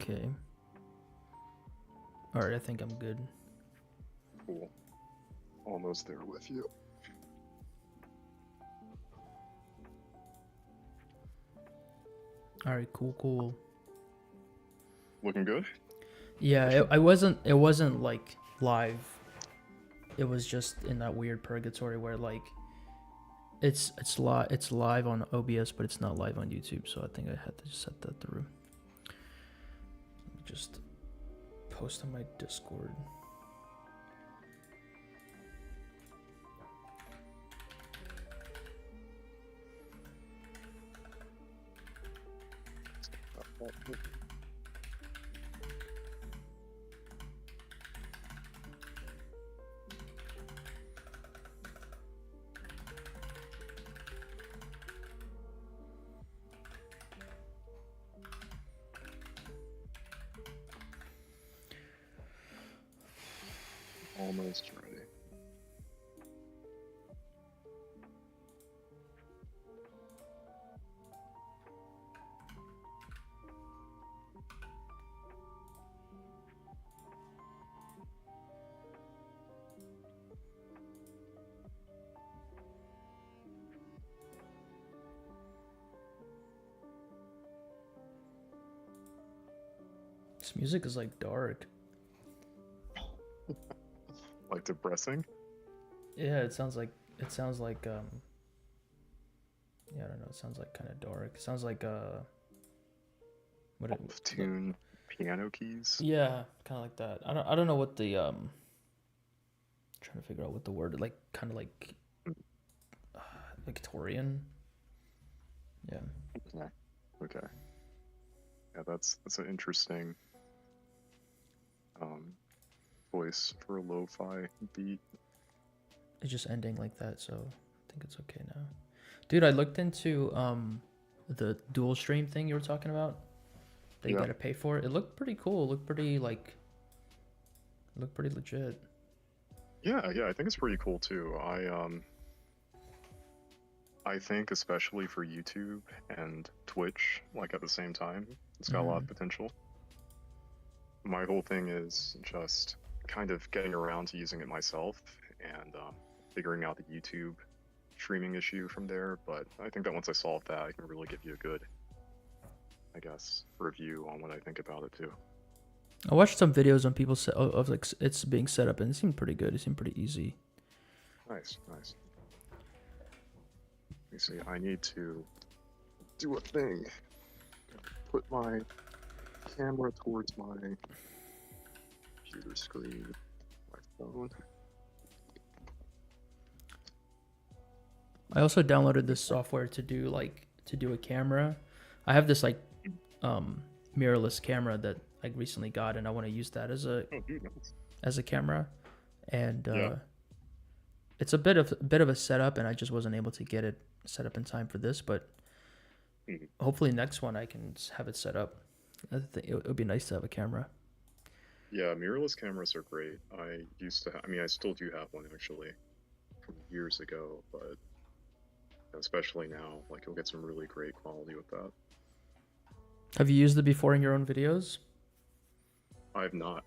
Okay. All right, I think I'm good. Cool. Almost there with you. All right, cool. Looking good? Yeah, it wasn't like live. It was just in that weird purgatory where like it's live on OBS, but it's not live on YouTube. So I think I had to just set that through. Let me just post on my Discord. Almost ready. This music is like dark. Like depressing? Yeah, it sounds like yeah, I don't know, it sounds like kind of dark. It sounds like Off-tune piano keys? yeah, kind of like that. I don't know what the trying to figure out what the word like kind of like Victorian. Yeah. Okay. Okay. Yeah, that's an interesting voice for a lo-fi beat. It's just ending like that, so I think it's okay now. Dude, I looked into the dual stream thing you were talking about. That you Yeah. gotta pay for. It looked pretty cool. It looked pretty legit. Yeah, I think it's pretty cool too. I think especially for YouTube and Twitch, like at the same time, it's got a lot of potential. My whole thing is just kind of getting around to using it myself and figuring out the YouTube streaming issue from there. But I think that once I solve that, I can really give you a good, I guess, review on what I think about it too. I watched some videos on people of like it's being set up, and it seemed pretty good. It seemed pretty easy. Nice. Let me see. I need to do a thing. Put my camera towards my computer screen, my phone. I also downloaded this software to do a camera. I have this like mirrorless camera that I recently got, and I want to use that as a camera. And it's a bit of a setup, and I just wasn't able to get it set up in time for this. But hopefully next one I can have it set up. I think it would be nice to have a camera. Yeah, mirrorless cameras are great. I still do have one actually from years ago, but especially now, like you'll get some really great quality with that. Have you used it before in your own videos? I have not,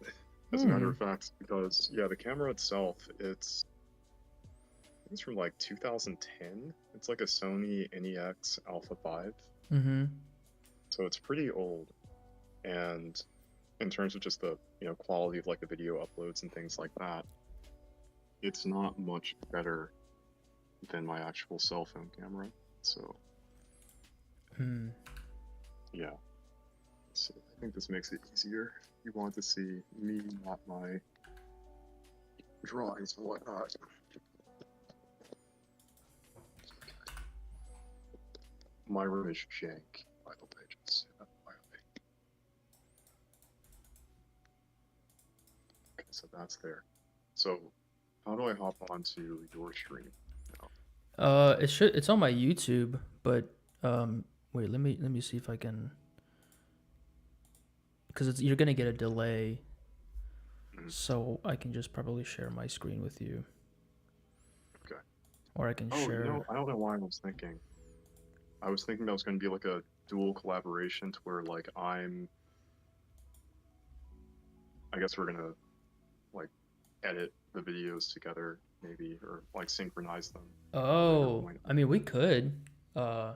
as a matter of fact, because the camera itself, it's from like 2010. It's like a Sony NEX Alpha 5. So it's pretty old, and in terms of just the quality of like the video uploads and things like that, it's not much better than my actual cell phone camera. So yeah, so I think this makes it easier. You want to see me, not my drawings and whatnot. My room is jank. Bible pages. Okay, so that's there. So how do I hop onto your stream now? It's on my YouTube, but wait, let me see if I can, because you're gonna get a delay, so I can just probably share my screen with you. Okay. Or I can share. I don't know why I was thinking. I was thinking that was going to be like a dual collaboration to where like I'm I guess we're gonna like edit the videos together, maybe, or like synchronize them at a later Oh, point. I mean, we could. Uh,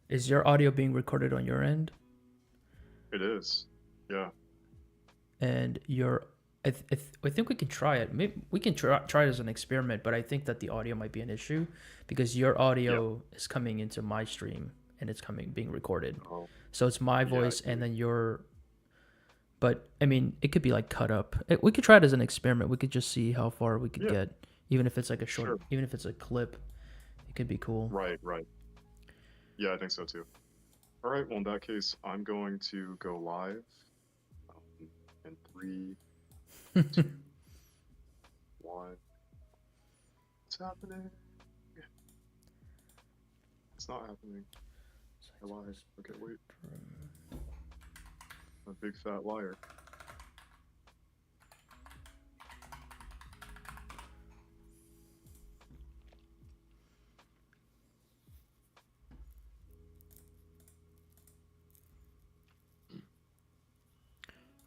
is your audio being recorded on your end? It is. Yeah. And your, I think we can try it. Maybe we can try it as an experiment, but I think that the audio might be an issue because your Yeah. audio is coming into my stream and it's being recorded. Oh, So it's my yeah. voice and then your, but I mean, it could be like cut up. We could try it as an experiment. We could just see how far we could Yeah. get, even if it's like a short, Sure. even if it's a clip, it could be cool. Right. Right. Yeah, I think so too. All right. Well, in that case, I'm going to go live. In 3, 2, 1. What's happening? It's not happening. I lied. Okay, wait. I'm a big fat liar.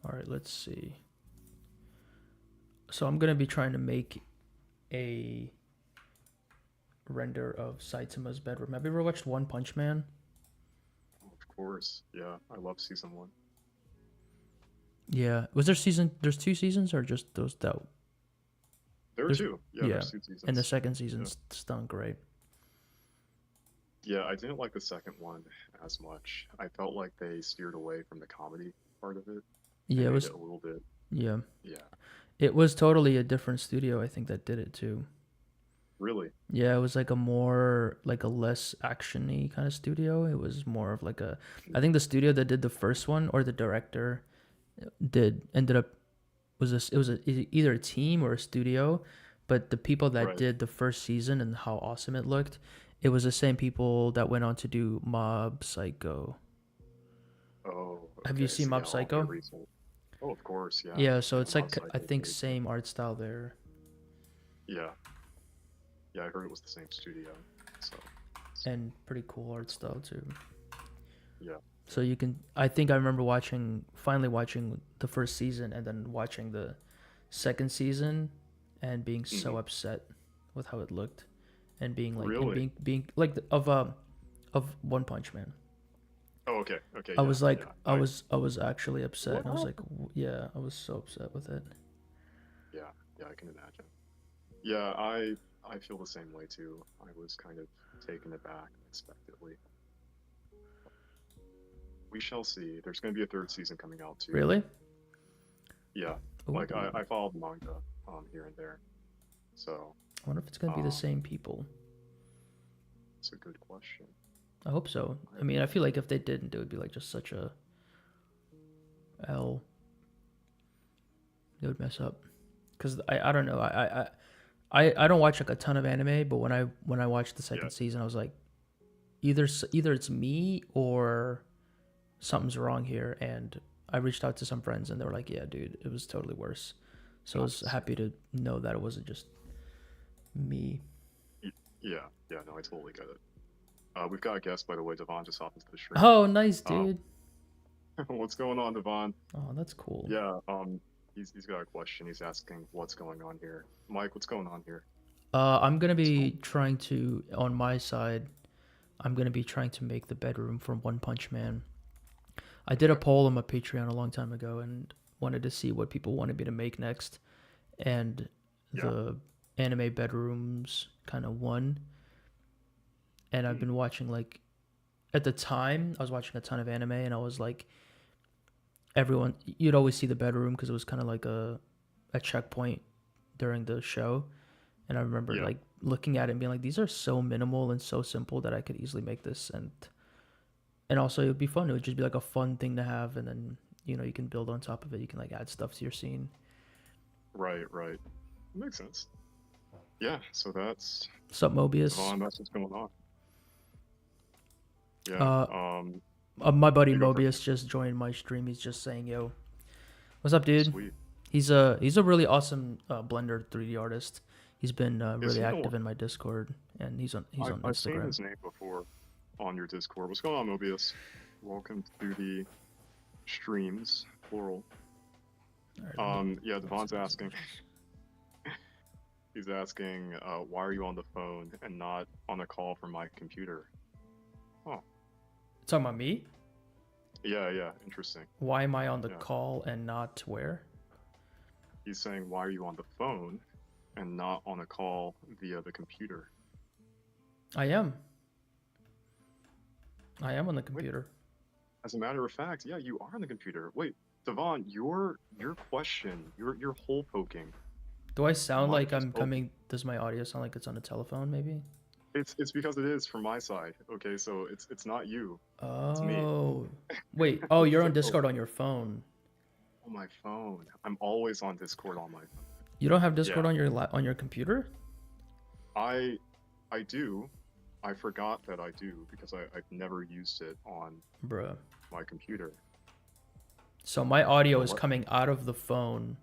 All right, let's see. So I'm gonna be trying to make a render of Saitama's bedroom. Have you ever watched One Punch Man? Of course. Yeah, I love season 1. Yeah. There's 2 seasons or just those that? There are 2. Yeah, Yeah. there's 2 seasons. And the second season's stunk, right? Yeah, I didn't like the second one as much. I felt like they steered away from the comedy part of it. Yeah, it was a little bit. Yeah. Yeah. It was totally a different studio, I think, that did it too. Really? Yeah, it was like a less actiony kind of studio. It was more of like I think the studio that did the first one or the director ended up either a team or a studio, but the people that did the first season and how awesome it looked, it was the same people that went on to do Mob Psycho. Oh. Have you seen Mob Psycho? Oh, of course, yeah. Yeah, so it's like I think same art style there. Yeah. Yeah, I heard it was the same studio. So. And pretty cool art style too. Yeah. So you can, I think I remember finally watching the first season and then watching the second season and being so upset with how it looked and being like, really? and being like of One Punch Man. Oh, okay. Okay. I was like, yeah. I was actually upset. And I was like, yeah, I was so upset with it. Yeah. Yeah, I can imagine. Yeah, I feel the same way too. I was kind of taken aback unexpectedly. We shall see. There's going to be a 3rd season coming out too. Really? Yeah. Ooh. Like I followed manga here and there. So. I wonder if it's going to be the same people. It's a good question. I hope so. I mean, I feel like if they didn't, it would be like just such a L. It would mess up. Because I don't know. I don't watch like a ton of anime, but when I watched the second season, I was like, either it's me or something's wrong here. And I reached out to some friends and they were like, yeah, dude, it was totally worse. So I was happy to know that it wasn't just me. Yeah, no, I totally get it. We've got a guest, by the way. Devon just hopped into the stream. Oh, nice, dude. What's going on, Devon? Oh, that's cool. Yeah, he's got a question. He's asking what's going on here. Mike, what's going on here? I'm gonna be trying to, on my side, I'm gonna be trying to make the bedroom from One Punch Man. I did a poll on my Patreon a long time ago and wanted to see what people wanted me to make next, and the anime bedrooms kind of won. And I've been watching, like, at the time, I was watching a ton of anime, and I was like, you'd always see the bedroom because it was kind of like a checkpoint during the show. And I remember like looking at it and being like, these are so minimal and so simple that I could easily make this. And also it would be fun. It would just be like a fun thing to have. And then, you know, you can build on top of it. You can like add stuff to your scene. Right. Makes sense. Yeah, so that's... What's up, Mobius? Devon, that's what's going on. Yeah, my buddy Mobius just joined my stream. He's just saying, yo, what's up, dude? Sweet. He's a really awesome Blender 3D artist. He's been really active in my Discord, and he's on Instagram. I've seen his name before on your Discord. What's going on, Mobius? Welcome to the streams, plural. All right, Yeah, Devon's asking. He's asking, why are you on the phone and not on a call from my computer? Oh, talking about me? yeah, interesting. Why am I on the Yeah. call and not where? He's saying, why are you on the phone and not on a call via the computer? I am. I am on the Wait, computer. as a matter of fact, yeah, you are on the computer. Wait, Devon, your question, your hole poking Do I sound might like just I'm open. coming? Does my audio sound like it's on a telephone? Maybe. It's because it is from my side. Okay, so it's not you, it's me. Oh, wait. Oh, you're So, on Discord on your phone. on my phone. I'm always on Discord on my phone. You don't have Discord Yeah, on your computer? I I do. I forgot that I do because I've never used it on Bruh. my computer. So my audio But is what? coming out of the phone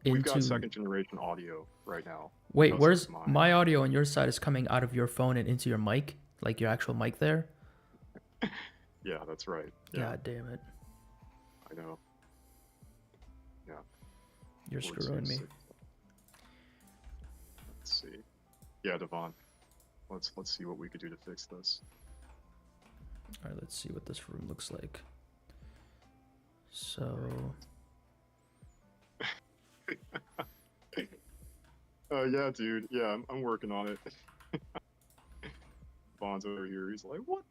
We've got into. second generation audio right now Wait, because of where's my audio on your side is coming out of your phone and into your mic? Like your actual mic there? Yeah, that's right. Yeah, God damn it. I know. Yeah, You're 4, 2, screwing me. 6. Let's see. Yeah, Devon. Let's see what we could do to fix this. All right, let's see what this room looks like. So, Yeah, dude. Yeah, I'm working on it. Devon's over here. He's like, what?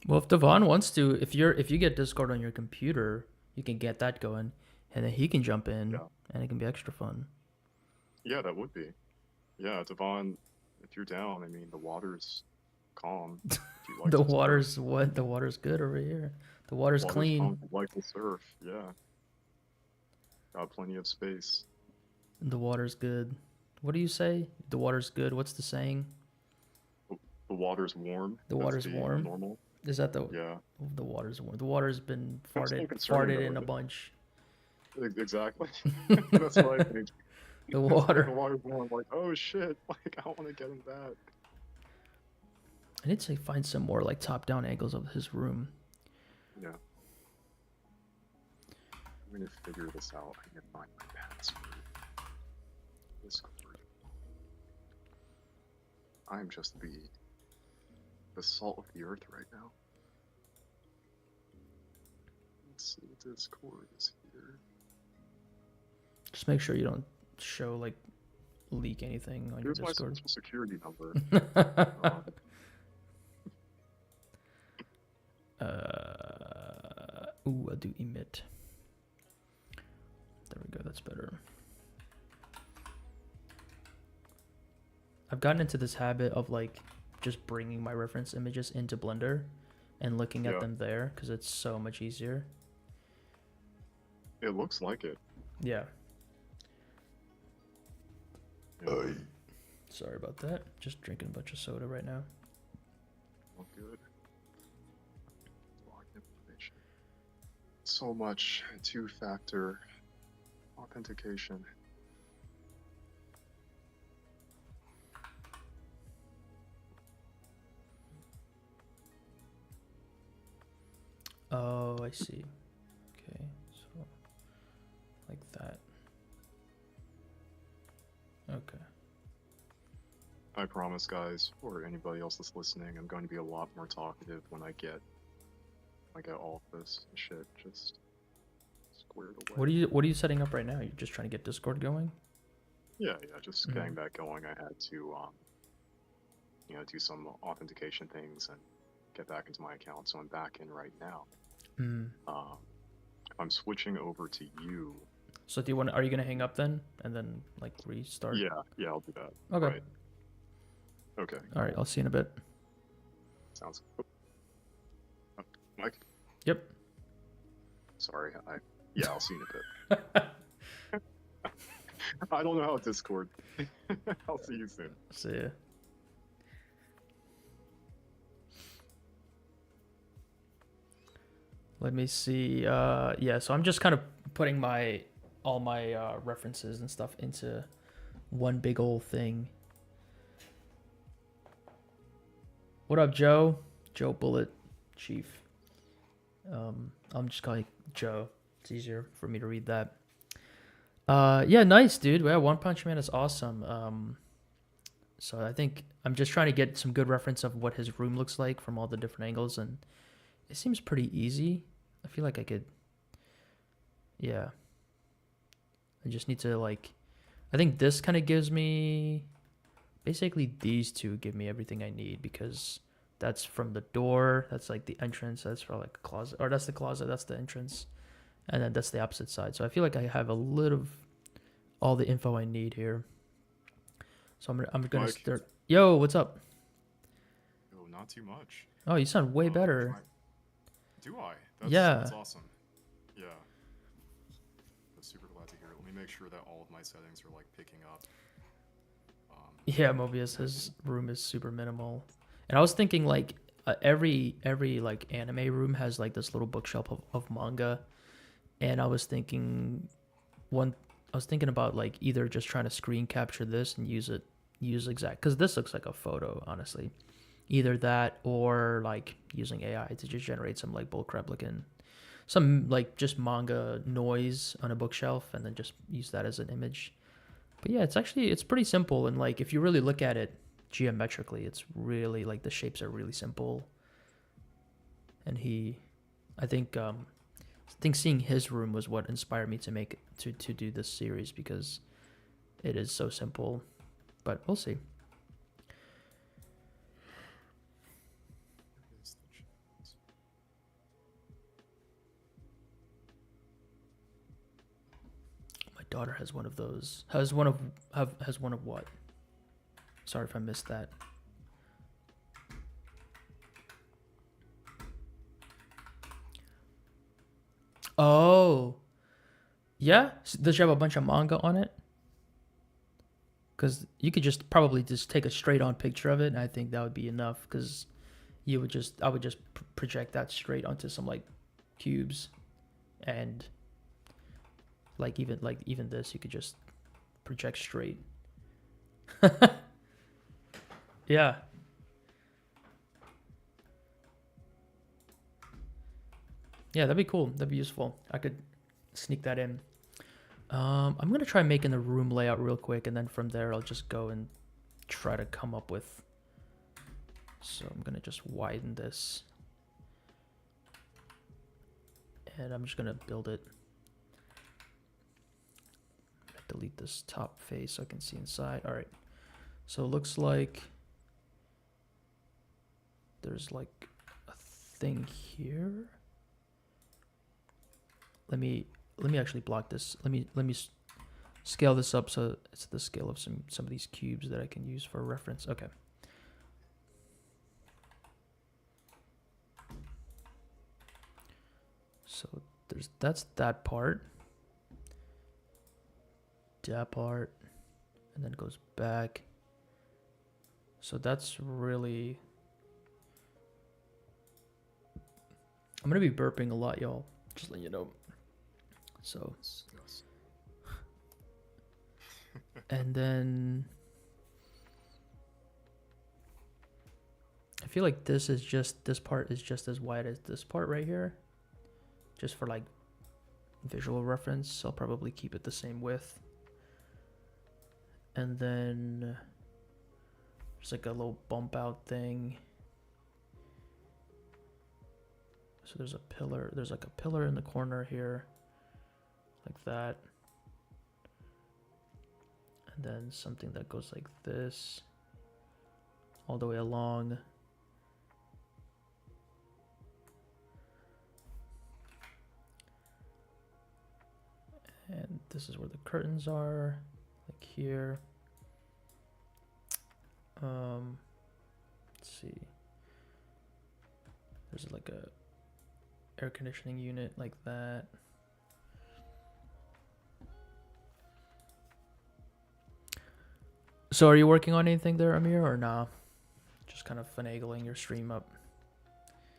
well, if Devon wants to, if you get Discord on your computer, you can get that going, and then he can jump in, Yeah. and it can be extra fun. Yeah, that would be. Yeah, Devon, if you're down, I mean, the water's calm. If you like The to water's surf. what? The water's good over here. The water's Water's calm. clean. If you like to surf. Yeah. Got plenty of space. The water's good. What do you say? The water's good. What's the saying? The water's warm. The That's water's the warm. normal. Is that the Yeah. the water's warm? The water's been That's so farted concerning, in a though. bunch. Exactly. That's what I think. The It's like water. the water's warm. Like, oh shit. Like, I want to get in that. I need to find some more like top-down angles of his room. Yeah. I'm gonna figure this out. I can find my password. Discord. I'm just the salt of the earth right now. Let's see, Discord is here. Just make sure you don't show like leak anything on Here's your my Discord. social security number. Ooh, I'll do emit. There we go, that's better. I've gotten into this habit of like just bringing my reference images into Blender and looking at them there because it's so much easier. It looks like it. Yeah. Yeah. Sorry about that. Just drinking a bunch of soda right now. All good. Log information. So much two-factor authentication. Oh, I see. Okay, so like that. Okay. I promise, guys, or anybody else that's listening, I'm going to be a lot more talkative when I get all of this shit just squared away. What are you setting up right now? You're just trying to get Discord going? Yeah, just getting that going. I had to, do some authentication things and get back into my account, so I'm back in right now. I'm switching over to you. So do you want? Are you gonna hang up then, and then like restart? Yeah, I'll do that. Okay. Right. Okay. All right, I'll see you in a bit. Sounds good. Mike? Yep. Sorry, I'll see you in a bit. I don't know how Discord. I'll see you soon. See ya. Let me see. Yeah, so I'm just kind of putting all my references and stuff into one big old thing. What up, Joe? Joe Bullet, Chief. I'm just calling Joe. It's easier for me to read that. Yeah, nice, dude. Yeah, One Punch Man is awesome. So I think I'm just trying to get some good reference of what his room looks like from all the different angles, and it seems pretty easy. I feel like I could, yeah. I just need to like, I think this kind of gives me, basically these two give me everything I need because that's from the door, that's like the entrance, that's for like a closet, or that's the closet, that's the entrance, and then that's the opposite side. So I feel like I have a little of all the info I need here. So I'm gonna Mike, start. Yo, what's up? oh, not too much. Oh, you sound way Can better. Do I? That's Yeah. awesome. Yeah. I'm super glad to hear it. Let me make sure that all of my settings are like picking up. Yeah, Mobius, his room is super minimal. And I was thinking like every like anime room has like this little bookshelf of manga. And I was thinking about like either just trying to screen capture this and use exact, because this looks like a photo, honestly. Either that or like using AI to just generate some like bullcrap looking, some like just manga noise on a bookshelf and then just use that as an image. But yeah, it's pretty simple, and like if you really look at it geometrically, it's really like the shapes are really simple. And I think seeing his room was what inspired me to make to do this series because it is so simple. But we'll see. My daughter has one of those. Has one of what? Sorry if I missed that. Oh, yeah. Does she have a bunch of manga on it? Because you could just probably just take a straight on picture of it, and I think that would be enough. Because I would just project that straight onto some like cubes, and even this, you could just project straight. Yeah. Yeah, that'd be cool. That'd be useful. I could sneak that in. I'm gonna try making the room layout real quick, and then from there I'll just go and try to come up with. So I'm gonna just widen this, and I'm just gonna build it. Delete this top face so I can see inside. All right. So it looks like there's like a thing here. Let me actually block this. Let me scale this up so it's the scale of some of these cubes that I can use for reference. Okay. So that's that part. That part, and then it goes back. So that's really. I'm gonna be burping a lot, y'all. Just letting you know. So. Yes. And then I feel like this part is just as wide as this part right here. Just for like visual reference, I'll probably keep it the same width. And then there's like a little bump out thing. So there's like a pillar in the corner here, like that. And then something that goes like this all the way along. And this is where the curtains are, like here. Let's see. There's like a air conditioning unit like that. So are you working on anything there, Amir, or nah? Just kind of finagling your stream up.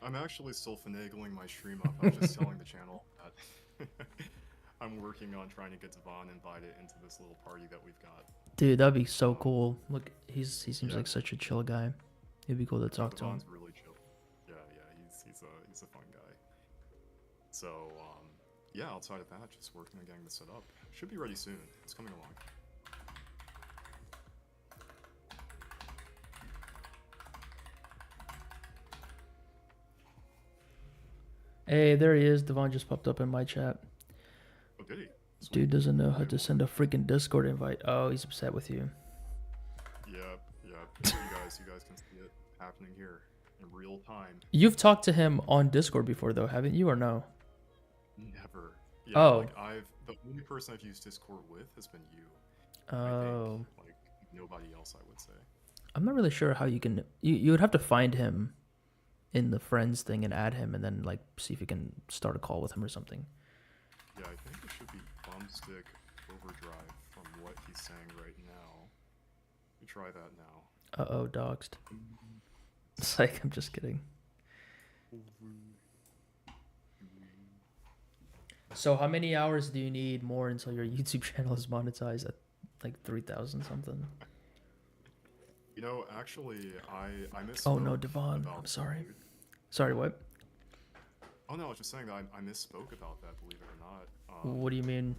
I'm actually still finagling my stream up. I'm just telling the channel that I'm working on trying to get Devon invited into this little party that we've got. Dude, that'd be so cool. Look, he seems like such a chill guy. It'd be cool to talk to him. Devon's really chill. Yeah, he's a fun guy. So, yeah, outside of that, just working on getting this set up. Should be ready soon. It's coming along. Hey, there he is. Devon just popped up in my chat. Oh, did he? Sweet. Dude doesn't know how to send a freaking Discord invite. Oh, he's upset with you. Yep. You guys can see it happening here in real time. You've talked to him on Discord before, though, haven't you, or no? Never. Yeah, Oh. the only person I've used Discord with has been you. Oh. I think, like, nobody else, I would say. I'm not really sure how you can. You would have to find him in the friends thing and add him, and then like see if you can start a call with him or something. Yeah, I think it should be thumbstick overdrive from what he's saying right now. We try that now. Uh-oh, doxed. It's like, I'm just kidding. So how many hours do you need more until your YouTube channel is monetized at like 3,000 something? You know, actually, I misspoke. Oh no, Devon, I'm sorry. Sorry, what? Oh no, I was just saying that I misspoke about that, believe it or not. What do you mean?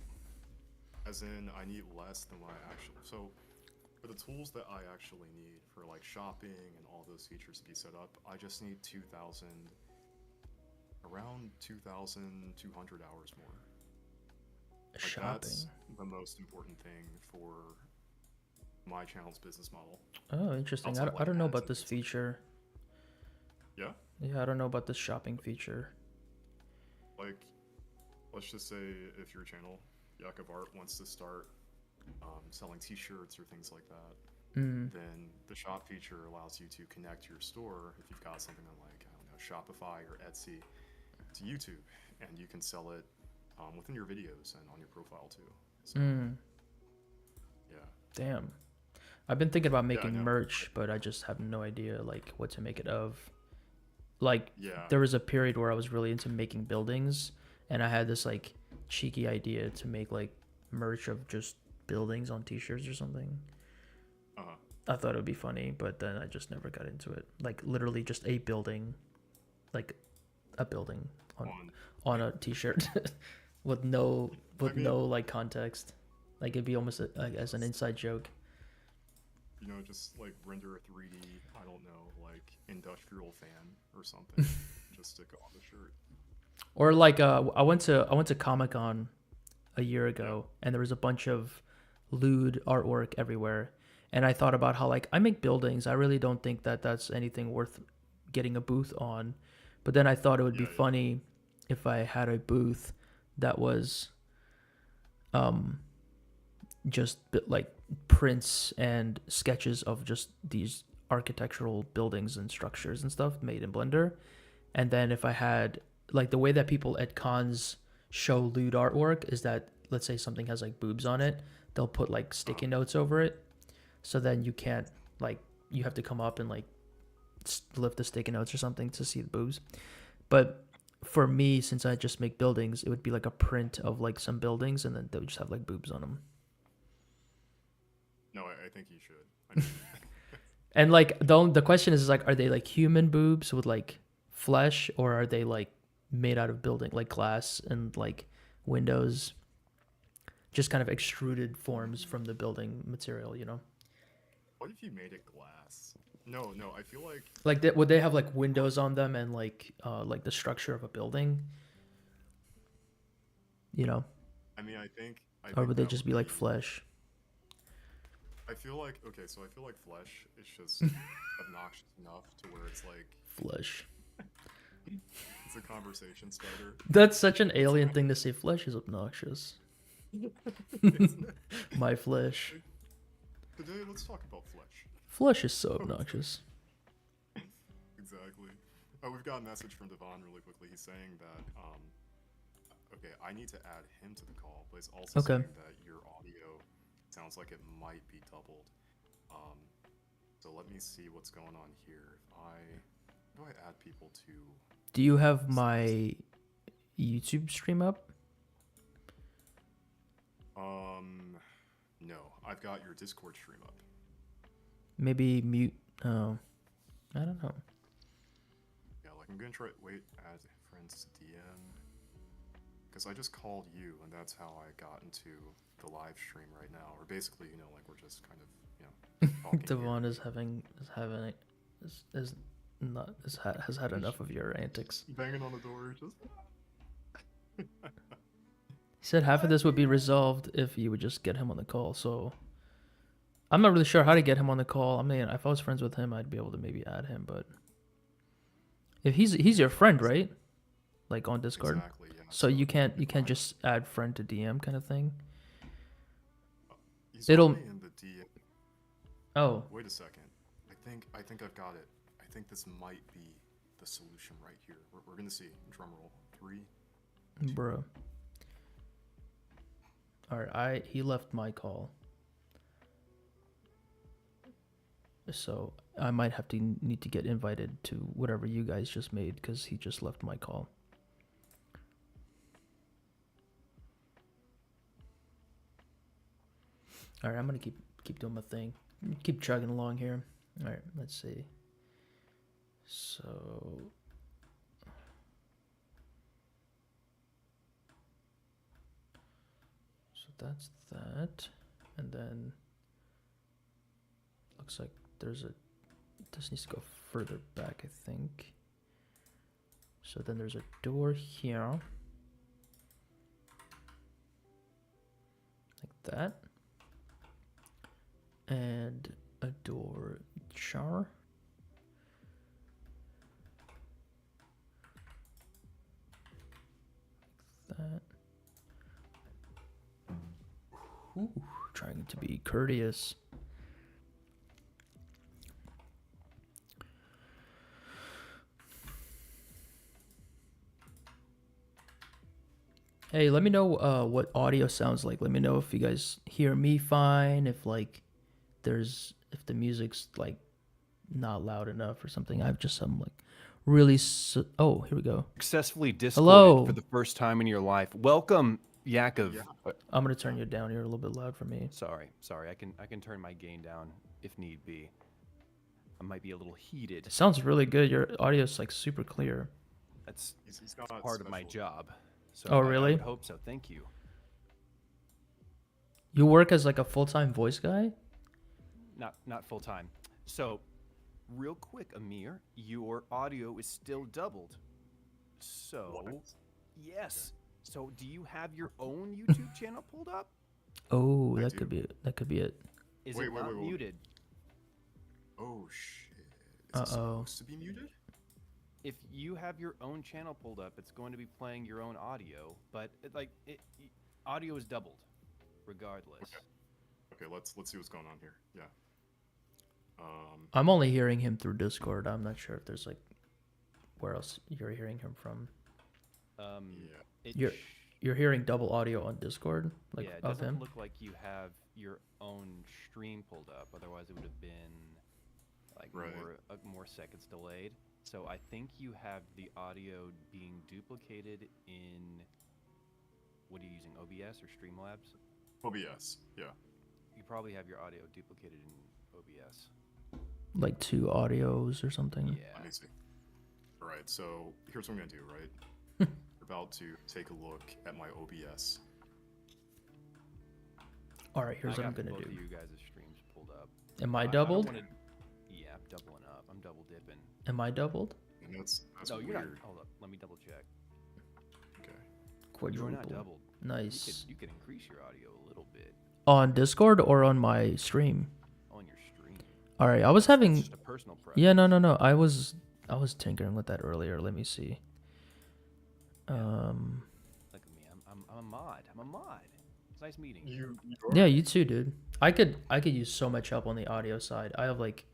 As in, I need less than what I actually... So, for the tools that I actually need for like shopping and all those features to be set up, I just need around 2,200 hours more. Like, Shopping. That's the most important thing for my channel's business model. Oh, interesting. I don't know about this feature. Yeah? Yeah, I don't know about this shopping feature. Like, let's just say if your channel, Yak of Art, wants to start selling t-shirts or things like that, then the shop feature allows you to connect your store, if you've got something on like, I don't know, Shopify or Etsy, to YouTube, and you can sell it within your videos and on your profile too. So, yeah. Damn. I've been thinking about making merch, but I just have no idea like what to make it of. Like, there was a period where I was really into making buildings, and I had this like cheeky idea to make like merch of just buildings on t-shirts or something. I thought it would be funny, but then I just never got into it. Like literally just a building, like a building on a t-shirt with no like context. Like it'd be almost as an inside joke. You know, just like render a 3D, I don't know, like industrial fan or something, just stick it on the shirt. Or like I went to Comic-Con a year ago, and there was a bunch of lewd artwork everywhere, and I thought about how like I make buildings. I really don't think that that's anything worth getting a booth on, but then I thought it would be funny if I had a booth that was just like prints and sketches of just these architectural buildings and structures and stuff made in Blender. And then if I had like the way that people at cons show lewd artwork is that, let's say something has like boobs on it, they'll put like sticky notes over it, so then you can't, like, you have to come up and like lift the sticky notes or something to see the boobs. But for me, since I just make buildings, it would be like a print of like some buildings, and then they would just have like boobs on them. No, I think you should. And like the question is like, are they like human boobs with like flesh, or are they like made out of building, like glass and like windows, just kind of extruded forms from the building material, you know? What if you made it glass? No, I feel like would they have like windows on them and like the structure of a building, you know? I mean, I think or would they just be like flesh? I feel like flesh is just obnoxious enough to where it's like flesh. It's a conversation starter. That's such an alien thing to say. Flesh is obnoxious. My flesh. Today, let's talk about flesh. Flesh is so obnoxious. Exactly. Oh, we've got a message from Devon really quickly. He's saying that, okay, I need to add him to the call, but he's also saying that your audio sounds like it might be doubled. So let me see what's going on here. How do I add people to... Do you have my YouTube stream up? No. I've got your Discord stream up. Maybe mute... Oh. I don't know. Yeah, like I'm gonna try... Wait, add friends to DM. because I just called you, and that's how I got into the live stream right now. Or basically, you know, like we're just kind of, you know, talking Devon here. has had enough of your antics. Banging on the door, just. He said half of this would be resolved if you would just get him on the call. So I'm not really sure how to get him on the call. I mean, if I was friends with him, I'd be able to maybe add him. But if he's your friend, right? Like on Discord. Exactly. Yeah. So you can't just add friend to DM kind of thing. He's It'll. already in the DM. Oh. Wait a second. I think I've got it. I think this might be the solution right here. We're gonna see. Drum roll. 3. 2. Bro. All right. He left my call. So I might have to need to get invited to whatever you guys just made because he just left my call. All right, I'm gonna keep doing my thing. Keep chugging along here. All right, let's see. So that's that, and then looks like this needs to go further back, I think. So then there's a door here, like that, and a door char. Like that. Ooh, trying to be courteous. Hey, let me know what audio sounds like. Let me know if you guys hear me fine, if like if the music's like not loud enough or something. I've just some like really oh, here we go. Successfully discorded Hello. for the first time in your life. Welcome, Yakov. Yeah. I'm gonna turn you down. You're a little bit loud for me. Sorry. I can turn my gain down if need be. I might be a little heated. It sounds really good. Your audio's like super clear. That's He's got part of my special- job. So Oh, I really? would hope so. Thank you. You work as like a full-time voice guy? Not full time. So, real quick, Amir, your audio is still doubled. So, What? yes. So, do you have your own YouTube channel pulled up? Oh, I that do. could be it. That could be it. Is Wait, it wait, not wait, wait. muted? Oh shit. Is it supposed to be muted? If you have your own channel pulled up, it's going to be playing your own audio, but audio is doubled, regardless. Okay, let's see what's going on here. Yeah. I'm only hearing him through Discord. I'm not sure if there's like where else you're hearing him from. Yeah. You're hearing double audio on Discord, like yeah, it of doesn't him. look like you have your own stream pulled up. Otherwise, it would have been like Right. more seconds delayed. So I think you have the audio being duplicated in, what are you using, OBS or Streamlabs? OBS. Yeah. You probably have your audio duplicated in OBS. Like 2 audios or something. Yeah. Let me see. All right. So here's what I'm gonna do. Right. We're about to take a look at my OBS. All right, here's I what I'm got gonna both do. of you guys' streams pulled up. Am I don't doubled? Yeah, I'm doubling up. I'm double dipping. Am I doubled? And that's No, weird. you're not. Hold up. Let me double check. Okay. You're Quadruple. not doubled. Nice. You could increase your audio a little bit On Discord or on my stream? on your stream. All right, I was having. It's just a personal preference. Yeah, no. I was tinkering with that earlier. Let me see. Look at me. I'm a mod. I'm a mod. It's nice meeting you. You Yeah, you too, dude. I could use so much help on the audio side. I have like,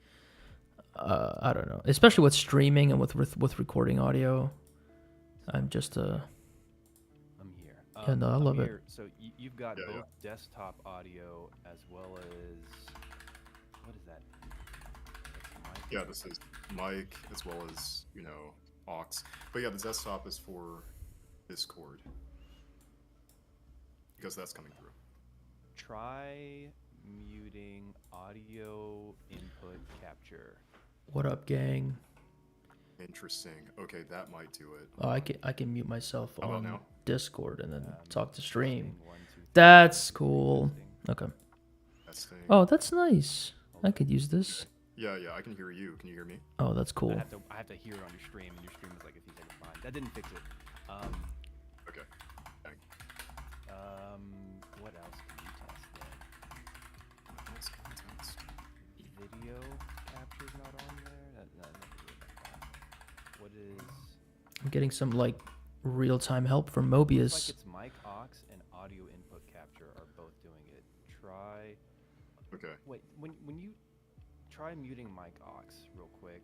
I don't know, especially with streaming and with recording audio. I'm just I'm here. Yeah, no, I love it. Amir, So you've got Yeah, both desktop audio as well as, what is that? Mic? Yeah, this is mic as well as, you know, aux. But yeah, the desktop is for Discord. Because that's coming through. Try muting audio input capture. what up, gang? Interesting. Okay, that might do it. Oh, I can mute myself How about on now? Discord and then talk to stream. Testing, 1, 2, 3, That's testing, cool. testing. Okay. Testing. Oh, that's nice. I could use this. Yeah, I can hear you. Can you hear me? Oh, that's cool. I have to hear it on your stream, and your stream is like a few seconds behind. That didn't fix it. Okay. Dang. What else can you test then? What else can I test? Video capture's not on there. Nothing weird like that. What is? I'm getting some like real-time help from Looks like Mobius. it's mic aux and audio input capture are both doing it. Try. Okay. Wait, when you try muting mic aux real quick.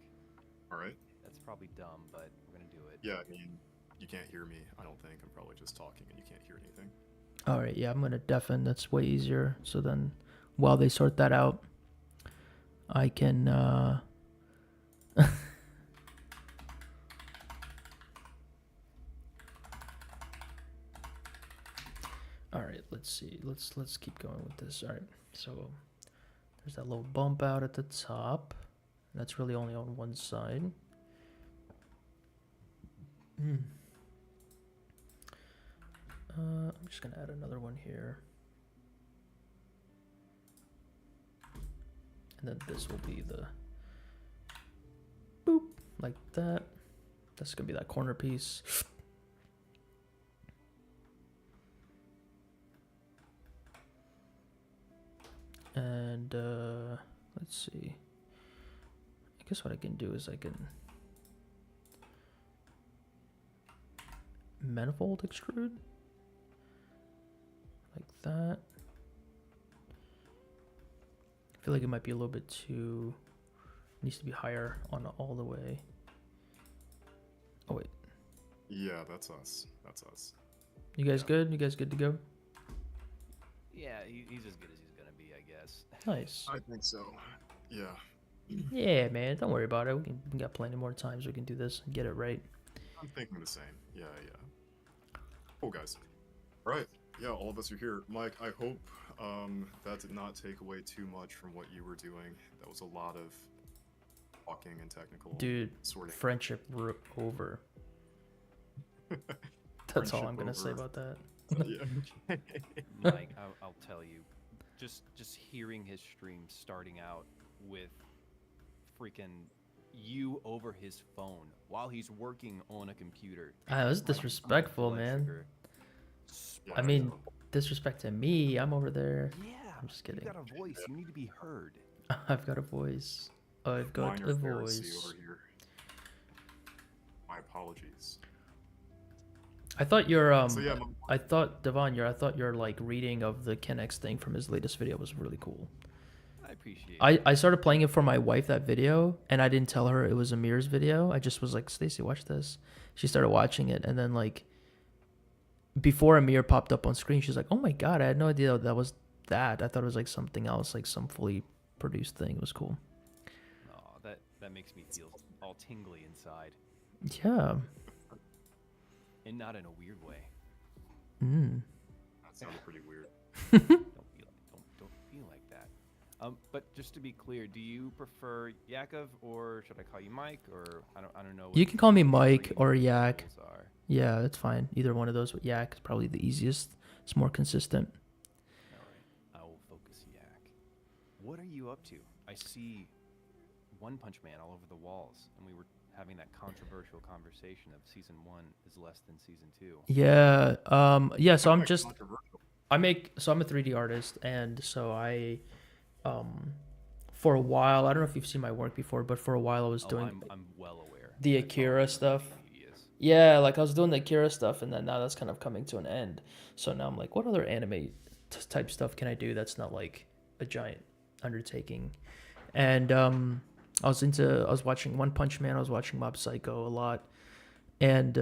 All right. That's probably dumb, but we're gonna do it. Yeah, I mean, you can't hear me. I don't think. I'm probably just talking and you can't hear anything. All right, yeah, I'm gonna deafen. That's way easier. So then, while they sort that out, I can. All right, let's see. Let's keep going with this. All right, so there's that little bump out at the top. That's really only on one side. I'm just gonna add another one here. And then this will be the boop, like that. That's gonna be that corner piece. And let's see. I guess what I can do is I can manifold extrude like that. I feel like it might be a little bit too, needs to be higher on all the way. Oh wait, Yeah, that's us. That's us. you guys good? You guys good to go? Yeah, he's as good as he's gonna be, I guess. Nice. I think so. Yeah. Yeah, man, don't worry about it. We got plenty more times we can do this and get it right. I'm thinking the same. Yeah. Cool, guys. All right. Yeah, all of us are here. Mike, I hope that did not take away too much from what you were doing. That was a lot of talking and technical Dude, sorting. friendship over. That's all Friendship I'm gonna say over. about that. Yeah. Mike, I'll tell you, just hearing his stream starting out with freaking you over his phone while he's working on a computer. Ah, it was My- my disrespectful, blood man. sugar Yeah, I mean, disrespect to me. I'm over there. Yeah, I'm just kidding. You got a voice. You need to be heard. I've got a voice. I've got minor a Pharisee voice. over here. My apologies. I thought your So yeah, I thought your like reading of the Kennex thing from his latest video was really cool. I appreciate it. I started playing it for my wife, that video, and I didn't tell her it was Amir's video. I just was like, Stacy, watch this. She started watching it, and then like before Amir popped up on screen, she's like, oh my god, I had no idea that was that. I thought it was like something else, like some fully produced thing. It was cool. Aw, that makes me feel all tingly inside, Yeah. and not in a weird way. that sounded pretty weird. Don't feel like that. But just to be clear, do you prefer Yakov or should I call you Mike or I don't know. You what can call me your Mike stream or Yak. rules are. Yeah, that's fine. Either one of those, but Yak is probably the easiest. It's more consistent. All right, I will focus Yak. What are you up to? I see One Punch Man all over the walls, and we were having that controversial conversation of season 1 is less than season 2. Yeah. Yeah. So I'm Like, just controversial. I'm a 3D artist, and so I for a while, I don't know if you've seen my work before, but for a while I was doing I'm well aware. the That's all Akira over stuff. media is. Yeah, like I was doing the Akira stuff, and then now that's kind of coming to an end. So now I'm like, what other anime type stuff can I do that's not like a giant undertaking? And I was watching One Punch Man, I was watching Mob Psycho a lot, and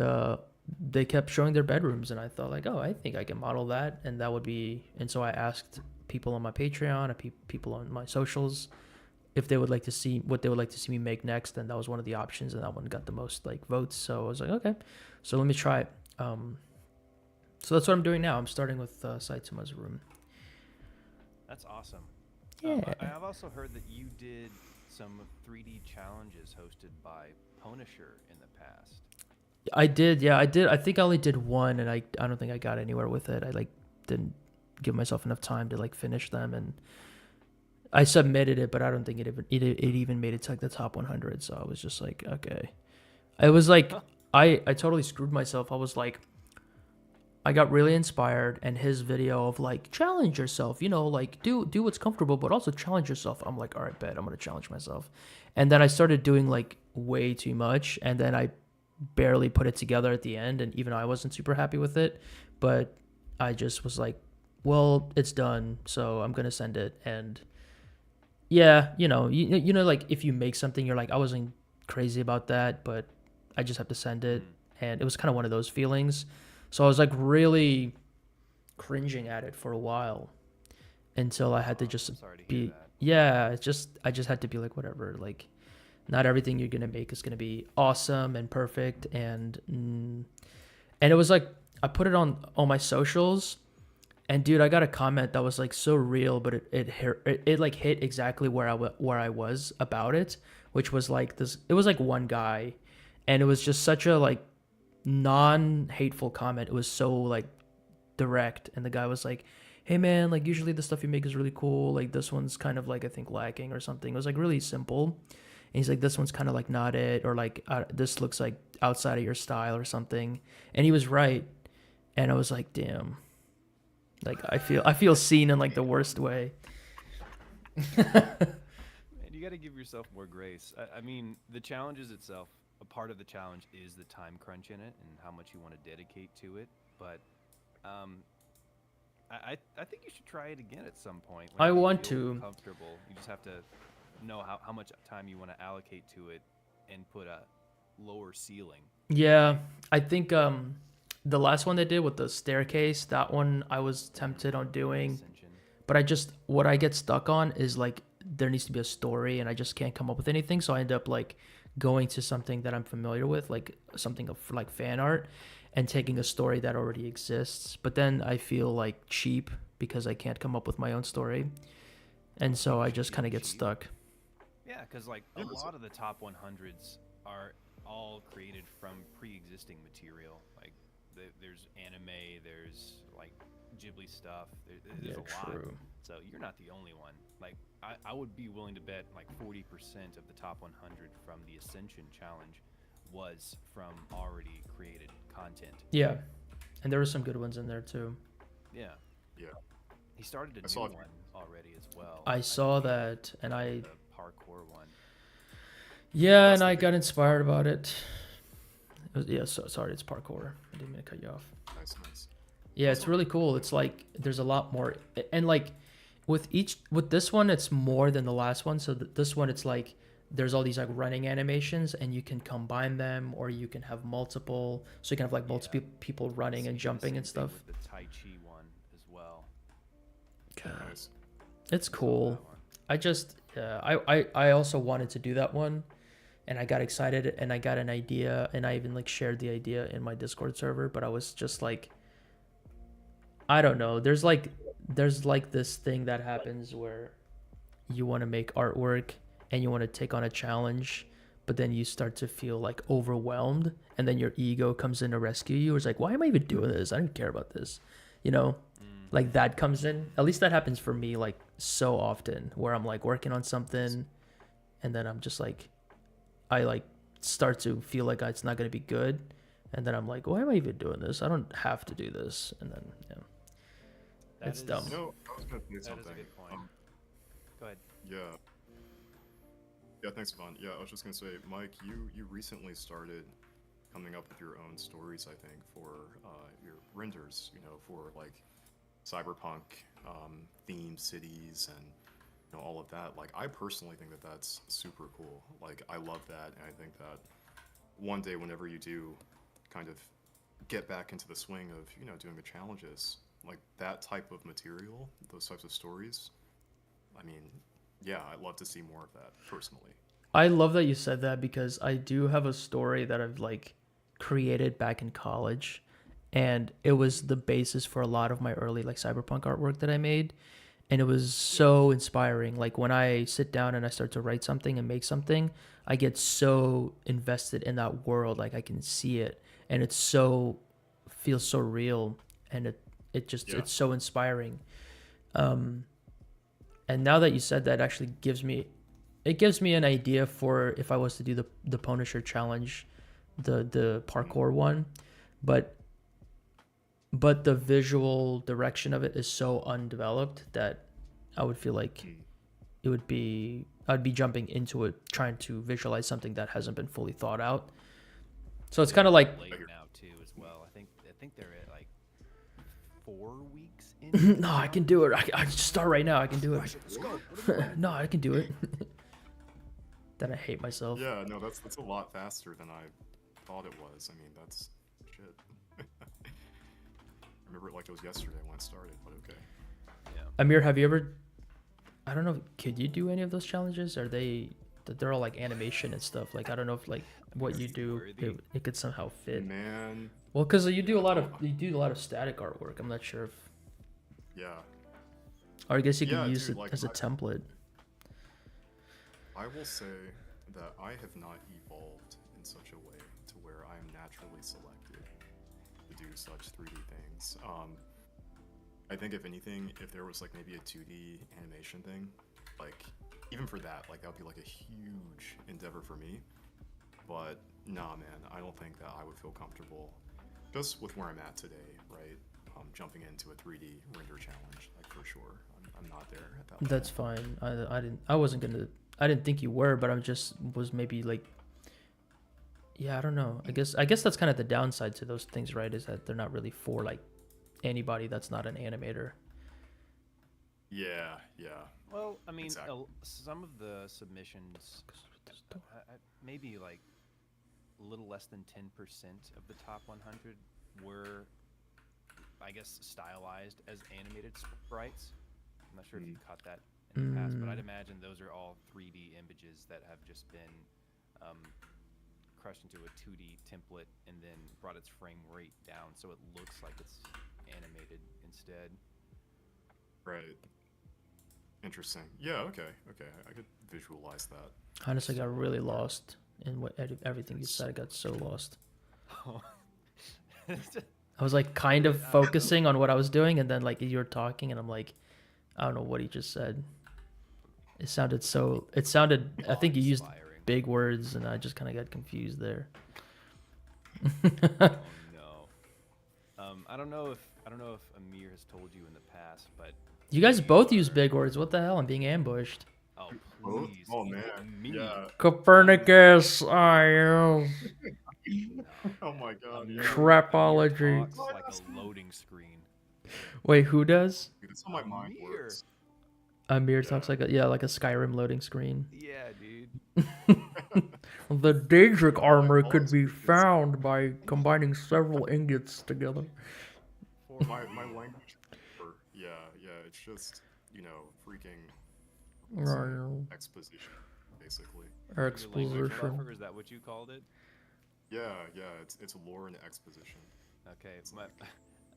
they kept showing their bedrooms, and I thought like, oh, I think I can model that, and that would be. And so I asked people on my Patreon, people on my socials, if they would like to see what they would like to see me make next, and that was one of the options, and that one got the most like votes. So I was like, okay, so let me try it. So that's what I'm doing now. I'm starting with Saitama's room. That's awesome. Yeah. I've also heard that you did some 3D challenges hosted by Punisher in the past. I did, yeah, I did. I think I only did one, and I don't think I got anywhere with it. I like didn't give myself enough time to like finish them, and I submitted it, but I don't think it even made it to like the top 100. So I was just like, okay. It was like I totally screwed myself. I was like, I got really inspired, and his video of like challenge yourself, like do what's comfortable, but also challenge yourself. I'm like, all right, bet I'm gonna challenge myself, and then I started doing like way too much, and then I barely put it together at the end, and even I wasn't super happy with it, but I just was like, well, it's done, so I'm gonna send it. And yeah, like if you make something, you're like, I wasn't crazy about that, but I just have to send it. And it was kind of one of those feelings. So I was like really cringing at it for a while until I had to just Sorry to hear be, that. yeah, I just had to be like, whatever. Like, not everything you're going to make is going to be awesome and perfect. And it was like, I put it on all my socials, and dude, I got a comment that was like so real, but it like hit exactly where I was about it, which was like this. It was like one guy, and it was just such a like non-hateful comment. It was so like direct, and the guy was like, "Hey man, like usually the stuff you make is really cool. Like this one's kind of like I think lacking or something." It was like really simple, and he's like, "This one's kind of like not it, or like this looks like outside of your style or something." And he was right, and I was like, "Damn." Like I feel seen in like the worst way. Man, you got to give yourself more grace. I mean, the challenges itself, a part of the challenge is the time crunch in it and how much you want to dedicate to it. But um, I think you should try it again at some point. I Whenever you want feel to. comfortable. You just have to know how much time you want to allocate to it and put a lower ceiling. Yeah, I think the last one they did with the staircase, that one I was tempted on doing, Ascension. but what I get stuck on is like there needs to be a story, and I just can't come up with anything, so I end up like going to something that I'm familiar with, like something of like fan art, and taking a story that already exists. But then I feel like cheap because I can't come up with my own story, and so I just kind of get Cheap. stuck. Yeah, because like a lot of the top 100s are all created from pre-existing material. Like there's anime, there's like Ghibli stuff. There's a lot. So you're not the only one. Like I would be willing to bet like 40% of the top 100 from the Ascension challenge was from already created content. Yeah, and there were some good ones in there too. Yeah. Yeah. He started a new one already as well. I saw that, and the parkour one. yeah, and I got inspired about it. Yeah, so sorry, it's parkour. I didn't mean to cut you off. Nice. Yeah, it's really cool. It's like there's a lot more, and like with this one, it's more than the last one. So this one, it's like there's all these like running animations, and you can combine them, or you can have multiple. So you can have like multiple people running and jumping and stuff. With the Tai Chi one as well. Nice. It's cool. I just I also wanted to do that one, and I got excited, and I got an idea, and I even like shared the idea in my Discord server, but I was just like, I don't know. There's like this thing that happens where you want to make artwork and you want to take on a challenge, but then you start to feel like overwhelmed, and then your ego comes in to rescue you. It's like, why am I even doing this? I don't care about this, like that comes in. At least that happens for me like so often, where I'm like working on something, and then I'm just like, I like start to feel like it's not going to be good, and then I'm like, why am I even doing this? I don't have to do this. And then it's dumb. I was gonna say That something. is a good point. Go ahead. Yeah, thanks, Vaughn. Yeah, I was just gonna say, Mike, you recently started coming up with your own stories, I think, for your renders, for like cyberpunk themed cities and all of that. Like, I personally think that that's super cool. Like, I love that, and I think that one day, whenever you do kind of get back into the swing of doing the challenges, like that type of material, those types of stories, I mean, yeah, I'd love to see more of that personally. I love that you said that, because I do have a story that I've like created back in college, and it was the basis for a lot of my early like cyberpunk artwork that I made. and it was so inspiring. Like when I sit down and I start to write something and make something, I get so invested in that world. Like I can see it, and it's so feels so real, and it just Yeah. it's so inspiring. Um, and now that you said that, actually gives me an idea for if I was to do the Punisher challenge, the parkour one, but the visual direction of it is so undeveloped that I would feel like I'd be jumping into it trying to visualize something that hasn't been fully thought out. So it's kind of like late now too as well. I think they're at like 4 weeks in. no, I can do it. I just start right now. I can do it. Let's go. What are we doing? No, I can do it. Then I hate myself. Yeah, no, that's a lot faster than I thought it was. I mean, that's shit. I remember it like it was yesterday when it started, but okay. Yeah. Amir, have you ever? I don't know. Could you do any of those challenges? Are they're all like animation and stuff? Like I don't know if like what you do it could somehow fit. Man, Well, because you do a lot of static artwork. I'm not sure if, yeah. or I guess you Yeah, can use dude, it like, as a template. I will say that I have not evolved in such a way to where I am naturally selected to do such 3D things. I think if anything, if there was like maybe a 2D animation thing, like even for that, like that would be like a huge endeavor for me. But nah, man, I don't think that I would feel comfortable just with where I'm at today, right? Jumping into a 3D render challenge, like for sure. I'm not there at that level. That's fine. I didn't think you were, but was maybe like, yeah, I don't know. I guess that's kind of the downside to those things, right? Is that they're not really for like anybody that's not an animator. Yeah, yeah. Well, I mean, Exactly. some of the submissions, maybe like a little less than 10% of the top 100 were, I guess, stylized as animated sprites. I'm not sure if you caught that in the past, but I'd imagine those are all 3D images that have just been crushed into a 2D template and then brought its frame rate down so it looks like it's animated instead. Right. Interesting. Yeah, okay. I could visualize that. Honestly, I got really lost in everything you said. I got so lost. I was like kind of focusing on what I was doing, and then like you were talking, and I'm like, I don't know what he just said. It sounded. I think you used big words, and I just kind of got confused there. Oh no. I don't know if Amir has told you in the past, but You guys both use big words. What the hell? I'm being ambushed. oh Both? please. Oh even man. me. Yeah. Copernicus, No. Oh my god. Amir- Yeah. Trapology. Amir talks like a loading screen. Wait, who does? Dude, that's how my mind Amir. works. Amir talks like a Skyrim loading screen. Yeah, dude. The Daedric armor could be found by combining several ingots together. My language. Yeah. It's just freaking exposition, basically. Or Your language exposition. buffer, is that what you called it? Yeah. It's lore and exposition. Okay,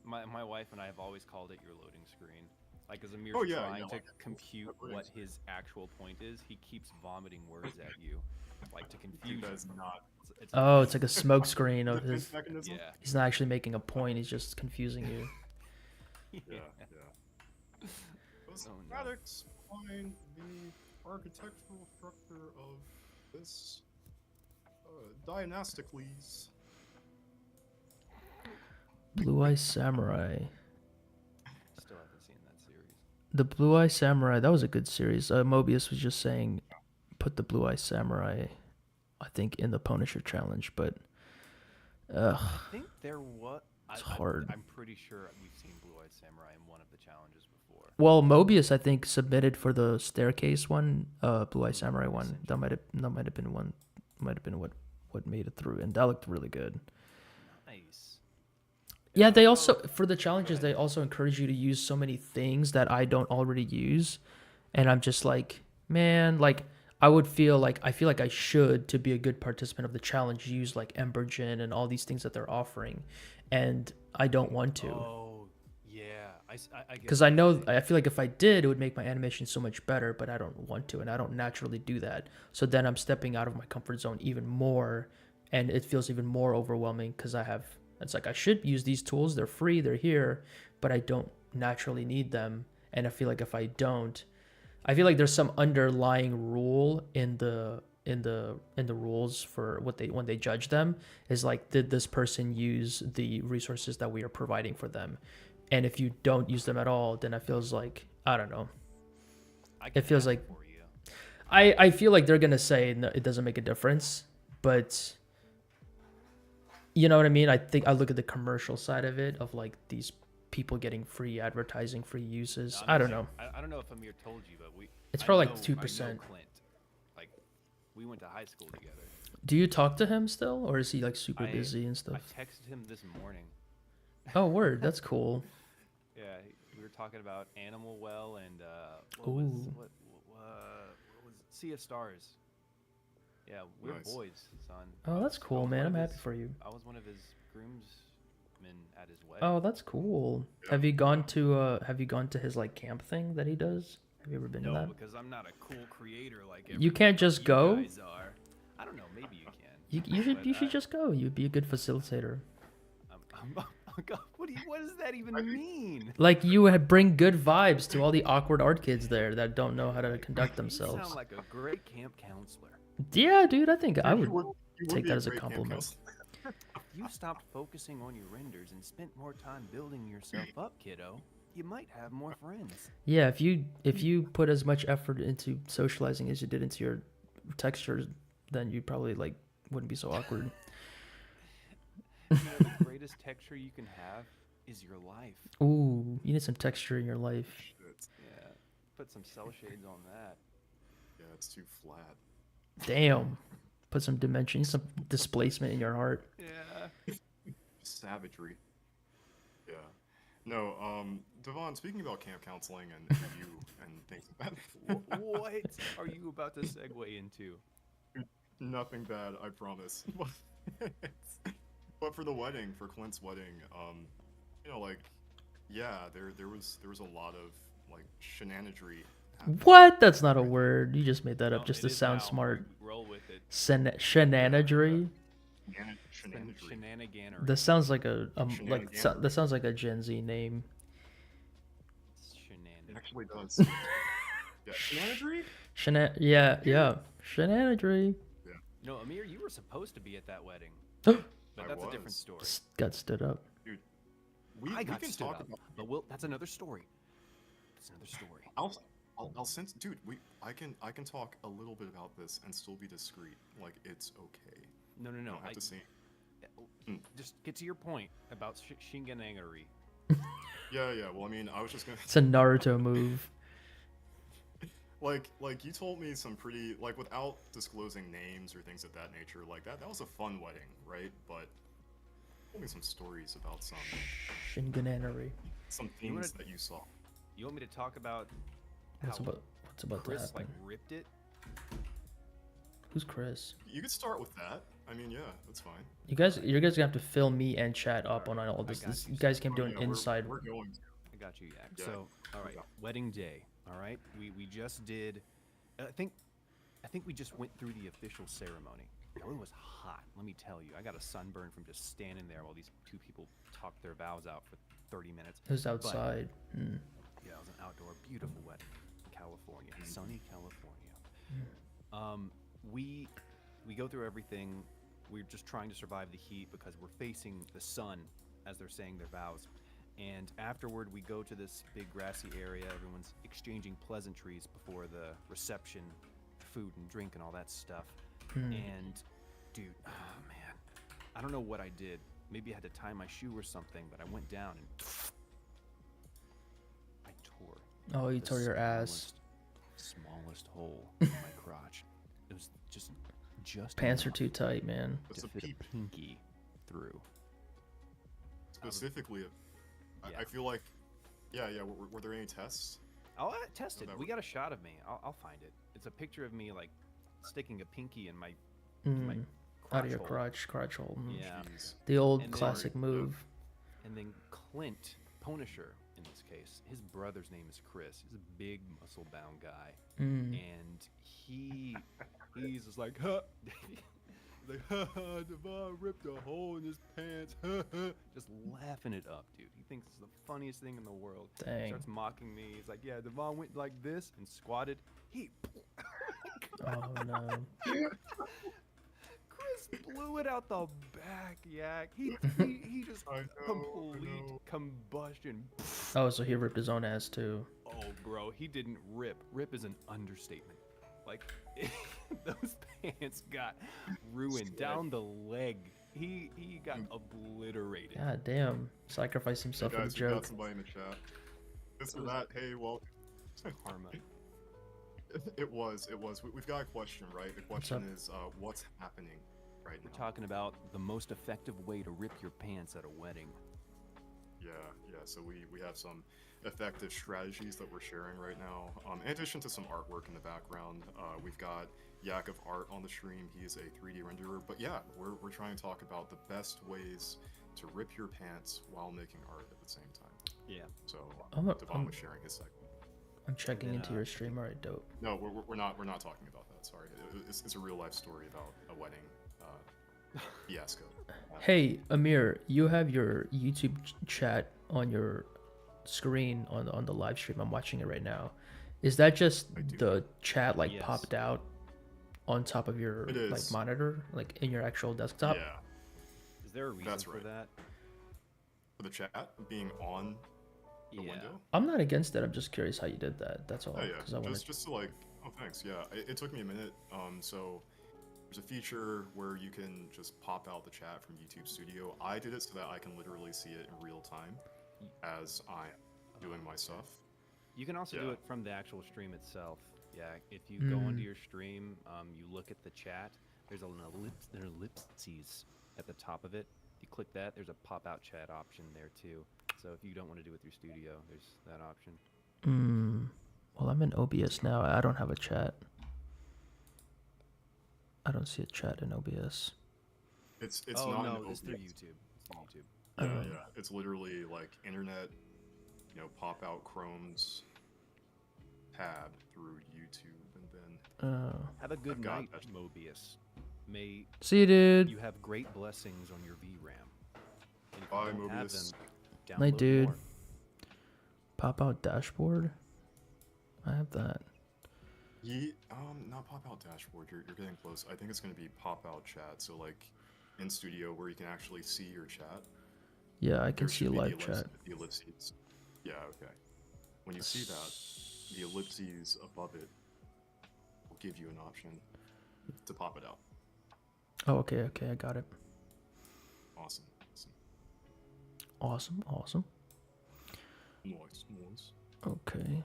my wife and I have always called it your loading screen. Like as Amir's Oh, yeah, trying to like, compute separates. what his actual point is, he keeps vomiting words at you, like to confuse That's you. not It's Oh, it's like a smoke screen of defense his. mechanism. yeah. He's not actually making a point. He's just confusing you. Yeah. Oh, no. Schematics find the architectural structure of this Dynasticles. Blue Eye Samurai. Still haven't seen that series. The Blue Eye Samurai. That was a good series. Mobius was just saying, put the Blue Eye Samurai, I think, in the Punisher challenge, but. I think there was. It's hard. I'm pretty sure we've seen Blue Eyed Samurai in one of the challenges before. Well, Mobius, I think, submitted for the staircase one, Blue Eye Samurai one. That might have been one. Might have been what made it through, and that looked really good. Nice. Yeah, they also for the challenges they also encourage you to use so many things that I don't already use, and I'm just like, man, like I feel like I should, to be a good participant of the challenge, use like Embergen and all these things that they're offering, and I don't want to. Oh, yeah. get Because what I you're know, saying. I feel like if I did, it would make my animation so much better, but I don't want to, and I don't naturally do that. So then I'm stepping out of my comfort zone even more, and it feels even more overwhelming because it's like I should use these tools. They're free, they're here, but I don't naturally need them. And I feel like if I don't, I feel like there's some underlying rule in the rules for what they when they judge them is like, did this person use the resources that we are providing for them? And if you don't use them at all, then it feels like, I don't know. I It can feels ask like for you. I feel like they're gonna say no, it doesn't make a difference, but you know what I mean? I think I look at the commercial side of it of like these people getting free advertising, free uses. I don't know. I don't know if Amir told you, but It's I probably like know 2%. Clint. Like, we went to high school together. Do you talk to him still, or is he like super I busy and I stuff? texted him this morning. Oh, word, that's cool. Yeah, we were talking about Animal Well and Ooh. what was it? Sea of Stars. Yeah, we're Nice. boys, son. Oh, that's cool, man. I'm happy for you. I was one of his groomsmen at his wedding. Oh, that's cool. Yeah. Have you gone to his like camp thing that he does? Have you ever been to No, that? because I'm not a cool creator like You can't just you go? guys are. I don't know. Maybe you can. You But, should just go. You'd be a good facilitator. What does that even mean? Like you would bring good vibes to all the awkward art kids there that don't know how to conduct You themselves. sound like a great camp counselor. Yeah, dude, I think I You would would- you would take be that a as a great camp compliment. counselor. If you stopped focusing on your renders and spent more time building yourself up, kiddo, you might have more friends. Yeah, if you put as much effort into socializing as you did into your textures, then you probably like wouldn't be so awkward. You know, the greatest texture you can have is your life. Ooh, you need some texture in your life. Yeah, put some cell shades on that. Yeah, it's too flat. Damn. Put some dimension, some displacement in your heart. Yeah. Savagery. Yeah. No, Devon, speaking about camp counseling and you and things like that. What are you about to segue into? Nothing bad, I promise. But for the wedding, for Clint's wedding, you know, like, yeah, there was a lot of like shenanigans. What? That's not a word. You just made that up No, just it to is sound now. smart. Roll with it. Shenanigans. Shenanigans. Shenaniganery. That sounds like Shenanigan. that sounds like a Gen Z name. It Shenanigans. actually does. Yeah, shenanigans? Yeah. Shenanigans. No, Amir, you were supposed to be at that wedding. I But that's a different was. story. Got stood up. I got can stood talk up, about. but that's another story. That's another story. I'll sense, dude. I can talk a little bit about this and still be discreet. Like, it's okay. No. I don't have to say. Just get to your point about Shinganangari. Yeah. Well, I mean, I was just gonna. It's a Naruto move. Like you told me some pretty, like, without disclosing names or things of that nature, like that was a fun wedding, right? But told me some stories about some Shingananary. things that you saw. You want me to talk about how What's about to Chris happen? like ripped it? Who's Chris? You could start with that. I mean, yeah, that's fine. You guys gonna have to fill me and chat up on all I this. got you, You guys son. can't do an Yeah, inside. We're going to. I got you, Yak. Yeah. So, all right, Yeah. wedding day. All right, we just did. I think we just went through the official ceremony. It was hot. Let me tell you, I got a sunburn from just standing there while these two people talked their vows out for 30 minutes. It was outside. Yeah, it was an outdoor, beautiful wedding in California, sunny California. We go through everything. We're just trying to survive the heat because we're facing the sun as they're saying their vows. And afterward, we go to this big grassy area. Everyone's exchanging pleasantries before the reception, food and drink and all that stuff. And dude, oh man, I don't know what I did. Maybe I had to tie my shoe or something, but I went down and I tore. Oh, you the tore your ass. Smallest hole in my crotch. It was just Pants are enough too tight, man. That's to a fit peep. a pinky through. Specifically, Yeah. I feel like, yeah. Were there any tests? I'll test it. that We would- got a shot of me. I'll find it. It's a picture of me like sticking a pinky in my Out of your hole. crotch hole. Yeah. Jeez. The old And then- classic move. And then Clint Ponisher in this case. His brother's name is Chris. He's a big muscle-bound guy, Mm. and he's just like, huh. He's like, ha, Devon ripped a hole in his pants, just laughing it up, dude. He thinks it's the funniest thing in the world. Dang. Starts mocking me. He's like, yeah, Devon went like this and squatted. Oh no. Chris blew it out the back, yak. He just complete combustion. Oh, so he ripped his own ass too. Oh, bro, he didn't rip. Rip is an understatement. Like, those pants got ruined down the leg. He got obliterated. God damn. Sacrificed himself Hey for the guys, we got joke. somebody in the chat. This or that. Hey, well, Karma. it was. We've got a question, right? The question is, what's happening right now? We're talking about the most effective way to rip your pants at a wedding. Yeah. So we have some effective strategies that we're sharing right now. In addition to some artwork in the background, we've got Yak of Art on the stream. He is a 3D renderer. But yeah, we're trying to talk about the best ways to rip your pants while making art at the same time. Yeah. So I'm Devon was sharing his segment. checking into your stream. Alright, dope. No, we're not talking about that. Sorry, it's a real life story about a wedding fiasco. Hey, Amir, you have your YouTube chat on your screen on the live stream. I'm watching it right now. Is that just the chat like Yes. popped out on top of your It is. like monitor, like in your actual desktop? Yeah, Is there a reason That's for right. that? for the chat being on the Yeah. window. I'm not against it. I'm just curious how you did that. That's all. Oh yeah, 'Cause I wanna... just to like. Oh thanks. Yeah, it took me a minute. So there's a feature where you can just pop out the chat from YouTube Studio. I did it so that I can literally see it in real time as I'm doing my stuff. You can also do Yeah. it from the actual stream itself. Yeah, if you go into your stream, you look at the chat. There's an ellipses at the top of it. If you click that, there's a pop-out chat option there too. So if you don't want to do it through Studio, there's that option. Well, I'm in OBS now. I don't have a chat. I don't see a chat in OBS. It's oh not no, an it's through OBS. YouTube. It's through YouTube. Yeah. It's literally like internet, pop out Chrome's tab through YouTube, and then Have a good I've got night, that. Mobius. May See you, dude. you have great blessings on your VRAM. And if Bye, you don't have Mobius. them, download Night, dude. more. Pop out dashboard. I have that. Not pop out dashboard. You're getting close. I think it's gonna be pop out chat. So like in Studio where you can actually see your chat. Yeah, I can There see should be live chat. The ellipses. Yeah, okay. When you see that, the ellipses above it will give you an option to pop it out. Oh, okay, I got it. Awesome. Awesome. Noise. Okay.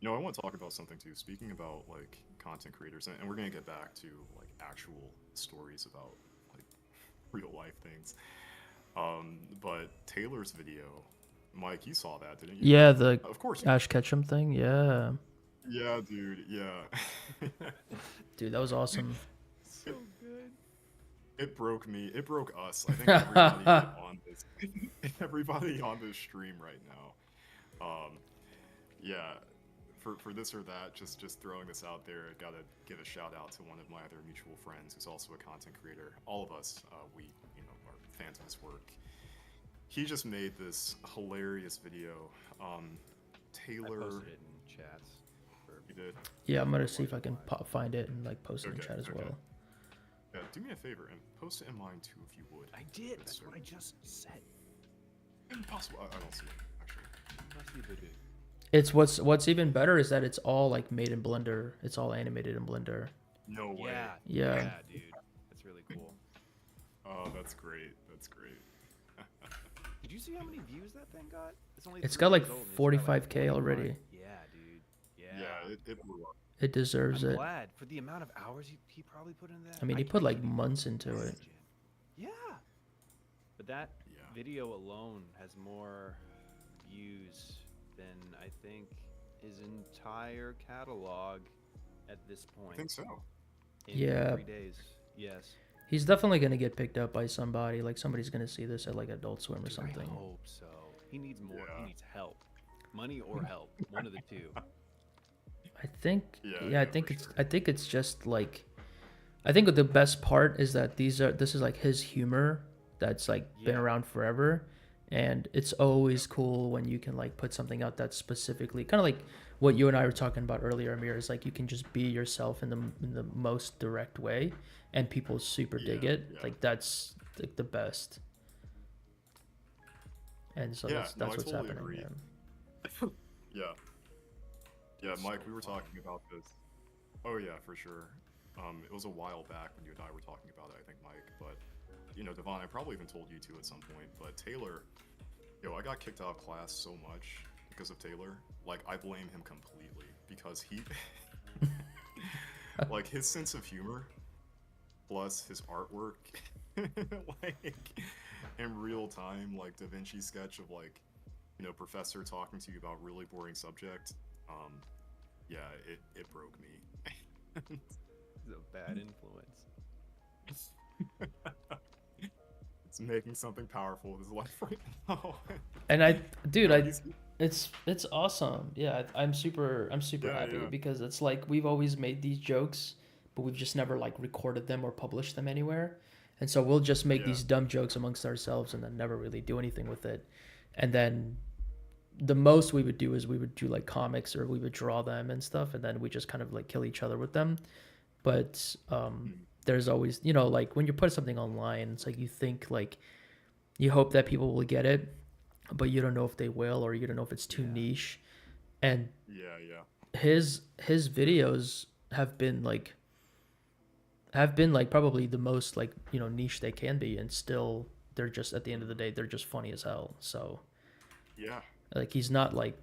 I want to talk about something too. Speaking about like content creators, and we're gonna get back to like actual stories about like real life things. But Taylor's video, Mike, you saw that, didn't you? Yeah, the Of course. Ash Ketchum thing. Yeah. Yeah, dude. Yeah. Dude, that was awesome. So good. It broke me. It broke us. I think everybody on this, everybody on this stream right now. Yeah. For this or that, just throwing this out there, I gotta give a shout out to one of my other mutual friends who's also a content creator. All of us, we are fans of his work. He just made this hilarious video. Taylor. I posted it in chats. You did. Yeah, I'm gonna see if I can find it and like post it in Okay, chat as okay. well. Yeah, do me a favor and post it in mine too if you would. I did. That's sir. what I just said. Impossible. I don't see it actually. Must be the dude. It's what's even better is that it's all like made in Blender. It's all animated in Blender. No way. Yeah. Yeah, dude. That's really cool. Oh, that's great. That's great. Did you see how many views that thing got? Only It's 3 got like years old and it's got, like, 45K already. 45. Yeah, dude. Yeah. Yeah, it blew up. It deserves I'm it. glad for the amount of hours he probably put into that. I mean, he put can't like even months into it. imagine. Yeah. But that Yeah. video alone has more views than I think his entire catalog at this point. I think so. In Yeah. 3 days. Yes. He's definitely gonna get picked up by somebody. Like somebody's gonna see this at like Adult Swim or Dude, I something. hope so. He needs more. Yeah. He needs help, money or help, one of the two. I think. Yeah, Yeah, yeah, I think for it's. sure. I think it's just like. I think the best part is that this is like his humor that's like been Yeah. around forever, and it's always cool when you can like put something out that's specifically kind of like what you and I were talking about earlier, Amir. Is like you can just be yourself in the most direct way, and people super dig Yeah, it. yeah. Like that's like the best. And so Yeah, that's no, I what's totally happening. agree. Yeah. Yeah. Yeah, Mike, we were So fun. talking about this. Oh yeah, for sure. It was a while back when you and I were talking about it, I think, Mike. But Devon, I probably even told you too at some point. But Taylor, I got kicked out of class so much because of Taylor. Like, I blame him completely because he, like, his sense of humor plus his artwork, like, in real time, like Da Vinci sketch of like, professor talking to you about really boring subject. Yeah, it broke me. He's a bad influence. It's making something powerful with his life right now. And dude, No, he's- it's awesome. Yeah, I'm super Yeah, happy yeah. because it's like we've always made these jokes, but we've just never like recorded them or published them anywhere. And so we'll just make Yeah. these dumb jokes amongst ourselves and then never really do anything with it. And then the most we would do is we would do like comics or we would draw them and stuff, and then we just kind of like kill each other with them. But there's always, like when you put something online, it's like you think like you hope that people will get it, but you don't know if they will, or you don't know if it's too Yeah. niche. And Yeah, yeah. his videos have been like probably the most like niche they can be, and still they're just at the end of the day they're just funny as hell. So Yeah. like he's not like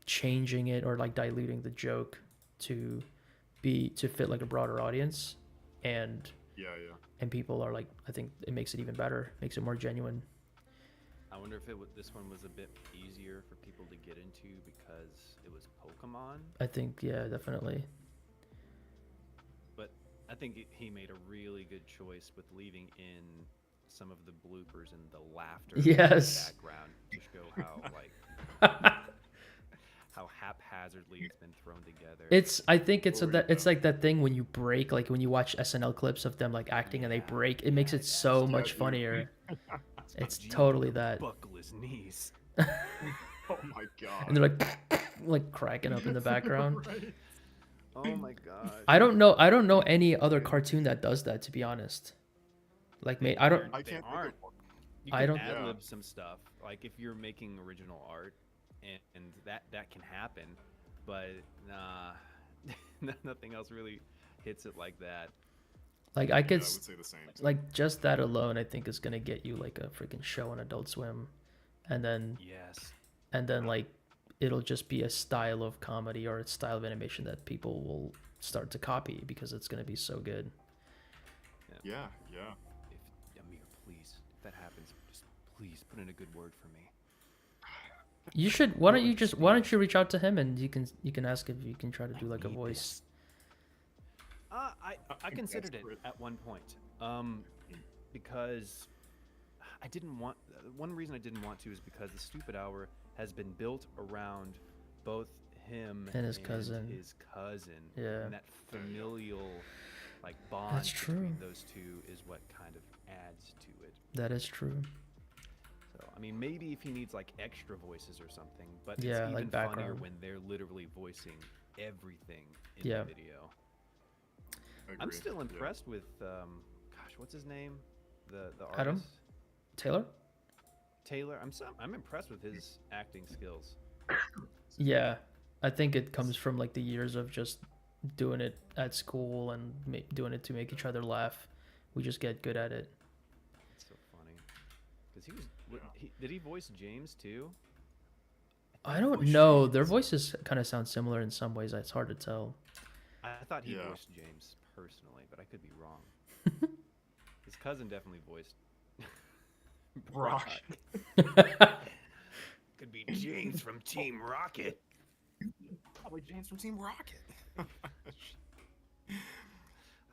changing it or like diluting the joke to fit like a broader audience, and Yeah, yeah. people are like, I think it makes it even better, makes it more genuine. I wonder if this one was a bit easier for people to get into because it was Pokemon. I think, yeah, definitely. But I think he made a really good choice with leaving in some of the bloopers and the laughter Yes. in the background to show how like how haphazardly it's been thrown together. I think it's Or, it's like that thing when you break, like when you watch SNL clips of them like acting and they Yeah, break, it makes yeah, it so yes. much Yeah, dude. funnier. It's Gene totally would that. Buckle his knees. Oh my god. And they're like cracking up in the background. Right. Oh my god. I don't know any other cartoon that does that, to be honest. Like I don't I They can't think aren't. of one. You I can don't- ad lib Yeah. some stuff, like if you're making original art, and that can happen, but nah, nothing else really hits it like that. like I Yeah, I could would say the same. Too. like just that alone I think is gonna get you like a freaking show on Adult Swim, and then Yes. like it'll just be a style of comedy or a style of animation that people will start to copy because it's gonna be so good. Yeah, yeah. If Amir, please, if that happens, just please put in a good word for me. You should. Why don't you reach out to him and you can ask if you can try to do like a need voice. this. I considered it desperate. at one point, because I didn't want. One reason I didn't want to is because the Stupid Hour has been built around both him And his cousin. Yeah. and that familial like bond That's true. between those two is what kind of adds to it. That is true. So I mean, maybe if he needs like extra voices or something, but Yeah, it's like even funnier background. when they're literally voicing everything in Yeah. the video. I'm Agreed. still Yeah. impressed with gosh, what's his name? The artist? Adam? Taylor? Taylor. I'm impressed with his acting skills. Yeah, I think it comes from like the years of just doing it at school and doing it to make each other laugh. We just get good at it. It's so funny. Because did he voice James too? I don't voice know. James. Their voices kind of sound similar in some ways. It's hard to tell. I thought he Yeah. voiced James personally, but I could be wrong. His cousin definitely voiced Brock. Could be James from Team Rocket. Probably James from Team Rocket.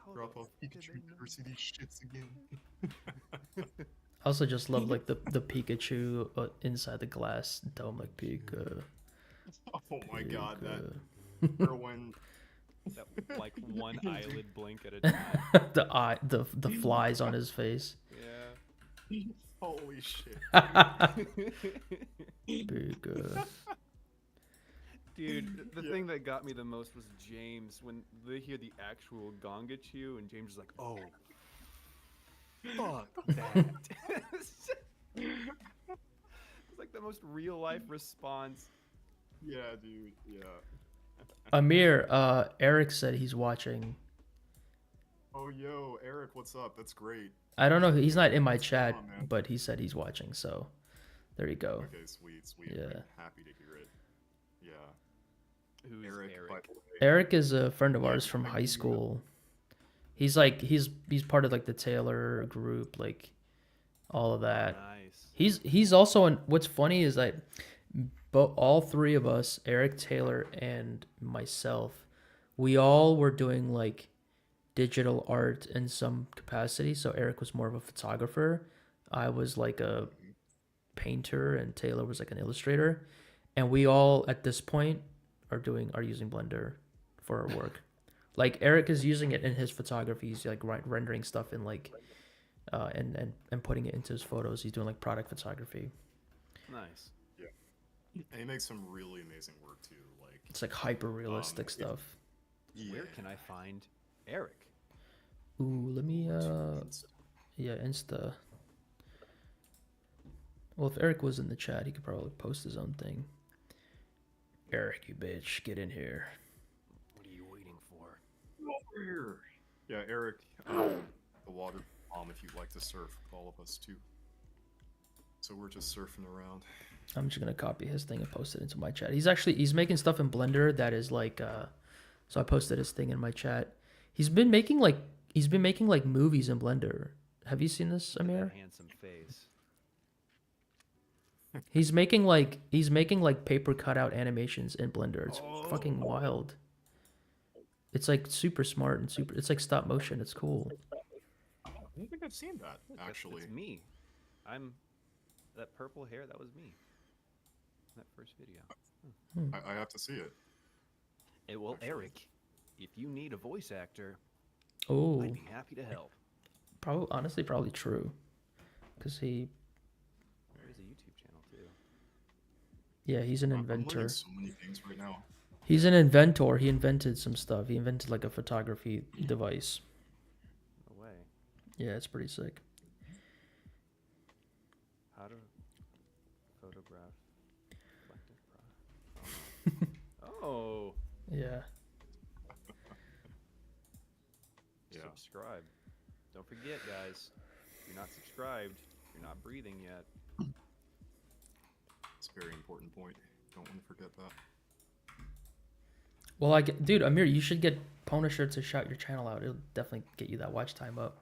How Drop off Did Pikachu, they never see these shits again. I also just love like the Pikachu inside the glass dome, like Pika. Oh my god, that Pika. or when That, like one Dude. eyelid blink at a time. The flies on his face. Yeah. holy shit. Pika. Dude, the Yeah. thing that got me the most was James when they hear the actual Gongachu and James is like, "Oh, fuck that." It's like the most real life response. Yeah, dude. Yeah. Amir, Eric said he's watching. Oh, yo, Eric, what's up? That's great. I don't know. He's not in my What's going chat, on, man? but he said he's watching. So there you go. Okay, sweet, sweet. Yeah. I'm happy to hear it. Yeah. Who's Eric, Eric? by the way. Eric is a friend of Yeah, ours from I high knew school. He's like he's part of like the Taylor group, like all of that. Nice. He's also in. What's funny is that all three of us, Eric, Taylor, and myself, we all were doing like digital art in some capacity. So Eric was more of a photographer. I was like a painter, and Taylor was like an illustrator. And we all at this point are using Blender for our work. Like Eric is using it in his photography. He's like rendering stuff in like and putting it into his photos. He's doing like product photography. Nice. And he makes some really amazing work too. Like, It's like hyper realistic yeah. stuff. Where can I find Eric? Ooh, let me yeah, Insta. Well, if Eric was in the chat, he could probably post his own thing. Eric, you bitch, get in here. What are you waiting for? over here. Yeah, Eric, the water bomb if you'd like to surf with all of us too. So we're just surfing around. I'm just gonna copy his thing and post it into my chat. He's making stuff in Blender that is like so I posted his thing in my chat. He's been making like movies in Blender. Have you seen this, Look at Amir? that handsome face. He's making like paper cutout animations in Blender. It's fucking wild. It's like super smart and super. It's like stop motion. It's cool. I don't think I've seen that actually. It's me. I'm that purple hair. That was me. That first video. I have to see it. Well, Eric, if you need a voice actor, Oh, I'd be happy to help. probably true, because he. There is a YouTube channel too. Yeah, he's an I'm learning inventor. so many things right now. He's an inventor. He invented some stuff. He invented like a photography device. No way. Yeah, it's pretty sick. How to photograph reflective product. Oh. Yeah. Yeah. Subscribe. Don't forget, guys. If you're not subscribed, you're not breathing yet. It's a very important point. Don't want to forget that. Well, dude, Amir, you should get Punisher to shout your channel out. It'll definitely get you that watch time up.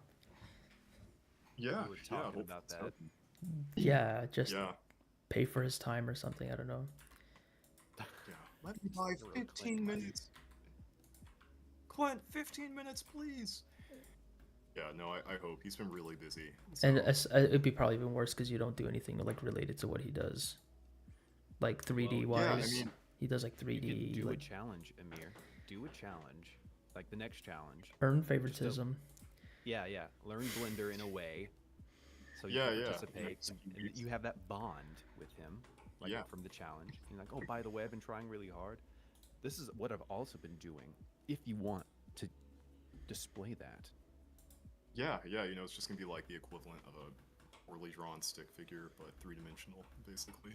Yeah. We were talking about that. Yeah, just Yeah. pay for his time or something. I don't know. Yeah. Let me buy You're a 15 Clint minutes. Clint, 15 minutes, please. Yeah, no, I hope. He's been really busy. And so- it'd be probably even worse because you don't do anything like related to what he does, like 3D Well, yeah, I wise. mean, He does like You 3D, could do a like challenge, Amir. Do a challenge. Like the next challenge. earn favoritism. Yeah. Learn Blender in a way. So you Yeah, can yeah. participate. And you have that bond with him. Like Yeah. from the challenge. And you're like, oh, by the way, I've been trying really hard. This is what I've also been doing. If you want to display that. yeah, you know, it's just gonna be like the equivalent of a poorly drawn stick figure, but three-dimensional, basically.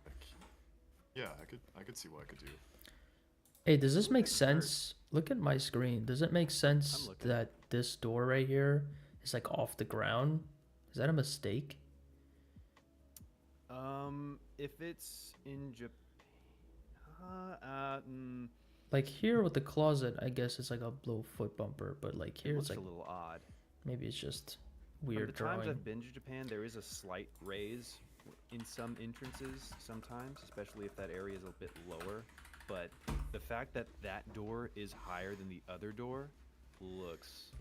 Like, yeah, I could see what I could do. Hey, does this make That's very- sense? Look at my screen. Does it make sense looking. that this door right here is like off the ground? Is that a mistake? If it's in Japan, Like here with the closet, I guess it's like a little foot bumper, but like it here looks it's like a little odd. maybe it's just From weird the times drawing. I've been to Japan, there is a slight raise in some entrances sometimes, especially if that area is a bit lower. But the fact that that door is higher than the other door looks.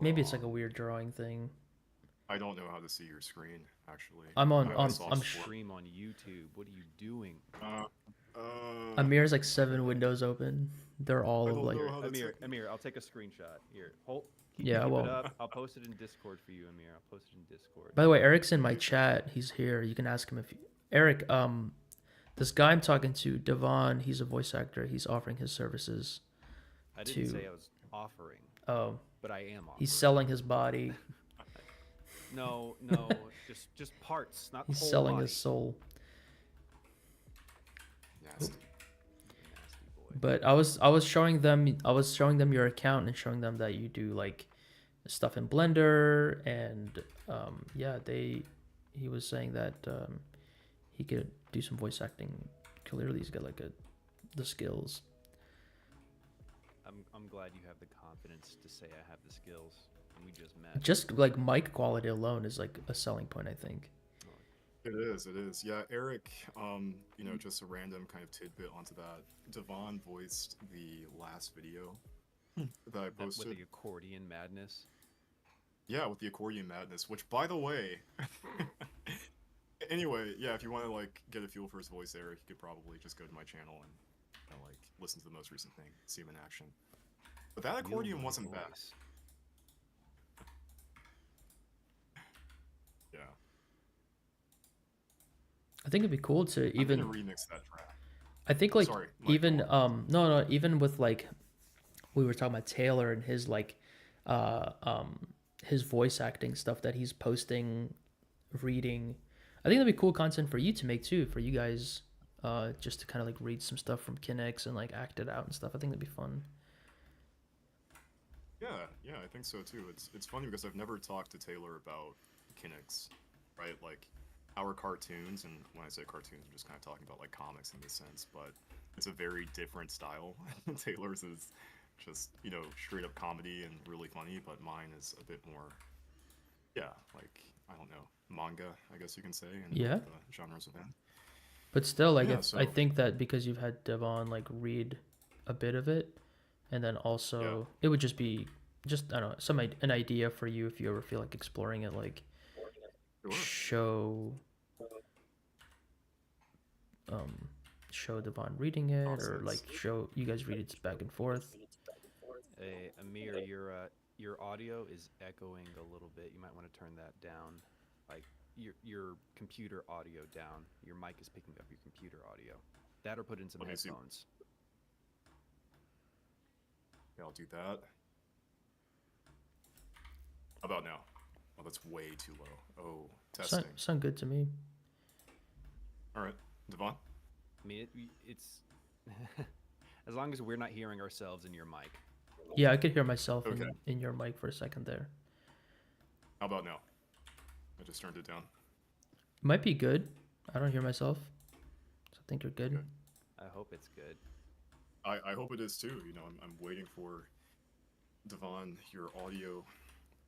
Maybe it's like a wrong. weird drawing thing. I don't know how to see your screen, actually. I'm on. I I'm. saw I'm. it Sh- before. Stream on YouTube. What are you doing? Uh, Amir's like 7 windows open. They're all I of don't like. know how to Amir, I'll take a screenshot. Here, hold. Yeah, keep well. it up. I'll post it in Discord for you, Amir. I'll post it in Discord. By the way, Eric's in my chat. He's here. You can ask him if. Eric, this guy I'm talking to, Devon. He's a voice actor. He's offering his services. I didn't say I was offering, Oh, but I am offering. he's selling his body. No, just parts, not He's whole selling body. his soul. Nasty. Nasty boy. But I was showing them your account and showing them that you do like stuff in Blender and yeah, he was saying that he could do some voice acting. Clearly he's got like the skills. I'm glad you have the confidence to say I have the skills, and we just met. Just like mic quality alone is like a selling point, I think. It is. Yeah, Eric, just a random kind of tidbit onto that. Devon voiced the last video that I posted. With the accordion madness. Yeah, with the accordion madness, which, by the way, anyway, yeah, if you want to like get a feel for his voice, Eric, you could probably just go to my channel and like listen to the most recent thing, see him in action. But that accordion wasn't bad. Yeah. I think it'd be cool to even I'm gonna remix that track. I think like Sorry, Mike, even go on. even with like we were talking about Taylor and his like his voice acting stuff that he's posting, reading. I think that'd be cool content for you to make too, for you guys, just to kind of like read some stuff from Kinex and like act it out and stuff. I think that'd be fun. Yeah, I think so too. It's funny because I've never talked to Taylor about Kinex, right? Like our cartoons, and when I say cartoons, I'm just kind of talking about like comics in this sense, but it's a very different style. Taylor's is just, straight up comedy and really funny, but mine is a bit more, like, I don't know, manga, I guess you can say, in Yeah. the genres of it. But still, like, Yeah, I think that because you've had Devon like read a bit of it, and then also it would just be I don't know, an idea for you if you ever feel like exploring it, like Sure. show Devon reading it, or Process. like show you guys read it back and forth. Hey, Amir, your audio is echoing a little bit. You might want to turn that down, like your computer audio down. Your mic is picking up your computer audio. That or put in some Let me see. headphones. Yeah, I'll do that. How about now? Oh, that's way too low. Oh, testing. Sound good to me. All right, Devon? I mean, it's as long as we're not hearing ourselves in your mic. Yeah, I could hear myself Okay. in your mic for a second there. How about now? I just turned it down. Might be good. I don't hear myself, so I think you're good. Okay. I hope it's good. I hope it is too. I'm waiting for Devon, your audio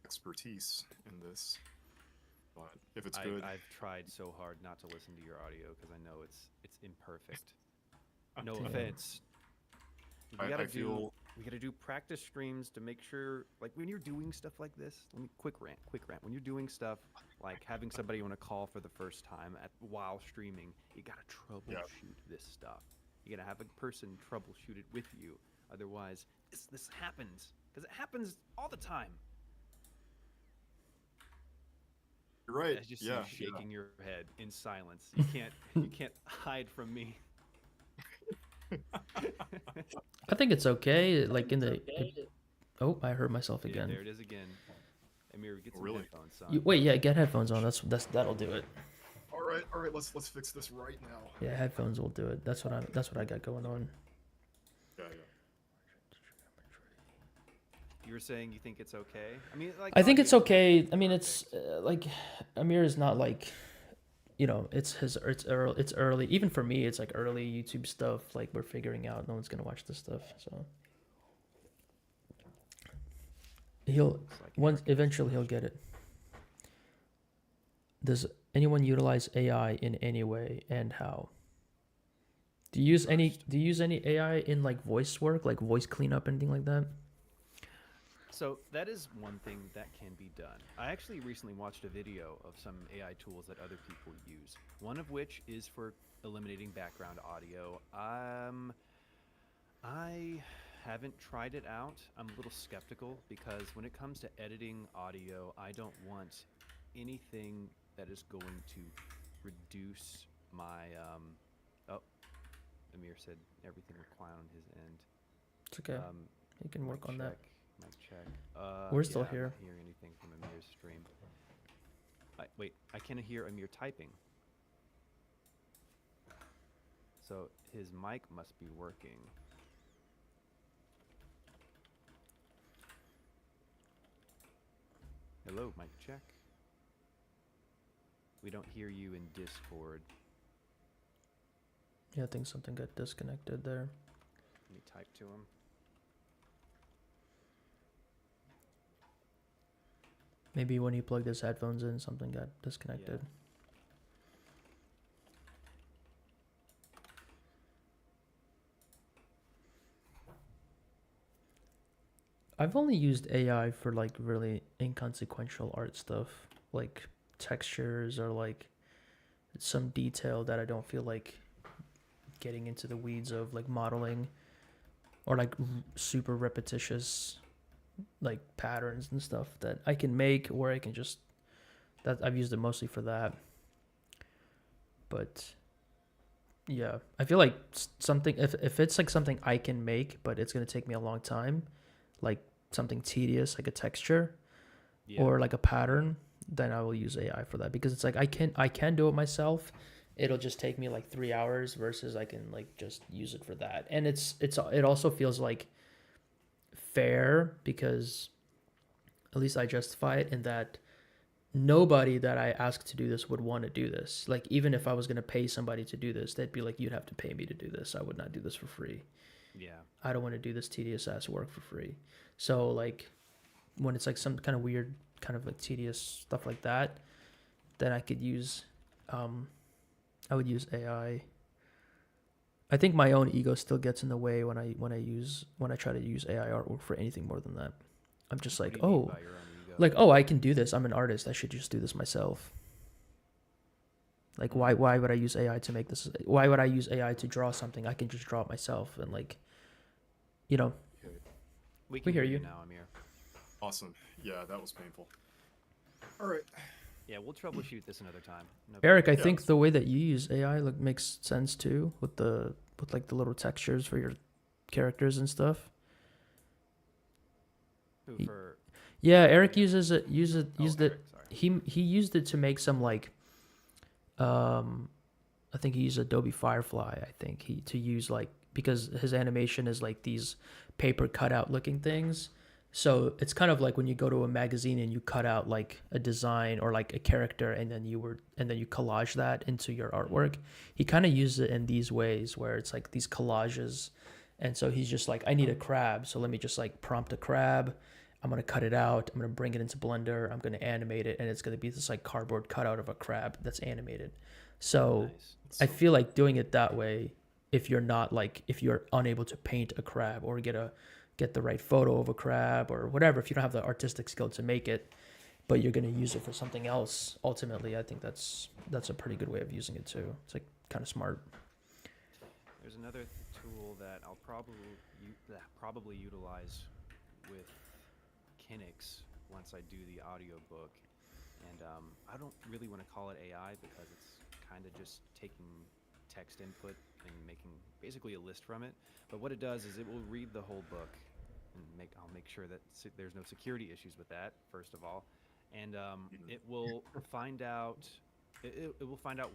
expertise in this. But if it's good, I've tried so hard not to listen to your audio because I know it's imperfect. No Damn. offense. I feel- We gotta do practice streams to make sure, like when you're doing stuff like this. Let me quick rant. When you're doing stuff like having somebody on a call for the first time while streaming, you gotta troubleshoot this stuff. You gotta have a person troubleshoot it with you. Otherwise, this happens because it happens all the time. you're right. I just yeah, see you shaking your head in silence. You can't hide from me. I think it's okay. Like oh, I heard myself Yeah, again. there it is again. Amir, get some Really? headphones, son. Wait, yeah, get headphones on. that'll do it. All right. Let's fix this right now. Yeah, headphones will do it. That's what I got going on. Yeah. You were saying you think it's okay? I mean, like I think it's audio- okay. I mean, it's like Amir is not like, it's early. Even for me, it's like early YouTube stuff. Like we're figuring out. No one's gonna watch this stuff, so eventually he'll get it. Does anyone utilize AI in any way, and how? Do you use any AI in like voice work, like voice cleanup, anything like that? So that is one thing that can be done. I actually recently watched a video of some AI tools that other people use. One of which is for eliminating background audio. I haven't tried it out. I'm a little skeptical because when it comes to editing audio, I don't want anything that is going to reduce my. Oh, Amir said everything was quiet on his end. It's okay. You can work on that. Mic check. We're still I'm here. not hearing anything from Amir's stream. Wait, I can't hear Amir typing. So his mic must be working. Hello, mic check. We don't hear you in Discord. Yeah, I think something got disconnected there. Let me type to him. Maybe when he plugged his headphones in, something got disconnected. Yeah. I've only used AI for like really inconsequential art stuff, like textures or like some detail that I don't feel like getting into the weeds of, like modeling or like super repetitious like patterns and stuff that I can make, or I can just, that I've used it mostly for that. But yeah, I feel like something, if it's like something I can make but it's going to take me a long time, like something tedious like a texture or like a pattern, then I will use AI for that, because it's like I can do it myself. It'll just take me like 3 hours versus I can like just use it for that. And it also feels like fair, because at least I justify it in that nobody that I ask to do this would want to do this. Like, even if I was going to pay somebody to do this, they'd be like, you'd have to pay me to do this. I would not do this for free. Yeah. I don't want to do this tedious ass work for free. So like when it's like some kind of weird kind of like tedious stuff like that, then I could use I would use AI. I think my own ego still gets in the way when I try to use AI artwork for anything more than that. I'm just like, oh, I can do this. I'm an artist. I should just do this myself. Like, why would I use AI to make this? Why would I use AI to draw something? I can just draw it myself. And like, you know, we can hear you now, Amir. Awesome. Yeah, that was painful. All right. Yeah, we'll troubleshoot this another time. No Eric, I problem. think the way that you use AI makes sense too, with like the little textures for your characters and stuff. Yeah, Eric used it. Eric, sorry. He used it to make some like, I think he used Adobe Firefly. I think to use like, because his animation is like these paper cutout looking things. So it's kind of like when you go to a magazine and you cut out like a design or like a character, and then you collage that into your artwork. He kind of uses it in these ways where it's like these collages. And so he's just like, I need a crab, so let me just like prompt a crab. I'm going to cut it out. I'm going to bring it into Blender. I'm going to animate it, and it's going to be this like cardboard cutout of a crab that's animated. So Nice. I feel like doing it that way, if you're unable to paint a crab or get the right photo of a crab or whatever, if you don't have the artistic skill to make it, but you're going to use it for something else, ultimately, I think that's a pretty good way of using it too. It's like kind of smart. There's another tool that I'll probably utilize with Kinix once I do the audiobook. And I don't really want to call it AI because it's kind of just taking text input and making basically a list from it. But what it does is it will read the whole book, and I'll make sure that there's no security issues with that, first of all. And it will find out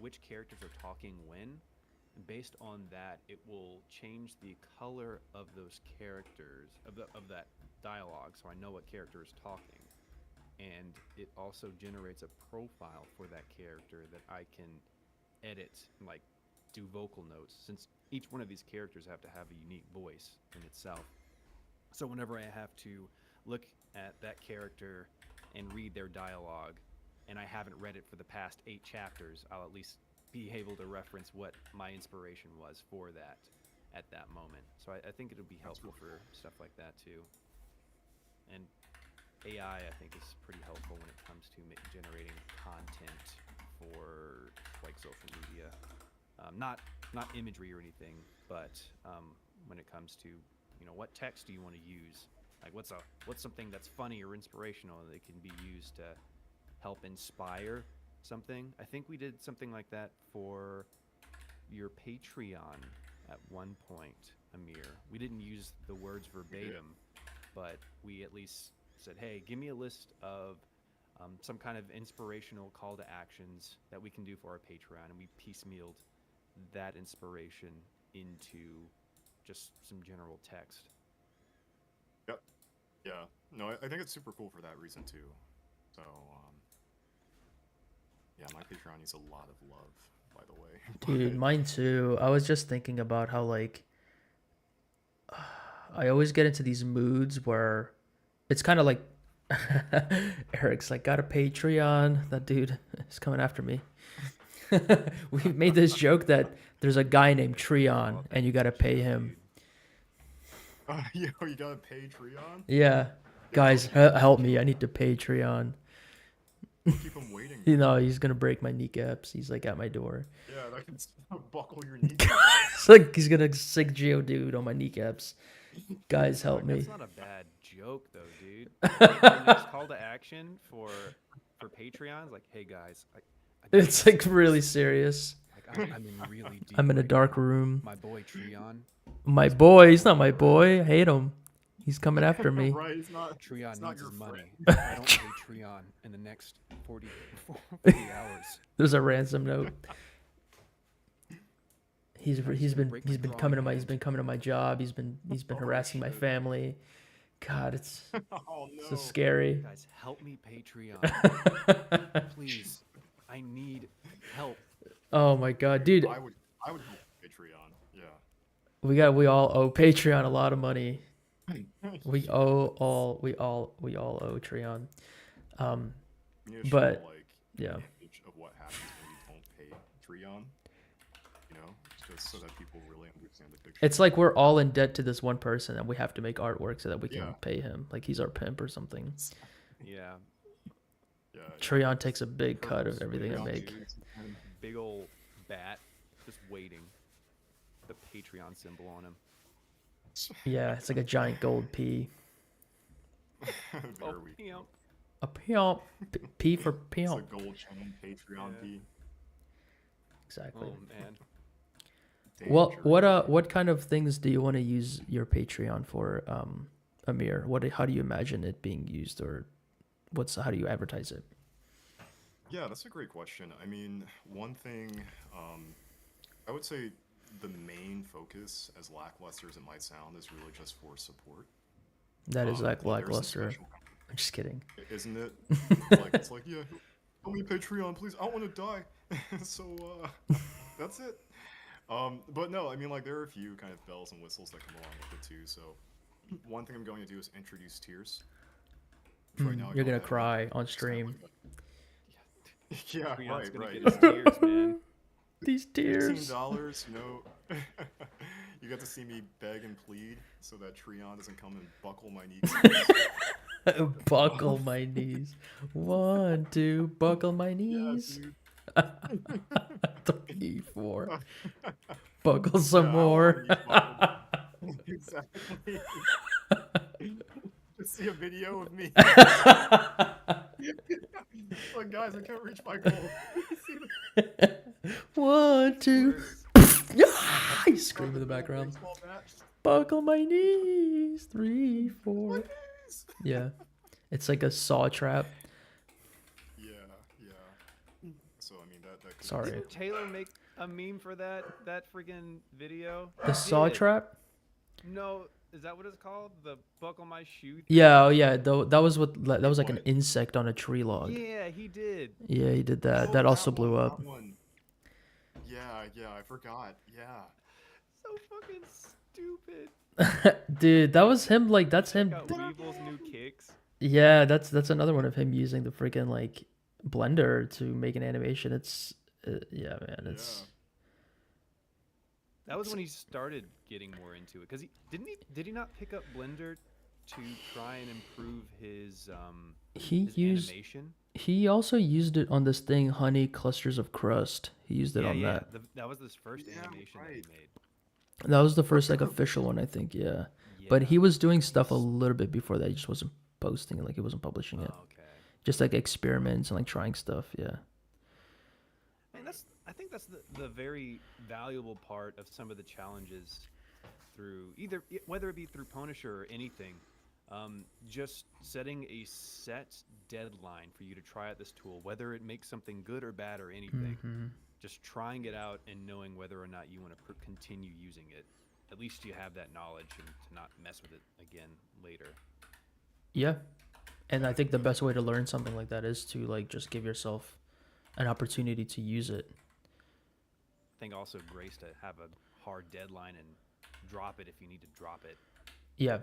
which characters are talking when. And based on that, it will change the color of those characters, of that dialogue, so I know what character is talking. And it also generates a profile for that character that I can edit and like do vocal notes, since each one of these characters have to have a unique voice in itself. So whenever I have to look at that character and read their dialogue, and I haven't read it for the past 8 chapters, I'll at least be able to reference what my inspiration was for that at that moment. So I think it'll be helpful for stuff like that too. And AI, I think, is pretty helpful when it comes to generating content for like social media. Not imagery or anything, but when it comes to, what text do you want to use? Like, what's something that's funny or inspirational that can be used to help inspire something? I think we did something like that for your Patreon at one point, Amir. We didn't use the words verbatim, but we at least said, hey, give me a list of some kind of inspirational call to actions that we can do for our Patreon, and we piecemealed that inspiration into just some general text. Yep. Yeah. No, I think it's super cool for that reason too. So, yeah, my Patreon needs a lot of love, by the way. Dude, mine too. I was just thinking about how, like, I always get into these moods where it's kind of like Eric's like, got a Patreon. That dude is coming after me. We made this joke that there's a guy named Treon and you got to pay him. Yo, you gotta pay Treon? Yeah. Guys, help me. I need to pay Treon. Keep him waiting. He's going to break my kneecaps. He's like at my door. Yeah, that can buckle your knees. It's like he's going to sick Geodude on my kneecaps. Guys, help me. That's not a bad joke, though, dude. The next call to action for Patreons, like, hey guys, It's like really serious. like, I'm in really deep. I'm in a right dark now. room. My boy Treon. My boy, he's not my boy. I hate him. He's coming after me. Right, it's not. Treon it's not needs your his money. friend. If I don't pay Treon in the next 40 hours. There's a ransom note. He's been coming to my job. He's been harassing my family. God, it's Oh no. so scary. Guys, help me Patreon. Please. I need help. Oh my God, dude. I would help Patreon. Yeah. We all owe Patreon a lot of money. We all owe Treon. You need to But, show, like, yeah. an image of what happens when you don't pay Treon. Just so that people really understand the picture. It's like we're all in debt to this one person and we have to make artwork so that we can Yeah. pay him. Like he's our pimp or something. Yeah. Yeah. Treon takes a big cut of everything I Treon, make. dude. Big old bat just waiting. The Patreon symbol on him. Yeah, it's like a giant gold P. There Oh, we pimp. go. A pimp. P for It's a pimp. gold chain Patreon Yeah. P. Exactly. Oh man. What kind of things do you want to use your Patreon for, Amir? How do you imagine it being used, or how do you advertise it? Yeah, that's a great question. I mean, one thing, I would say the main focus, as lackluster as it might sound, is really just for support. That is like There's some lackluster. special- I'm just kidding. Isn't it? It's like, yeah, help me Patreon, please. I don't want to die. So, that's it. But no, I mean, like, there are a few kind of bells and whistles that come along with it too. So, one thing I'm going to do is introduce tiers. which right now I You're don't gonna have cry anything. on It's kinda stream. like yeah, Treon's right, gonna right. get his tears, man. These tears. $15, you get to see me beg and plead so that Treon doesn't come and buckle my knees. Buckle my knees. 1, 2, buckle my Yeah, knees. dude. 3, 4. Buckle some Yeah, I more. wanna be buckled. Exactly. Just see a video of me. Like, guys, I can't reach my goal. 1, 2. Where's- Yeah, you scream in the background. Baseball bat. Buckle my knees. 3, My 4. knees. Yeah, it's like a saw trap. Yeah, yeah. So I mean that could Sorry. Didn't Taylor make a meme for that freaking video? The saw Did. trap. No, is that what it's called? The buckle my shoe? Yeah, oh yeah. Though that was like an What? insect on a tree log. Yeah, he did. Yeah, he did that. Oh, That also blew one, up. that one. Yeah, I forgot. Yeah. So fucking stupid. Dude, that was him. Like that's him. Got Weevil's new kicks. Yeah, that's another one of him using the freaking like blender to make an animation. It's yeah, man. It's That was when he started getting more into it. Cause did he not pick up Blender to try and improve He his used animation. he also used it on this thing, Honey Clusters of Crust. He used it Yeah, on yeah. that. That was his first Yeah, animation that he right. made. That was the first like official one, I think. Yeah, but Yeah. he was doing stuff a Nice. little bit before that. He just wasn't posting it, like he wasn't publishing it. Oh, okay. Just like experiments and like trying stuff. Yeah. And I think that's the very valuable part of some of the challenges through whether it be through Punisher or anything. Just setting a set deadline for you to try out this tool, whether it makes something good or bad or anything. Hmm. Just trying it out and knowing whether or not you want to continue using it. At least you have that knowledge and to not mess with it again later. Yeah, and I think the best way to learn something like that is to like just give yourself an opportunity to use it. I think also grace to have a hard deadline and drop it if you need to drop it. Yeah,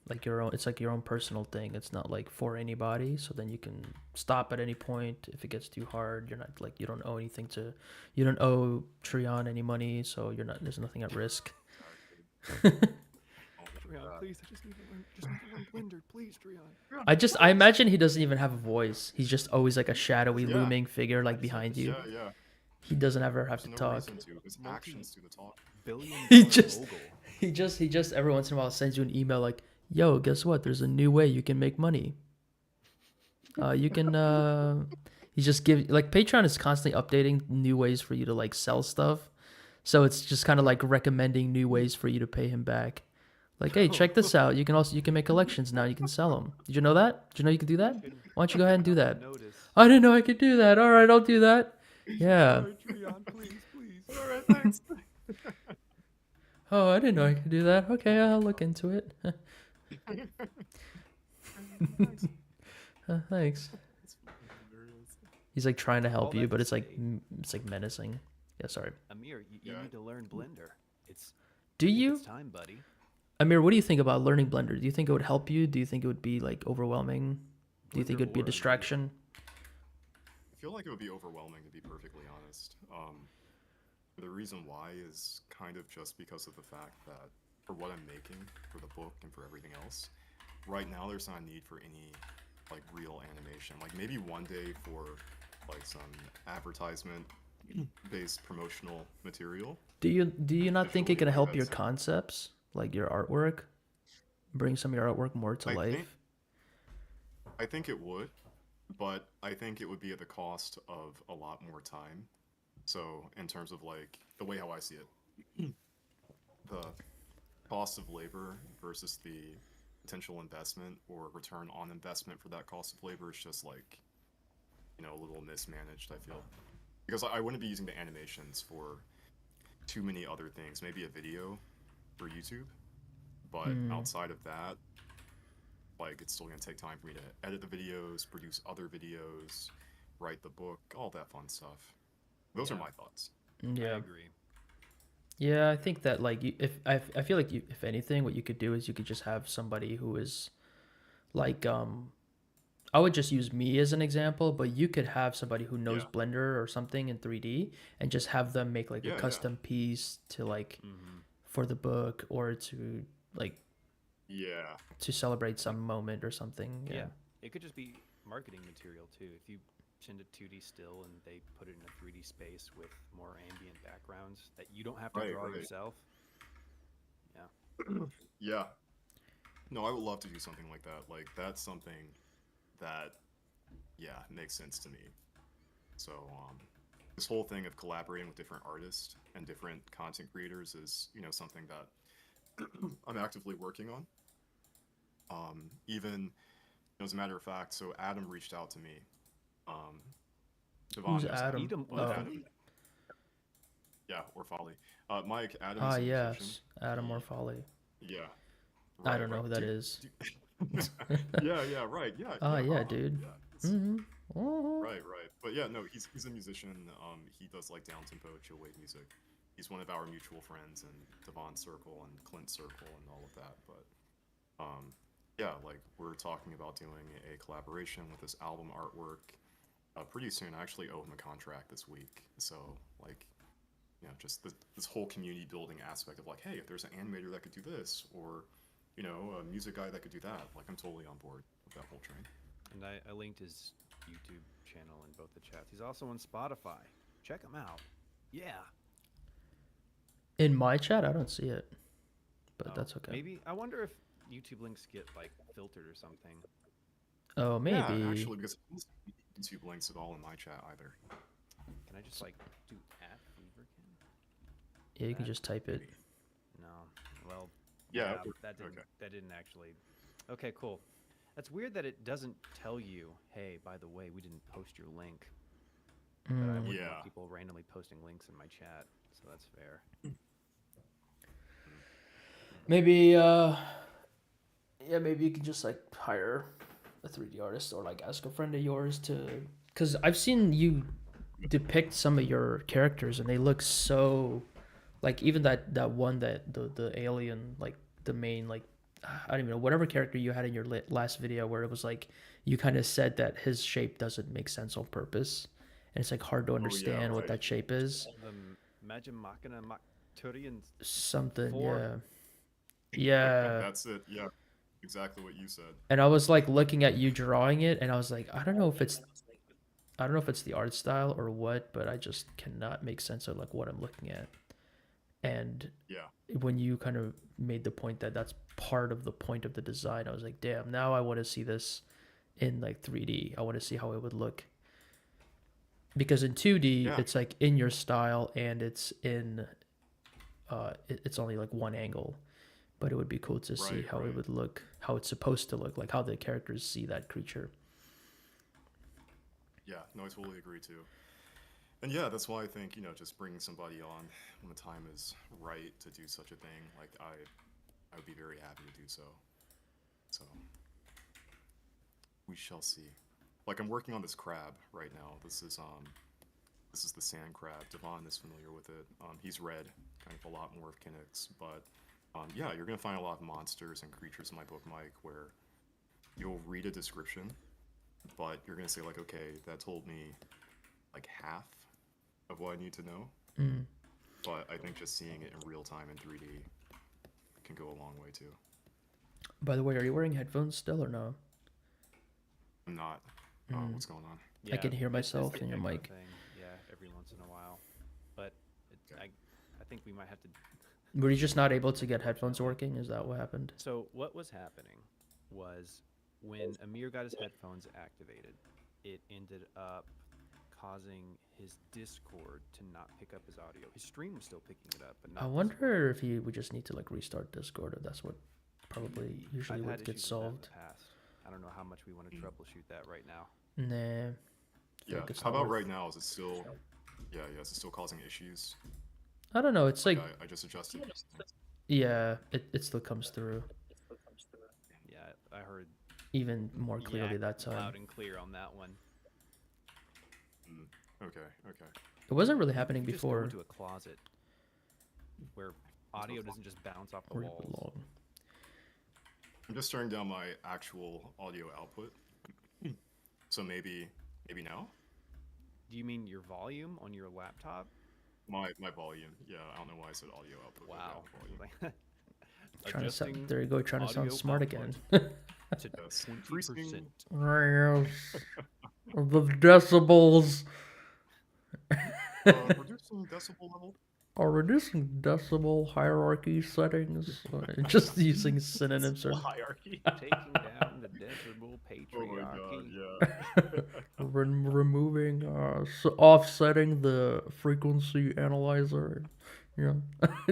like your own. It's like your own personal thing. It's not like for anybody. So then you can stop at any point if it gets too hard. You're not like you don't owe anything to. You don't owe Trion any money, so you're not. There's nothing at risk. Trion, please, I just need to learn Blender, please, Trion. I imagine he doesn't even have a voice. He's just always like a shadowy Yeah. looming figure like behind you. Yeah. He doesn't ever have There's to no talk. reason to. His actions do the talk. Billion He dollar just- mogul. He just every once in a while sends you an email like, "Yo, guess what? There's a new way you can make money. You can he just give like Patreon is constantly updating new ways for you to like sell stuff. So it's just kind of like recommending new ways for you to pay him back. Like, hey, check this out. You can make collections now. You can sell them. Did you know that? Did you know you could do that? Why don't you go ahead and do that? Notice. I didn't know I could do that. All right, I'll do that. Yeah. Sorry, Trion, please. All right, thanks. Oh, I didn't know I could do that. Okay, I'll look into it. Thanks. He's like trying to help All you, that but to it's like menacing. Yeah, sorry. Amir, you Yeah. need to learn Blender. Do you? It's time, buddy. Amir, what do you think about learning Blender? Do you think it would help you? Do you think it would be like overwhelming? Do you think Blender it'd be a or Unreal? distraction? I feel like it would be overwhelming, to be perfectly honest. The reason why is kind of just because of the fact that for what I'm making, for the book and for everything else, right now there's not a need for any like real animation. Like maybe one day for like some advertisement-based promotional material. Do you not I think feel it can like help your that's- concepts, like your artwork, bring some of your artwork more to I life? think- I think it would, but I think it would be at the cost of a lot more time. So in terms of like the way how I see it, the cost of labor versus the potential investment or return on investment for that cost of labor is just like, a little mismanaged, I feel. Because I wouldn't be using the animations for too many other things. Maybe a video for YouTube, but outside of that, like it's still gonna take time for me to edit the videos, produce other videos, write the book, all that fun stuff. Those are Yeah. my thoughts. I Yeah. agree. Yeah, I think that like I feel like if anything, what you could do is you could just have somebody who is like I would just use me as an example, but you could have somebody who knows Yeah. Blender or something in 3D and just have them make like Yeah, a yeah. custom piece to like for the book or to like Yeah. to celebrate some moment or something. Yeah. Yeah. It could just be marketing material too. If you send a 2D still and they put it in a 3D space with more ambient backgrounds that you don't have to Right, draw right. yourself. Yeah. No, I would love to do something like that. Like that's something that makes sense to me. So this whole thing of collaborating with different artists and different content creators is, something that I'm actively working on. Even as a matter of fact, so Adam reached out to me. Devon Who's knows Adam? Edom- Oh. Adam. Yeah, or Folly. Mike, Adam Ah, is a yes. musician. Adam or He- Folly. Yeah. I Right, don't know right. who that Dude, is. yeah, right. Yeah. Ah, yeah, oh, dude. Yeah, it's- Mm-hmm. Oh. Right. But yeah, no, he's a musician. He does like down tempo, chill wave music. He's one of our mutual friends in Devon's circle and Clint's circle and all of that. But yeah, like we're talking about doing a collaboration with this album artwork pretty soon. I actually owe him a contract this week. So like, just this whole community building aspect of like, hey, if there's an animator that could do this, or you know, a music guy that could do that, like I'm totally on board with that whole train. And I linked his YouTube channel in both the chats. He's also on Spotify. Check him out. Yeah. In my chat, I don't see it, but Oh, that's okay. Maybe I wonder if YouTube links get like filtered or something. Oh, maybe. Yeah, actually, because I don't see YouTube links at all in my chat either. Can I just like do @Feverkin? Yeah, you can just type it. No. Well, Yeah, that didn't okay. that didn't actually. Okay, cool. That's weird that it doesn't tell you, hey, by the way, we didn't post your link. But I wouldn't Yeah. want people randomly posting links in my chat, so that's fair. Maybe, yeah, maybe you can just like hire a 3D artist or like ask a friend of yours to, because I've seen you depict some of your characters and they look so, like even that one that the alien, like the main, like I don't even know, whatever character you had in your last video where it was like you kind of said that his shape doesn't make sense on purpose and it's like hard to understand what right. that shape is. The Magin Machina Turian. Something, 4? yeah. That's it. Yeah, exactly what you said. And I was like looking at you drawing it and I was like, I don't know if it's the art style or what, but I just cannot make sense of like what I'm looking at. And Yeah. when you kind of made the point that that's part of the point of the design, I was like, damn, now I want to see this in like 3D. I want to see how it would look. Because in 2D, Yeah. it's like in your style and it's in it's only like one angle. But it would be cool to see Right, how it right. would look, how it's supposed to look, like how the characters see that creature. Yeah, no, I totally agree too. And yeah, that's why I think, you know, just bringing somebody on when the time is right to do such a thing, like I would be very happy to do so. So we shall see. Like I'm working on this crab right now. This is the sand crab. Devon is familiar with it. He's red, kind of a lot more of Kinnick's, but yeah, you're gonna find a lot of monsters and creatures in my book, Mike, where you'll read a description, but you're gonna say like, okay, that told me like half of what I need to know. Mm. But I think just seeing it in real time in 3D can go a long way too. By the way, are you wearing headphones still or no? I'm not. What's going on? I can hear it's myself the in your echo mic. Thing. Yeah, every once in a while. But Okay. I think we might have to. Were you just not able to get headphones working? Is that what happened? So what was happening was when Amir got his headphones activated, it ended up causing his Discord to not pick up his audio. His stream was still picking it up, but not. I wonder if you would just need to like restart Discord, or that's what probably usually I've had what gets issues with that in solved. the past. I don't know how much we want to troubleshoot that right now. Nah. I feel Yeah. like it's How not about worth- right now? Is it still? Yeah, is it still causing issues? I don't know. It's like I just adjusted. yeah, it still comes through Yeah, I heard even more clearly yak that time. loud and clear on that one. Okay. It wasn't really happening You just go before. into a closet where audio doesn't just bounce off the Where it walls. belonged. I'm just turning down my actual audio output. So maybe now? Do you mean your volume on your laptop? My volume. Yeah, I don't know why I said audio output. but Wow. yeah, volume. Trying to sound, Adjusting there you go, trying to sound audio smart output again. to Yes. 20%. Yes. The decibels Reducing decibel level. are reducing decibel hierarchy settings. Just using synonyms or Hierarchy. Taking down the decibel Oh my god, patriarchy. yeah. removing, offsetting the frequency analyzer. Yeah,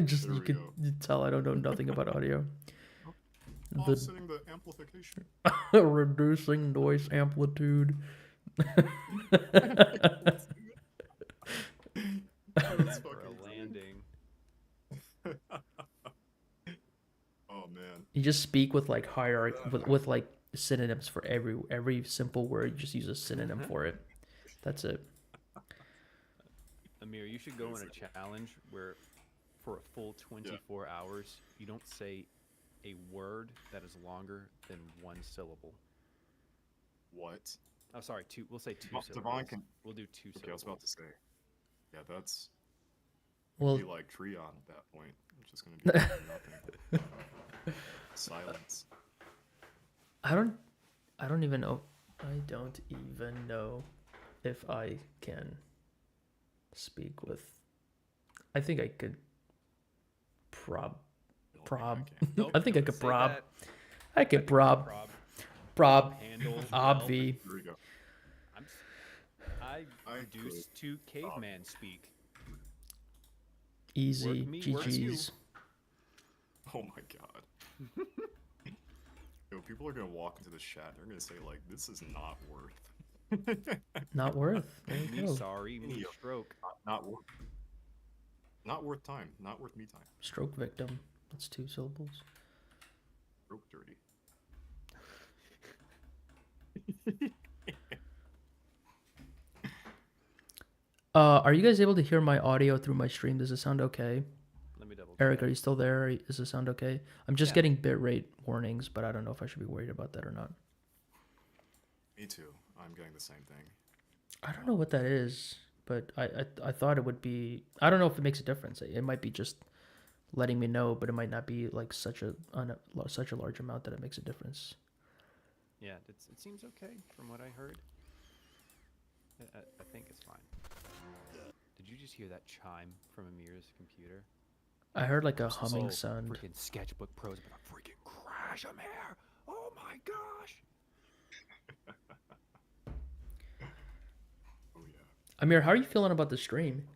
just There you we can go. you tell I don't know nothing about audio. The Offsetting the amplification. reducing noise amplitude. That's For fucking a landing. Oh man. You just speak with like hierarchy with like synonyms for every simple word. You just use a synonym for it. That's it. Amir, you should go on a challenge where for a full 24 hours, you don't say a word that is longer than one syllable. What? Oh, sorry, two. We'll say two Devon syllables. can. We'll do two Okay, I was about syllables. to say. Yeah, that's Well, be like Treon at that point. It's just gonna be nothing. Silence. I don't even know. I don't even know if I can speak with. I think I could prob. Nope, I think I don't could say prob. that. I could prob. Prob. Prob. Handle. Obvi. Here we go. I I reduced to caveman speak. Easy. Work me, work you. GG's. Oh my god. Yo, people are gonna walk into the chat. They're gonna say like, "This is not worth." Not worth. There you Me go. sorry, me stroke. Not worth. Not worth time. Not worth me time. Stroke victim. That's 2 syllables. Broke dirty. Are you guys able to hear my audio through my stream? Does it sound okay? Let me double. Eric, are you still there? Does it sound okay? I'm just Yeah. getting bitrate warnings, but I don't know if I should be worried about that or not. Me too. I'm getting the same thing. I don't know what that is, but I thought it would be. I don't know if it makes a difference. It might be just letting me know, but it might not be like such a large amount that it makes a difference. Yeah, it seems okay from what I heard. I think it's fine. Did you just hear that chime from Amir's computer? I heard like a humming sound. Freaking sketchbook pros, but a freaking crash, Amir! Oh my gosh! Oh yeah. Amir, how are you feeling about the stream?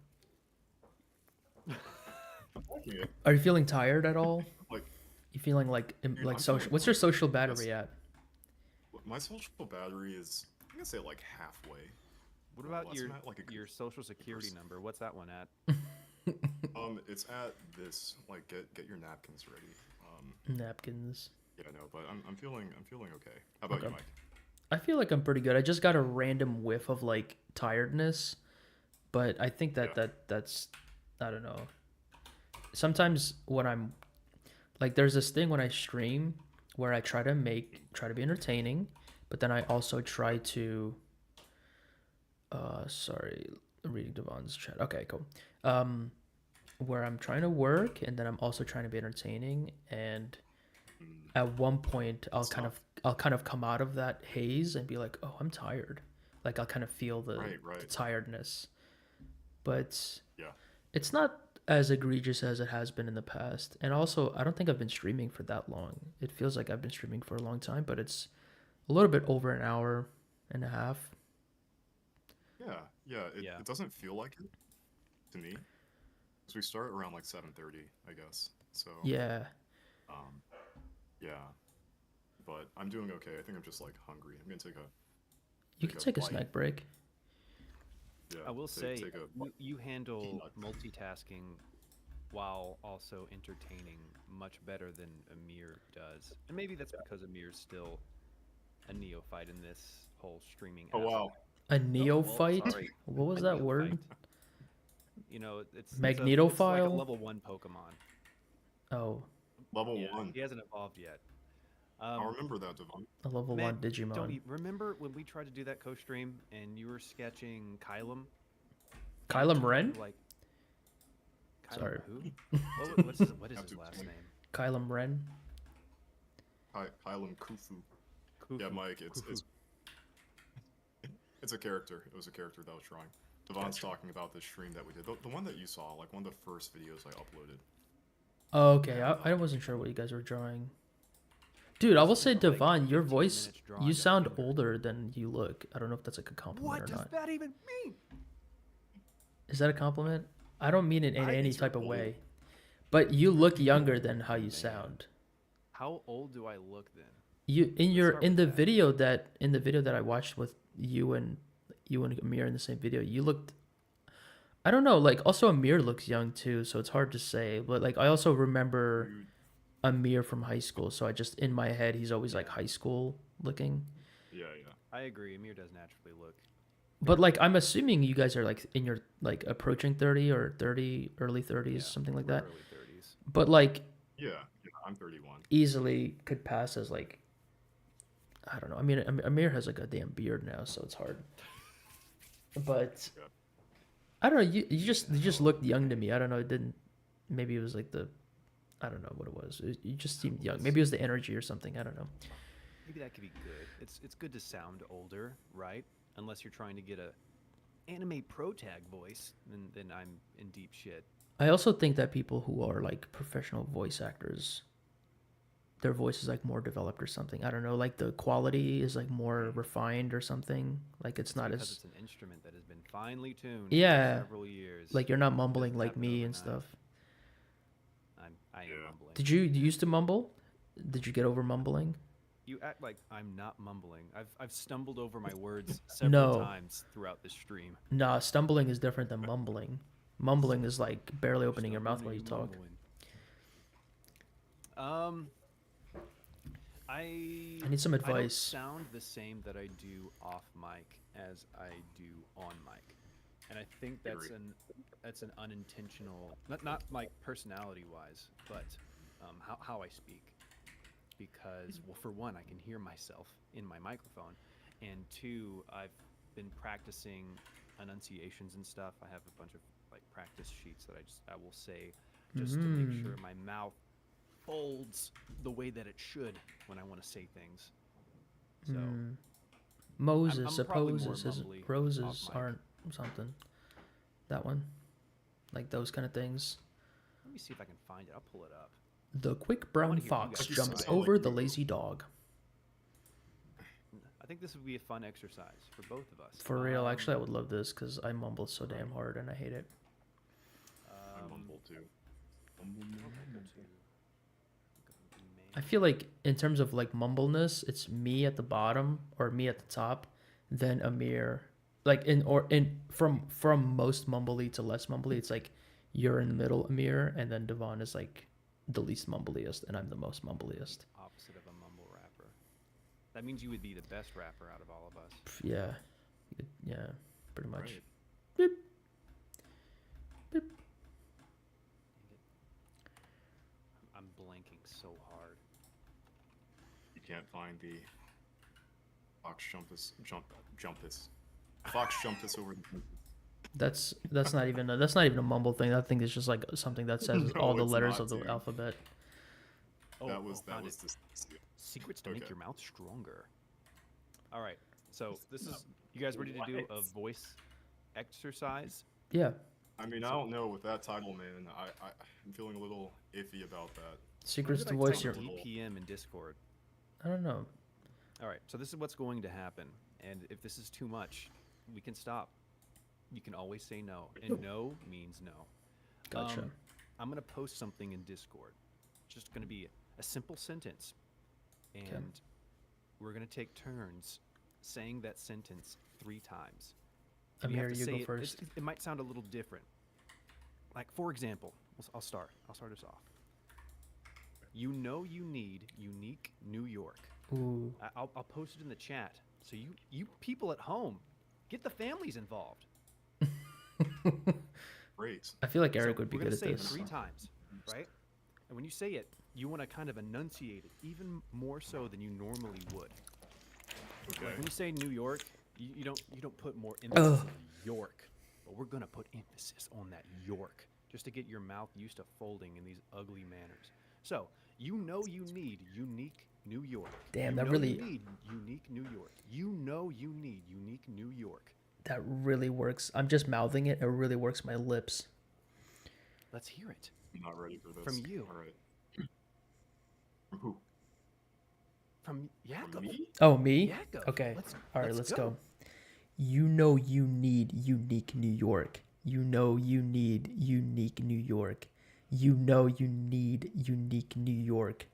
I'm liking it. Are you feeling tired at all? Like, You feeling like I'm social? feeling What's your fine. social battery at? my social battery is, I'm gonna say like halfway. What about Less than that, like a your good social security 50%. number? What's that one at? It's at this. Like, get your napkins ready. Napkins. Yeah, no, but I'm feeling okay. How about you, Okay. Mike? I feel like I'm pretty good. I just got a random whiff of like tiredness, but I think Yeah. that's I don't know. Sometimes when I'm like there's this thing when I stream where I try to be entertaining, but then I also try to sorry, reading Devon's chat. Okay, cool. Where I'm trying to work and then I'm also trying to be entertaining, and at one point I'll kind of come out of that haze and be like, oh, I'm tired. Like I'll kind of feel the Right. tiredness, but Yeah. it's not as egregious as it has been in the past. And also, I don't think I've been streaming for that long. It feels like I've been streaming for a long time, but it's a little bit over an hour and a half. Yeah. Yeah. It doesn't feel like it to me. So we start around like 7:30, I guess. So Yeah. yeah. But I'm doing okay. I think I'm just like hungry. I'm gonna take a. You can take a bite. snack break. Yeah. I will say, take a you handle peanut. multitasking while also entertaining much better than Amir does. And maybe that's because Amir's still a neophyte in this whole streaming Oh wow. aspect. A neophyte? sorry. What was A that word? neophyte. You know, it's like a Magnetophile? level 1 Pokemon. Oh, Level Yeah, 1. he hasn't evolved yet. I'll remember that, Devon. a level Man, 1 Digimon. Don't you remember when we tried to do that co-stream and you were sketching Kylum? Kylum Ren? Like, Kylum Sorry. who? What is his last name? Kylum Ren? Kylum Kufu. Kufu. Yeah, Mike, it's a character. It was a character that I was drawing. Devon's talking about the stream that we did. The one that you saw, like one of the first videos I uploaded. Oh, okay. I wasn't sure what you guys were drawing. Dude, I will say, Like Devon, your 15 voice, minutes drawing you a sound finger. older than you look. I don't know if that's like a compliment What or does not. that even mean? Is that a compliment? I don't mean it in I any think you're type of old. way. But you look younger than how you sound. How old do I look then? You in start the with video that I watched with you and Amir in the same video, you looked, I don't know, like also Amir looks young too, so it's hard to say. But like I also remember Dude, Amir from high school, so I just in my head he's always like high school looking. yeah. I agree. Amir does naturally look. But like I'm assuming you guys are like in your like approaching 30 or 30 early 30s, Yeah, something like we're that. Early 30s. But like Yeah, I'm 31. easily could pass as like, I don't know. I mean Amir has like a damn beard now, so it's hard. But Yeah. I don't know. You just looked young to me. I don't know. It didn't. Maybe it was like the I don't know what it was. You just seemed young. Maybe it was the energy or something. I don't know. Maybe that could be good. It's good to sound older, right? Unless you're trying to get a anime pro tag voice, then I'm in deep shit. I also think that people who are like professional voice actors, their voice is like more developed or something. I don't know. Like the quality is like more refined or something. Like it's not because as it's an instrument that has been finely tuned Yeah. for several years. like you're not It mumbling doesn't like happen me and overnight. stuff. I am Yeah. mumbling. Did you used to mumble? Did you get over mumbling? You act like I'm not mumbling. I've stumbled over my words several times throughout this stream. Nah, stumbling is different than mumbling. Mumbling is like barely opening your mouth while you talk. I need some I don't advice. sound the same that I do off mic as I do on mic, and I think that's an unintentional, not like personality wise, but how I speak. Because, well, for one, I can hear myself in my microphone, and two, I've been practicing enunciations and stuff. I have a bunch of like practice sheets that I will say just to make sure my mouth folds the way that it should when I want to say things. So Moses I'm probably more supposes his mumbly roses off mic. aren't something. That one, like those kind of things. Let me see if I can find it. I'll pull it up. The quick I brown wanna hear you fox guys jumps try. over the lazy dog. I think this would be a fun exercise for both of us. For real, actually, I would love this because I mumble so damn hard and I hate it. I mumble too. I feel like in terms of like mumbleness, it's me at the bottom or me at the top, then Amir. Like from most mumbly to less mumbly, it's like you're in the middle, Amir, and then Devon is like the least mumbliest, and I'm the most mumbliest. Opposite of a mumble rapper. That means you would be the best rapper out of all of us. Yeah, yeah, pretty much. Right. Beep. Beep. I'm blanking so hard. You can't find the fox jumpus. Fox jumpus over the. That's not even a mumble thing. That thing is just like something that says No, all the it's letters not, of the dude. alphabet. That was found the. it. Secrets to make Okay. your mouth stronger. All right, so this is you guys ready to do a voice exercise? Yeah, I mean, I don't know with that title, man. I'm feeling a little iffy about that. secrets to Where voice did I your. type DPM in Discord? I don't know. All right, so this is what's going to happen, and if this is too much, we can stop. You can always say no, and no means no. Gotcha. I'm gonna post something in Discord. Just gonna be a simple sentence, and we're gonna take turns saying that sentence 3 times. And Amir, have to you say go it- first. It might sound a little different. Like, for example, I'll start us off. You know you need unique New York. Ooh. I'll post it in the chat. So you people at home, get the families involved. Great. I feel like So Eric would be we're good gonna at say this. it 3 times, right? And when you say it, you want to kind of enunciate it even more so than you normally would. Okay. Like when you say New York, you don't put more emphasis on York, but we're gonna put emphasis on that York just to get your mouth used to folding in these ugly manners. So you know you need unique New York. Damn, You that know really- you need unique New York. You know you need unique New York. That really works. I'm just mouthing it. It really works my lips. Let's hear it. I'm not ready for this. From you. All right. From who? From Yakov. Me? Oh, me? Yakov. Okay. All right, let's go. go. You know you need unique New York. You know you need unique New York. You know you need unique New York.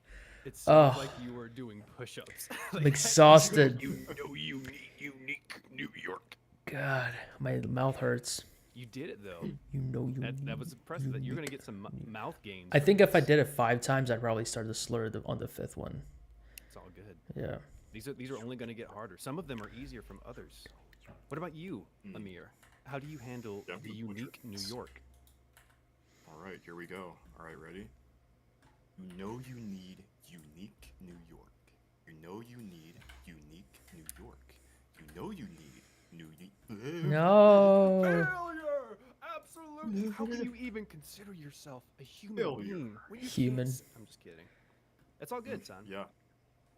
It sounds Ugh. like you were doing push-ups. I'm exhausted. You know you need unique New York. God, my mouth hurts. You did it though. You know you That need was impressive. That you're gonna unique- get some mouth gains. I from think if I this. did it 5 times, I'd probably start to slur on the 5th one. It's all good. Yeah. These are only gonna get harder. Some of them are easier from others. What about you, Amir? How do you handle Yeah, the butcher unique New this. York? All right, here we go. All right, ready? You know you need unique New York. You know you need unique New York. You know you need No. Failure! Absolute How can you even consider yourself a human Failure. being when you Human. can't I'm just kidding. It's all good, son. Yeah,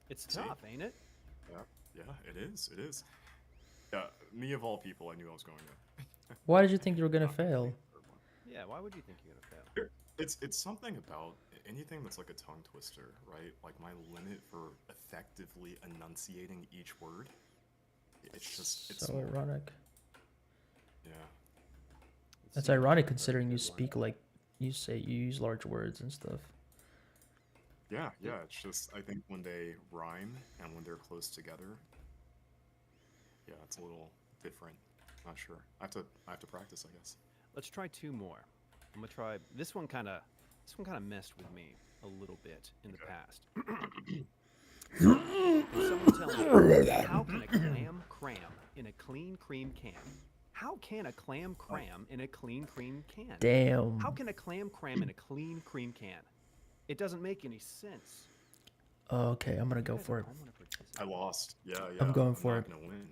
It's See? tough, ain't it? yeah, it is. It is. Yeah, me of all people, I knew I was going to. Why did you think you were gonna not complete fail? third one. Yeah, why would you think you're gonna fail? It's something about anything that's like a tongue twister, right? Like my limit for effectively enunciating each word. It's So small. ironic. Yeah. That's seems ironic like a considering you good one. speak like you use large words and stuff. Yeah, it's just I think when they rhyme and when they're close together, yeah, it's a little different. Not sure. I have to practice, I guess. Let's try two more. I'm gonna try this one. Kinda messed with me a little bit in the past. Can someone tell me how can a clam cram in a clean cream can? How can a clam cram in a clean cream can? Damn. How can a clam cram in a clean cream can? It doesn't make any sense. Okay, I'm gonna go for it. I wanna participate. I lost. Yeah. I'm going for not it. gonna win.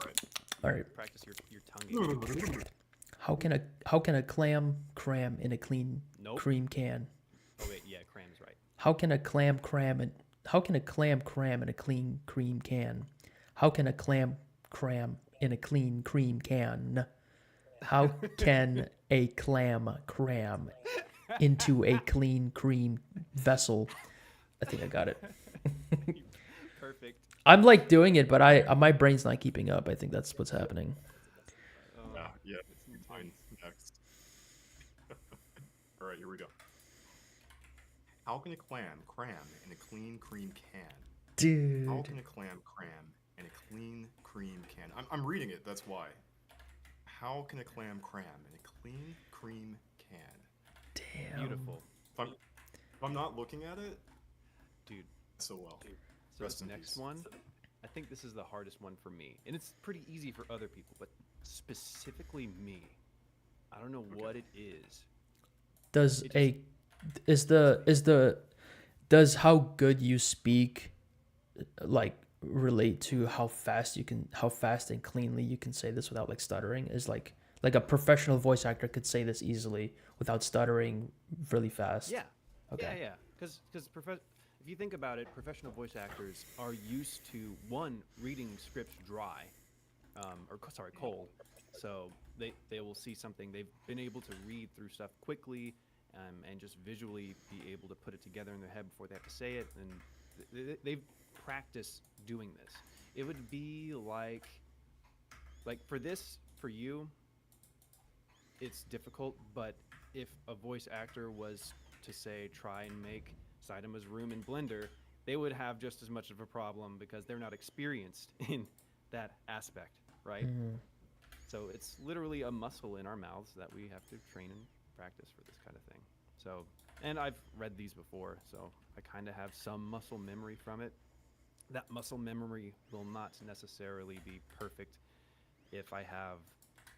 Right. All right. Practice your tongue. How can a clam cram in a clean Nope. cream can? Oh wait, yeah, cram's right. How can a clam cram in a clean cream can? How can a clam cram in a clean cream can? How can a clam cram into a clean cream vessel? I think I got it. Perfect. I'm like doing it, but my brain's not keeping up. I think that's what's happening. Yeah. Fine. Next. All right, here we go. How can a clam cram in a clean cream can? How Dude. can a clam cram in a clean cream can? I'm reading it, that's why. How can a clam cram in a clean cream can? Damn. Beautiful. If I'm not looking at it, Dude. so well. So Rest this in next peace. one, I think this is the hardest one for me. And it's pretty easy for other people, but specifically me. I don't know what it is. Does It just- does how good you speak like relate to how fast and cleanly you can say this without like stuttering? Is like a professional voice actor could say this easily without stuttering really fast. Yeah. Okay. Yeah. Because if you think about it, professional voice actors are used to reading scripts dry, cold. So they will see something they've been able to read through stuff quickly, and just visually be able to put it together in their head before they have to say it, and they've practiced doing this. It would be like for you, it's difficult, but if a voice actor was to say try and make Saitama's room in Blender, they would have just as much of a problem because they're not experienced in that aspect, right? Mhm. So it's literally a muscle in our mouths that we have to train and practice for this kind of thing. So, and I've read these before, so I kind of have some muscle memory from it. That muscle memory will not necessarily be perfect if I have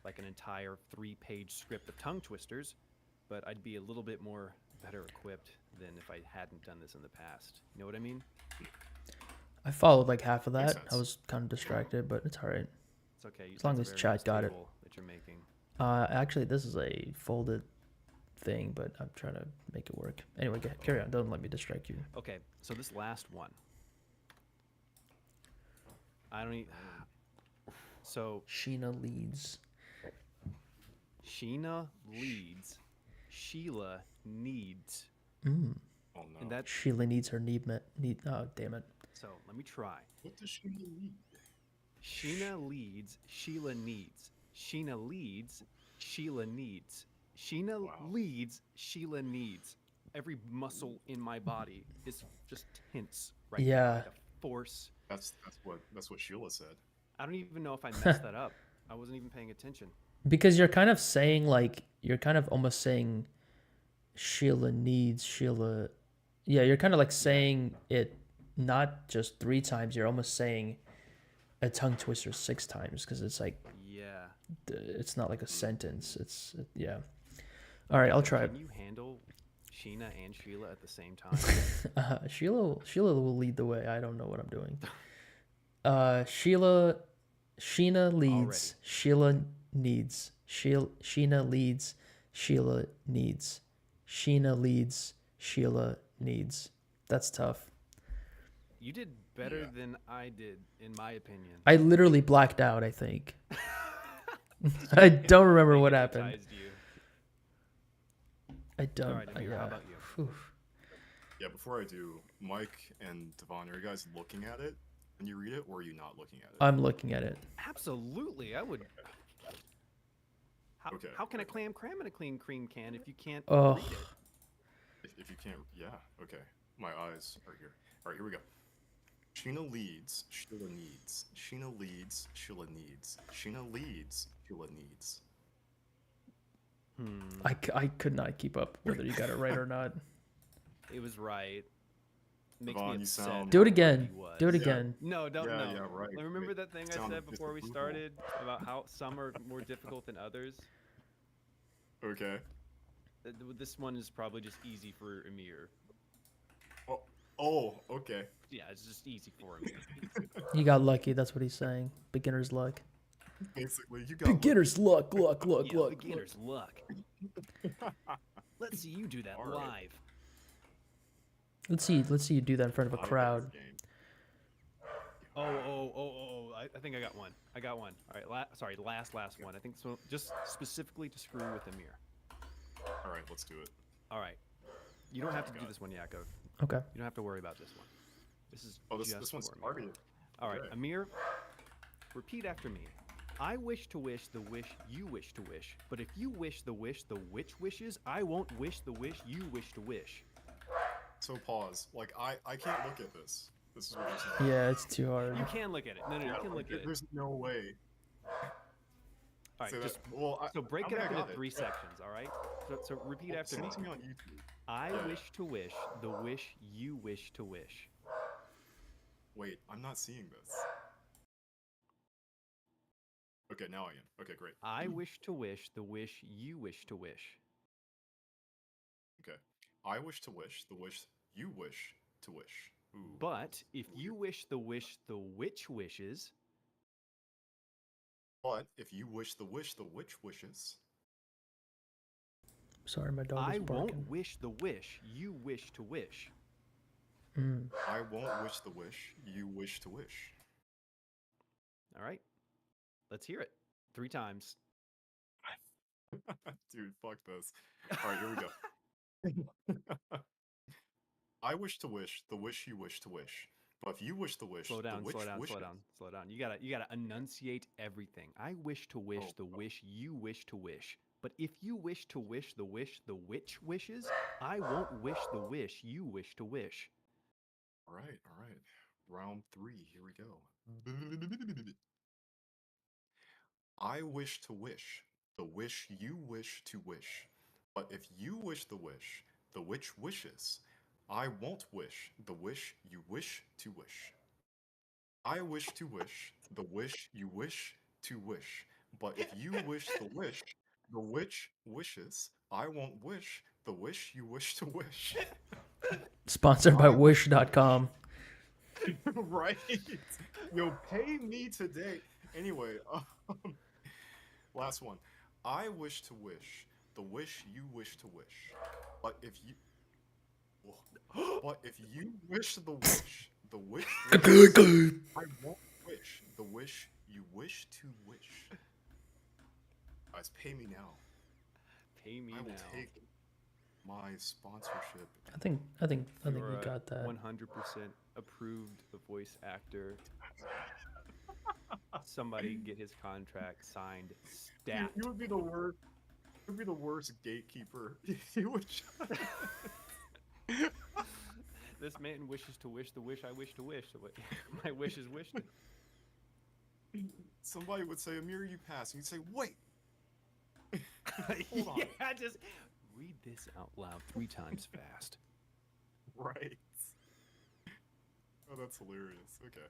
like an entire 3-page script of tongue twisters, but I'd be a little bit more better equipped than if I hadn't done this in the past. You know what I mean? I followed like half of Makes that. I sense. was kind of distracted, but it's all right. It's okay. As long that's as a very chat nice got it. table that you're making. Actually, this is a folded thing, but I'm trying to make it work. Anyway, carry on. Don't let me distract you. Okay, so this last one. I don't need. So Sheena leads. Sheena leads. Sheila needs. Mm. Oh no. And that. Sheila needs her need. Oh, damn it. So let me try. What does she need? Sheena leads. Sheila needs. Sheena leads. Sheila needs. Sheena Wow. leads. Sheila needs. Every muscle in my body is just tense right now. Yeah. Like a force. That's what Sheila said. I don't even know if I messed that up. I wasn't even paying attention. Because you're kind of saying you're kind of almost saying Sheila needs Sheila. Yeah, you're kind of like saying it not just 3 times. You're almost saying a tongue twister 6 times because it's like Yeah. it's not like a sentence. Yeah. All right, I'll try it. Can you handle Sheena and Sheila at the same time? Sheila will lead the way. I don't know what I'm doing. Sheena leads. Already. Sheila needs. Sheena leads. Sheila needs. Sheena leads. Sheila needs. That's tough. You did better Yeah. than I did, in my opinion. I literally blacked out, I think. I don't remember They what happened. hypnotized you. I don't. All right, Amir, how about you? Whew. Yeah, before I do, Mike and Devon, are you guys looking at it when you read it, or are you not looking at it? I'm looking at it. Absolutely, I would. Okay, How can a okay. clam cram in a clean cream can if you can't Oh. read it? If you can't, yeah, okay. My eyes are here. All right, here we go. Sheena leads, Sheila needs. Sheena leads, Sheila needs. Sheena leads, Sheila needs. I could not keep up whether you got it right or not. It was right. Makes Devon, me you upset. sound- Do it how again. right he was. Do it Yeah. again. No, don't. Yeah, no. yeah, right. Remember Wait, that thing I sounded said before we disapproval. started about how some are more difficult than others? Okay. This one is probably just easy for Amir. Oh, okay. Yeah, it's just easy for Amir. You got lucky. That's what he's saying. Beginner's luck. Basically, you got Beginner's luck. Luck. Luck. Yeah, Luck. beginner's luck. Let's see you do that All right. live. Let's see you do that in front of a crowd. Oh! I think I got one. All right, sorry, last one. I think so. Just specifically to screw with Amir. All right, let's do it. All right. You don't have to do Got it. this one, Yakov. Okay. You don't have to worry about this one. This is Oh, this just one's for Amir. targeted. All right, Okay. Amir, repeat after me. I wish to wish the wish you wish to wish, but if you wish the which wishes, I won't wish the wish you wish to wish. So pause. Like I can't look at this. This is what you're saying. Yeah, it's too hard. You can look at it. No, you can look at it. There's no way. All right, Say just that. Well, so break I'm it up gonna into get it. 3 sections. All right. So repeat Well, after send me. it to me on YouTube. I Yeah. wish to wish the wish you wish to wish. Wait, I'm not seeing this. Okay, now I am. Okay, great. I wish to wish the wish you wish to wish. Okay. I wish to wish the wish you wish to wish. Ooh. But if you wish the which wishes, But if you wish the which wishes. Sorry, my dog I is barking. won't wish the wish you wish to wish. Mm. I won't wish the wish you wish to wish. All right. Let's hear it 3 times. Dude, fuck this. All right, here we go. I wish to wish the wish you wish to wish. But if you wish the wish, Slow down, the which slow down, wishes. slow down. You gotta enunciate everything. I wish to wish Oh, the wish you wish to wish. But if you wish to wish the which wishes, I won't wish the wish you wish to wish. All right. Round 3, here we go. I wish to wish the wish you wish to wish. But if you wish the which wishes, I won't wish the wish you wish to wish. I wish to wish the wish you wish to wish. But if you wish the which wishes, I won't wish the wish you wish to wish. Sponsored by Wish.com. Right? Yo, pay me today. Anyway, last one. I wish to wish the wish you wish to wish. But if you wish the which wishes, I won't wish the wish you wish to wish. Guys, pay me now. Pay me I will now. take my sponsorship. I think You're you a got that. 100% approved voice actor. Somebody get his contract signed. Stat. You would be the worst. You would be the worst gatekeeper. You would. This man wishes to wish the wish I wish to wish. So my wish is wished. Somebody would say, "Amir, you pass." And you'd say, "Wait." Hold on. Yeah, just read this out loud 3 times fast. Right. Oh, that's hilarious. Okay.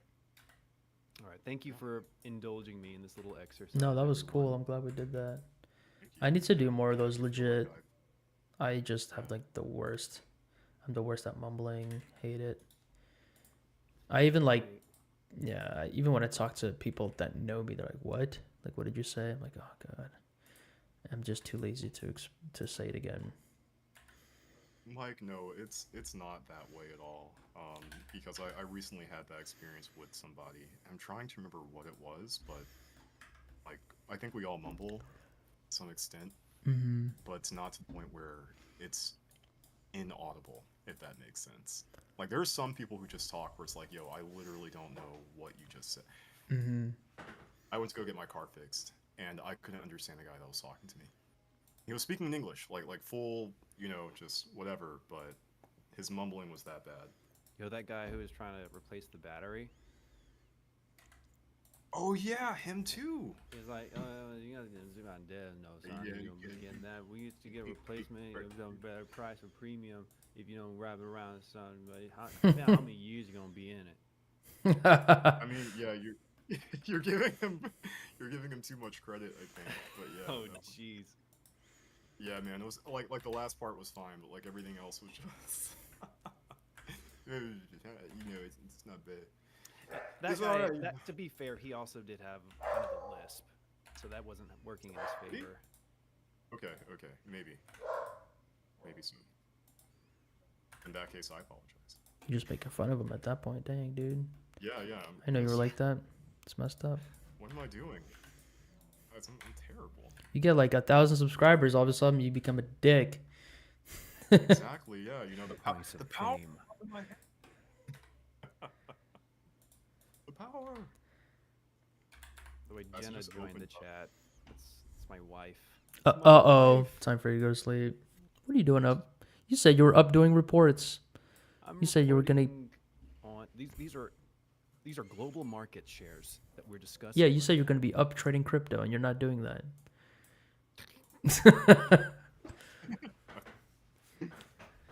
All right, thank you for indulging me in this little exercise. No, that was everyone. cool. I'm glad we did that. Thank you. I need to do more of those legit. God. I just have like the worst. I'm the worst at mumbling. Hate it. I even like, yeah, even when I talk to people that know me, they're like, what? Like, what did you say? I'm like, oh god, I'm just too lazy to say it again. Mike, no, it's not that way at all. Because I recently had that experience with somebody. I'm trying to remember what it was, but like I think we all mumble to some extent, Mm-hmm. but it's not to the point where it's inaudible, if that makes sense. Like there's some people who just talk where it's like, yo, I literally don't know what you just said. Mm-hmm. I went to go get my car fixed, and I couldn't understand the guy that was talking to me. He was speaking in English, like full, just whatever, but his mumbling was that bad. Yo, that guy who was trying to replace the battery. Oh yeah, him too. He's like, you gotta zoom out dead, no, son. Yeah, You know, yeah. getting that. We used to get a replacement, it was a better price for premium if you don't wrap it around, son. But how many years you gonna be in it? I mean, yeah, you're giving him too much credit, I think. But yeah. Oh, no. jeez. Yeah, man, it was like the last part was fine, but like everything else was just, it's not bad. That It's guy, alright. to be fair, he also did have kind of a lisp, so that wasn't working in his favor. Okay, maybe so. In that case, I apologize. You're just making fun of him at that point. Dang, dude. Yeah. I know you were like that. It's messed up. What am I doing? I'm terrible. You get like 1,000 subscribers, all of a sudden you become a dick. Exactly. Yeah. Price of the power. fame. The power. The way That's Jenna just joined open the up. chat. It's my wife. Uh-oh. Time for you to go to sleep. What are you doing up? You said you were up doing reports. You said you were gonna- reporting on these are global market shares that we're discussing. Yeah, you said you're going to be up trading crypto, and you're not doing that.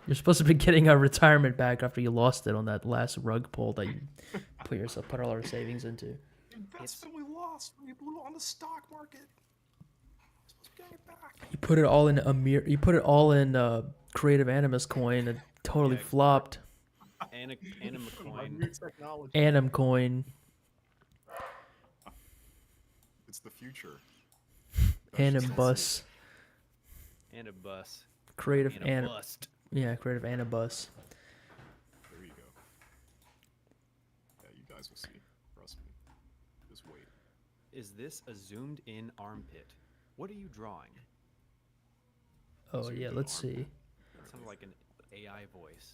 You're supposed to be getting a retirement back after you lost it on that last rug pull that you put all our savings into. Investment we lost when you blew on the stock market. Supposed to be getting it back. You put it all in You put it all in Creative Animus coin and totally Yeah. flopped. Anna My McCoin. new technology. Anim coin. It's the future. Anim bus. And a bus. Creative And a Anim. bust. Yeah, Creative Anibus. There you go. Yeah, you guys will see. Trust me. Just wait. Is this a zoomed in armpit? What are you drawing? Oh Zoomed yeah, in let's armpit. see. That sounds like an AI voice.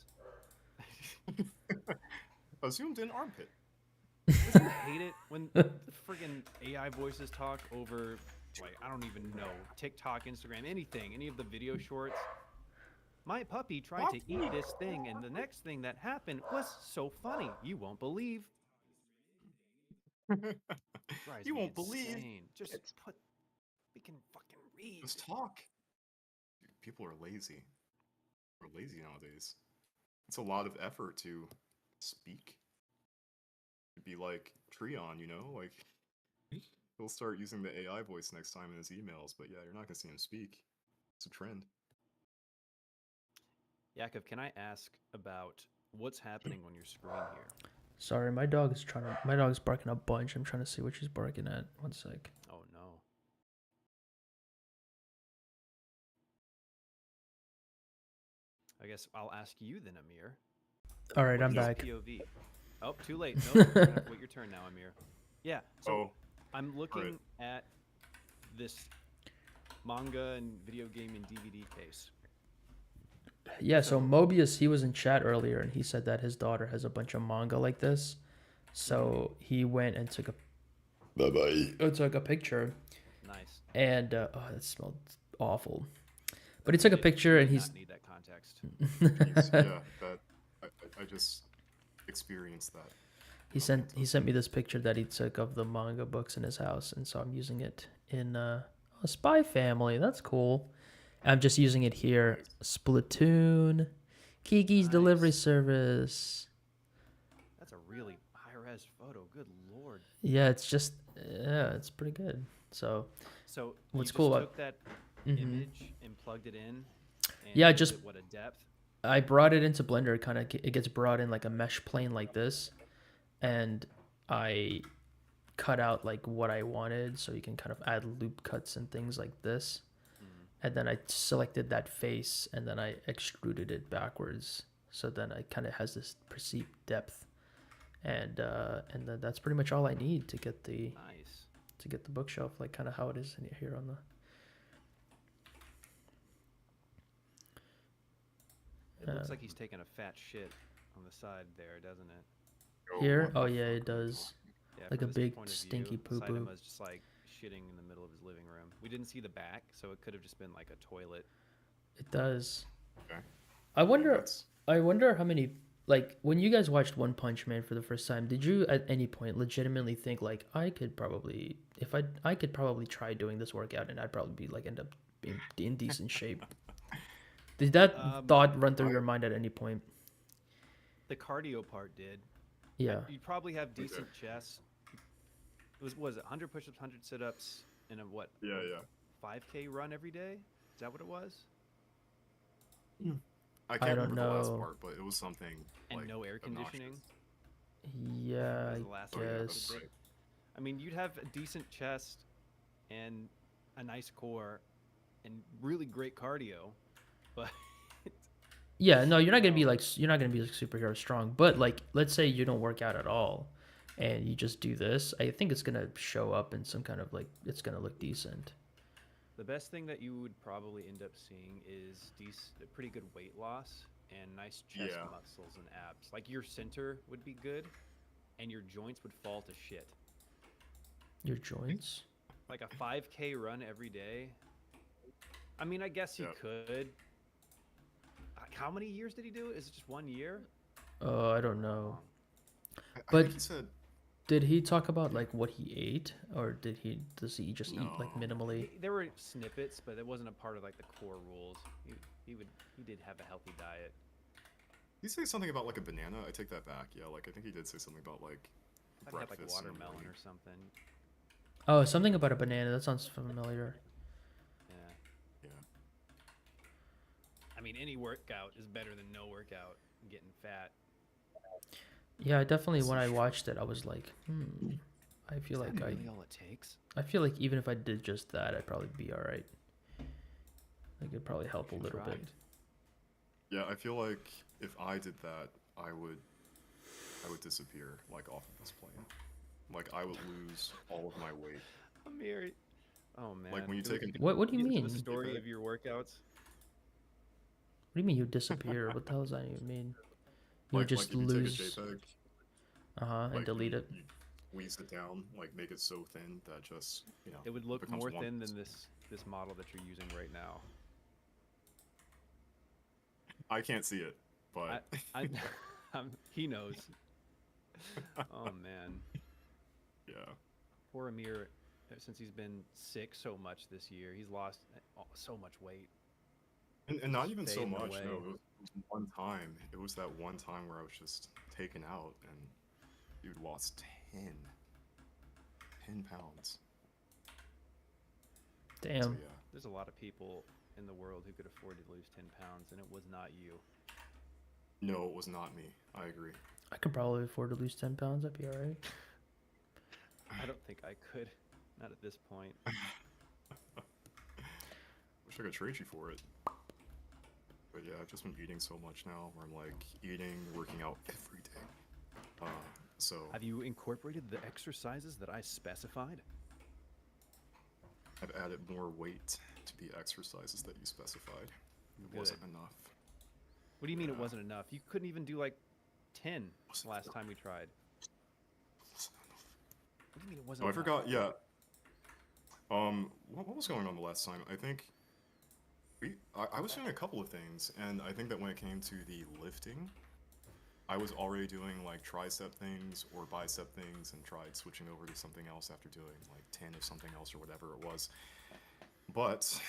A zoomed in armpit. I hate it when the friggin' AI voices talk over, like, I don't even know, TikTok, Instagram, anything, any of the video shorts. My puppy tried to eat this thing, and the next thing that happened was so funny. You won't believe. Drives You me won't believe. insane. Just put. We can fucking read. Just talk. Dude, people are lazy. We're lazy nowadays. It's a lot of effort to speak. It'd be like Treon, like he'll start using the AI voice next time in his emails, but yeah, you're not gonna see him speak. It's a trend. Yakov, can I ask about what's happening on your screen here? Sorry, my dog's barking a bunch. I'm trying to see what she's barking at. One sec. Oh no. I guess I'll ask you then, Amir. All right, What I'm is this back. POV? Oh, too late. No, you're gonna have to wait your turn now, Amir. Yeah. So Oh, I'm looking at this manga and video game and DVD case. Yeah, so Mobius, he was in chat earlier, and he said that his daughter has a bunch of manga like this. So he went and took a picture, Nice. and oh, that smelled awful. But he took a picture, and Did he's not need that context. jeez, yeah, that I just experienced that. he sent me this picture that he took of the manga books in his house, and so I'm using it in a Spy Family. That's cool. I'm just using it here. Splatoon, Kiki's Delivery Nice. Service. That's a really high-res photo. Good lord. Yeah, it's pretty good. So So What's you cool just about- took that Mhm. image and plugged it in. And Yeah, used just- it, what a depth. I brought it into Blender. It gets brought in like a mesh plane like this, and I cut out like what I wanted, so you can kind of add loop cuts and things like this. And then I selected that face, and then I extruded it backwards, so then it kind of has this perceived depth, and then that's pretty much all I need to get the Nice. bookshelf like kind of how it is in here on the. It looks like he's taking a fat shit on the side there, doesn't it? Here? Oh yeah, it does. Yeah, Like from a this big point of stinky view, poo-poo. Saitama's just like shitting in the middle of his living room. We didn't see the back, so it could have just been like a toilet. It does. Okay. I wonder. That's- I wonder how many. Like when you guys watched One Punch Man for the first time, did you at any point legitimately think like I could probably, if I could probably try doing this workout and I'd probably be like end up being in decent shape? Did that thought run through your mind at any point? The cardio part did. Yeah. You'd probably have decent chest. Was it 100 push-ups, 100 sit-ups, and a what? Yeah. 5K run every day? Is that what it was? I can't don't remember the last know. part, but it was something And like no air conditioning? obnoxious. Yeah, Was I the last Oh, yeah, guess. that's right. I mean, you'd have a decent chest and a nice core and really great cardio, but Yeah, no, you're not gonna be like superhero strong, but like let's say you don't work out at all, and you just do this. I think it's gonna show up in some kind of like it's gonna look decent. the best thing that you would probably end up seeing is a pretty good weight loss and nice chest Yeah. muscles and abs. Like your center would be good, and your joints would fall to shit. Your joints. Like a 5K run every day. I mean, I guess you Yeah. could. How many years did he do it? Is it just 1 year? Oh, I don't know. I But- think he said Did he talk about like what he ate, or does he just eat like No. minimally? There were snippets, but it wasn't a part of like the core rules. He did have a healthy diet. he said something about like a banana. I take that back. Yeah, like I think he did say something about like I'd have like breakfast in the watermelon morning. or something. Oh, something about a banana. That sounds familiar. Yeah. Yeah. I mean, any workout is better than no workout and getting fat. Yeah, definitely. This When is I true. watched it, I was like, I feel Is like that really all it takes? I feel like even if I did just that, I'd probably be all right. Like it'd probably help a You little bit. tried. Yeah, I feel like if I did that, I would disappear like off of this plane. Like I would lose all of my weight. Amir, oh man. Like when you take an What do you Get to mean? the story of your workouts. What do you mean you disappear? What the hell does that even mean? You like, just if you lose. take a JPEG, And like, delete it. you squeeze it down, like make it so thin that just It would look becomes more one thin piece. than this model that you're using right now. I can't see it, but He knows. Oh man, yeah. poor Amir. Since he's been sick so much this year, he's lost so much weight. And not even so fading much. away. No, it was one time. It was that one time where I was just taken out and you'd lost 10 pounds. Damn. So yeah. There's a lot of people in the world who could afford to lose 10 pounds, and it was not you. No, it was not me. I agree. I could probably afford to lose 10 pounds. I'd be all right. I don't think I could. Not at this point. Wish I could trade you for it. But yeah, I've just been eating so much now where I'm like eating, working out every day. So Have you incorporated the exercises that I specified? I've added more weight to the exercises that you specified. It wasn't enough. What do you mean it Yeah. wasn't enough? You couldn't even do like 10 Wasn't last enough. time we tried. Wasn't enough. What do you mean it wasn't Oh, I enough? forgot. Yeah. What was going on the last time? I think I was doing a couple of things, and I think that when it came to the lifting, I was already doing like tricep things or bicep things, and tried switching over to something else after doing like 10 of something else or whatever it was. But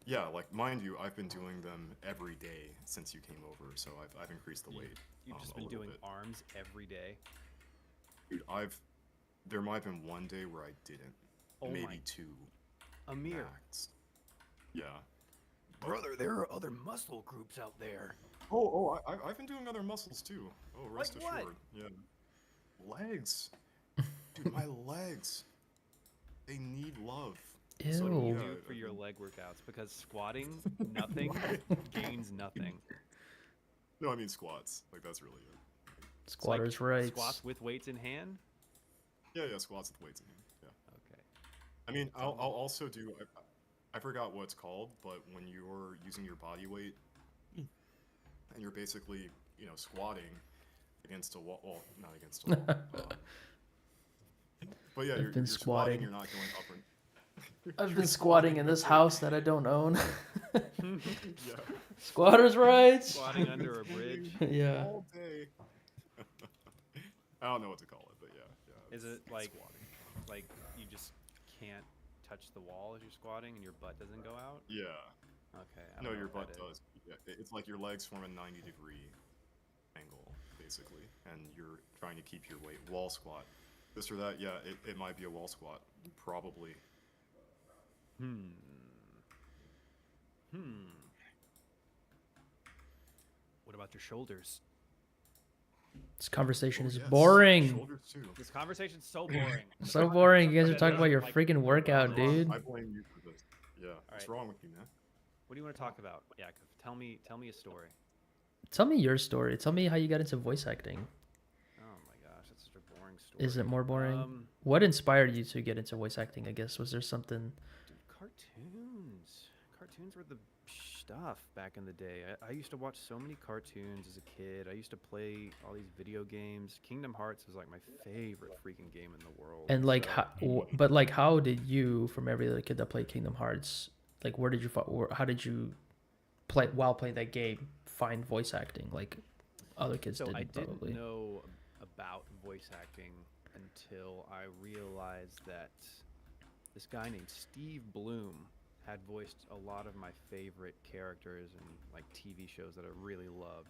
yeah, like mind you, I've been doing them every day since you came over, so I've increased the weight. You've just a been little doing bit. arms every day. Dude, there might have been one day where I didn't, Oh maybe my- 2 Amir. max. Yeah. Brother, there are other muscle groups out there. I've been doing other muscles too. Oh, rest Like what? assured. Yeah. Legs. Dude, my legs. They need love. So what do you Ew. do for your leg workouts? Because squatting, nothing gains nothing. No, I mean squats. Like that's really it. It's like Squatters' rights. Squats with weights in hand. Yeah, squats with weights in hand. Yeah. Okay. I mean, I'll also do. I forgot what it's called, but when you're using your body weight, and you're basically, squatting against a wall. Well, not against a wall. But yeah, I've you're been squatting. squatting. You're not going up and. I've you're been squatting in this up house that I don't own. and- Yeah. Squatters' rights. Squatting under a bridge. Yeah. All day. I don't know what to call it, but yeah. Is it it's like squatting? like you just can't touch the wall as you're squatting and your butt doesn't go out? Yeah. Okay. I No, don't know your what butt that does. is. Yeah, it's like your legs form a 90-degree angle, basically, and you're trying to keep your weight. Wall squat. This or that, yeah, it might be a wall squat. Probably. What about your shoulders? This conversation Oh, is yes. boring. Shoulders, too. This conversation's so boring. So boring. You guys are talking about your Like, freaking workout, dude. I blame you for this. Yeah. What's right. wrong with you, man? What do you want to talk about? Yakov, tell me a story. Tell me your story. Tell me how you got into voice acting. Oh my gosh, that's such a boring story. Is it more boring? What inspired you to get into voice acting? I guess was there something? Dude, cartoons were the stuff back in the day. I used to watch so many cartoons as a kid. I used to play all these video games. Kingdom Hearts was like my favorite freaking game in the world. And like, So- but like, how did you, from every other kid that played Kingdom Hearts, like, where did you, how did you play while playing that game? Find voice acting like other kids So didn't I didn't probably. know about voice acting until I realized that this guy named Steve Bloom had voiced a lot of my favorite characters and like TV shows that I really loved.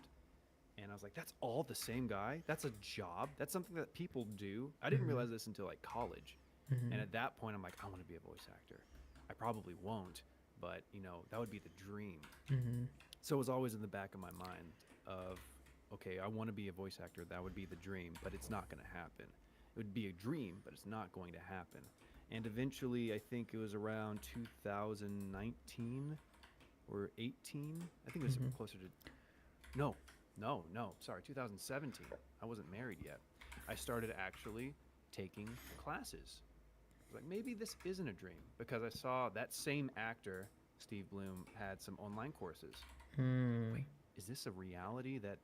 And I was like, that's all the same guy? That's a job? That's something that people do? I didn't realize this until like college. And at that point, I'm like, I want to be a voice actor. I probably won't, but that would be the dream. So it was always in the back of my mind of, okay, I want to be a voice actor. That would be the dream, but it's not going to happen. It would be a dream, but it's not going to happen. And eventually, I think it was around 2019 or 18. I think it was closer to, no, sorry, 2017. I wasn't married yet. I started actually taking classes. I was like, maybe this isn't a dream, because I saw that same actor, Steve Bloom, had some online courses. Wait, is this a reality that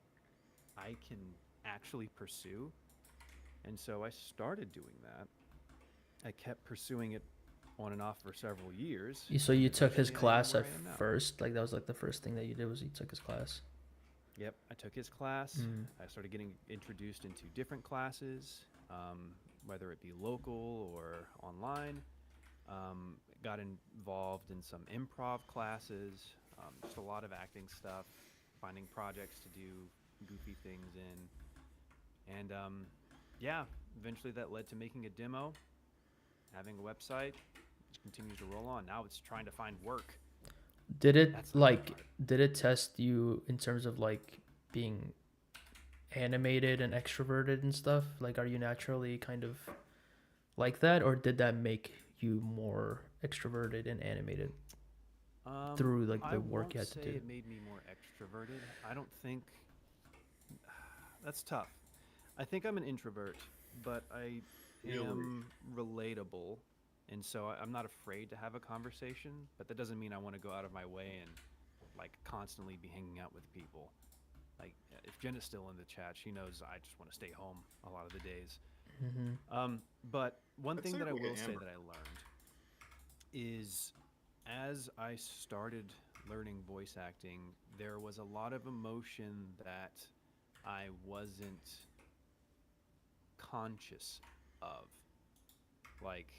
I can actually pursue? And so I started doing that. I kept pursuing it on and off for several years. So you took his Eventually, I am class where at I am now. first, like that was like the first thing that you did was you took his class. Yep, I took his class. I started getting introduced into different classes, whether it be local or online. Got involved in some improv classes, just a lot of acting stuff, finding projects to do goofy things in. And yeah, eventually that led to making a demo, having a website, which continues to roll on. Now it's trying to find work. Did it That's the hard part. did it test you in terms of like being animated and extroverted and stuff? Like, are you naturally kind of like that, or did that make you more extroverted and animated through like the work you had to do? It made me more extroverted. I don't think that's tough. I think I'm an introvert, but I am relatable, and so I'm not afraid to have a conversation. But that doesn't mean I want to go out of my way and like constantly be hanging out with people. Like if Jenna's still in the chat, she knows I just want to stay home a lot of the days. But one thing that I will say that I learned is as I started learning voice acting, there was a lot of emotion that I wasn't conscious of. Like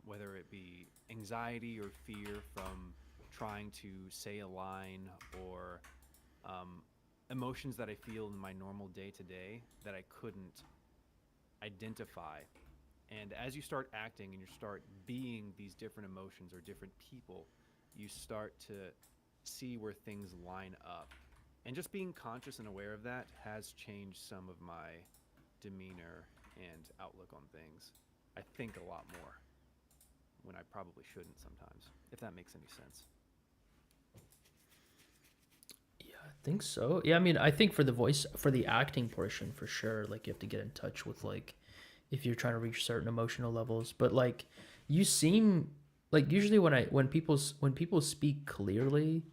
whether it be anxiety or fear from trying to say a line, or emotions that I feel in my normal day-to-day that I couldn't identify. And as you start acting and you start being these different emotions or different people, you start to see where things line up. And just being conscious and aware of that has changed some of my demeanor and outlook on things. I think a lot more when I probably shouldn't sometimes, if that makes any sense. Yeah, I think so. Yeah, I mean, I think for the acting portion, for sure, like you have to get in touch with like if you're trying to reach certain emotional levels. But like you seem like usually when people speak clearly,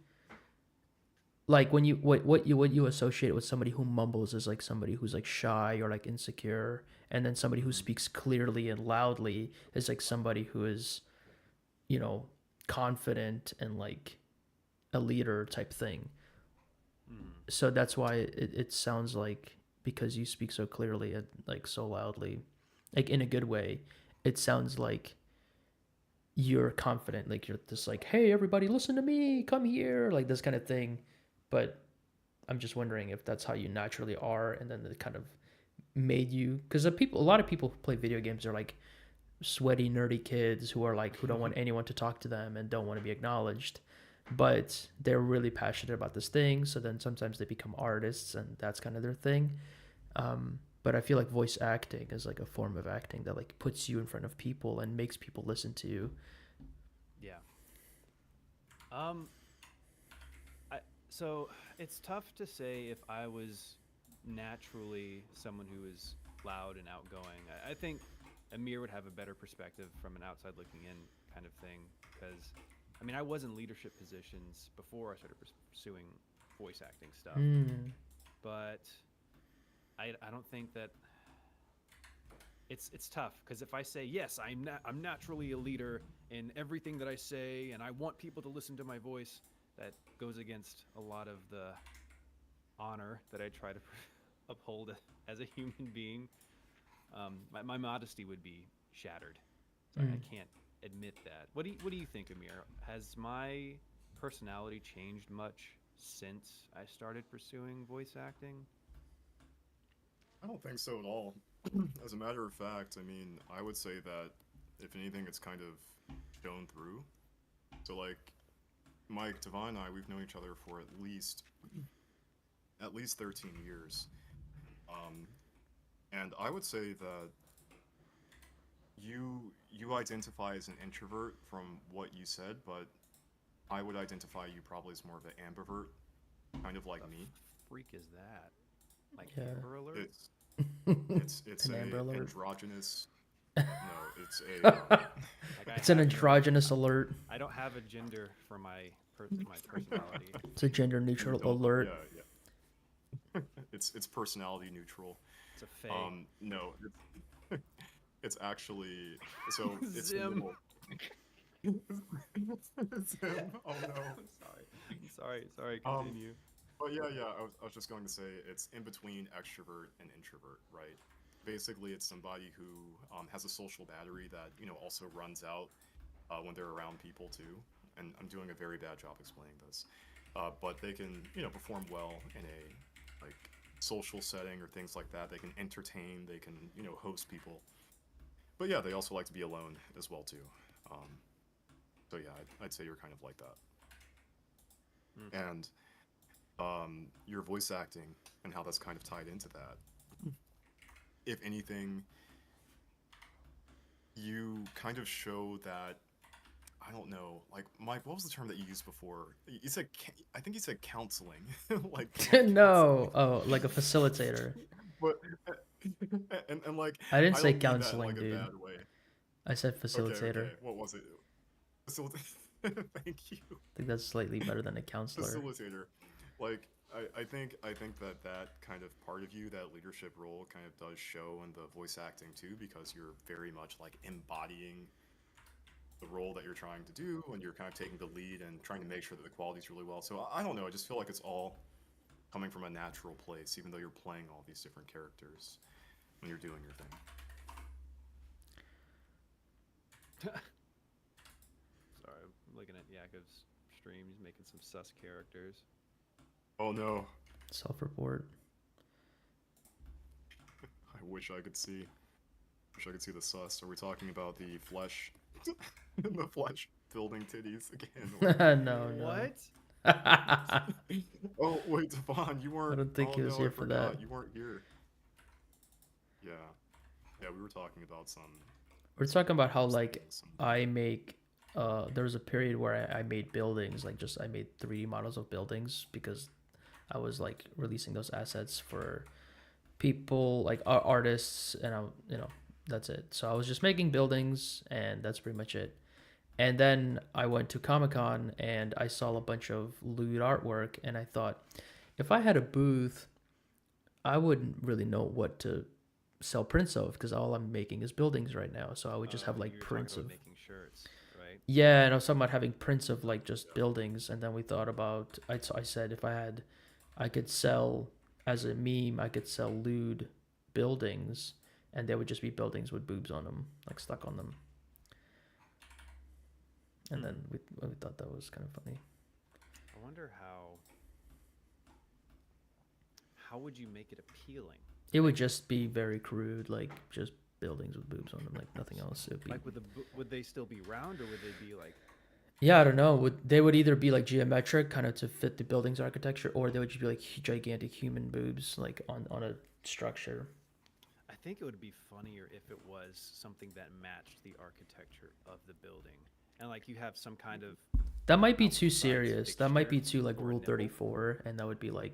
like when you what you associate with somebody who mumbles is like somebody who's like shy or like insecure, and then somebody who speaks clearly and loudly is like somebody who is, you know, confident and like a leader type thing. So that's why it sounds like, because you speak so clearly and like so loudly, like in a good way, it sounds like you're confident, like you're just like, hey everybody, listen to me, come here, like this kind of thing. But I'm just wondering if that's how you naturally are, and then it kind of made you, because a lot of people who play video games are like sweaty nerdy kids who are like who don't want anyone to talk to them and don't want to be acknowledged, but they're really passionate about this thing, so then sometimes they become artists and that's kind of their thing. But I feel like voice acting is like a form of acting that like puts you in front of people and makes people listen to you. Yeah. So it's tough to say if I was naturally someone who is loud and outgoing. I think Amir would have a better perspective from an outside looking in kind of thing, because I mean I was in leadership positions before I started pursuing voice acting stuff, but I don't think that it's tough, because if I say yes, I'm naturally a leader in everything that I say, and I want people to listen to my voice, that goes against a lot of the honor that I try to uphold as a human being. My modesty would be shattered, so I can't admit that. What do you think, Amir? Has my personality changed much since I started pursuing voice acting? I don't think so at all. As a matter of fact, I mean, I would say that if anything, it's kind of shown through. So like, Mike, Devon, and I, we've known each other for at least 13 years. And I would say that you identify as an introvert from what you said, but I would identify you probably as more of an ambivert, kind of like me. Freak is that? Like Yeah. Amber Alert? It's An a Amber Alert. androgynous. No, it's a. Like It's an androgynous alert. I don't have a gender for my personality. It's a gender neutral alert. Yeah. It's personality neutral. It's a fake. No, it's actually so it's Zim. Zim. Oh no. Sorry. Continue. But yeah. I was just going to say it's in between extrovert and introvert, right? Basically, it's somebody who has a social battery that also runs out when they're around people too. And I'm doing a very bad job explaining this, but they can perform well in a like social setting or things like that. They can entertain. They can host people. But yeah, they also like to be alone as well too. So yeah, I'd say you're kind of like that. And your voice acting and how that's kind of tied into that. If anything, you kind of show that, I don't know, like, Mike, what was the term that you used before? You said, I think you said counseling. Like No, oh, like a facilitator. But and like I didn't say don't mean that in, counseling, like, a dude. bad way. I said facilitator. Okay. What was it? Thank you. I think that's slightly better than a counselor. Facilitator. Like I think that kind of part of you, that leadership role, kind of does show in the voice acting too, because you're very much like embodying the role that you're trying to do, and you're kind of taking the lead and trying to make sure that the quality's really well. So I don't know, I just feel like it's all coming from a natural place, even though you're playing all these different characters when you're doing your thing. Sorry, I'm looking at Yakov's stream. He's making some sus characters. Oh no. Self-report. I wish I could see. Wish I could see the sus. Are we talking about the flesh? The flesh building titties again? No. What? Oh wait, Devon, you weren't. I don't think he was no, here I for forgot. that. You weren't here. Yeah, we were talking about some we're talking about how Just like thinking some- I make there was a period where I made buildings, like just I made 3D models of buildings because I was like releasing those assets for people like artists, and I, that's it. So I was just making buildings, and that's pretty much it. And then I went to Comic-Con and I saw a bunch of lewd artwork, and I thought if I had a booth, I wouldn't really know what to sell prints of because all I'm making is buildings right now. So I would just have like You were prints talking of, about making shirts, right? yeah, and I was talking about having prints of like just buildings, and then we thought about I said if I had, I could sell as a meme, I could sell lewd buildings, and they would just be buildings with boobs on them, like stuck on them. And then we thought that was kind of funny. I wonder how would you make it appealing? It would just be very crude, like just buildings with boobs on them, like nothing else. It would be Like would they still be round or would they be like? Yeah, I don't know. They would either be like geometric, kind of to fit the building's architecture, or they would just be like gigantic human boobs, like on a structure. I think it would be funnier if it was something that matched the architecture of the building, and like you have some kind of That might be too outside serious. That might be fixture too like or a Rule nipple. 34, and that would be like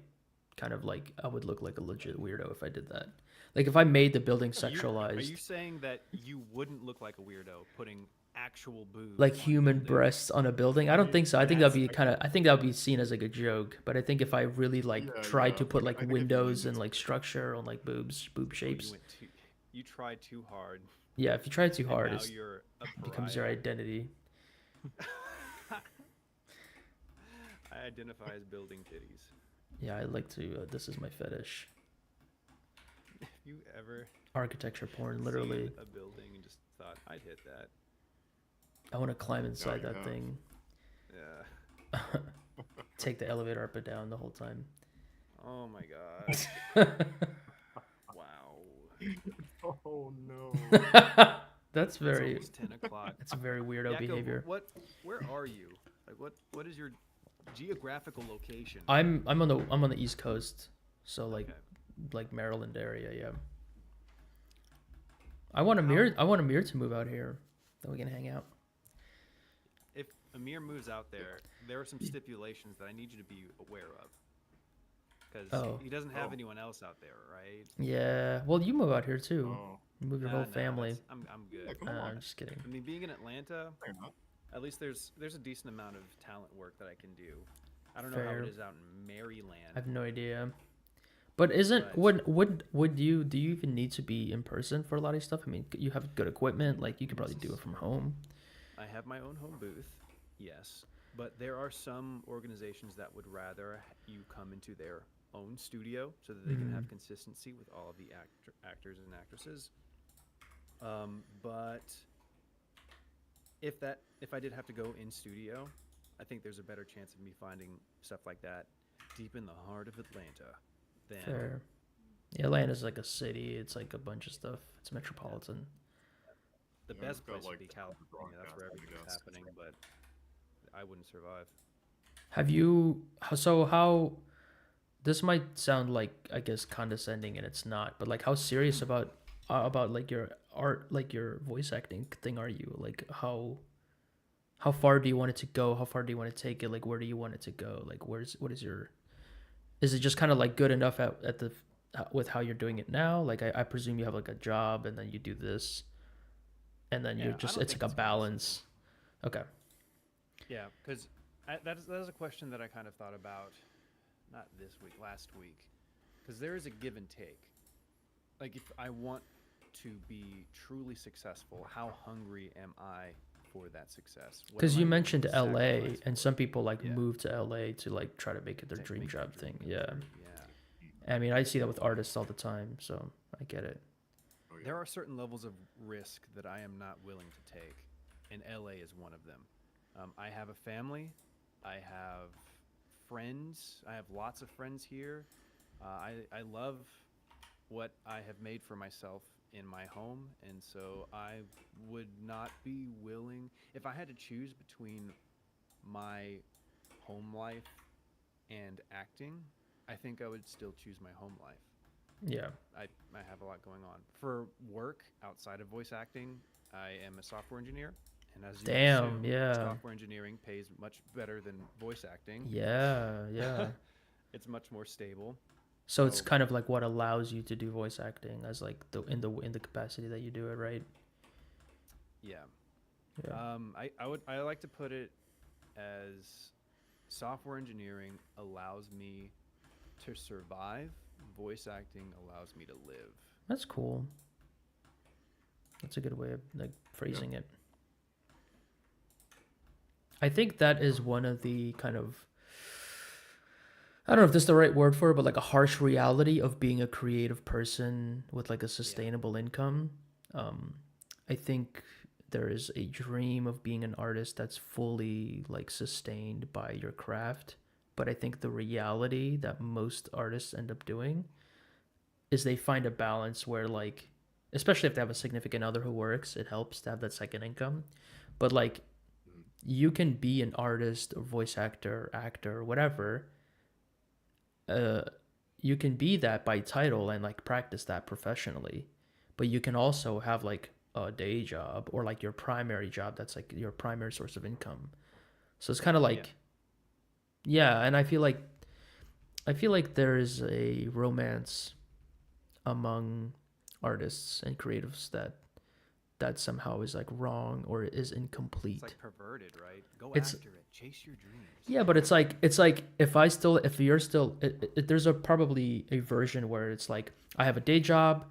kind of like I would look like a legit weirdo if I did that. Like if I made the building Are you sexualized, saying that you wouldn't look like a weirdo putting actual boobs like on human buildings? breasts on a building? I don't think so. I think Yeah, that'd be kind of. I think that would be seen as like a joke. But I think if I really like Yeah, tried yeah. to put Like, like I think if you windows leaned and into like it. structure on like boob Well, shapes, you tried too hard. yeah. If you try too And hard, now it you're a becomes your pariah. identity. I identify as building titties. Yeah, I like to. This is my fetish. If you ever Architecture porn, seen literally. a building and just thought I'd hit that, I want to climb inside you that have. thing. yeah. Take the elevator up and down the whole time. Oh my god. Wow. Oh no. That's It's very. almost 10 o'clock. That's a very weirdo Yakko, behavior. where are you? Like what is your geographical location? I'm on the East Coast, so like Okay. like Maryland area. Yeah. I want Amir to move out here, then we can hang out. If Amir moves out there are some stipulations that I need you to be aware of. Because Oh. he doesn't have Oh. anyone else out there, right? Yeah. Well, you move out here too. Oh, You move your Nah, whole nah, family. I'm good. yeah, come I'm on. just kidding. I mean, being in Atlanta, Hang on. at least there's a decent amount of talent work that I can do. I don't know how Fair. it is out in Maryland. I have no idea. But isn't But- would you do you even need to be in person for a lot of stuff? I mean, you have good equipment, like you could probably do it from home. I have my own home booth, yes, but there are some organizations that would rather you come into their own studio so that they can have consistency with all of the actors and actresses. But if I did have to go in studio, I think there's a better chance of me finding stuff like that deep in the heart of Atlanta than Fair. Yeah, Atlanta's like a city. It's like a bunch of stuff. It's metropolitan. the Yeah, best we've got, place would like, be the California. That's where broadcast on the everything's desk. happening, but I wouldn't survive. Have you so how this might sound like I guess condescending and it's not, but like how serious about like your art, like your voice acting thing are you? Like how far do you want it to go? How far do you want to take it? Like where do you want it to go? Like what is your, is it just kind of like good enough at the with how you're doing it now? Like I presume you have like a job and then you do this and then Yeah, you're I just don't it's think like a it's possible. balance. Okay. Yeah, because that is a question that I kind of thought about, not this week, last week, because there is a give and take. Like if I want to be truly successful, how hungry am I for that success? What Because am I you willing mentioned to LA, sacrifice and for some it? people like Yeah. move to LA to like try to make it their To dream make their job dream thing. come Yeah. true, yeah. I mean, I see that with artists all the time, so I get it. Oh, yeah. There are certain levels of risk that I am not willing to take, and LA is one of them. I have a family. I have friends. I have lots of friends here. I love what I have made for myself in my home, and so I would not be willing, if I had to choose between my home life and acting, I think I would still choose my home life. Yeah. I have a lot going on. For work outside of voice acting, I am a software engineer, and as you would Damn, assume, yeah. software engineering pays much better than voice acting. Yeah, yeah. It's much more stable. So it's So kind of like what allows you to do voice acting as like the capacity that you do it, right? yeah, Yeah. I like to put it as software engineering allows me to survive. Voice acting allows me to live. That's cool. That's a good way of like phrasing it. I think that is one of the kind of, I don't know if this is the right word for it, but like a harsh reality of being a creative person with like a sustainable income. Um, I think there is a dream of being an artist that's fully like sustained by your craft. But I think the reality that most artists end up doing is they find a balance where like, especially if they have a significant other who works, it helps to have that second income. But like you can be an artist or voice actor, whatever. uh you can be that by title and like practice that professionally, but you can also have like a day job or like your primary job that's like your primary source of income. So it's kind of Yeah. like, yeah, and I feel like there is a romance among artists and creatives that somehow is like wrong or is It's incomplete. like perverted, right? Go It's after it. Chase your dreams. Yeah, but it's like if you're still there's a probably a version where it's like I have a day job,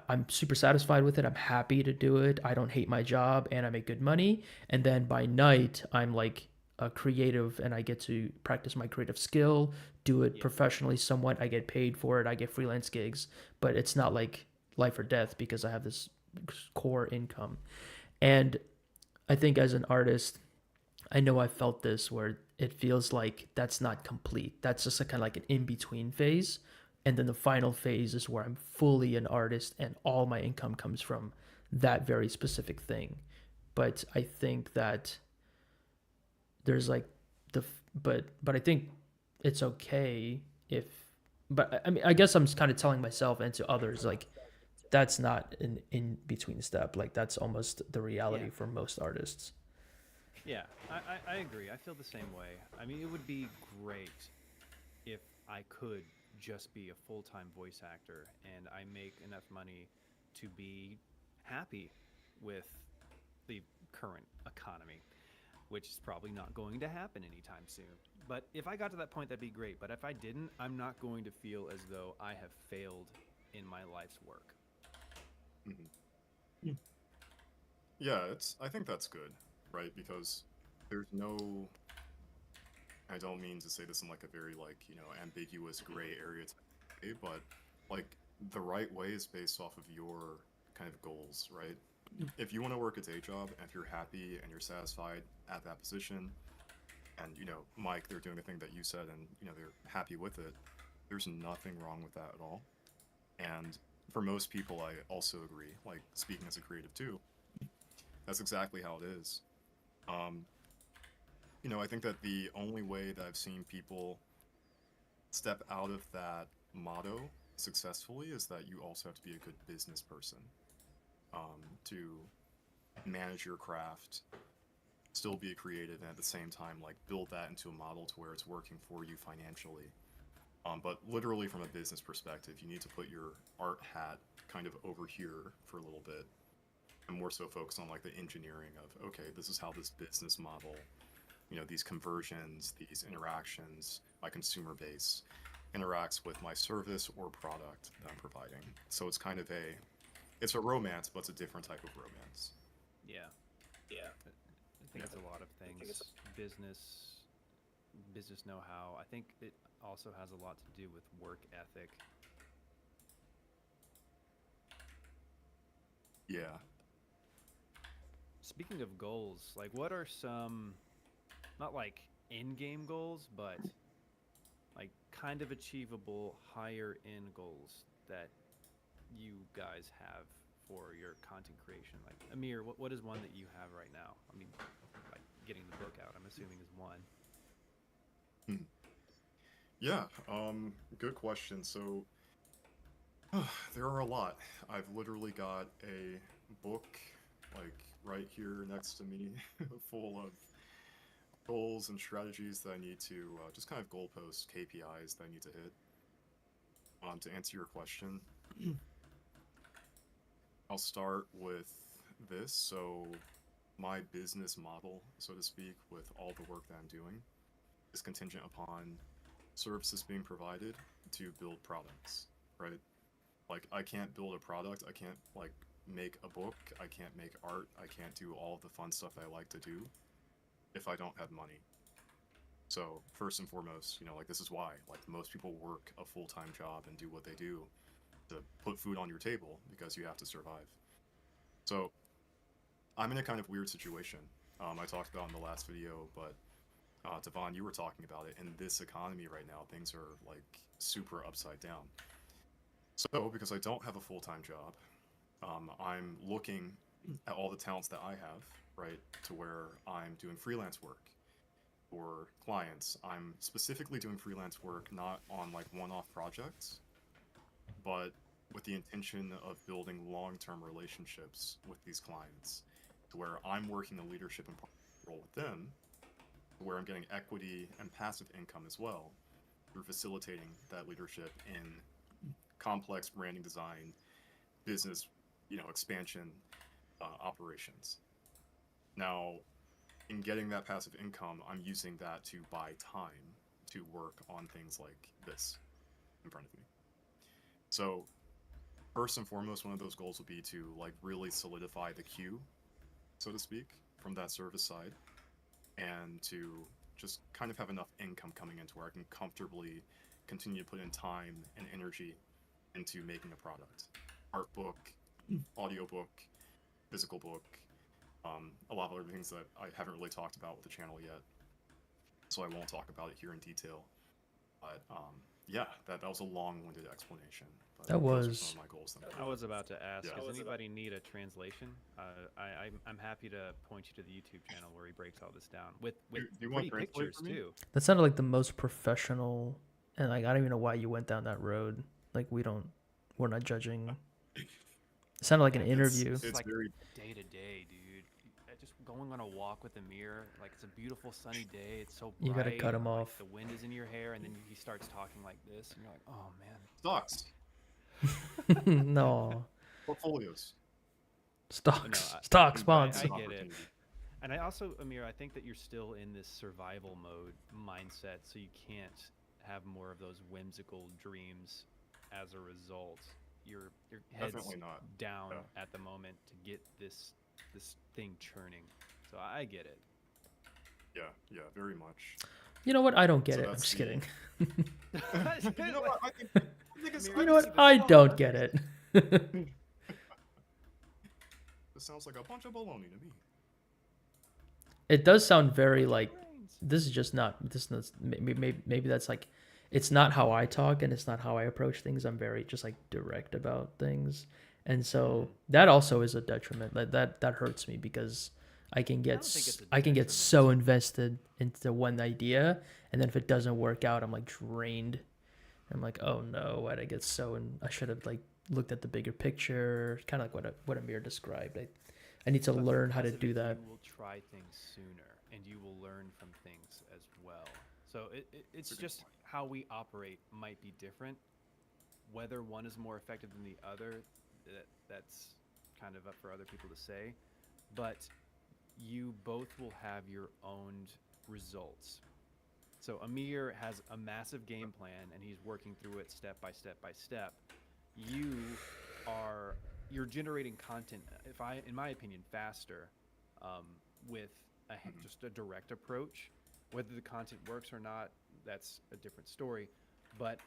I'm super satisfied with it, I'm happy to do it, I don't hate my job, and I make good money, and then by night I'm like a creative and I get to practice my creative skill, do it Yeah. professionally somewhat, I get paid for it, I get freelance gigs, but it's not like life or death because I have this core income. And I think as an artist, I know I felt this where it feels like that's not complete. That's just a kind of like an in between phase. And then the final phase is where I'm fully an artist and all my income comes from that very specific thing. But I think that there's like but I think it's okay if, but I mean, I guess I'm kind of telling myself and to others like that's not an in between step. Like that's almost the reality Yeah. for most artists. Yeah, I agree. I feel the same way. I mean, it would be great if I could just be a full time voice actor and I make enough money to be happy with the current economy, which is probably not going to happen anytime soon. But if I got to that point, that'd be great. But if I didn't, I'm not going to feel as though I have failed in my life's work. Yeah, I think that's good, right? Because there's no, I don't mean to say this in like a very like, ambiguous gray area type way, but like the right way is based off of your kind of goals, right? If you want to work a day job and if you're happy and you're satisfied at that position, and Mike, they're doing the thing that you said and they're happy with it, there's nothing wrong with that at all. And for most people, I also agree, like speaking as a creative too, that's exactly how it is. Um, I think that the only way that I've seen people step out of that motto successfully is that you also have to be a good business person, to manage your craft, still be a creative, and at the same time, like build that into a model to where it's working for you financially. But literally, from a business perspective, you need to put your art hat kind of over here for a little bit and more so focus on like the engineering of, okay, this is how this business model, these conversions, these interactions, my consumer base interacts with my service or product that I'm providing. So it's kind of it's a romance, but it's a different type of romance. Yeah. Yeah. I think it's a lot of things. Business know-how. I think it also has a lot to do with work ethic. Yeah. Speaking of goals, like what are some, not like in-game goals, but like kind of achievable higher end goals that you guys have for your content creation? Like Amir, what is one that you have right now? I mean, like getting the book out, I'm assuming is one. Yeah, good question. So there are a lot. I've literally got a book like right here next to me, full of goals and strategies that I need to just kind of goalpost KPIs that I need to hit. To answer your question, I'll start with this. So my business model, so to speak, with all the work that I'm doing is contingent upon services being provided to build products, right? Like, I can't build a product, I can't like make a book, I can't make art, I can't do all the fun stuff that I like to do if I don't have money. So first and foremost, like, this is why like most people work a full-time job and do what they do to put food on your table, because you have to survive. So I'm in a kind of weird situation. I talked about in the last video, but Devon, you were talking about it. In this economy right now, things are like super upside down. So because I don't have a full-time job, I'm looking at all the talents that I have, right, to where I'm doing freelance work for clients. I'm specifically doing freelance work not on like one-off projects, but with the intention of building long-term relationships with these clients, to where I'm working a leadership and role with them, where I'm getting equity and passive income as well through facilitating that leadership in complex branding design, business, expansion operations. Now, in getting that passive income, I'm using that to buy time to work on things like this in front of me. So first and foremost, one of those goals will be to like really solidify the queue, so to speak, from that service side, and to just kind of have enough income coming into where I can comfortably continue to put in time and energy into making a product. Art book, audiobook, physical book, a lot of other things that I haven't really talked about with the channel yet, so I won't talk about it here in detail. But yeah, that was a long-winded explanation. But That those are was- some of my goals. I was about to ask, Yeah. does anybody need a translation? I'm happy to point you to the YouTube channel where he breaks all this down with Do you want pretty to translate pictures for me? too. That sounded like the most professional, and like I don't even know why you went down that road. Like we're not judging. It sounded like an interview. It's like very day to day, dude. Just going on a walk with the mirror, like it's a beautiful sunny day. It's so bright. You gotta cut him like, off. The wind is in your hair, and then he starts talking like this, and you're like, oh man. stocks, No, portfolios. stocks, No, stocks, I bonds. get it. Opportunity. And I also, Amir, I think that you're still in this survival mode mindset, so you can't have more of those whimsical dreams as a result. Your head's Definitely not. down Yeah. at the moment to get this thing churning. So I get it. Yeah, very much. You know what? I don't get So it. I'm that's just the- kidding. You know what? I think it's, You know what? I don't get it. This sounds like a bunch of baloney to me. It does sound very like this is just not this is maybe that's like it's not how I talk and it's not how I approach things. I'm very just like direct about things, and so that also is a detriment. That hurts me because I can get think it's a I can get detriment. so invested into one idea, and then if it doesn't work out, I'm like drained. I'm like, oh no, why'd I get so? And I should have like looked at the bigger picture, kind of like what Amir described. I need to But learn how to because of do it, that. You will try things sooner, and you will learn from things as well. So it's That's a good just point. how we operate might be different. Whether one is more effective than the other, that's kind of up for other people to say. But you both will have your own results. So Amir has a massive game plan, and he's working through it step by step by step. You're generating content, in my opinion, faster, with just a direct approach. Whether the content works or not, that's a different story. But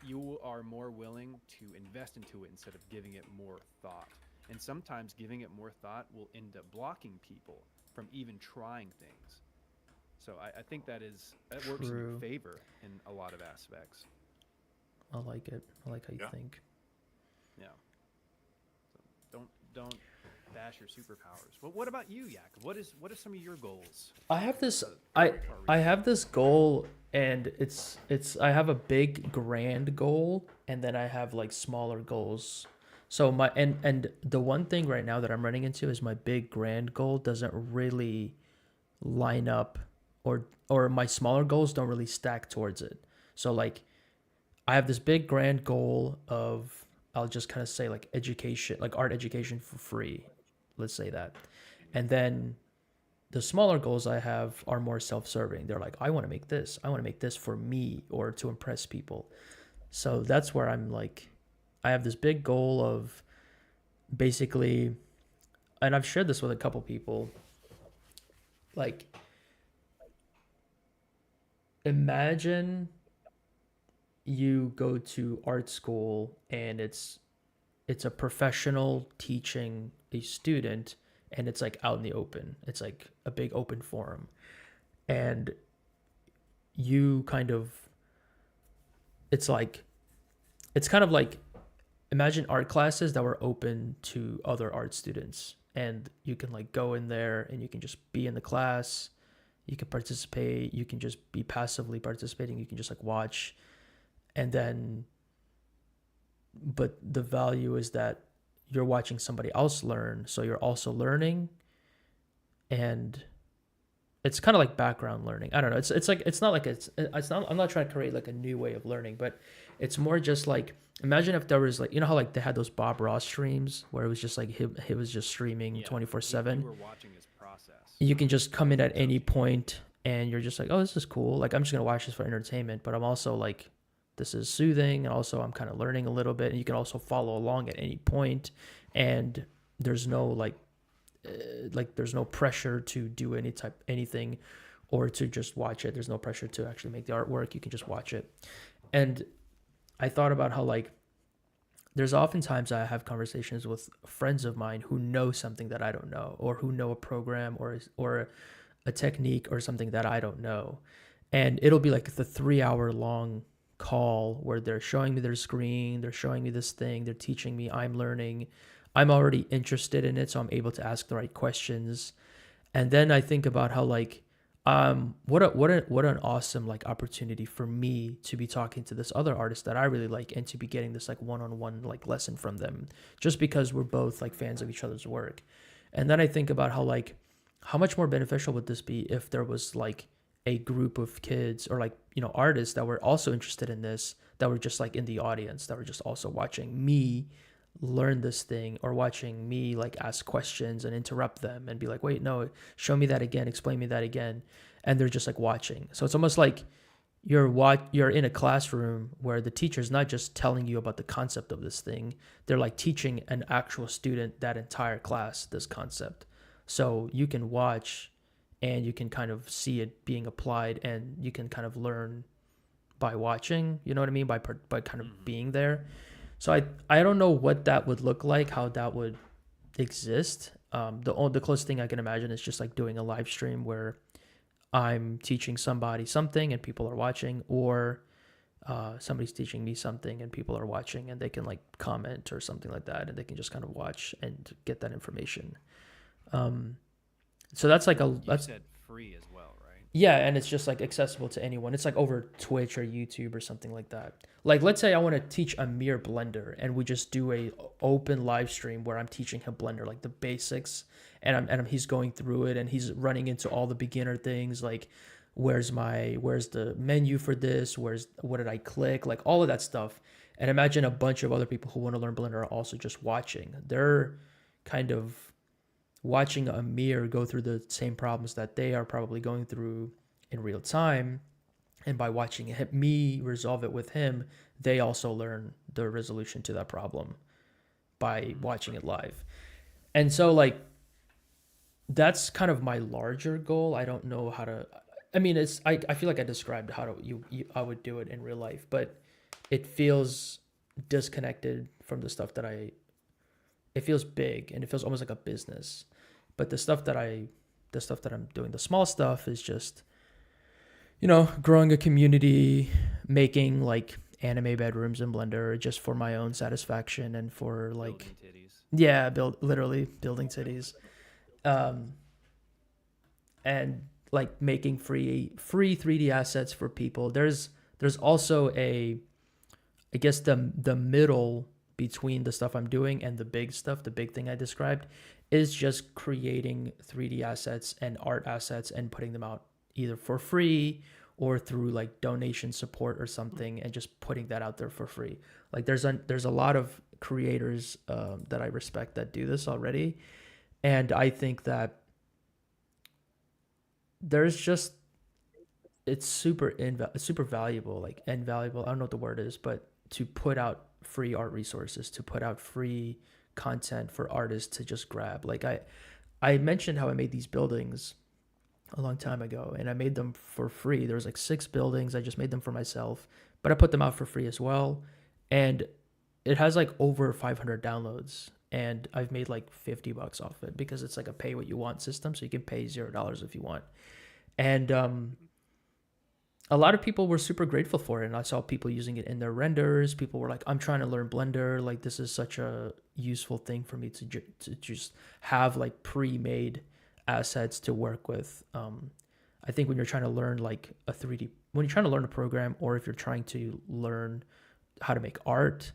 you are more willing to invest into it instead of giving it more thought. And sometimes giving it more thought will end up blocking people from even trying things. So I think that works in your True. favor in a lot of aspects. I like it. I like how you Yeah. think. Yeah. So don't bash your superpowers. But what about you, Yak? What are some of your goals? I have this I have this goal, and it's I have a big grand goal, and then I have like smaller goals. So my and the one thing right now that I'm running into is my big grand goal doesn't really line up, or my smaller goals don't really stack towards it. So like I have this big grand goal of, I'll just kind of say like education, like art education for free. Let's say that. And then the smaller goals I have are more self-serving. They're like, I want to make this. I want to make this for me or to impress people. So that's where I'm like, I have this big goal of basically, and I've shared this with a couple people, like imagine you go to art school and it's a professional teaching a student, and it's like out in the open. It's like a big open forum. And you kind of, it's like, it's kind of like, imagine art classes that were open to other art students. And you can like go in there and you can just be in the class. You can participate. You can just be passively participating. You can just like watch. And then, but the value is that you're watching somebody else learn, so you're also learning. And it's kind of like background learning. I don't know. It's like, it's not like it's not, I'm not trying to create like a new way of learning, but it's more just like, imagine if there was like, you know how like they had those Bob Ross streams where it was just like he was just streaming Yeah, 24/7. you were watching his process. You can just come in at any point and you're just like, oh, this is cool. Like I'm just gonna watch this for entertainment, but I'm also like, this is soothing, and also I'm kind of learning a little bit, and you can also follow along at any point, and there's no like there's no pressure to do anything or to just watch it. There's no pressure to actually make the artwork. You can just watch it. And I thought about how like there's oftentimes I have conversations with friends of mine who know something that I don't know, or who know a program or a technique or something that I don't know. And it'll be like the 3 hour long call where they're showing me their screen, they're showing me this thing, they're teaching me, I'm learning, I'm already interested in it, so I'm able to ask the right questions. And then I think about how like what an awesome like opportunity for me to be talking to this other artist that I really like, and to be getting this like one-on-one like lesson from them, just because we're both like fans of each other's work. And then I think about how like how much more beneficial would this be if there was like a group of kids or like, you know, artists that were also interested in this, that were just like in the audience, that were just also watching me learn this thing, or watching me like ask questions and interrupt them and be like, wait, no, show me that again, explain me that again. And they're just like watching. So it's almost like you're in a classroom where the teacher's not just telling you about the concept of this thing, they're like teaching an actual student that entire class this concept. So you can watch and you can kind of see it being applied, and you can kind of learn by watching, you know what I mean, by kind of being there. So I don't know what that would look like, how that would exist. The closest thing I can imagine is just like doing a live stream where I'm teaching somebody something and people are watching, or somebody's teaching me something and people are watching, and they can like comment or something like that, and they can just kind of watch and get that information. So that's like You said free as well, right? yeah, and it's just like accessible to anyone. It's like over Twitch or YouTube or something like that. Like let's say I want to teach Amir Blender, and we just do a open live stream where I'm teaching him Blender, like the basics, and he's going through it, and he's running into all the beginner things like where's the menu for this, what did I click, like all of that stuff. And imagine a bunch of other people who want to learn Blender are also just watching. They're kind of watching Amir go through the same problems that they are probably going through in real time. And by watching me resolve it with him, they also learn the resolution to that problem by watching it live. And so like, that's kind of my larger goal. I don't know how to, I mean, I feel like I described how I would do it in real life, but it feels disconnected from the stuff that it feels big and it feels almost like a business. But the stuff that I'm doing, the small stuff, is just, you know, growing a community, making like anime bedrooms in Blender just for my own satisfaction and for like Building titties. yeah, literally building titties. And like making free 3D assets for people. There's also I guess the middle between the stuff I'm doing and the big stuff, the big thing I described, is just creating 3D assets and art assets and putting them out either for free or through like donation support or something, and just putting that out there for free. Like there's a lot of creators that I respect that do this already, and I think that there's just it's super valuable, like invaluable. I don't know what the word is, but to put out free art resources, to put out free content for artists to just grab. Like I mentioned how I made these buildings a long time ago, and I made them for free. There was like 6 buildings. I just made them for myself, but I put them out for free as well. And it has like over 500 downloads, and I've made like $50 off it because it's like a pay what you want system. So you can pay $0 if you want. And a lot of people were super grateful for it, and I saw people using it in their renders. People were like, I'm trying to learn Blender. Like, this is such a useful thing for me to just have like pre-made assets to work with. I think when you're trying to learn like when you're trying to learn a program, or if you're trying to learn how to make art,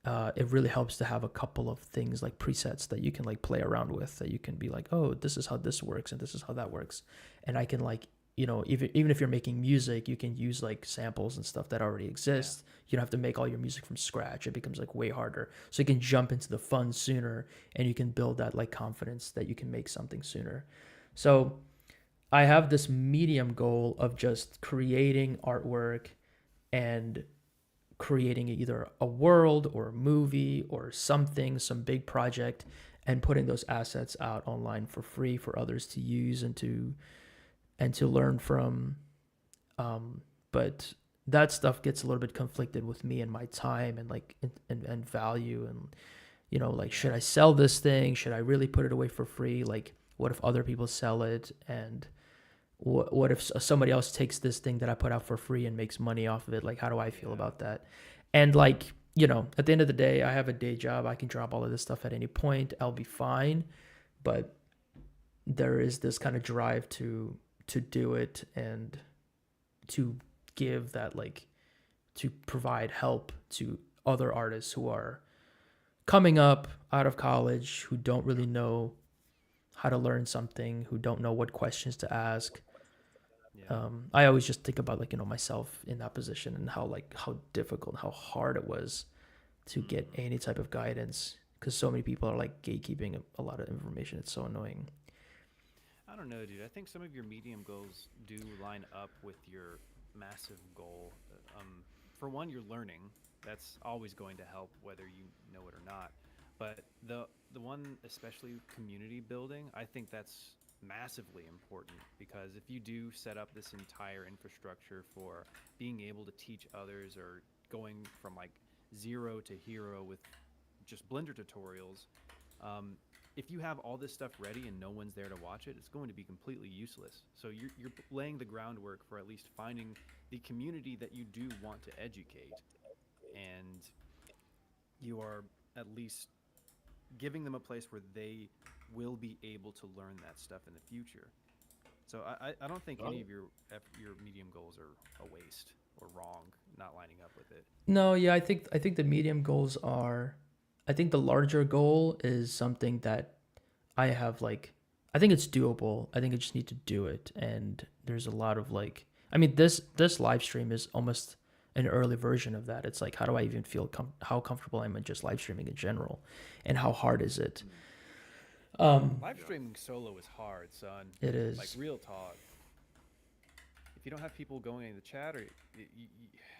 it really helps to have a couple of things like presets that you can like play around with, that you can be like, oh, this is how this works and this is how that works. And I can like, even if you're making music, you can use like samples and stuff that already exist. You don't have to make all your music from scratch. It becomes like way harder. So you can jump into the fun sooner, and you can build that like confidence that you can make something sooner. So I have this medium goal of just creating artwork and creating either a world or a movie or something, some big project, and putting those assets out online for free for others to use and to learn from. But that stuff gets a little bit conflicted with me and my time and like and value, and like, should I sell this thing? Should I really put it away for free? Like, what if other people sell it? And what if somebody else takes this thing that I put out for free and makes money off of it? Like, how do I feel about that? And like, at the end of the day, I have a day job. I can drop all of this stuff at any point. I'll be fine. But there is this kind of drive to do it and to give that, like, to provide help to other artists who are coming up out of college, who don't really know how to learn something, who don't know what questions to ask. I always just think about, like, myself in that position, and how difficult, how hard it was to get any type of guidance, because so many people are like gatekeeping a lot of information. It's so annoying. I don't know, dude. I think some of your medium goals do line up with your massive goal. For one, you're learning. That's always going to help, whether you know it or not. But the one, especially community building, I think that's massively important, because if you do set up this entire infrastructure for being able to teach others, or going from like zero to hero with just Blender tutorials, if you have all this stuff ready and no one's there to watch it, it's going to be completely useless. So you're laying the groundwork for at least finding the community that you do want to educate, and you are at least giving them a place where they will be able to learn that stuff in the future. So I don't think any of your medium goals are a waste or wrong, not lining up with it. No, yeah, I think the medium goals are. I think the larger goal is something that I have, like, I think it's doable. I think I just need to do it. And there's a lot of, like, I mean, this live stream is almost an early version of that. It's like, how do I even feel how comfortable I'm in just live streaming in general, and how hard is it? Live streaming solo is hard, son. It is. Like, real talk. If you don't have people going in the chat, or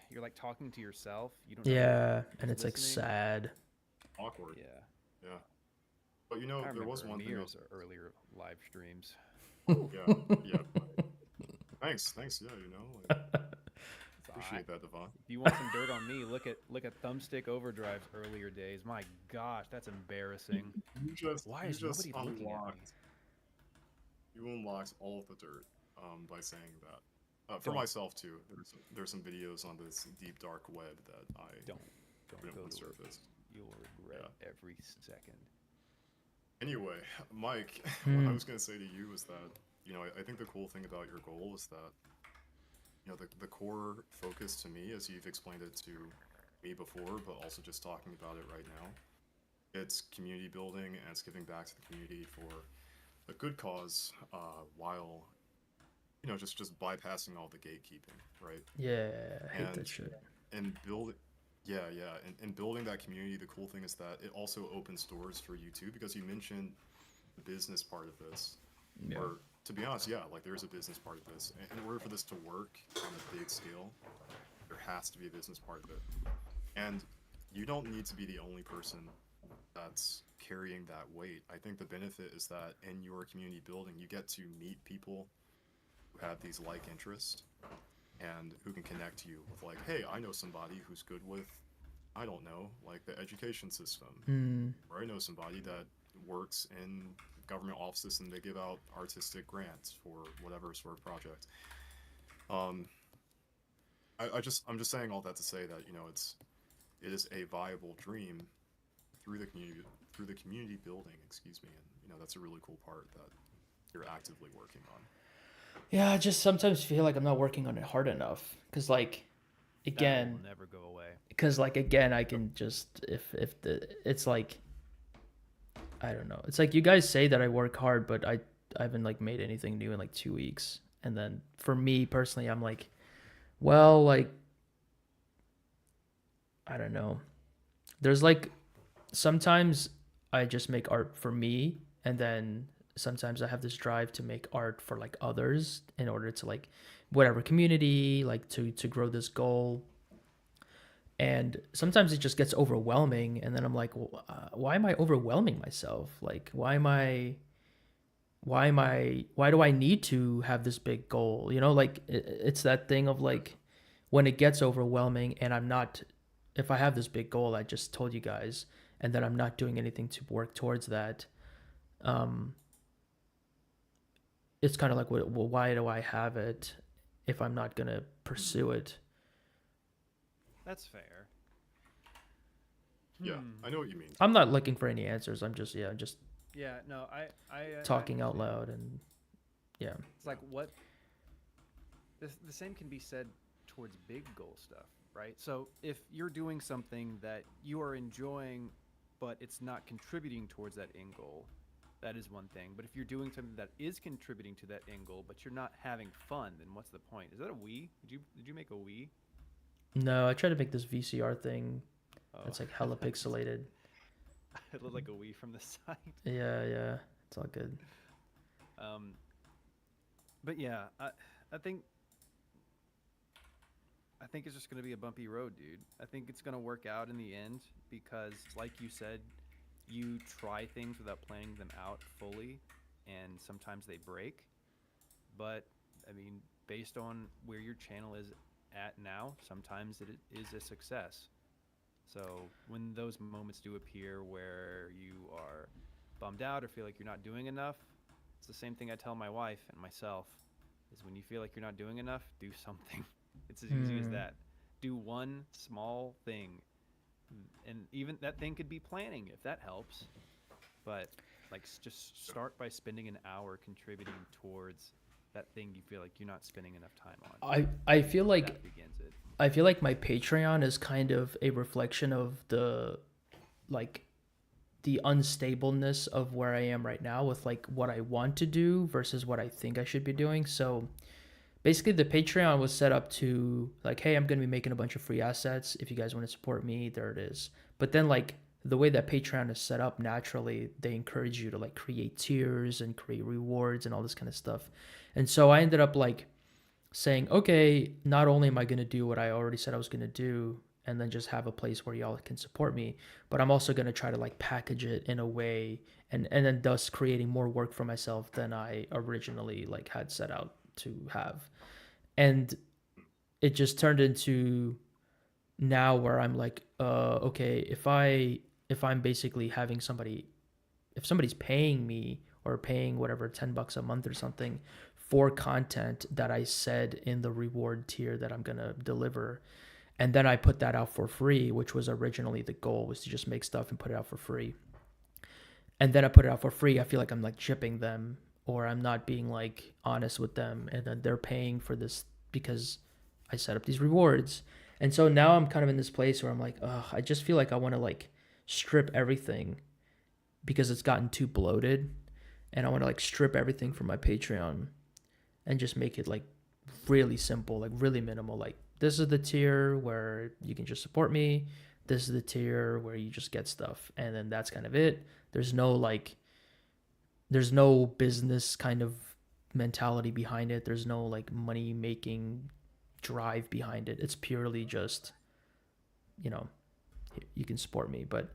you're like talking to yourself, you don't. Yeah, and it's listening. like sad. Awkward. Yeah. But there was one thing. Earlier live streams. Yeah. Thanks. Yeah, appreciate that, Devon. If you want some dirt on me, look at Thumbstick Overdrive's earlier days. My gosh, that's embarrassing. Why is nobody looking at me? You unlocked all of the dirt by saying that. For myself too. There's some videos on this deep dark web that I don't go to surface. You'll regret every second. Anyway, Mike, what I was going to say to you is that, I think the cool thing about your goal is that, the core focus to me, as you've explained it to, me before, but also just talking about it right now. It's community building and it's giving back to the community for a good cause, while just bypassing all the gatekeeping, right? Yeah, I hate that And shit. and build yeah, and building that community, the cool thing is that it also opens doors for you too, because you mentioned the business part of this. Yeah. Or to be honest, yeah, like there's a business part of this. In order for this to work on a big scale, there has to be a business part of it. And you don't need to be the only person that's carrying that weight. I think the benefit is that in your community building, you get to meet people who have these like interests and who can connect to you with like, hey, I know somebody who's good with, I don't know, like the education system, Mm, or I know somebody that works in government offices and they give out artistic grants for whatever sort of project. Um, I'm just saying all that to say that it is a viable dream through the community building, excuse me, and that's a really cool part that you're actively working on. yeah, I just sometimes feel like I'm not working on it hard enough. Cause like, That again, will never go away. because like again, I can just if the it's like I don't know. It's like you guys say that I work hard, but I haven't like made anything new in like 2 weeks. And then for me personally, I'm like, well, like I don't know. There's like sometimes I just make art for me, and then sometimes I have this drive to make art for like others in order to like whatever community, like to grow this goal. And sometimes it just gets overwhelming, and then I'm like, well, why am I overwhelming myself? Like, why do I need to have this big goal? Like it's that thing of like when it gets overwhelming and I'm not, if I have this big goal I just told you guys, and then I'm not doing anything to work towards that, um, it's kind of like, well, why do I have it if I'm not gonna pursue it? That's fair. Yeah, I know what you mean. I'm not looking for any answers. I'm just Yeah, no, I talking out understand. loud, and yeah. It's like what the same can be said towards big goal stuff, right? So if you're doing something that you are enjoying, but it's not contributing towards that end goal, that is one thing. But if you're doing something that is contributing to that end goal, but you're not having fun, then what's the point? Is that a Wii? Did you make a Wii? No, I tried to make this VCR thing Oh, that's like hella pixelated. it looked like a Wii from the side. Yeah, it's all good. Um, but yeah, I think I think it's just going to be a bumpy road, dude. I think it's going to work out in the end because, like you said, you try things without planning them out fully, and sometimes they break. But, I mean, based on where your channel is at now, sometimes it is a success. So, when those moments do appear where you are bummed out or feel like you're not doing enough, it's the same thing I tell my wife and myself is when you feel like you're not doing enough, do something. It's as easy as that. Do one small thing. And even that thing could be planning if that helps. But like just start by spending an hour contributing towards that thing you feel like you're not spending enough time on. I feel like That begins it. I feel like my Patreon is kind of a reflection of the like the unstableness of where I am right now with like what I want to do versus what I think I should be doing. So basically the Patreon was set up to like, hey, I'm going to be making a bunch of free assets. If you guys want to support me, there it is. But then like the way that Patreon is set up, naturally, they encourage you to like create tiers and create rewards and all this kind of stuff. And so I ended up like saying, okay, not only am I going to do what I already said I was going to do and then just have a place where y'all can support me, but I'm also going to try to like package it in a way and then thus creating more work for myself than I originally like had set out to have. And it just turned into now where I'm like, okay, if I'm basically having somebody, if somebody's paying me or paying whatever $10 a month or something for content that I said in the reward tier that I'm gonna deliver, and then I put that out for free, which was originally the goal, was to just make stuff and put it out for free. And then I put it out for free, I feel like I'm like chipping them, or I'm not being like honest with them, and then they're paying for this because I set up these rewards. And so now I'm kind of in this place where I'm like, ugh, I just feel like I want to like strip everything because it's gotten too bloated, and I want to like strip everything from my Patreon and just make it like really simple, like really minimal. Like this is the tier where you can just support me. This is the tier where you just get stuff, and then that's kind of it. There's no business kind of mentality behind it. There's no like money making drive behind it. It's purely just, you know, you can support me. But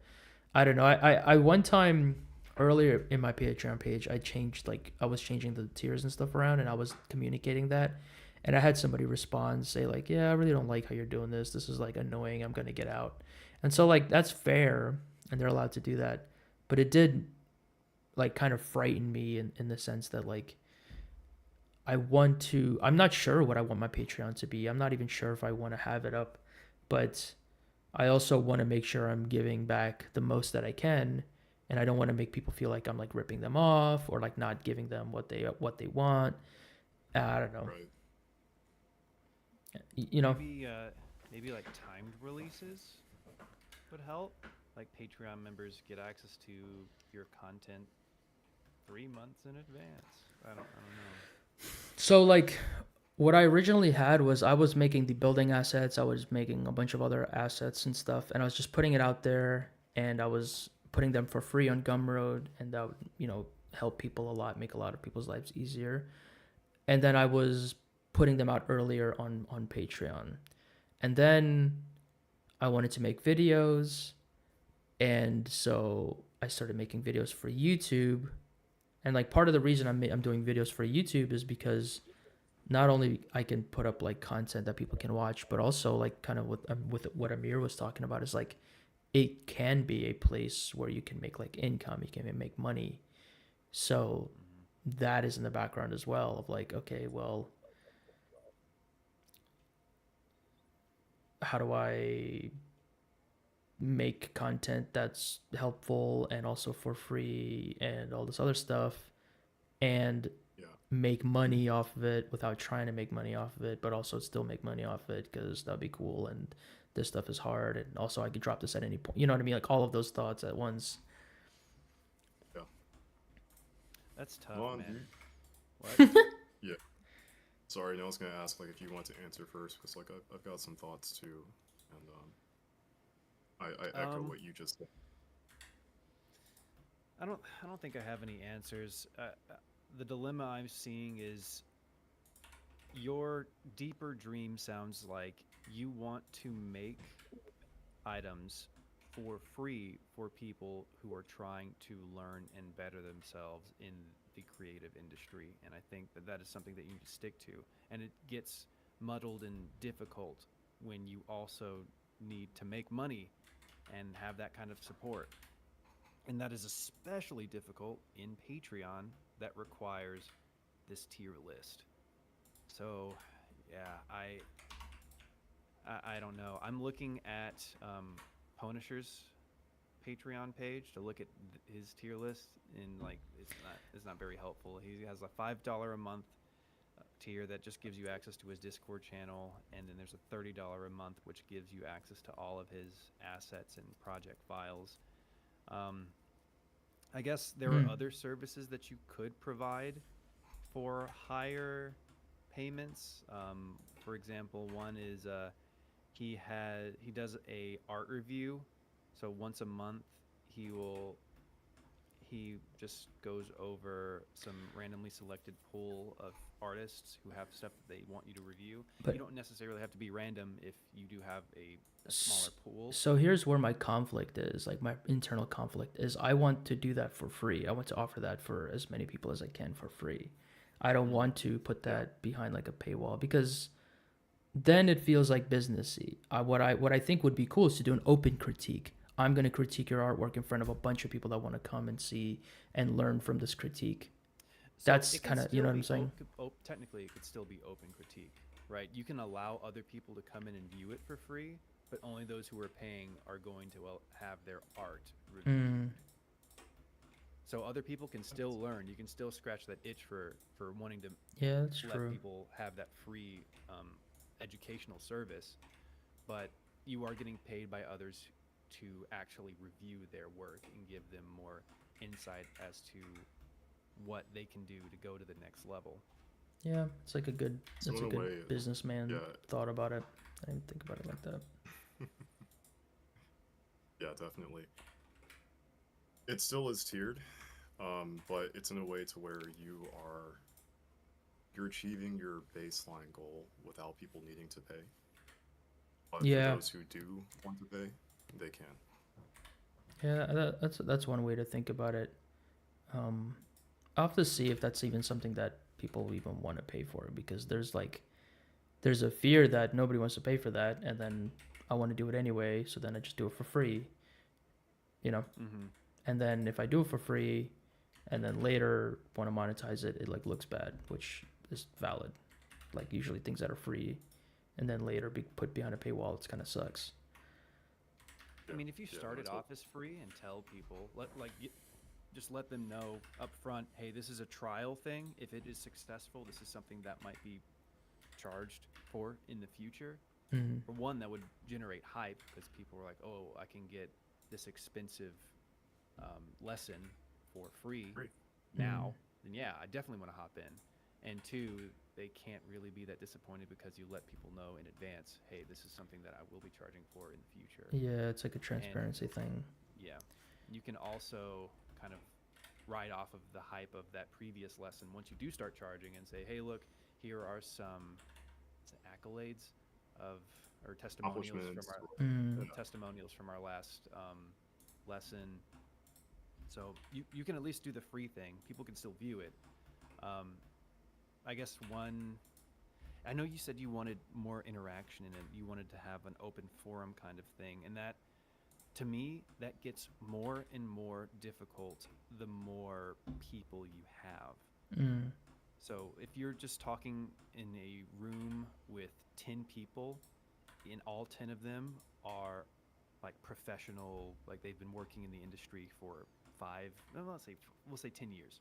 I don't know. I one time earlier in my Patreon page, I was changing the tiers and stuff around, and I was communicating that. And I had somebody respond, say like, yeah, I really don't like how you're doing this. This is like annoying. I'm going to get out. And so like, that's fair. And they're allowed to do that. But it did like kind of frighten me in the sense that like, I'm not sure what I want my Patreon to be. I'm not even sure if I want to have it up, but I also want to make sure I'm giving back the most that I can, and I don't want to make people feel like I'm like ripping them off or like not giving them what they want. I don't know. Right. You know. Maybe like timed releases would help. Like Patreon members get access to your content 3 months in advance. I don't know. So like what I originally had was I was making the building assets, I was making a bunch of other assets and stuff, and I was just putting it out there, and I was putting them for free on Gumroad, and that would, you know, help people a lot, make a lot of people's lives easier. And then I was putting them out earlier on Patreon. And then I wanted to make videos, and so I started making videos for YouTube. And like part of the reason I'm doing videos for YouTube is because not only I can put up like content that people can watch, but also like kind of with what Amir was talking about is like it can be a place where you can make like income, you can make money. So that is in the background as well of like, okay, well, how do I make content that's helpful and also for free and all this other stuff, and make money off of it without trying to make money off of it, but also still make money off of it because that'd be cool, and this stuff is hard, and also I could drop this at any point. You know what I mean? Like all of those thoughts at once. Yeah. That's tough, Man. man. What? Yeah. Sorry, no, I was gonna ask like if you want to answer first, because like I've got some thoughts too, and I echo what you just said. I don't think I have any answers. The dilemma I'm seeing is your deeper dream sounds like you want to make items for free for people who are trying to learn and better themselves in the creative industry, and I think that is something that you need to stick to, and it gets muddled and difficult when you also need to make money and have that kind of support. And that is especially difficult in Patreon that requires this tier list. So, yeah, I don't know. I'm looking at Punisher's Patreon page to look at his tier list, and like it's not very helpful. He has a $5 a month tier that just gives you access to his Discord channel, and then there's a $30 a month which gives you access to all of his assets and project files. I guess there are other services that you could provide for higher payments. For example, one is he does a art review, so once a month he just goes over some randomly selected pool of artists who have stuff that they want you to review. But you don't necessarily have to be random if you do have a smaller pool. So here's where my conflict is, like my internal conflict is I want to do that for free. I want to offer that for as many people as I can for free. I don't want to put that behind like a paywall, because then it feels like businessy. What I think would be cool is to do an open critique. I'm going to critique your artwork in front of a bunch of people that want to come and see and learn from this critique. So that's kind of, you know what I'm saying? Technically, it could still be open critique, right? You can allow other people to come in and view it for free, but only those who are paying are going to have their art reviewed. So other people can still learn. You can still scratch that itch for wanting to that's let true. people have that free educational service. but you are getting paid by others to actually review their work and give them more insight as to what they can do to go to the next level. Yeah, it's like a good, So that's a in a good way, businessman yeah. thought about it. I didn't think about it like that. Yeah, definitely. It still is tiered, but it's in a way to where you're achieving your baseline goal without people needing to pay. But Yeah. for those who do want to pay, they can. Yeah, that's one way to think about it. I'll have to see if that's even something that people even want to pay for, because there's a fear that nobody wants to pay for that, and then I want to do it anyway, so then I just do it for free, you know. Mm-hmm. And then if I do it for free, and then later want to monetize it, it like looks bad, which is valid. Like usually things that are free, and then later be put behind a paywall, it kind of sucks. I mean, if you Yeah, start it that's what- off as free and tell people, just let them know up front, hey, this is a trial thing. If it is successful, this is something that might be charged for in the future. Mm. For one, that would generate hype because people are like, oh, I can get this expensive lesson for free now. Then yeah, I definitely want to hop in. And two, they can't really be that disappointed because you let people know in advance, hey, this is something that I will be charging for in the future. Yeah, it's like a transparency thing. Yeah. You can also kind of ride off of the hype of that previous lesson once you do start charging and say, hey, look, here are some accolades of or testimonials from our testimonials from our last lesson. So you can at least do the free thing. People can still view it. I guess I know you said you wanted more interaction in it. You wanted to have an open forum kind of thing, and that, to me, that gets more and more difficult the more people you have. So if you're just talking in a room with 10 people, and all 10 of them are like professional, like they've been working in the industry for we'll say 10 years.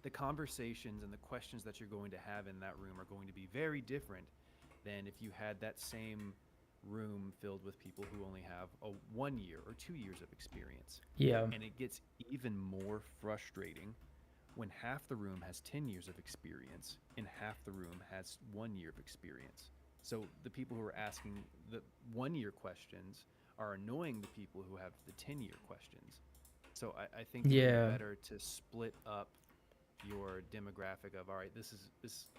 The conversations and the questions that you're going to have in that room are going to be very different than if you had that same room filled with people who only have 1 year or 2 years of experience. Yeah. And it gets even more frustrating when half the room has 10 years of experience and half the room has 1 year of experience. So the people who are asking the 1 year questions are annoying the people who have the 10-year questions. So I think it would be better to split up your demographic of, all right, this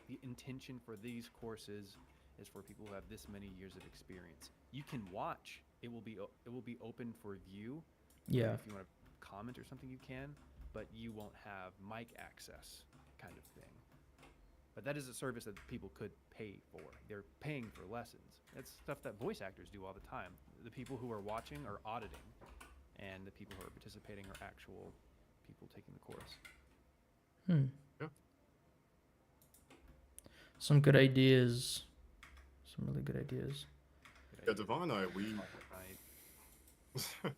the intention for these courses is for people who have this many years of experience. You can watch. It will be open for view. Yeah. If you want to comment or something, you can, but you won't have mic access kind of thing. But that is a service that people could pay for. They're paying for lessons. That's stuff that voice actors do all the time. The people who are watching are auditing, and the people who are participating are actual people taking the course. Yeah. Some good ideas. Some really good ideas. Yeah, Devon and I, we. Right.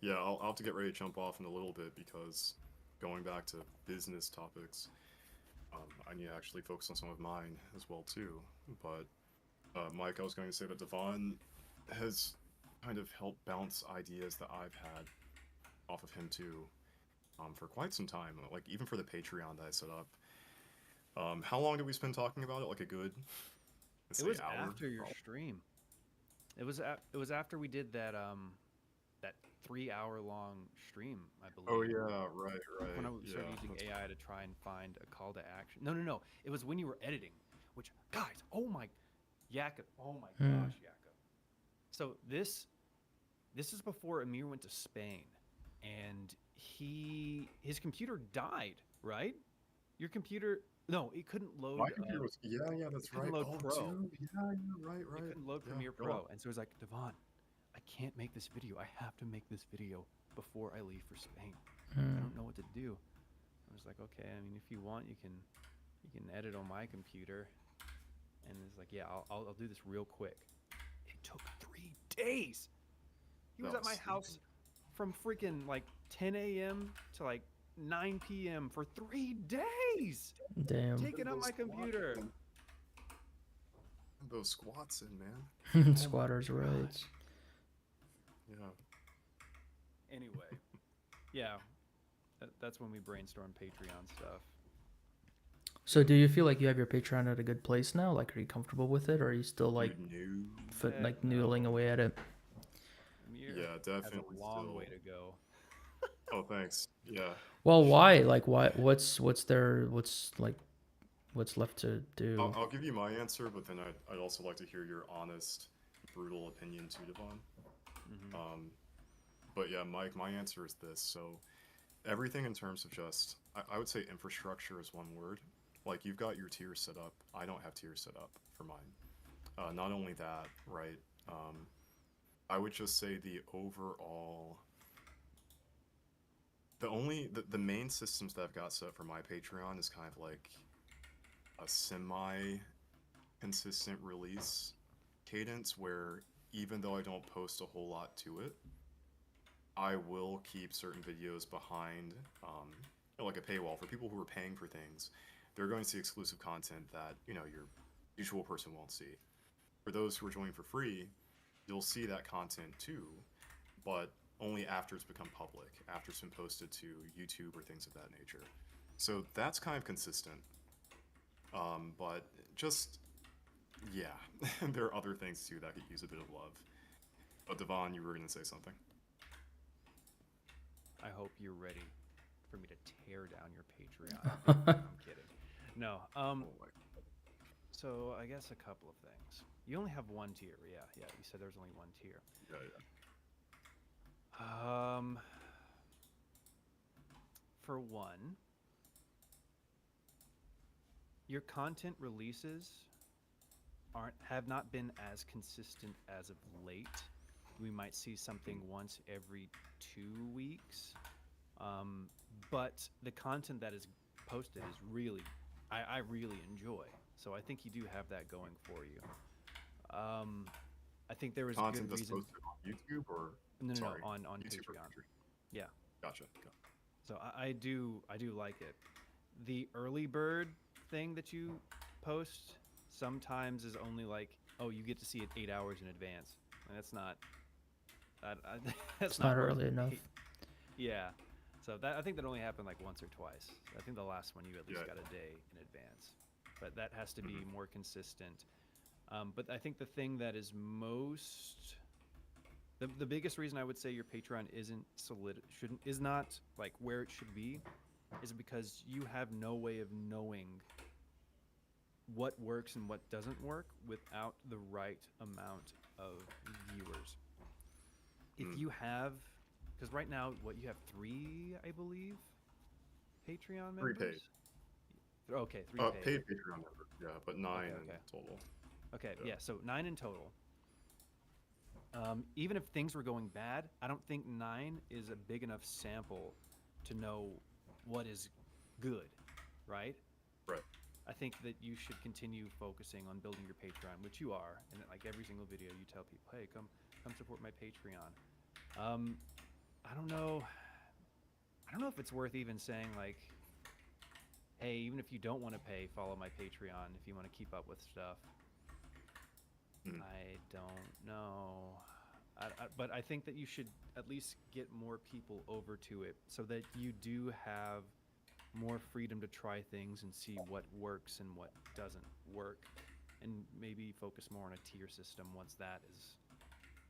Yeah, I'll have to get ready to jump off in a little bit because going back to business topics, I need to actually focus on some of mine as well too. But Mike, I was going to say that Devon has kind of helped bounce ideas that I've had off of him too, for quite some time. Like even for the Patreon that I set up. How long did we spend talking about it? Like a good. It was after your stream. It was after we did that 3-hour-long stream, I believe. Oh yeah, right. When I started using AI to try and find a call to action. No. It was when you were editing, which, guys, oh my gosh, Yakko. So this is before Amir went to Spain, and his computer died, right? Your computer. No, it couldn't load. My computer was that's right. Load Pro. Dude, yeah, right. It couldn't load Premiere Pro, and so it was like, Devon, I can't make this video. I have to make this video before I leave for Spain. I don't know what to do. I was like, okay. I mean, if you want, you can edit on my computer. And it's like, yeah, I'll do this real quick. It took 3 days. He was at my house from freaking like 10 a.m. to like 9 p.m. for 3 days. Damn. Taking up my computer. those squats in, man. my Squatters' God. rights. Yeah. Anyway, yeah, that's when we brainstorm Patreon stuff. So do you feel like you have your Patreon at a good place now? Like, are you comfortable with it, or are you still like Dude, no. Heck noodling no. away at it? Amir Yeah, has definitely a long still. way to go. Oh, thanks. Yeah. Well, Shit. why? Like, why? What's left to do? I'll give you my answer, but then I'd also like to hear your honest, brutal opinion too, Devon. Hmm. But yeah, Mike, my answer is this. So everything in terms of just, I would say infrastructure is one word. Like you've got your tiers set up. I don't have tiers set up for mine. Not only that, right? I would just say the overall, the main systems that I've got set for my Patreon is kind of like a semi consistent release cadence where even though I don't post a whole lot to it, I will keep certain videos behind like a paywall for people who are paying for things. They're going to see exclusive content that your usual person won't see. For those who are joining for free, you'll see that content too, but only after it's become public, after it's been posted to YouTube or things of that nature. So that's kind of consistent. But just yeah, there are other things too that could use a bit of love. But Devon, you were gonna say something. I hope you're ready for me to tear down your Patreon. I'm kidding. No. Oh my So I guess a couple of things. You only have one tier. Yeah. You said there's only one tier. yeah. For one, your content releases have not been as consistent as of late. We might see something once every 2 weeks, but the content that is posted is really, I really enjoy. So I think you do have that going for you. I think there was Content good that's reason. posted on YouTube or No, sorry, on YouTube or Patreon. Patreon. Yeah. Gotcha. So I do like it. The early bird thing that you post sometimes is only like, oh, you get to see it 8 hours in advance, and that's not that's It's not worth early it. enough. Yeah. So I think that only happened like once or twice. I think the last one you at least Yeah. got a day in advance, but that has to be more consistent. But I think the thing that is most the biggest reason I would say your Patreon is not like where it should be is because you have no way of knowing what works and what doesn't work without the right amount of viewers. If you have, because right now you have 3, I believe, Patreon 3 members. paid. Okay, 3 paid. Paid Patreon member. Yeah, but 9 Okay. in total. Okay, Yeah. yeah, so 9 in total. Even if things were going bad, I don't think 9 is a big enough sample to know what is good, right? Right. I think that you should continue focusing on building your Patreon, which you are, and like every single video you tell people, hey, come support my Patreon. I don't know if it's worth even saying like, hey, even if you don't want to pay, follow my Patreon if you want to keep up with stuff. I don't know. But I think that you should at least get more people over to it so that you do have more freedom to try things and see what works and what doesn't work, and maybe focus more on a tier system once that is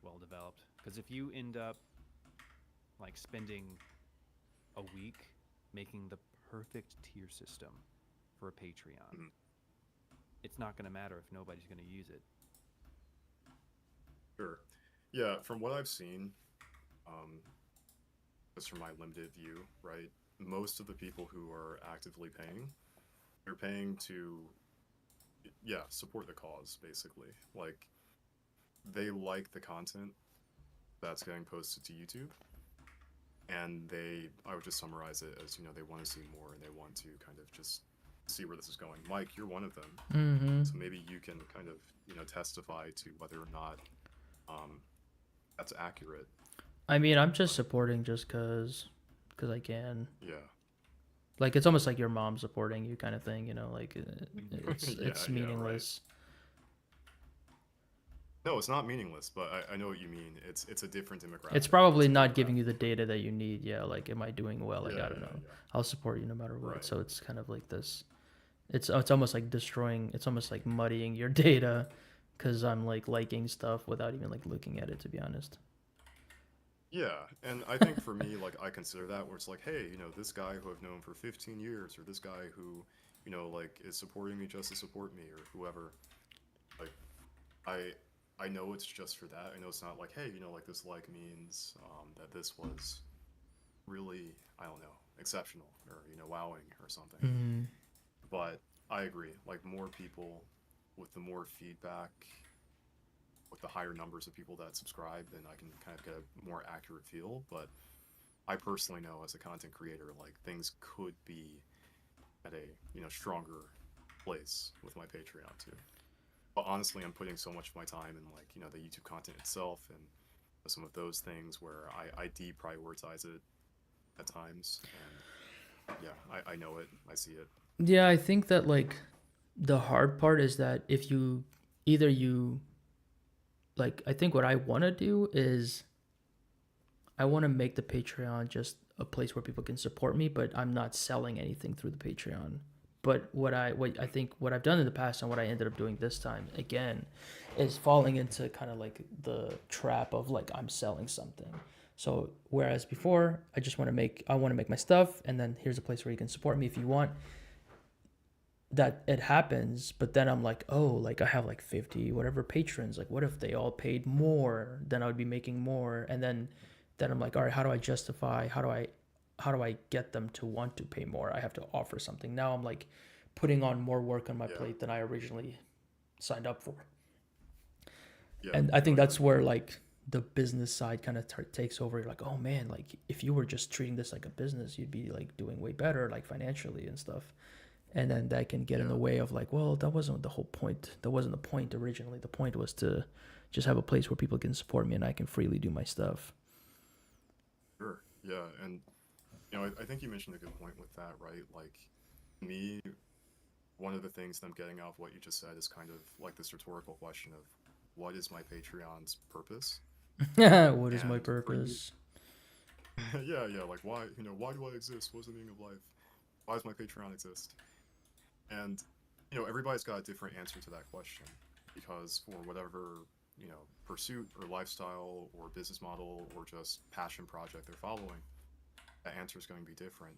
well developed. Because if you end up like spending a week making the perfect tier system for a Patreon, it's not going to matter if nobody's going to use it. Sure. Yeah, from what I've seen, just from my limited view, right, most of the people who are actively paying, they're paying to, support the cause, basically. Like, they like the content that's getting posted to YouTube, and I would just summarize it as, they want to see more, and they want to kind of just see where this is going. Mike, you're one of them. Mm-hmm. So maybe you can kind of, testify to whether or not that's accurate. I mean, I'm just supporting just cause I can. Yeah. Like, it's almost like your mom supporting you kind of thing, like it's Yeah, it's meaningless. No, it's not meaningless, but I know what you mean. It's a different It's demographic. probably It's a not giving demographic. you the data that you need. Yeah, like, am I doing well? Like, Yeah, I don't yeah, know. yeah. I'll support you no matter what. Right. So it's kind of like this. It's almost like destroying. It's almost like muddying your data, because I'm like liking stuff without even like looking at it. To be honest. Yeah, and I think for me, like I consider that where it's like, hey, this guy who I've known for 15 years, or this guy who, like is supporting me just to support me, or whoever. Like, I I know it's just for that. I know it's not like, hey, like this like means that this was really, I don't know, exceptional or wowing or something. Mm. But I agree. Like more people with the more feedback, with the higher numbers of people that subscribe, then I can kind of get a more accurate feel. But I personally know as a content creator, like things could be at a stronger place with my Patreon too. But honestly, I'm putting so much of my time in like the YouTube content itself and some of those things where I deprioritize it at times. And yeah, I know it. I see it. Yeah, I think that like the hard part is that if you either you like, I think what I want to do is I want to make the Patreon just a place where people can support me, but I'm not selling anything through the Patreon. But what I think what I've done in the past and what I ended up doing this time again is falling into kind of like the trap of like I'm selling something. So whereas before I want to make my stuff, and then here's a place where you can support me if you want. That it happens, but then I'm like, oh, like I have like 50 whatever patrons, like what if they all paid more, then I would be making more. And then I'm like, all right, how do I justify, how do I get them to want to pay more? I have to offer something. Now I'm like putting on more work on my Yeah, plate than I originally signed up for. yeah. And I No, think I that's agree. where like the business side kind of takes over. You're like, oh man, like if you were just treating this like a business, you'd be like doing way better, like financially and stuff. And then that can get in the Yeah, way of like, well, that wasn't the whole point. That wasn't the point originally. The point was to just have a place where people can support me and I can freely do my stuff. sure. Yeah, and I think you mentioned a good point with that, right? Like me, one of the things that I'm getting out of what you just said is kind of like this rhetorical question of what is my Patreon's purpose? What is my And for you, purpose? yeah, yeah, like why do I exist? What's the meaning of life? Why does my Patreon exist? And everybody's got a different answer to that question because for whatever pursuit or lifestyle or business model or just passion project they're following, that answer is going to be different.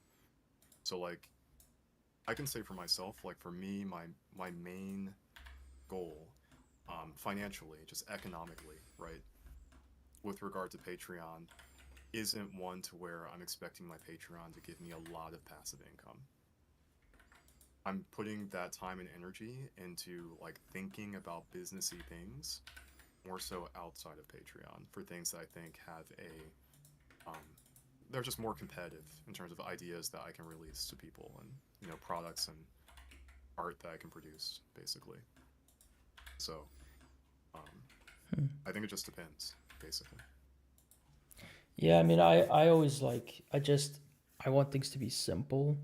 So like I can say for myself, like for me, my main goal, financially, just economically, right, with regard to Patreon, isn't one to where I'm expecting my Patreon to give me a lot of passive income. I'm putting that time and energy into like thinking about businessy things more so outside of Patreon for things that I think have um, they're just more competitive in terms of ideas that I can release to people and products and art that I can produce basically. So um, Hmm. I think it just depends basically. Yeah, I mean, I always like, I want things to be simple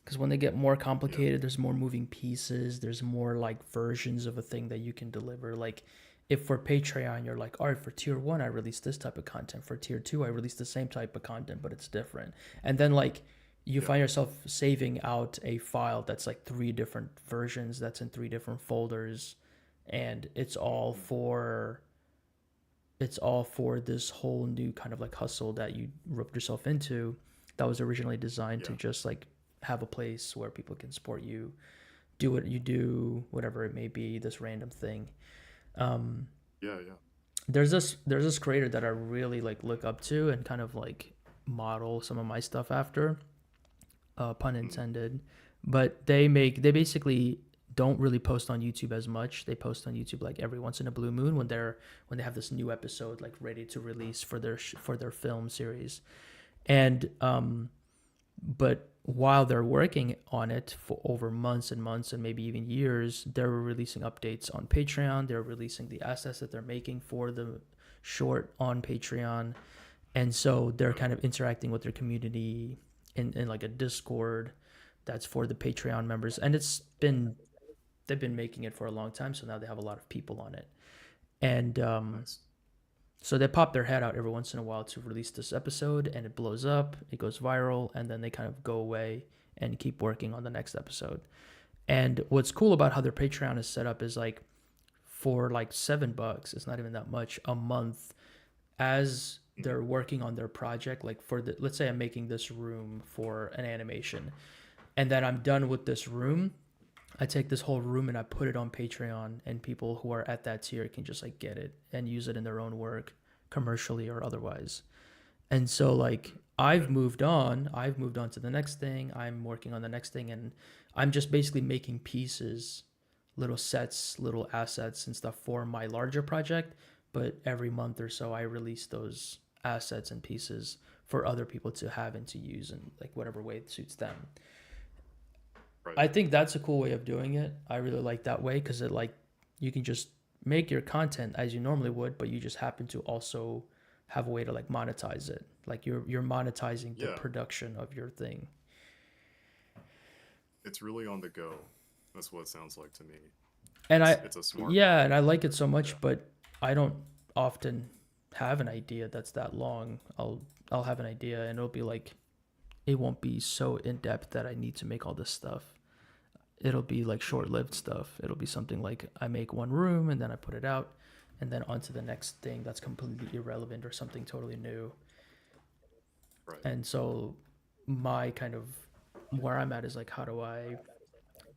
because when they get more Yeah, complicated, there's more moving pieces, there's more like versions of a thing that you can deliver. Like if for Patreon you're like, all right, for tier 1 I release this type of content, for tier 2 I release the same type of content but it's different. And then like you yeah, find yourself saving out a file that's like three different versions, that's in three different folders, and hmm, it's all for this whole new kind of like hustle that you roped yourself into, that was originally designed to yeah, just like have a place where people can support you, do what you do, whatever it may be, this random thing. um yeah, yeah. there's this creator that I really like look up to and kind of like model some of my stuff after, pun Mm, intended. But they basically don't really post on YouTube as much. They post on YouTube like every once in a blue moon when they have this new episode like ready to release for for their film series. And but while they're working on it for over months and months and maybe even years, they're releasing updates on Patreon. They're releasing the assets that they're making for the short on Patreon. And so they're yeah, kind of interacting with their community in like a Discord that's for the Patreon members. And they've been making it for a long time, so now they have a lot of people on it. And Nice. so they pop their head out every once in a while to release this episode, and it blows up, it goes viral, and then they kind of go away and keep working on the next episode. And what's cool about how their Patreon is set up is like for like $7, it's not even that much a month, as they're working on their project. Like for the, let's say I'm making this room for an animation, and then I'm done with this room. I take this whole room and I put it on Patreon, and people who are at that tier can just like get it and use it in their own work, commercially or otherwise. And so like I've moved on. I've moved on to the next thing. I'm working on the next thing, and I'm just basically making pieces, little sets, little assets and stuff for my larger project. But every month or so, I release those assets and pieces for other people to have and to use in like whatever way it suits them. Right. I think that's a cool way of doing it. I really like that way because it like you can just make your content as you normally would, but you just happen to also have a way to like monetize it. Like you're monetizing the Yeah. production of your thing. It's really on the go. That's what it sounds like to me. And It's a smart. yeah, and I like it so much, Yeah. but I don't often have an idea that's that long. I'll have an idea and it'll be like it won't be so in depth that I need to make all this stuff. It'll be like short-lived stuff. It'll be something like I make one room and then I put it out and then on to the next thing that's completely irrelevant or something totally new. Right. And so my kind of where I'm at is like how do I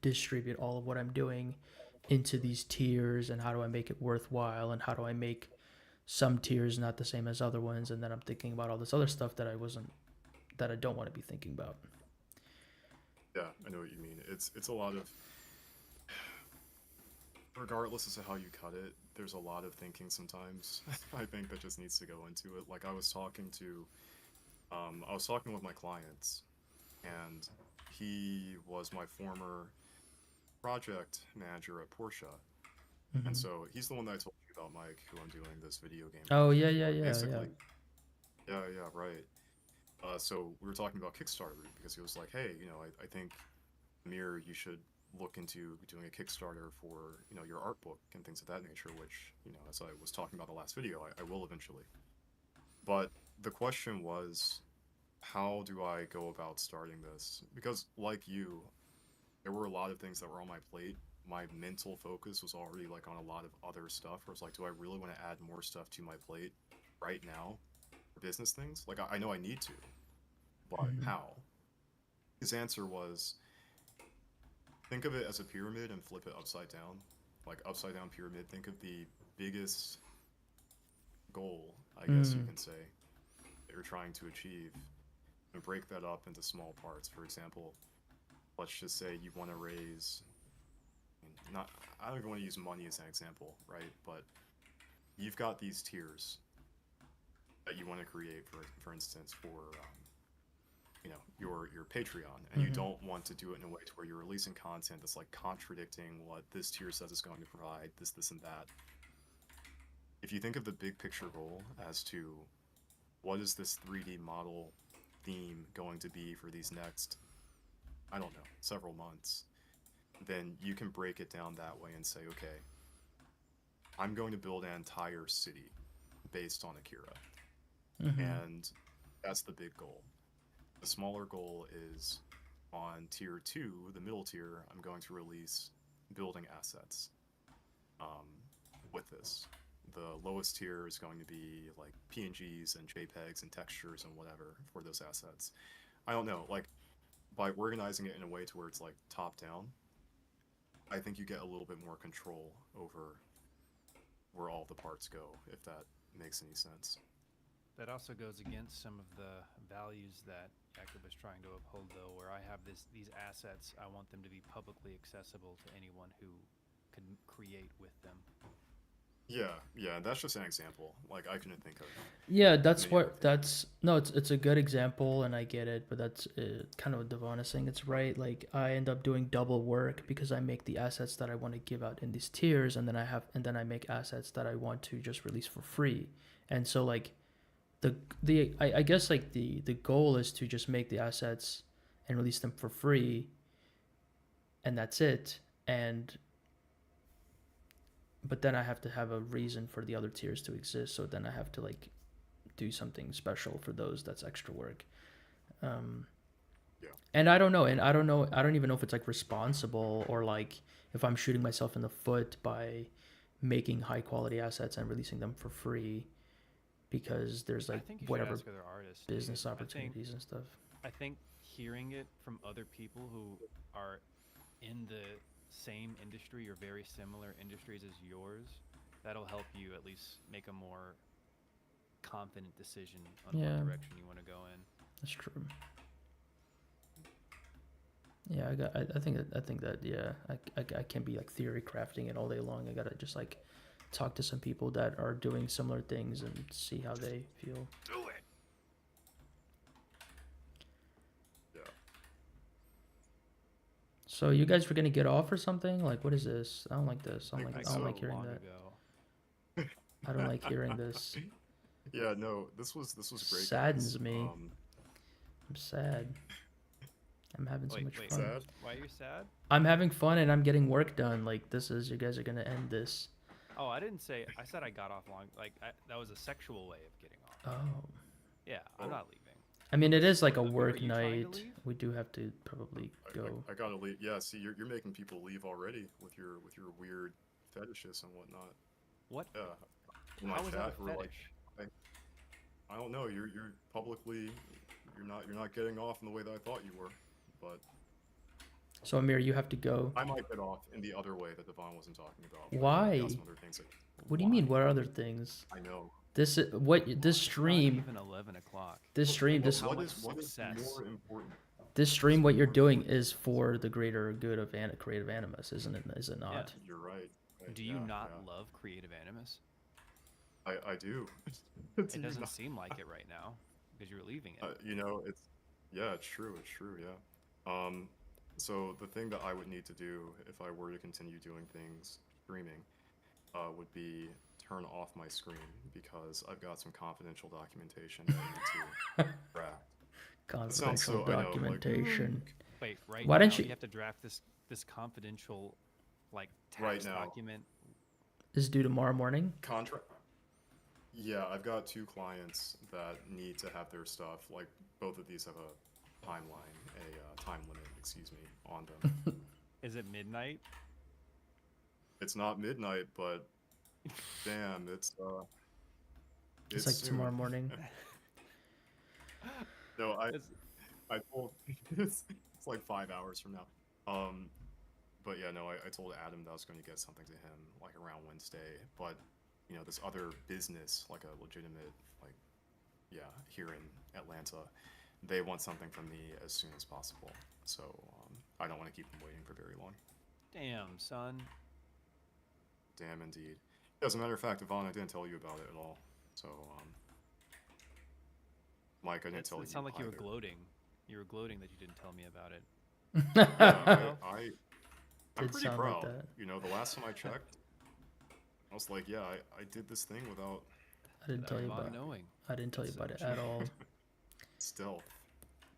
distribute all of what I'm doing into these tiers, and how do I make it worthwhile, and how do I make some tiers not the same as other ones, and then I'm thinking about all this other stuff that I don't want to be thinking about. Yeah, I know what you mean. It's a lot of, regardless as to how you cut it, there's a lot of thinking sometimes. I think that just needs to go into it. Like I was talking with my clients, and he was my former project manager at Porsche. And so he's the one that I told you about, Mike, who I'm doing this video game. Oh with. yeah. Basically, yeah, right. So we were talking about Kickstarter because he was like, hey, I think, Amir, you should look into doing a Kickstarter for, your art book and things of that nature, which, as I was talking about the last video, I will eventually. But the question was, how do I go about starting this? Because like you, there were a lot of things that were on my plate. My mental focus was already like on a lot of other stuff. Where it's like, do I really want to add more stuff to my plate right now for business things? Like I know I need to, but how? His answer was, think of it as a pyramid and flip it upside down. Like upside down pyramid, think of the biggest goal, I guess you can say, that you're trying to achieve, and break that up into small parts. For example, let's just say you want to raise, I don't even want to use money as an example, right? But you've got these tiers that you want to create, for instance, for your Patreon, and you don't want to do it in a way to where you're releasing content that's like contradicting what this tier says is going to provide, this and that. If you think of the big picture goal as to what is this 3D model theme going to be for these next, I don't know, several months, then you can break it down that way and say, okay, I'm going to build an entire city based on Akira. And that's the big goal. The smaller goal is on tier 2, the middle tier, I'm going to release building assets with this. The lowest tier is going to be like PNGs and JPEGs and textures and whatever for those assets. I don't know, like by organizing it in a way to where it's like top down, I think you get a little bit more control over where all the parts go, if that makes any sense. That also goes against some of the values that Jacob is trying to uphold, though, where I have these assets, I want them to be publicly accessible to anyone who can create with them. Yeah, that's just an example. Like I couldn't think of. Yeah, it's a good example, and I get it, but that's kind of what Devon is saying. It's right. Like I end up doing double work because I make the assets that I want to give out in these tiers, and then I make assets that I want to just release for free. And so like I guess like the goal is to just make the assets and release them for free, and that's it. And but then I have to have a reason for the other tiers to exist. So then I have to like do something special for those. That's extra work. Um, Yeah. and I don't know, I don't even know if it's like responsible or like if I'm shooting myself in the foot by making high quality assets and releasing them for free because there's I like think you should whatever ask other artists. Dude. business opportunities and stuff. I think hearing it from other people who are in the same industry or very similar industries as yours, that'll help you at least make a more confident decision on Yeah. what direction you want to go in. That's true. Yeah, I think that yeah, I can't be like theory crafting it all day long. I gotta just like talk to some people that are doing similar things and see how they feel. Do it. Yeah. So you guys were gonna get off or something? Like, what is this? I don't like this. I don't I like so hearing long that. ago. I don't like hearing this. Yeah, no, this was great. Saddens guys. me. I'm sad. I'm having so much Wait, fun. Sad? why are you sad? I'm having fun and I'm getting work done. Like this is you guys are gonna end this. Oh, I didn't say. I said I got off long. Like that was a sexual way of getting off. Oh. Yeah, I'm Oh. not leaving. I mean, it is like a Are work you trying to night. leave? We do have to probably go. I gotta leave. Yeah, see, you're making people leave already with your weird fetishes and whatnot. What? Yeah. In my How is that chat, a we're like, fetish? I don't know. You're publicly, you're not getting off in the way that I thought you were, but So Amir, you have to go. I might get off in the other way that Devon wasn't talking about. Why? I got some other things that, What do you mean? What are other things? I know. This It's not stream. even 11 o'clock. This stream. What- This How what much is success? more important? this stream. What you're doing is for the greater good of creative animus, isn't it? Is it not? You're right. Do you not love creative animus? I do. It doesn't seem like it right now because you're leaving it. You know, it's true. It's true. Yeah. So the thing that I would need to do if I were to continue doing things streaming, would be turn off my screen because I've got some confidential documentation that I need to draft. Confidential so- I know, like, documentation. Wait, right Why now don't you- you have to draft this confidential like Right tax now. document? Is due tomorrow morning. Contract. Yeah, I've got 2 clients that need to have their stuff. Like both of these have a timeline, a time limit, excuse me, on them. Is it midnight? It's not midnight, but damn, it's It's like soon. tomorrow morning. No, It's- I told it's like 5 hours from now. But yeah, no, I told Adam that I was going to get something to him like around Wednesday. But you know, this other business, like a legitimate, like, yeah, here in Atlanta, they want something from me as soon as possible. So I don't want to keep them waiting for very long. Damn, son. Damn, indeed. As a matter of fact, Yvonne, I didn't tell you about it at all. So, Mike, I didn't It tell you. sounded like you were either. gloating. You were gloating that you didn't tell me about it. Yeah, I'm Did pretty sound like proud. that. You know, the last time I checked, I was like, yeah, I did this thing without I didn't tell you Devon about. knowing. I didn't tell you That's about it so at all. stealth.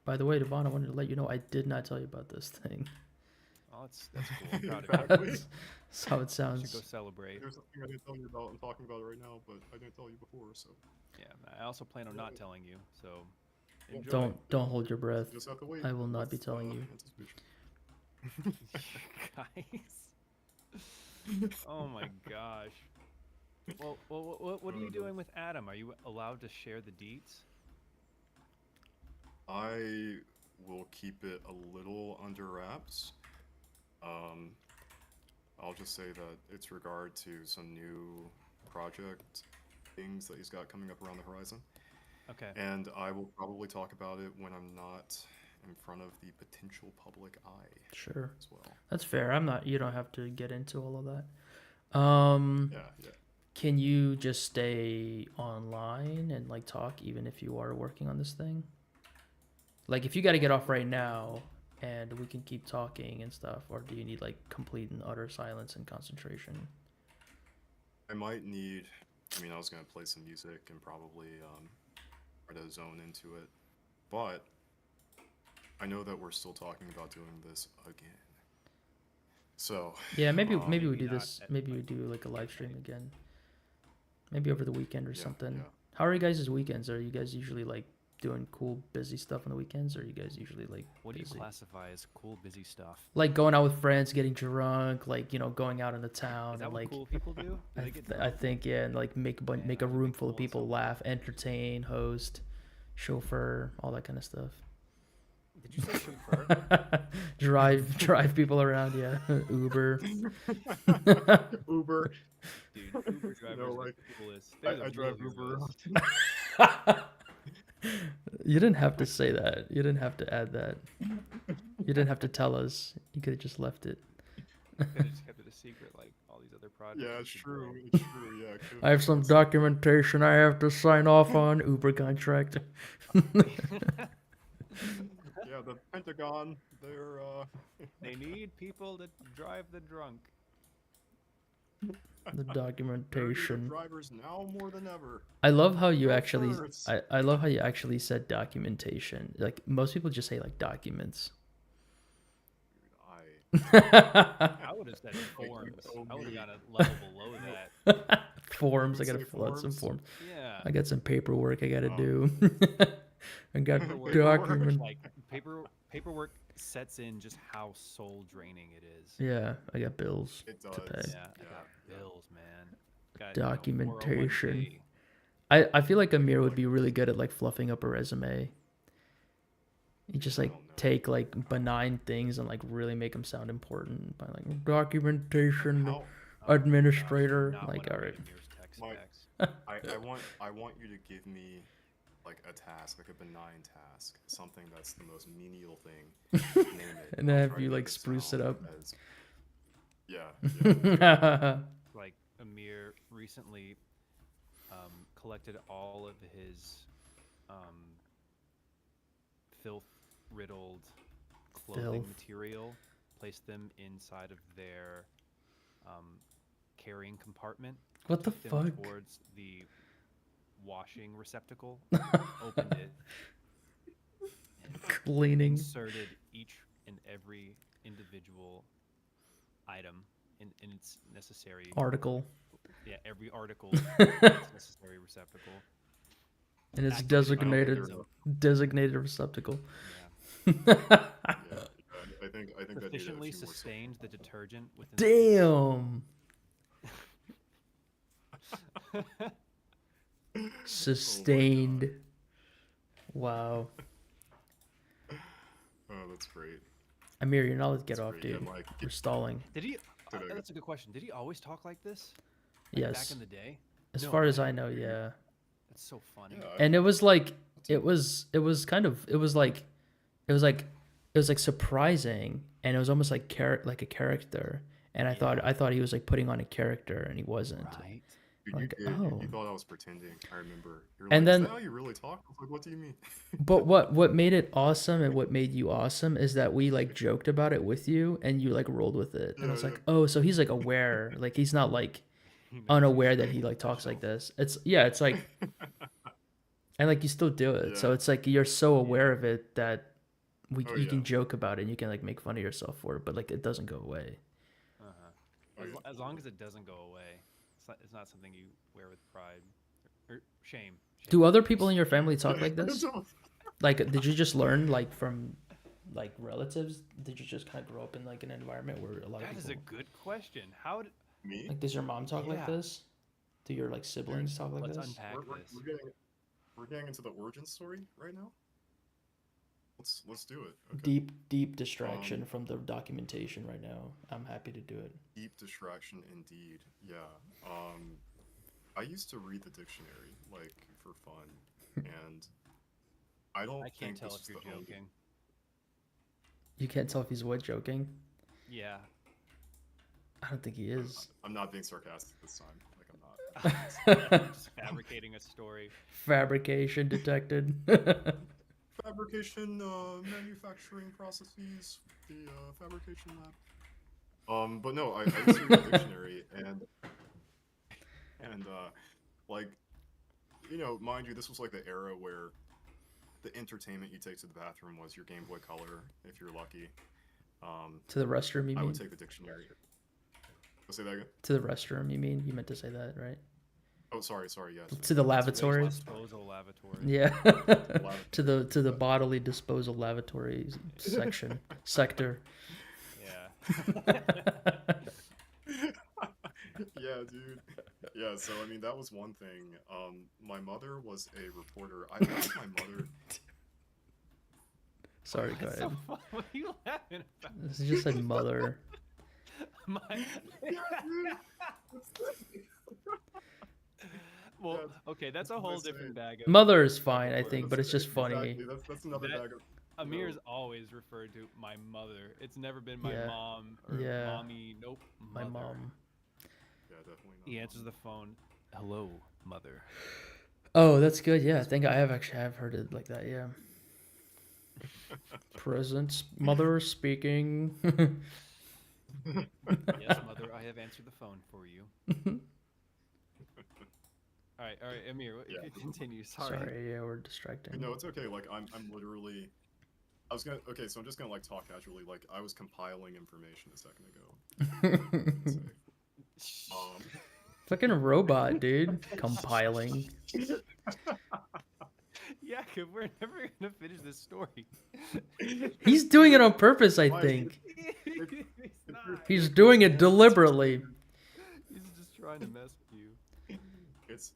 By the way, Devon, I wanted to let you know I did not tell you about this thing. Oh, that's cool. I'm proud of you. Exactly. That's how it You sounds. should go celebrate. There's something I didn't tell you about. I'm talking about it right now, but I didn't tell you before, so Yeah, I also plan on not telling you. So enjoy. Don't hold your breath. you just have to wait. I will not be with, telling you. anticipation. Guys. Oh my gosh. Well, what are you doing with Adam? Are you allowed to share the deets? I will keep it a little under wraps. I'll just say that it's regard to some new project things that he's got coming up around the horizon. Okay. And I will probably talk about it when I'm not in front of the potential public eye Sure, as well. that's fair. I'm not. You don't have to get into all of that. Yeah. Can you just stay online and like talk even if you are working on this thing? Like if you got to get off right now and we can keep talking and stuff, or do you need like complete and utter silence and concentration? I might need, I mean, I was going to play some music and probably try to zone into it, but I know that we're still talking about doing this again. So Yeah, maybe um, maybe we Maybe do not this. at Maybe we like do like a live stream night. again. Maybe over the weekend or yeah, something. yeah. How are you guys' weekends? Are you guys usually like doing cool, busy stuff on the weekends, or are you guys usually like What do you busy? classify as cool, busy stuff? Like going out with friends, getting drunk, like going out in the Is town, that and what like cool people do? Do they get I drunk? think yeah, and like Man, make I a want to be room full of cool at people some laugh, point. entertain, host, chauffeur, all that kind of stuff. Did you say chauffeur? drive people around, yeah. Uber. Uber. Dude, Uber drivers are the Like coolest. They're the I drive real Uber. heroes. You didn't have to say that. You didn't have to add that. You didn't have to tell us. You could have just left it. Could have just kept it a secret like all these other projects. Yeah, you it's could true. build. It's true. Yeah. Could've I have been some us. documentation I have to sign off on. Uber contract. Yeah, the Pentagon. They're They need people to drive the drunk. The they're in need of documentation. drivers now more than ever. I love how you Go actually. first. I love how you actually said documentation. Like most people just say like documents. I would have said forms. owe I would have me. gone a level below that. Forms. I would gotta say fill out some forms. forms. Yeah. I got some paperwork I gotta Oh. do. I got Paperwork, document. like paperwork sets in just how soul draining it is. Yeah, I got bills It to does. pay. Yeah, I got bills, man. Got Documentation. 401k. I feel like Amir would be really good at like fluffing up a resume. You just like don't know. take like benign things and like really make them sound important by like documentation How, Oh my gosh, administrator. not like wanna all read right. Amir's tech My- specs. I want you to give me like a task, like a benign task, something that's the most menial thing. Name it. And I'll then try have you to make like spruce it sound up. as- Yeah. Like Amir recently collected all of his filth-riddled clothing Filth. material, placed them inside of their carrying compartment, What the took them fuck? towards the washing receptacle, opened it, and Cleaning inserted each and every individual item in its necessary article. yeah, every article in its necessary receptacle. And it's Activated designated mechanism. receptacle. Yeah. I think that needed a Efficiently few more sustained the detergent within Damn. Sustained. Wow. Oh, that's great. Amir, you're not allowed to get That's off, great. dude. And, like, We're stalling. Did he? Did I- That's a good question. Did he always talk like this? Like Yes. Back in the day. As No far as way. I know, yeah. That's so funny. Yeah, And it was like it was kind of it was like surprising, and it was almost like like a character. And I thought he was like putting on a character, and he wasn't. Right. dude, like, you, did. oh. You thought I was pretending. I remember. You're And like, then- is that how you really talk? I was like, what do you mean? But what made it awesome and what made you awesome is that we like joked about it with you, and you like rolled with it. And I was Yeah, like, oh, so he's like aware, like he's not like unaware that he like talks like this. It's like, and like you still do it. So Yeah. it's like you're so aware of it that Oh, you yeah. can joke about it and you can like make fun of yourself for it, but like it doesn't go away. Uh-huh. As long as it doesn't go away, it's not something you wear with pride or shame. Do other people in your family talk like this? So- Like, did you just learn like from like relatives? Did you just kind of grow up in like an environment where a lot of That is people a good question. How did Me? like does your mom talk like Yeah. this? Do your like siblings talk like let's this? unpack We're, this? we're getting into the origin story right now. Let's do it. Okay. Deep distraction from the documentation right now. I'm happy to do it. Deep distraction indeed. Yeah. I used to read the dictionary like for fun, and I don't I can't think tell this if is you're the only- joking. You can't tell if he's what joking. Yeah. I don't think he is. I'm not being sarcastic this time. Like I'm not. Just fabricating a story. Fabrication detected. Fabrication, manufacturing processes, the fabrication lab. But no, I used to read the dictionary and like, you know, mind you, this was like the era where the entertainment you take to the bathroom was your Game Boy Color, if you're lucky. To the restroom, you I mean? would take the dictionary. Say that again. To the restroom, you mean? You meant to say that, right? Oh, sorry, yes. To the Waste lavatory. disposal lavatory. Yeah. to the bodily disposal lavatory sector. Yeah. Yeah, dude. Yeah, so I mean that was one thing. My mother was a reporter. I asked my mother. Sorry, go What's ahead. so fun? What are you laughing about? This just said mother. My... Yeah, dude. Well, Yeah, okay, that's a whole different bag of. Mother is fine, I Well, think, but it's just funny. Exactly. That's another That- bag of. Amir's always referred to my mother. It's never been my Yeah. mom or Yeah. mommy. Nope. My mother. mom. Yeah, definitely not. He answers the phone. Hello, mother. Oh, that's good. Yeah, I think I have heard it like that. Yeah. Present mother speaking. Yes, mother. I have answered the phone for you. All right, Amir. Yeah. Continue. Sorry. Sorry, yeah, we're distracting. No, it's okay. Like I'm literally. I was gonna. Okay, so I'm just gonna like talk casually. Like I was compiling information a second ago. Fucking robot, dude. Compiling. Yeah, cause we're never gonna finish this story. He's doing it on purpose, I think. He's not. He's doing it deliberately. He's just trying to mess with you. It's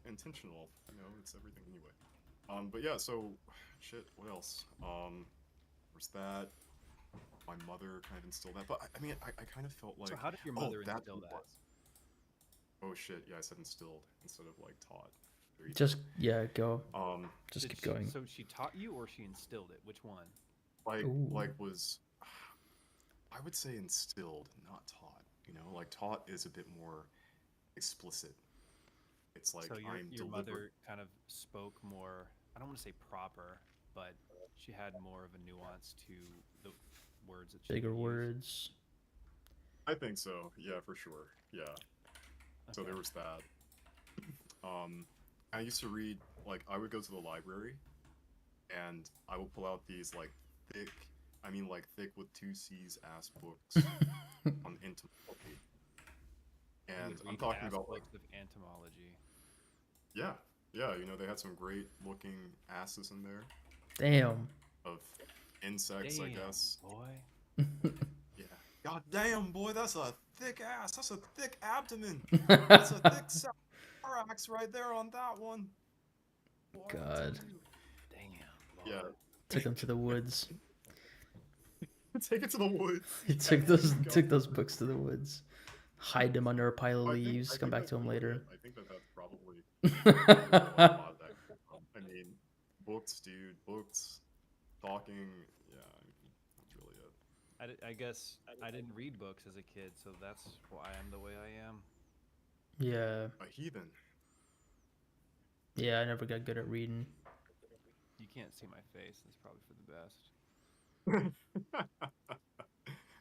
intentional. You know, it's everything anyway. But yeah. So, shit. What else? There's that. My mother kind of instilled that, but I mean, I kind of felt like. So how did your mother instill that? Oh shit! Yeah, I said instilled instead of like taught. There you Just go. go. Just Did keep going. So she taught you, or she instilled it? Which one? like was. I would say instilled, not taught. You know, like taught is a bit more explicit. It's like So I'm your deliberate. mother kind of spoke more. I don't want to say proper, but she had more of a nuance to the words that she Bigger would use. words. I think so. Yeah, for sure. Yeah. So Okay. there was that. I used to read, like, I would go to the library, and I would pull out these, like, thick with 2 C's ass books on entomology. You And would I'm read talking about, aspects of entomology. yeah, you know, they had some great looking asses in there Damn. of insects, I Damn, guess. boy. Yeah. God damn, boy, that's a thick ass. That's a thick abdomen. That's a thick thorax right there on that one. Boy, I tell God. you. Damn. Yeah. Lord. Took him to the woods. Take it to the woods. He took those books to the woods. Hide them under a pile of I think- leaves. I Come think back that's to him really later. it. I think that's probably a lot of that came from. I mean, books, dude. Books, talking. Yeah, that's really it. I guess I didn't read books as a kid, so that's why I'm the way I am. Yeah. A heathen. Yeah, I never got good at reading. You can't see my face. That's probably for the best.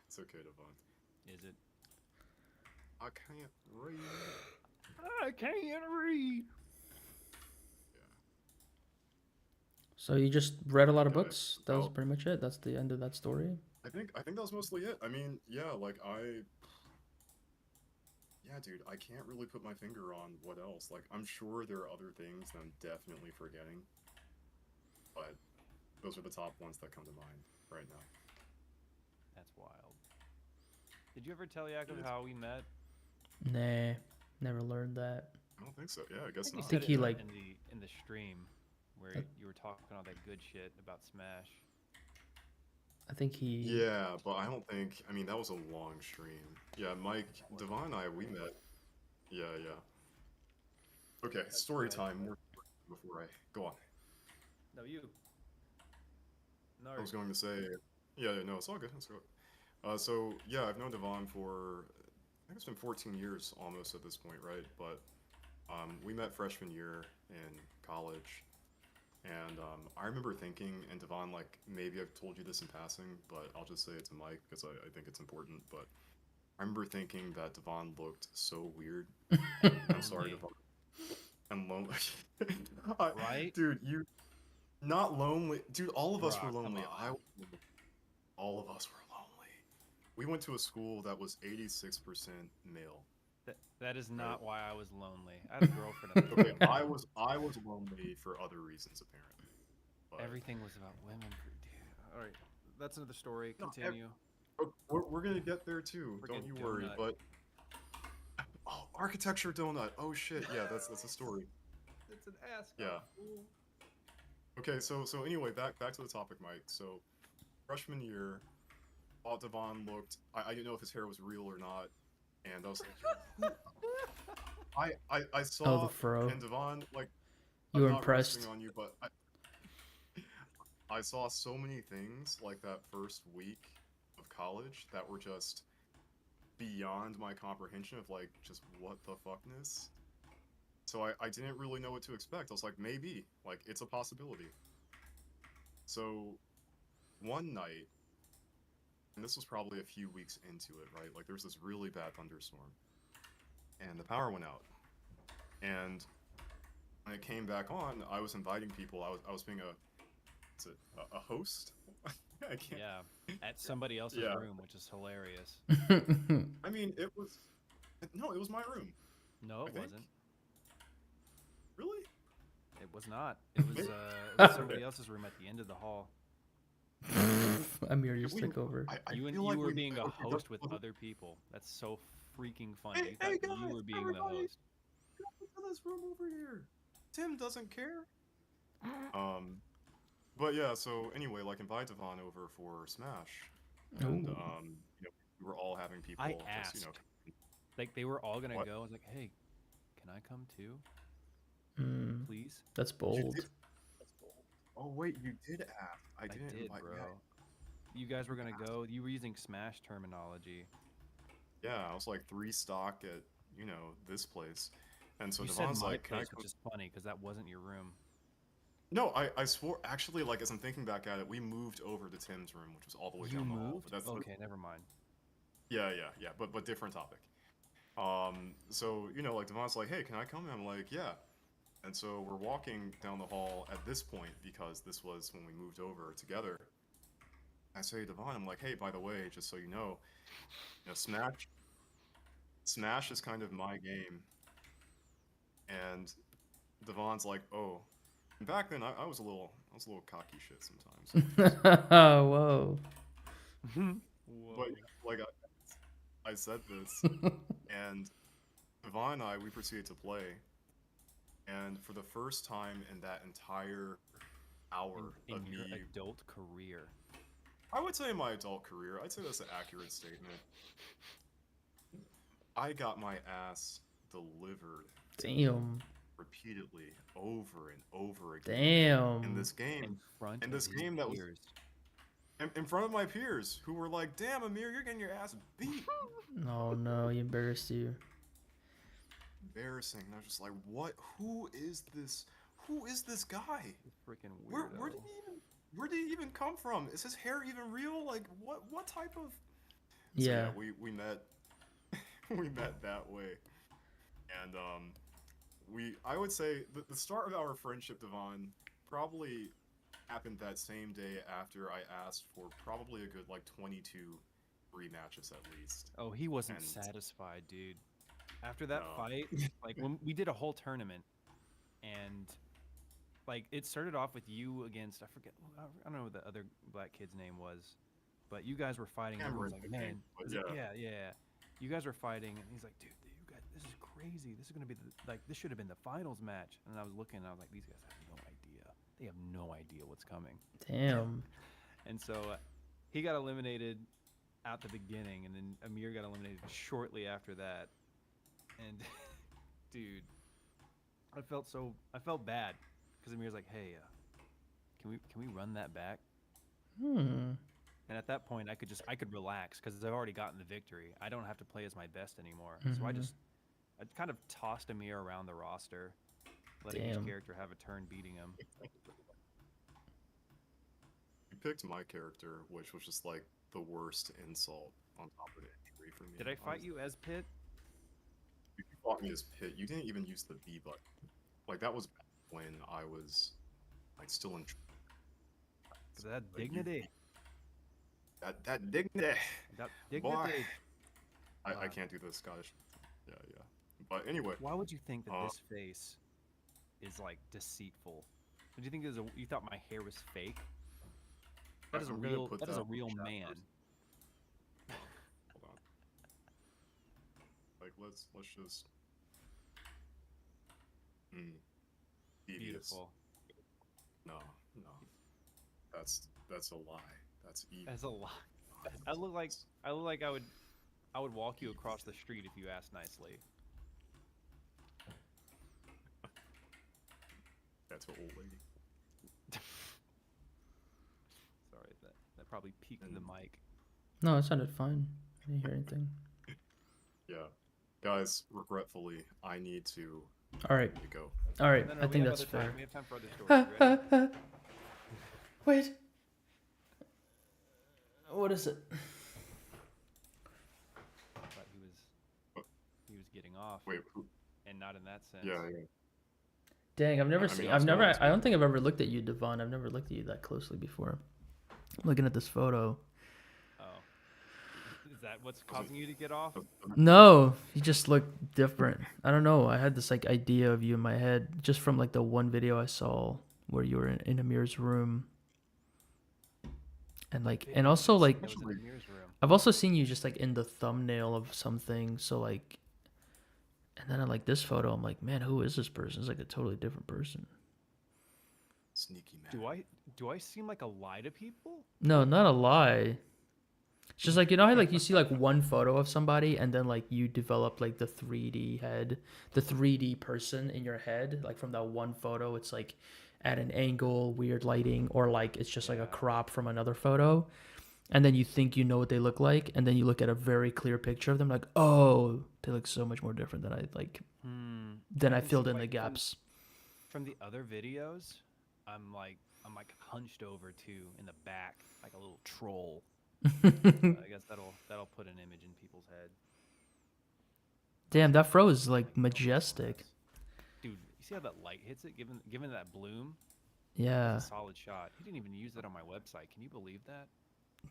It's okay, Devon. Is it? I can't read. I can't read. So you just read a lot of Yeah, books? That was well- pretty much it? That's the end of that story? I think that was mostly it. I mean, yeah, like yeah, dude, I can't really put my finger on what else. Like, I'm sure there are other things that I'm definitely forgetting, but those are the top ones that come to mind right now. That's wild. Did you ever tell Yakov It is. how we met? Nah, never learned that. I don't think so. Yeah, I guess You not. think said he, it like- in the stream where Uh, you were talking all that good shit about Smash. I think he... Yeah, but I don't think. I mean, that was a long stream. Yeah, Mike, Devon, and I, we met. Yeah. Okay, story time. Before I go on, No, you. No. I was going to say. Yeah, no, it's all good. Let's go. So yeah, I've known Devon for. I think it's been 14 years almost at this point, right? But we met freshman year in college. And I remember thinking, and Devon, like, maybe I've told you this in passing, but I'll just say it to Mike because I think it's important. But I remember thinking that Devon looked so weird. I'm sorry, Devon. And lonely. Right? Dude, you. Not lonely. Dude, all of us Bruh, were come lonely. on. All of us were lonely. we went to a school that was 86% male. That is not why I was lonely. I had a girlfriend at the Okay, time. I was lonely for other reasons apparently. But Everything was about women. All right, that's another story. No, Continue. we're gonna get there too. Freaking Don't you worry. donut. But architecture donut. Oh shit. Yeah, that's a story. It's an ass. Yeah. Okay, so anyway, back to the topic, Mike. So freshman year, thought Devon looked. I didn't know if his hair was real or not, and I was like, I saw. Oh, the fro. And Devon, like, You were I'm not impressed. resting on you, but I saw so many things like that first week of college that were just beyond my comprehension of like just what the fuckness. So I didn't really know what to expect. I was like, maybe, like, it's a possibility. So one night, and this was probably a few weeks into it, right? Like, there was this really bad thunderstorm, and the power went out. And when it came back on, I was inviting people. I was being a host. I can't. Yeah, at somebody else's Yeah. room, which is hilarious. I mean, it was my room. No, I it think. wasn't. Really? It was not. It was somebody else's room at the end of the hall. Amir just took over. You were being a host with other people. That's so freaking funny. You Hey, thought you guys, were being the everybody. host. Look at this room over here. Tim doesn't care. But yeah. So anyway, like, invite Devon over for Smash, and Ooh. We were all having people. I just, asked. Like, they were all gonna What? go. I was like, hey, can I come too, Mm, please? that's bold. Oh wait, you did ask. I did, didn't invite bro. you. You guys were gonna go. You were using Smash terminology. Yeah, I was like 3 stock at this place, and so You said Devon's my like, "Can I place, come?" which is funny because that wasn't your room. No, I swore actually, like, as I'm thinking back at it, we moved over to Tim's room, which was all the way You down the hall. moved? But that's Okay, never mind. yeah, but different topic. So like, Devon's like, "Hey, can I come?" And I'm like, "Yeah." And so we're walking down the hall at this point because this was when we moved over together. I say to Devon, I'm like, "Hey, by the way, just so you know, Smash is kind of my game." And Devon's like, "Oh." And back then, I was a little cocky shit sometimes. Whoa. But like, I said this, and Devon and I, we proceeded to play, and for the first time in that entire hour in of your me, adult career. I would say in my adult career, I'd say that's an accurate statement. I got my ass delivered Damn. repeatedly, over and over again. Damn. In this game, In front in of this his game that was peers. in front of my peers, who were like, "Damn, Amir, you're getting your ass beat." Oh no, he embarrassed you. Embarrassing. And I was just like, "What? Who is this? Who is this guy? Freaking Where weirdo. where did he even come from? Is his hair even real? Like, what type of?" Yeah. So, we met we met that way, and I would say the start of our friendship, Devon, probably happened that same day after I asked for probably a good like 22 rematches at least. Oh, he wasn't And- satisfied, dude. After that No. fight, like when we did a whole tournament, and like it started off with you against I don't know what the other black kid's name was, but you guys were fighting. And everyone was like, Cameron, I man, think, but is it- yeah. yeah. You guys were fighting, and he's like, dude, you guys, this is crazy. This is gonna be this should have been the finals match. And I was looking, and I was like, these guys have no idea. They have no idea what's coming. Damn. And so he got eliminated at the beginning, and then Amir got eliminated shortly after that. And dude, I felt bad because Amir's like, "Hey, can we run that back?" And at that point, I could relax because I've already gotten the victory. I don't have to play as my best anymore. So I kind of tossed Amir around the roster, letting each Damn. character have a turn beating him. You picked my character, which was just like the worst insult on top of the injury for me. Did I fight you as Pit? You fought me as Pit. You didn't even use the B button. Like, that was back when I was like still in. Because I had Like, dignity. That dignity. That Boy. dignity. I can't do the Scottish. Yeah. But anyway, Why would you think that this face is like deceitful? Did you think you thought my hair was fake? That is a I'm gonna real. put That is a on real chat man. first. Hold on. Like let's just. Devious. Beautiful. No. That's a lie. That's evil. That's a lot. I look like I would walk you across the street if you asked nicely. That's an old lady. Sorry, that probably peaked the mic. No, it sounded fine. I didn't hear anything. Yeah, guys. Regretfully, I need to. All right. Go. All right. No, I we think have that's other time. fair. We have time for other stories. You ready? Wait. What is it? But he was getting off, Wait. Who? and not in that sense. Yeah. Dang, I've never I mean, seen. I was I've never. gonna I don't think I've ever looked at you, Devon. I've never looked at you that closely before. I'm looking at this photo. Oh, is that what's causing you to get off? No, you just look different. I don't know. I had this like idea of you in my head just from like the one video I saw where you were in Amir's room. And like, and also like, It was in Amir's room. I've also seen you just like in the thumbnail of something. So like, and then I like this photo. I'm like, man, who is this person? It's like a totally different person. Sneaky man. Do I seem like a lie to people? No, not a lie. It's just like, you know how like you see like one photo of somebody and then like you develop like the 3D head, the 3D person in your head, like from that one photo, it's like at an angle, weird lighting, or like it's just like a crop from another photo. And then you think you know what they look like, and then you look at a very clear picture of them, like, oh, they look so much more different than I like. Then I filled in the gaps. From the other videos, I'm like hunched over too in the back, like a little troll. I guess that'll put an image in people's head. Damn, that fro is like majestic. Dude, you see how that light hits it? Given that bloom, Yeah. that's a solid shot. He didn't even use that on my website. Can you believe that?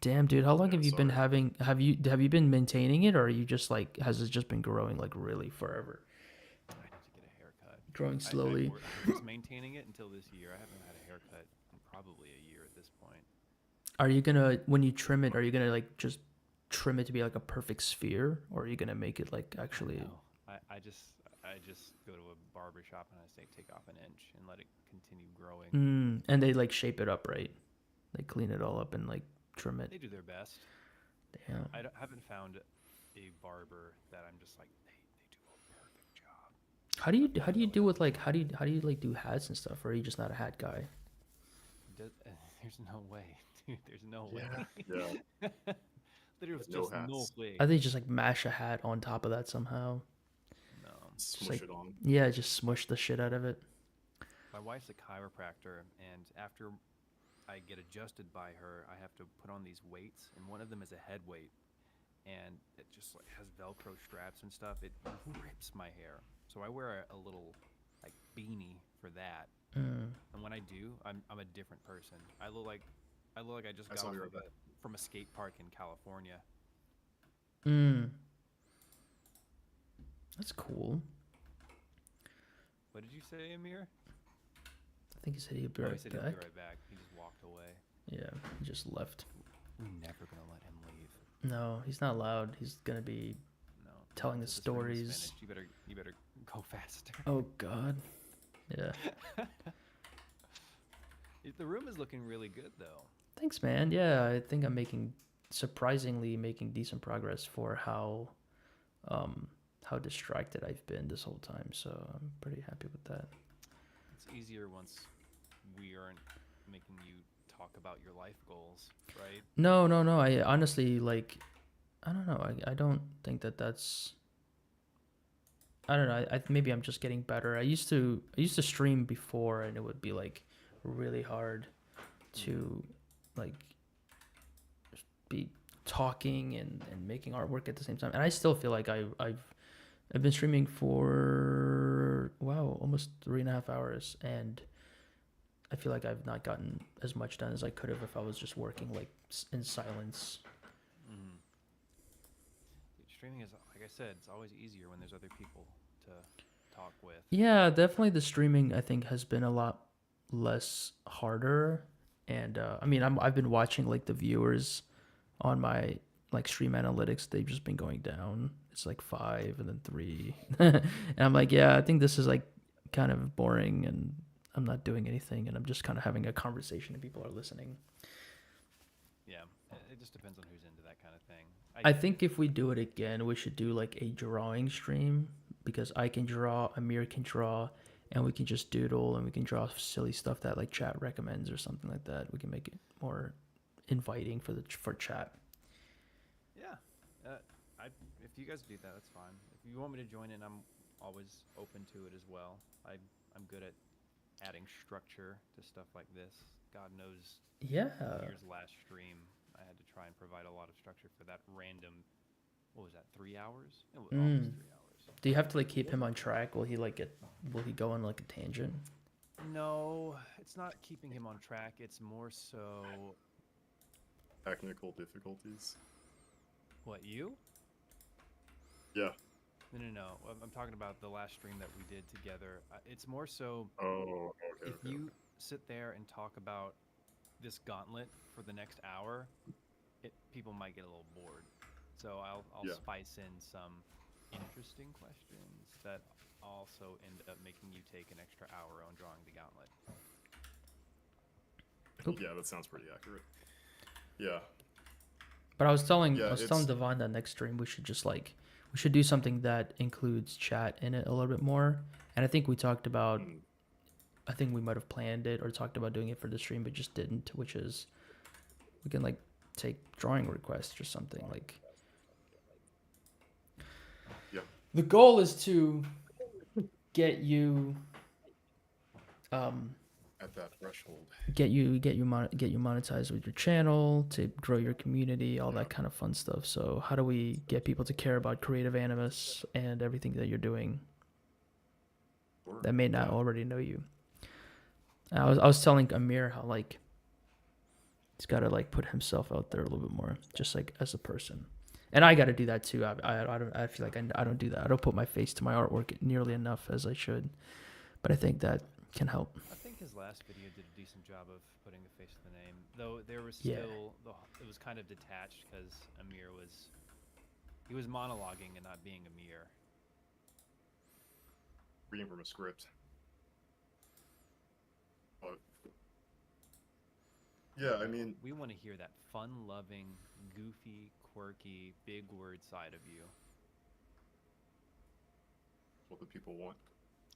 Damn, dude, how long have you been having? Have you been maintaining it, or are you just like has it just been growing like really forever? I need to get a haircut. Growing slowly. I was maintaining it until this year. I haven't had a haircut in probably a year at this point. Are you gonna, when you trim it, are you gonna like just trim it to be like a perfect sphere, or are you gonna make it like actually? No, I just go to a barber shop and I say take off an inch and let it continue growing. And they like shape it up, right? They clean it all up and like trim it. They do their best. Damn. I haven't found a barber that I'm just like they do a perfect job. How do you do with like how do you like do hats and stuff, or are you just not a hat guy? There's no way, dude. There's no way. Yeah. There's No just hats. no way. I think just like mash a hat on top of that somehow. No. Smush like, it on. Yeah, just smush the shit out of it. My wife's a chiropractor, and after I get adjusted by her, I have to put on these weights, and one of them is a head weight, and it just like has Velcro straps and stuff. It rips my hair, so I wear a little like beanie for that. And when I do, I'm a different person. I look like I just got off from a skate park in California. That's cool. What did you say, Amir? I think he said he'd be He right said back. he'd be right back. He just walked away. Yeah, he just left. We're never gonna let him leave. No, he's not loud. He's gonna be telling the stories. You better go faster. Oh God. Yeah. The room is looking really good though. Thanks, man. Yeah, I think I'm surprisingly making decent progress for how distracted I've been this whole time. So I'm pretty happy with that. It's easier once we aren't making you talk about your life goals, right? No. I honestly I don't know. I don't think that's. I don't know. Maybe I'm just getting better. I used to stream before, and it would be like really hard to like be talking and making artwork at the same time. And I still feel like I've been streaming for almost 3.5 hours, and I feel like I've not gotten as much done as I could have if I was just working like in silence. Mm-hmm. Streaming is, like I said, it's always easier when there's other people to talk with. Yeah, definitely the streaming I think has been a lot less harder. And I mean, I've been watching like the viewers on my like stream analytics. They've just been going down. It's like 5 and then 3. And I'm like, yeah, I think this is like kind of boring and I'm not doing anything and I'm just kind of having a conversation and people are listening. Yeah, it just depends on who's into that kind of thing. I think if we do it again, we should do like a drawing stream because I can draw, Amir can draw, and we can just doodle and we can draw silly stuff that like chat recommends or something like that. We can make it more inviting for chat. Yeah, if you guys do that, that's fine. If you want me to join in, I'm always open to it as well. I'm good at adding structure to stuff like this. God knows. Yeah. Here's last stream. I had to try and provide a lot of structure for that random. What was that? 3 hours? It was almost 3 hours. Do you have to like keep him on track? Will he go on like a tangent? No, it's not keeping him on track. It's more so. Technical difficulties. What, you? Yeah. No. I'm talking about the last stream that we did together. It's more so. Oh, okay. If you sit there and talk about this gauntlet for the next hour, people might get a little bored. So I'll spice in some interesting questions that also end up making you take an extra hour on drawing the gauntlet. Oop. Yeah, that sounds pretty accurate. Yeah. But I was telling Devon that next stream we should do something that includes chat in it a little bit more. And I think we talked about I think we might have planned it or talked about doing it for the stream but just didn't, which is we can like take drawing requests or something like. Yeah. The goal is to get you at that threshold. Get you monetized with your channel, to grow your community, all that kind of fun stuff. So how do we get people to care about creative animus and everything that you're doing that may not already know you? I was telling Amir how like he's got to like put himself out there a little bit more, just like as a person. And I got to do that too. I feel like I don't do that. I don't put my face to my artwork nearly enough as I should, but I think that can help. I think his last video did a decent job of putting a face to the name, though there was still it was kind of detached because Amir was monologuing and not being Amir. Reading from a script. But yeah, I mean, we want to hear that fun-loving, goofy, quirky, big word side of you. That's what the people want.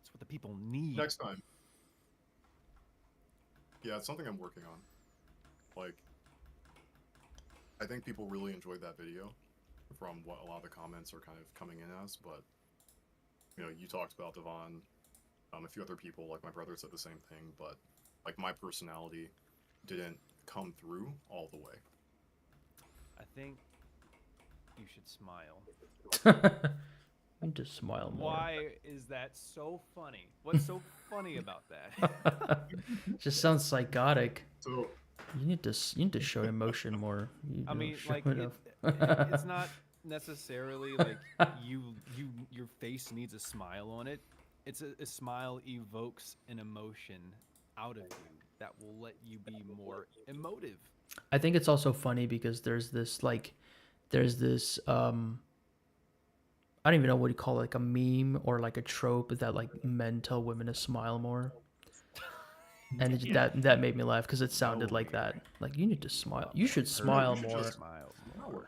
It's what the people need. Next time. Yeah, it's something I'm working on. Like, I think people really enjoyed that video from what a lot of the comments are kind of coming in as, but, you know, you talked about Devon, a few other people, like my brother said the same thing, but, like, my personality didn't come through all the way. I think you should smile. You need to smile more. Why is that so funny? What's so funny about that? Just sounds psychotic. So you need to show emotion more. I mean, like it's not necessarily like your face needs a smile on it. It's a smile evokes an emotion out of you that will let you be more emotive. I think it's also funny because there's this I don't even know what you call it, like a meme or like a trope that like men tell women to smile more. And that made me laugh because it sounded like that. Like, you need to smile. You should smile more.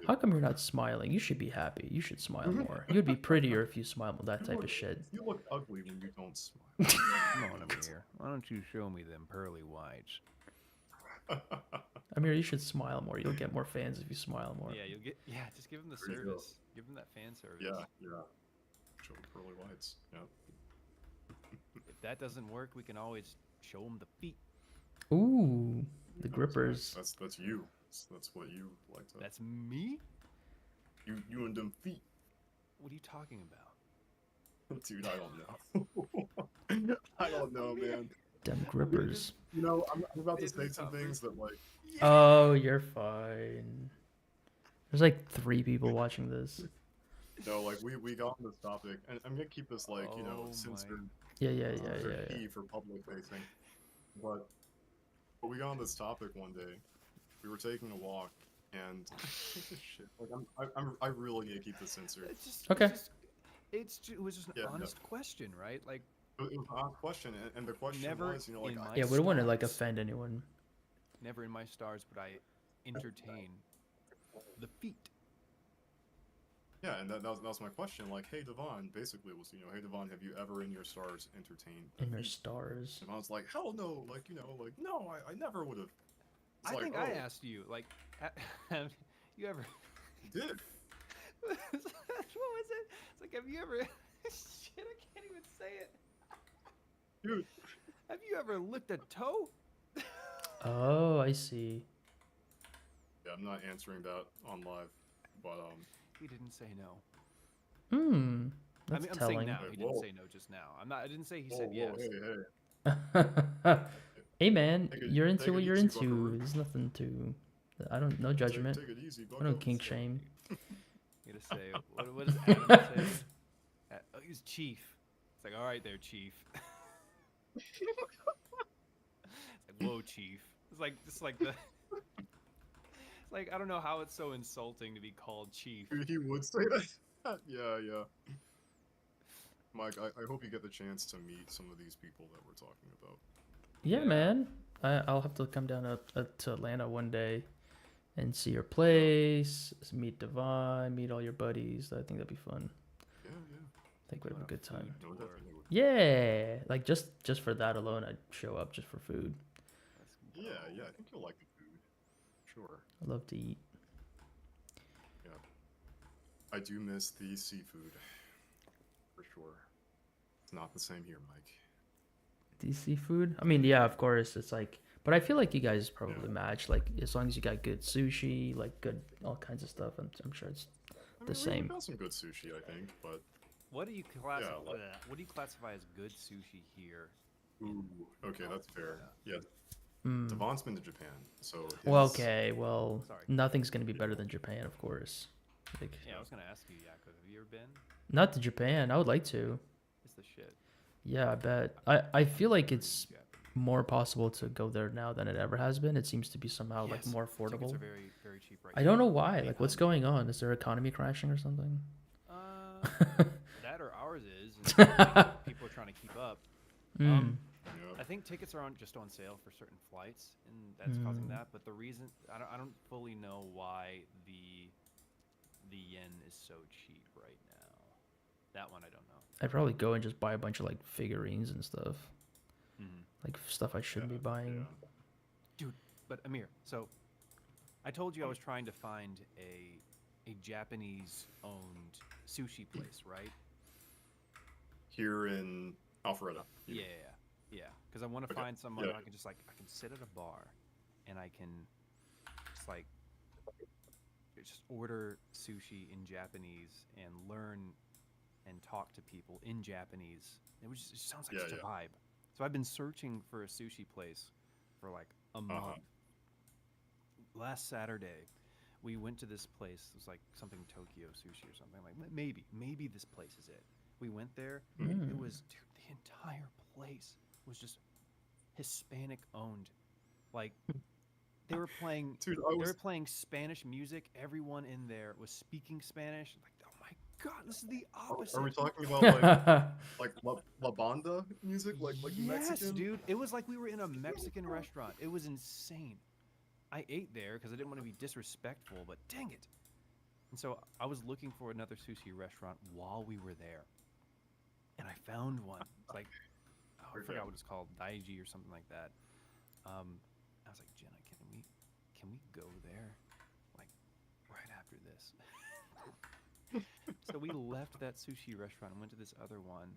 How come you're not smiling? You should be happy. You should smile more. You'd be prettier if you smile more. That type of shit. You look ugly when you don't smile. Come on, Amir. Why don't you show me them pearly whites? Amir, you should smile more. You'll get more fans if you smile more. Yeah, just give them the service. Give them that fan service. Yeah. Show them pearly whites. Yeah. If that doesn't work, we can always show them the feet. Ooh, the grippers. That's you. That's what you like to. That's me? You and them feet. What are you talking about? Dude, I don't know. I don't know, man. Them grippers. You know, I'm about to It's say some tougher. things that like. Oh, you're fine. There's like 3 people watching this. No, like we got on this topic, and I'm gonna keep this like Oh my. censored, Yeah. P for public facing. But we got on this topic one day. We were taking a walk, and shit, like I really need to keep this censored. It's just, Okay. it was just an Yeah, honest question, right? Like, It was an odd question, and the question Never was, like, in my Yeah, we don't want to like stars. offend anyone. Never in my stars would I entertain the feet. yeah, and that was my question. Like, hey Devon, basically was, hey Devon, have you ever in your stars entertained the In your feet? stars. And I was like, hell no, like, like, no, I never would have. I think I asked you, like, have you ever? Did. What was it? It's like, have you ever? Shit, I can't even say it. Dude. Have you ever licked a toe? Oh, I see. Yeah, I'm not answering that on live, but He didn't say no. That's I'm saying telling. now. Wait, He didn't whoa. say no just now. I didn't say he whoa, said whoa, yes. hey. Hey man, Take it- you're take into it what you're easy, into. buckaroo. There's nothing to. I don't. No judgment. Take it easy, I don't bucko. kink shame. You gotta say, what does Adam say? Oh, he's chief. It's like, all right there, chief. It's like, whoa, chief. It's like, just like the. It's like, I don't know how it's so insulting to be called chief. He would say that. Yeah. Mike, I hope you get the chance to meet some of these people that we're talking about. Yeah, Yeah. man. I'll have to come down to Atlanta one day and see your place, meet Devon, meet all your buddies. I think that'd be fun. Yeah. I think we'd have a good time. No, definitely would. Yeah, like just for that alone, I'd show up just for food. Let's go. Yeah, I think you'll like the food. Sure. I love to eat. Yeah. I do miss the seafood. For sure. It's not the same here, Mike. The seafood? I mean, yeah, of course. It's like, but I feel like you guys probably Yeah. match. Like, as long as you got good sushi, like good all kinds of stuff, I'm sure it's I the mean, same. We got some good sushi, I think, but What do you classify? like- What do you classify as good sushi here? ooh, okay, that's fair. Yeah, Mm. Devon's been to Japan, so Well, his- okay. Well, Sorry. nothing's gonna be better than Japan, of course. Like, Yeah, I was gonna ask you, Yakov, have you ever been? not to Japan. I would like to. It's the shit. Yeah, I bet. I feel like it's Japanese. more possible to go there now than it ever has been. It seems to be somehow like Yes, more Tickets affordable. are very, very cheap right I now. don't know why. Like, what's going on? Is their economy crashing or something? That or ours is. And people are trying to keep up. Mm. yeah. I think tickets are just on sale for certain flights, and that's causing Mm. that. But the reason I don't fully know why the yen is so cheap right now. That one I don't know. I'd probably go and just buy a bunch of like figurines and stuff, Mm-hmm. like stuff I shouldn't be buying. But Amir, so I told you I was trying to find a Japanese-owned sushi place, right? Here in Alpharetta. Yeah. Because I want to Okay, find someone yeah. where I can just I can sit at a bar, and I can just order sushi in Japanese and learn and talk to people in Japanese. It just sounds like Yeah, such a yeah. vibe. So I've been searching for a sushi place for like a month. Last Saturday, we went to this place. It was like something Tokyo Sushi or something. Like maybe this place is it. We went there. It was the entire place was just Hispanic owned. Like they were playing. Dude, They were playing Spanish music. Everyone in there was speaking Spanish. Like, oh my god, this is the opposite. Are we talking about like La Banda music, like yes, Mexican? dude. It was like we were in a Mexican restaurant. It was insane. I ate there because I didn't want to be disrespectful, but dang it. And so I was looking for another sushi restaurant while we were there. And I found one. It's like, I forgot what it's called, Daiji or something like that. I was like, Jenna, can we go there? Like, right after this. So we left that sushi restaurant and went to this other one.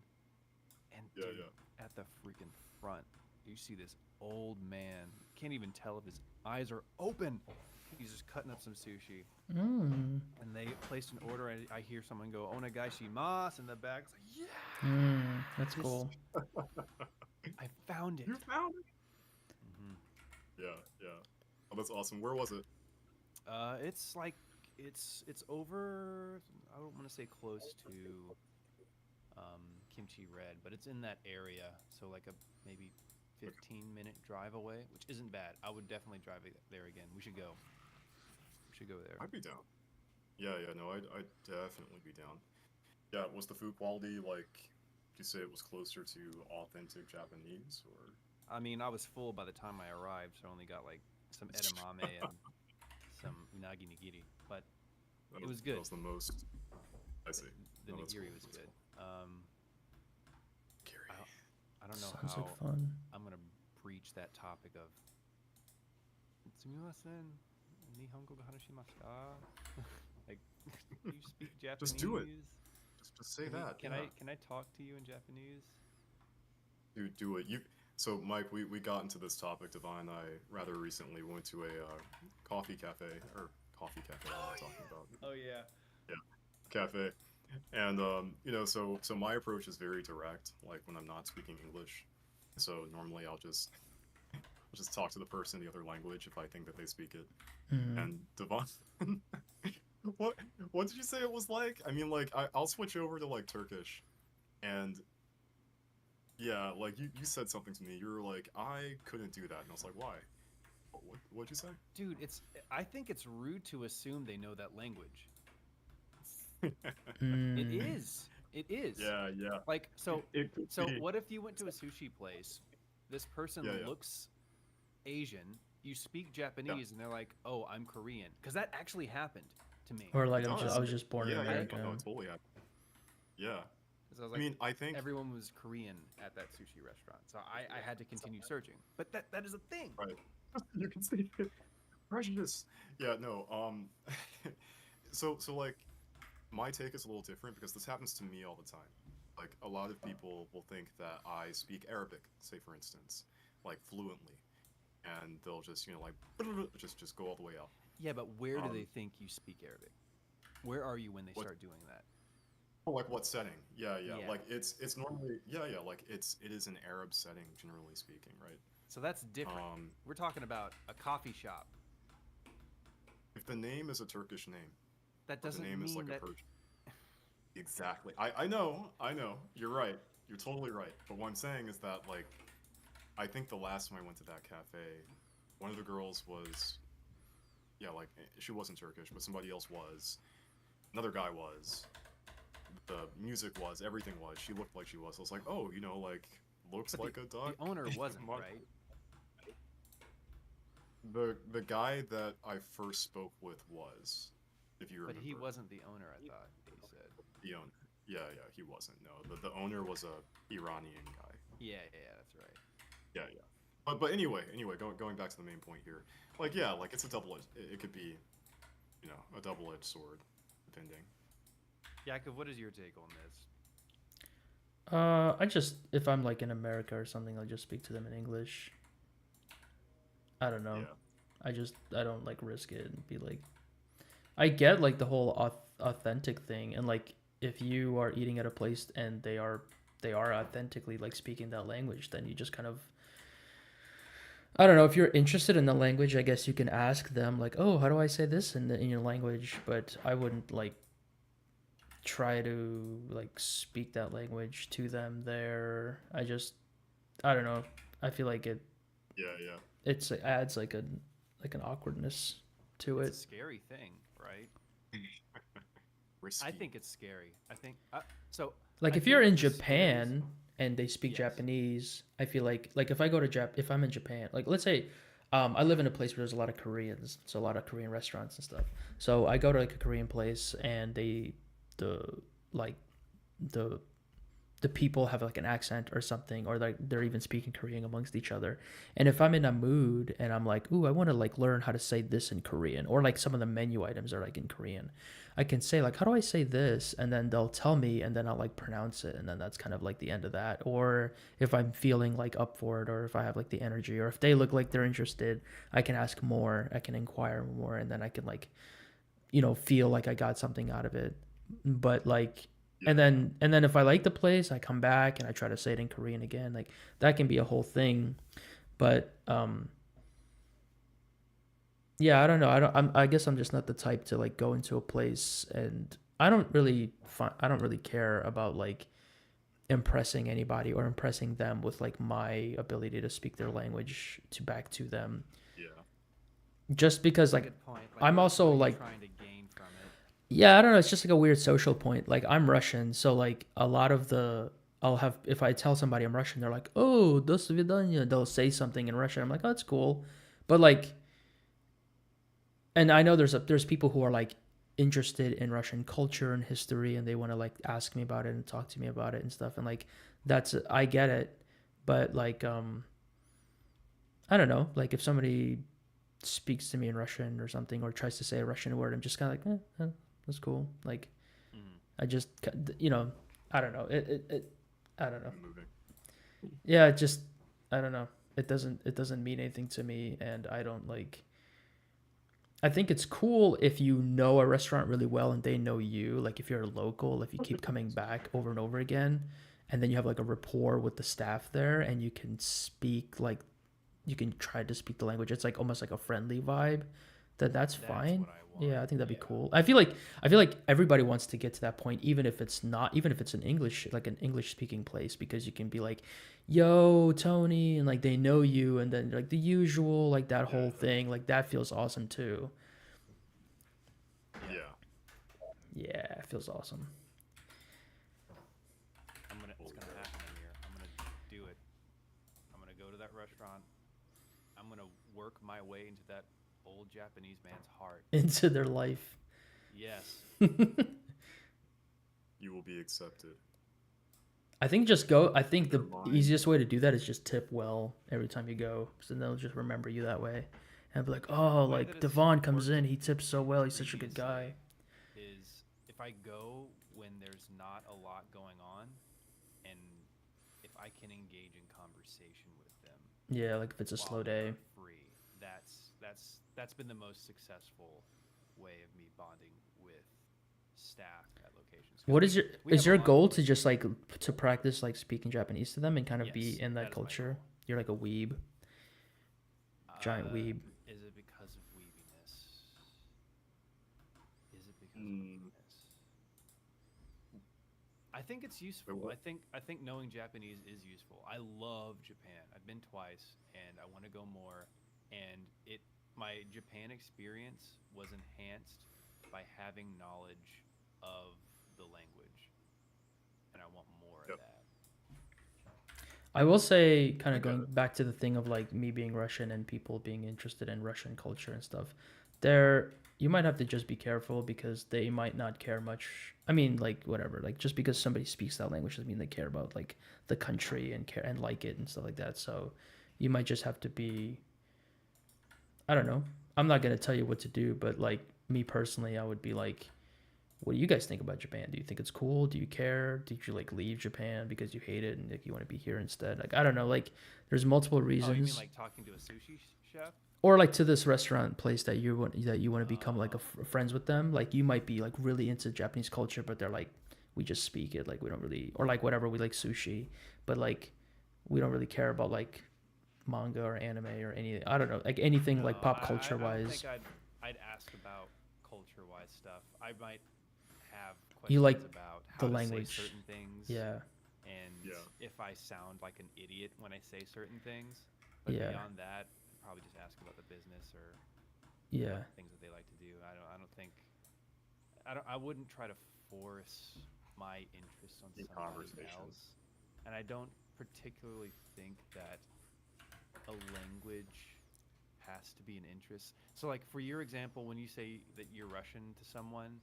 And Yeah, dude, at the freaking front, you see this old man. Can't even tell if his eyes are open. He's just cutting up some sushi. Mm. And they placed an order, and I hear someone go, "Onegaishimasu" in the back. It's like, yeah. That's This- cool. I found found it. You found it. Hmm. Yeah. Oh, that's awesome. Where was it? It's like it's over. I don't want to say close to Kimchi Red, but it's in that area. So like a maybe 15-minute drive away, which isn't bad. I would definitely drive there again. We should go. We should go there. I'd be down. Yeah. No, I'd definitely be down. Yeah. Was the food quality like? Did you say it was closer to authentic Japanese, or? I mean, I was full by the time I arrived, so I only got like some edamame and some unagi nigiri, but it was good. That was the most. I see. The No, that's nigiri cool, was that's good. Gary. I don't know Sounds how like fun. I'm gonna breach that topic of Sumimasen, Nihongo ga harashimasu ka? Like, you speak Japanese? Just do it. Just say that. Can yeah. I talk to you in Japanese? Dude, do it. So, Mike, we got into this topic. Divine and I rather recently went to a coffee cafe. What am I talking about? Oh yeah. Cafe. And, so my approach is very direct, like when I'm not speaking English. So normally I'll just talk to the person in the other language if I think that they speak it. Mhm. And Devon, what did you say it was like? I mean, like, I'll switch over to, like, Turkish. And, yeah, like, you said something to me. You were like, I couldn't do that. And I was like, why? What'd you say? Dude, I think it's rude to assume they know that language. It Mm. is. It is. Yeah. Like, so It could be. what if you went to a sushi place, this person Yeah. looks Asian, you speak Japanese, and they're like, "Oh, I'm Korean," because that actually happened to me. Or like It I does. was just born in Yeah, America. no, it totally happened. Yeah. 'Cause I was I like, mean, I think everyone was Korean at that sushi restaurant, so I had to continue searching. But that is a thing. right. You can see it. Prejudice. Yeah, no. So like, my take is a little different because this happens to me all the time. Like, a lot of people will think that I speak Arabic, say for instance, like fluently, and they'll just like just go all the way out. Yeah, but where do they Um, think you speak Arabic? Where are you when they What- start doing that? Oh, like what setting? Yeah. Yeah. Like it's normally like it is an Arab setting, generally speaking, right? So that's different. We're talking about a coffee shop. If the name is a Turkish name, That or the doesn't name is mean like that. a Persian. Exactly. I know. You're right. You're totally right. But what I'm saying is that, like, I think the last time I went to that cafe, one of the girls was, yeah, like, she wasn't Turkish, but somebody else was. Another guy was. The music was. Everything was. She looked like she was. I was like, oh, like, looks But like a duck. The owner wasn't, Mon- right? The guy that I first spoke with was, if you remember. But he wasn't the owner, I thought he said. The owner. Yeah, he wasn't. No, the owner was a Iranian guy. Yeah, that's right. Yeah. But anyway, going back to the main point here. Like, yeah, like, it's a double-edged. It could be, a double-edged sword, depending. Yakov, what is your take on this? I just, if I'm like in America or something, I'll just speak to them in English. I don't know. Yeah. I don't like risk it and be like, I get like the whole authentic thing, and like if you are eating at a place and they are authentically like speaking that language, then you just kind of, I don't know, if you're interested in the language, I guess you can ask them like, oh, how do I say this in your language? But I wouldn't like try to like speak that language to them there. I don't know. I feel like it adds like an awkwardness to It's it. a scary thing, right? Risky. I think it's scary. I think so. Like I if you're think in it's scary. Japan and they speak Yes. Japanese, I feel like if I go to if I'm in Japan, like let's say I live in a place where there's a lot of Koreans, so a lot of Korean restaurants and stuff. So I go to like a Korean place and the people have like an accent or something, or like they're even speaking Korean amongst each other. And if I'm in a mood and I'm like, ooh, I want to like learn how to say this in Korean, or like some of the menu items are like in Korean, I can say like, how do I say this? And then they'll tell me, and then I'll like pronounce it, and then that's kind of like the end of that. Or if I'm feeling like up for it, or if I have like the energy, or if they look like they're interested, I can ask more, I can inquire more, and then I can like, feel like I got something out of it. But like, And then if I like the place, I come back and I try to say it in Korean again. Like that can be a whole thing. But yeah, I don't know. I guess I'm just not the type to like go into a place, and I don't really care about like impressing anybody or impressing them with like my ability to speak their language back to them. Yeah. Just because like Good point. I'm also what are you like trying to gain from it. yeah, I don't know. It's just like a weird social point. Like I'm Russian, so like a lot of the I'll have if I tell somebody I'm Russian, they're like, "Oh, до свидания." They'll say something in Russian. I'm like, "Oh, that's cool," but like, and I know there's people who are like interested in Russian culture and history, and they want to like ask me about it and talk to me about it and stuff. And like that's I get it, but like I don't know. Like if somebody speaks to me in Russian or something or tries to say a Russian word, I'm just kind of like, that's cool. Like I just I don't know. It I don't know. Yeah, it just I don't know. It doesn't mean anything to me, and I don't like. I think it's cool if you know a restaurant really well and they know you. Like if you're a local, if you keep coming back over and over again, and then you have like a rapport with the staff there, and you can speak like you can try to speak the language. It's like almost like a friendly vibe. That's fine. What I want. Yeah, I think that'd be cool. I feel like everybody wants to get to that point, even if it's an English like an English speaking place, because you can be like, "Yo, Tony," and like they know you, and then like the usual like that whole thing, like that feels awesome too. Yeah. Yeah, it feels awesome. It's gonna happen in here. I'm gonna do it. I'm gonna go to that restaurant. I'm gonna work my way into that old Japanese man's heart. Into their life. Yes. You will be accepted. I think just go. I think the easiest way to do that is just tip well every time you go, so they'll just remember you that way, and be like, "Oh, like Devon comes in, he tips so well, he's such a good guy." Is if I go when there's not a lot going on, and if I can engage in conversation with them. Yeah, like if it's a slow day. Free. That's been the most successful way of me bonding with staff at locations. What is your goal to just like to practice like speaking Japanese to them and kind of be in that culture? You're like a weeb. Giant weeb. Is it because of weebiness? Is it because of weebiness? I think it's useful. I think knowing Japanese is useful. I love Japan. I've been twice and I want to go more. And my Japan experience was enhanced by having knowledge of the language, and I want more of that. I will say, kind of going back to the thing of like me being Russian and people being interested in Russian culture and stuff, you might have to just be careful because they might not care much. I mean, like whatever, like just because somebody speaks that language doesn't mean they care about like the country and care and like it and stuff like that. So you might just have to be. I don't know. I'm not gonna tell you what to do, but like me personally, I would be like, what do you guys think about Japan? Do you think it's cool? Do you care? Did you like leave Japan because you hate it and like you want to be here instead? Like I don't know. Like there's multiple reasons. Oh, you mean like talking to a sushi chef? Or like to this restaurant place that you want to become like friends with them. Like you might be like really into Japanese culture, but they're like, we just speak it. Like we don't really, or like whatever, we like sushi, but like we don't really care about like manga or anime or anything. I don't know, like anything like pop culture wise. I think I'd ask about culture wise stuff. I might have questions You like about how the to language. say certain things. Yeah. And if I sound like an idiot when I say certain things. But beyond that, probably just ask about the business or things that they like to do. I wouldn't try to force my interest on somebody else. And I don't particularly think that a language has to be an interest. So like for your example, when you say that you're Russian to someone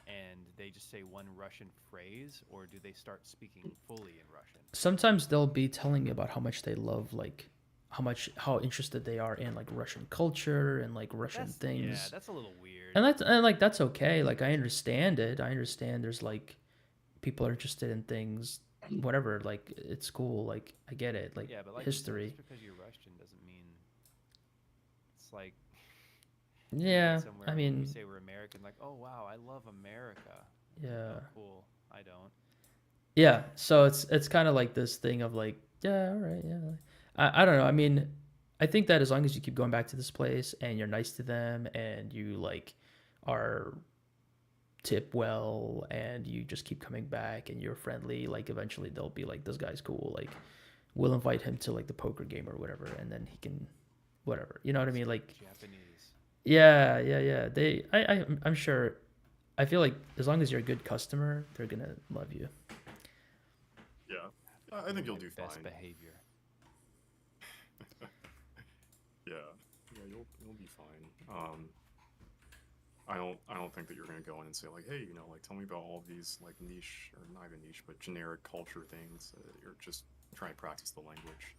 and they just say one Russian phrase, or do they start speaking fully in Russian? Sometimes they'll be telling me about how much they love like how interested they are in like Russian culture and like Russian things. Yeah, that's a little weird. And that's okay. Like I understand it. I understand there's like people are interested in things, whatever. Like it's cool. Like I get it. Like, but like history. Just because you're Russian doesn't mean it's like. Yeah, I mean. We say we're American, like, oh wow, I love America. Yeah. Oh, cool. I don't. Yeah, so it's kind of like this thing of like, yeah, all right, yeah. I don't know. I mean, I think that as long as you keep going back to this place and you're nice to them and you like are tip well and you just keep coming back and you're friendly, like eventually they'll be like, this guy's cool. Like we'll invite him to like the poker game or whatever, and then he can, whatever. You know what I mean? Like, Japanese. yeah, yeah, yeah. I'm sure. I feel like as long as you're a good customer, they're gonna love you. Yeah, I think you'll do Best fine. behavior. Yeah, you'll be fine. I don't think that you're gonna go in and say like, hey, like tell me about all these like niche or not even niche, but generic culture things. You're just trying to practice the language.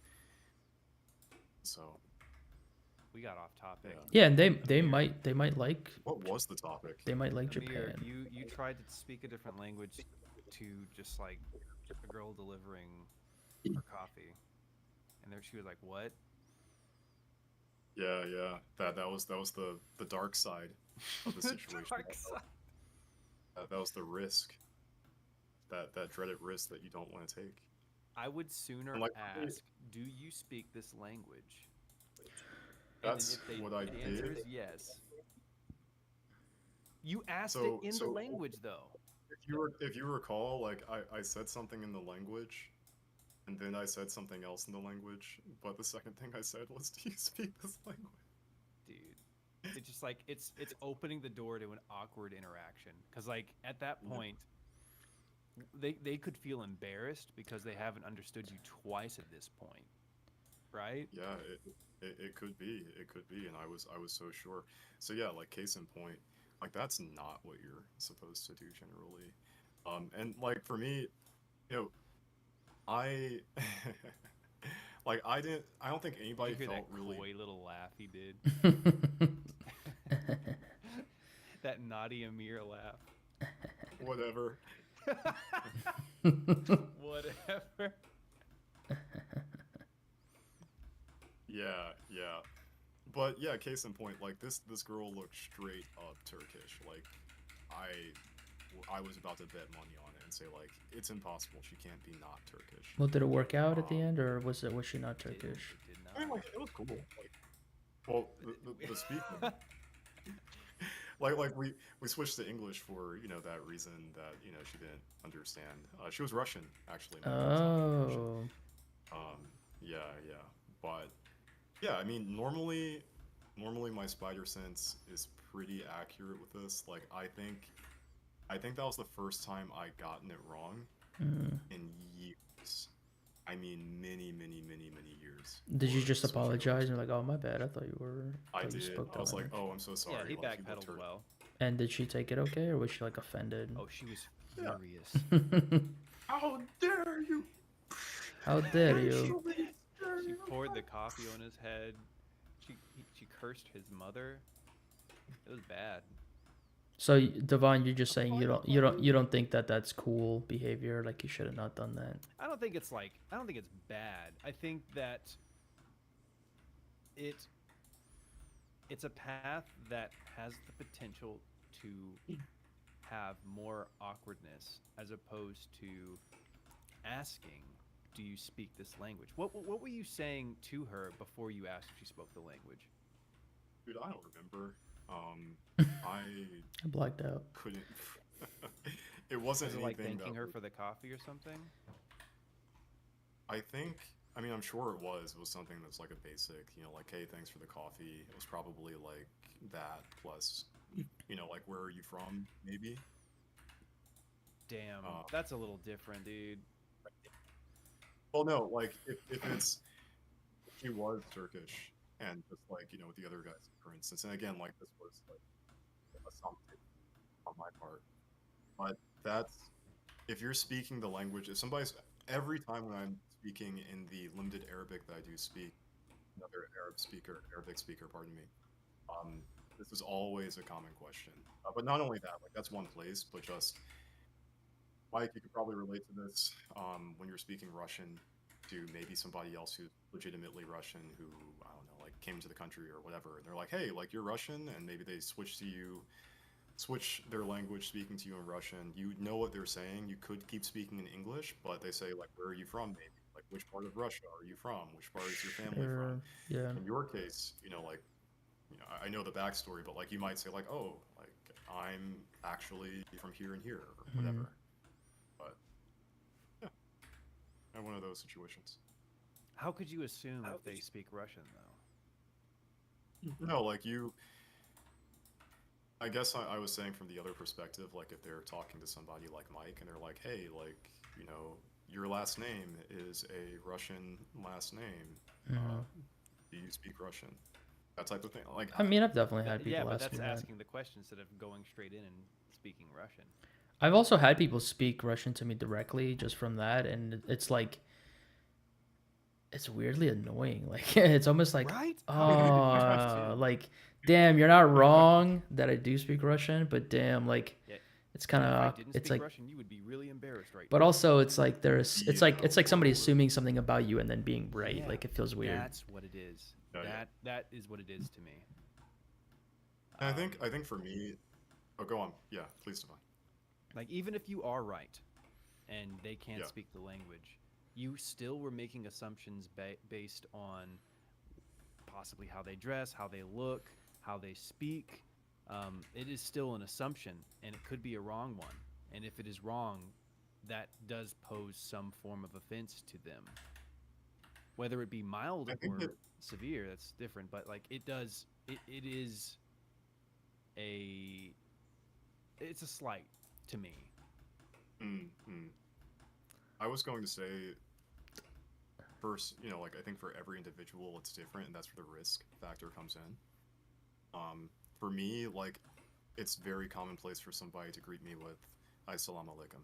So We got off topic. Yeah, and they Amir, might like what was the topic? they might like Amir, Japan. you tried to speak a different language to just like a girl delivering her coffee, and there she was like, "What?" Yeah. That was the dark side of the situation. Dark side. That was the risk. That dreaded risk that you don't want to take. I would sooner And, like, ask, "Do you speak this language?" That's and then what I if the answer did. is yes, you asked So it in the so language though. if you recall, like I said something in the language, and then I said something else in the language, but the second thing I said was, "Do you speak this language?" Dude, it's just like it's opening the door to an awkward interaction because like at that Yeah. point they could feel embarrassed because they haven't understood you twice at this point, right? Yeah, it could be. It could be, and I was so sure. So yeah, like case in point, like that's not what you're supposed to do generally. And like for me, you know, I like I don't think Did anybody you hear felt that really coy little laugh he did? That naughty Amir laugh. whatever. Whatever. Yeah. But yeah, case in point, like this girl looked straight up Turkish. Like I was about to bet money on it and say like it's impossible she can't be not Turkish. Well, did it work out at the Um, end, or was she not It did, Turkish? it did I mean, not. like it was cool. Like, well, the speaking, like we switched to English for that reason that she didn't understand. She was Russian actually. My girl's not even Russian. Oh, Yeah, but yeah, I mean normally my spider sense is pretty accurate with this. Like I think that was the first time I gotten it wrong mm. in years. I mean, many years Did you for just switching over apologize? to And like, oh my bad, I thought you were, I thought you did. spoke I that was like, language. "Oh, I'm so sorry." Yeah, he Like, you looked backpedaled hurt. well. And did she take it okay, or was she like offended? Oh, she was Yeah. furious. How dare you? How dare you? She poured the coffee on his head. She cursed his mother. It was bad. So, Devon, you're just saying you don't think that that's cool behavior? Like you should have not done that. I don't think it's bad. I think that it's a path that has the potential to have more awkwardness as opposed to asking, "Do you speak this language?" What were you saying to her before you asked if she spoke the language? Dude, I don't remember. I I blacked out. couldn't. It wasn't Was it like anything thanking that her was, for the coffee or something? I think. I mean, I'm sure it was. It was something that's like a basic, like, "Hey, thanks for the coffee." It was probably like that plus, like, "Where are you from?" Maybe. Damn, Uh, that's a little different, dude. well, no, like if it's if she was Turkish and just like with the other guys, for instance, and again, like this was like assumptive on my part, but that's if you're speaking the language. If somebody's every time when I'm speaking in the limited Arabic that I do speak, another Arabic speaker, pardon me. Um, this is always a common question. But not only that, like that's one place, but just Mike, you could probably relate to this when you're speaking Russian to maybe somebody else who's legitimately Russian who, I don't know, like came to the country or whatever. And they're like, "Hey, like you're Russian," and maybe they switch to you switch their language speaking to you in Russian, you know what they're saying. You could keep speaking in English, but they say like, "Where are you from, maybe? Like, which part of Russia are you from? Which part is your family from?" Sure. Yeah. In your case, like, I know the backstory, but like you might say like, "Oh, like I'm actually from here and here or whatever." But yeah, I have one of those situations. How could you assume if they speak Russian though? No, like I guess I was saying from the other perspective, like if they're talking to somebody like Mike and they're like, "Hey, like, your last name is a Russian last name. Do you speak Russian?" That type of thing. Like, I mean, I've definitely had Yeah, people but ask that's me that. asking the question instead of going straight in and speaking Russian. I've also had people speak Russian to me directly just from that, and it's like, it's weirdly annoying. Like, it's almost like, Right? oh, like, damn, you're not wrong that I do speak Russian, but damn, like, Yeah. it's kind If I of, didn't it's speak like, Russian, you would be really embarrassed right but now. also it's like it's like somebody Yeah. assuming something about you and then being right. Yeah, Like, it feels weird. That's what it is. Yeah. That is what it is to me. And I think for me, oh, go on. Yeah, please, Devon. Like, even if you are right and they can't Yeah. speak the language, you still were making assumptions based on possibly how they dress, how they look, how they speak. It is still an assumption, and it could be a wrong one. And if it is wrong, that does pose some form of offense to them. Whether it be mild I think or that- severe, that's different. But like, it does, it is it's a slight to me. I was going to say first, like I think for every individual it's different, and that's where the risk factor comes in. For me, like it's very commonplace for somebody to greet me with "Assalamu alaikum,"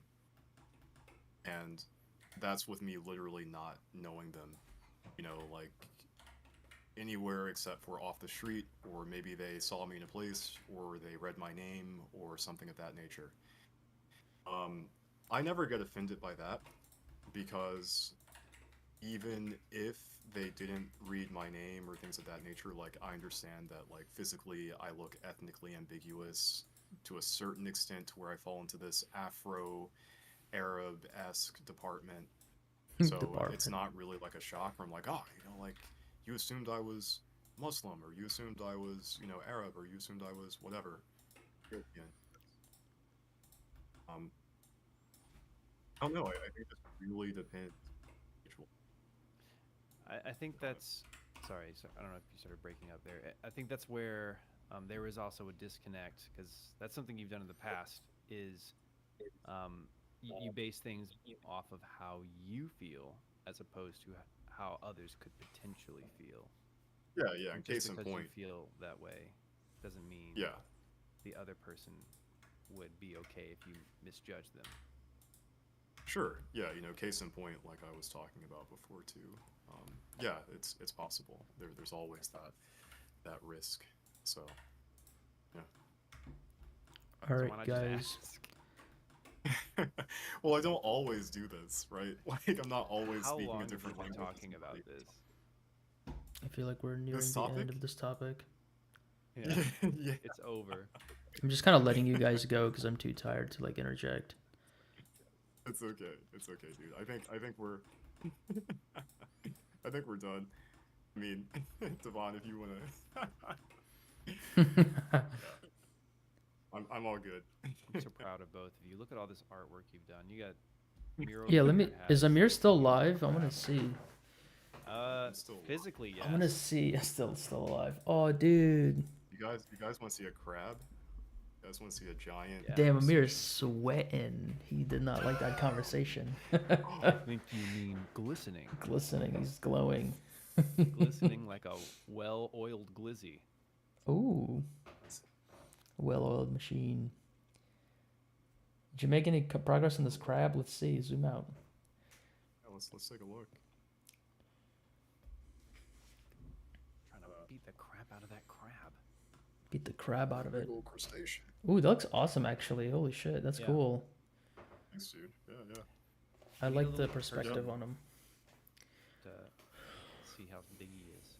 and that's with me literally not knowing them. Like anywhere except for off the street, or maybe they saw me in a place, or they read my name, or something of that nature. I never get offended by that because even if they didn't read my name or things of that nature, like I understand that like physically I look ethnically ambiguous to a certain extent to where I fall into this Afro-Arab-esque department. So it's not really like a shock where I'm like, oh, like you assumed I was Muslim, or you assumed I was, Arab, or you assumed I was whatever. Yeah. I don't know. I think this really depends. I think that's sorry. So I don't know if you started breaking up there. I think that's where there is also a disconnect, because that's something you've done in the past. Is you base things off of how you feel as opposed to how others could potentially feel. Yeah. And Case in because point. you feel that way doesn't mean the other person would be okay if you misjudge them. Sure. Yeah. Case in point, like I was talking about before too. Yeah, it's possible. There's always that risk. So, yeah. All So right, why not guys. just ask? Well, I don't always do this, right? Like I'm not always How speaking long a have you different been language. talking about this? I feel like we're nearing This the end topic? of this topic. Yeah, Yeah. it's over. I'm just kind of letting you guys go because I'm too tired to like interject. It's okay. It's okay, dude. I think we're I think we're done. I mean, Devon, if you wanna I'm all good. I'm so proud of both of you. Look at all this artwork you've done. You got murals. Yeah, on let me. your Is house. Amir still live? I want to see. Still alive. Physically, yes. I want to see. Still alive. Oh, dude. You guys want to see a crab? You guys want to see a giant? Yeah. Damn, Amir is sweating. He did not like that conversation. I think you mean glistening. Glistening. He's glowing. Glistening like a well-oiled glizzy. Ooh. Well-oiled machine. Did you make any progress on this crab? Let's see. Zoom out. Yeah, let's take a look. Trying to beat the crap out of that crab. Beat the crab out of it. Big old crustacean. Ooh, that looks awesome, actually. Holy shit, that's Yeah. cool. Thanks, dude. Yeah. I Need a like the little perspective perspective. on him. To see how big he is.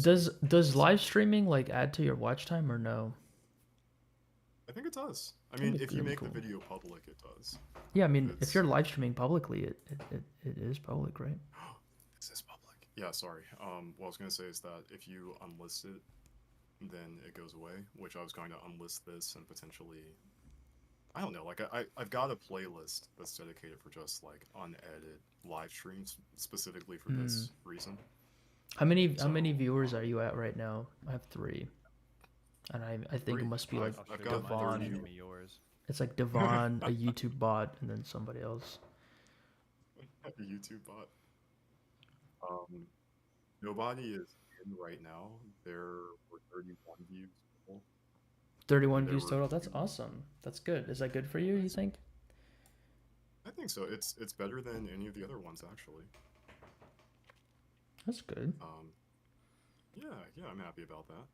First, Does live streaming like add to your watch time or no? I think it does. I think mean, it's if you really make cool. the video public, it does. Yeah, I mean, if It's you're live streaming publicly, it is public, right? this is public. Yeah, sorry. What I was gonna say is that if you unlist it, then it goes away. Which I was going to unlist this and potentially, I don't know. Like I've got a playlist that's dedicated for just like unedited live streams specifically for this reason. How many So, viewers are you at right now? I have 3, and I think it Three. must be like I've Show you got mine, you 30. show me yours. it's like Devon, a YouTube bot, and then somebody else. A YouTube bot. Nobody is in right now. There were 31 views total. 31 There views were total. That's 2. awesome. That's good. Is that good for you? You think? I think so. It's better than any of the other ones actually. That's good. Yeah, I'm happy about that.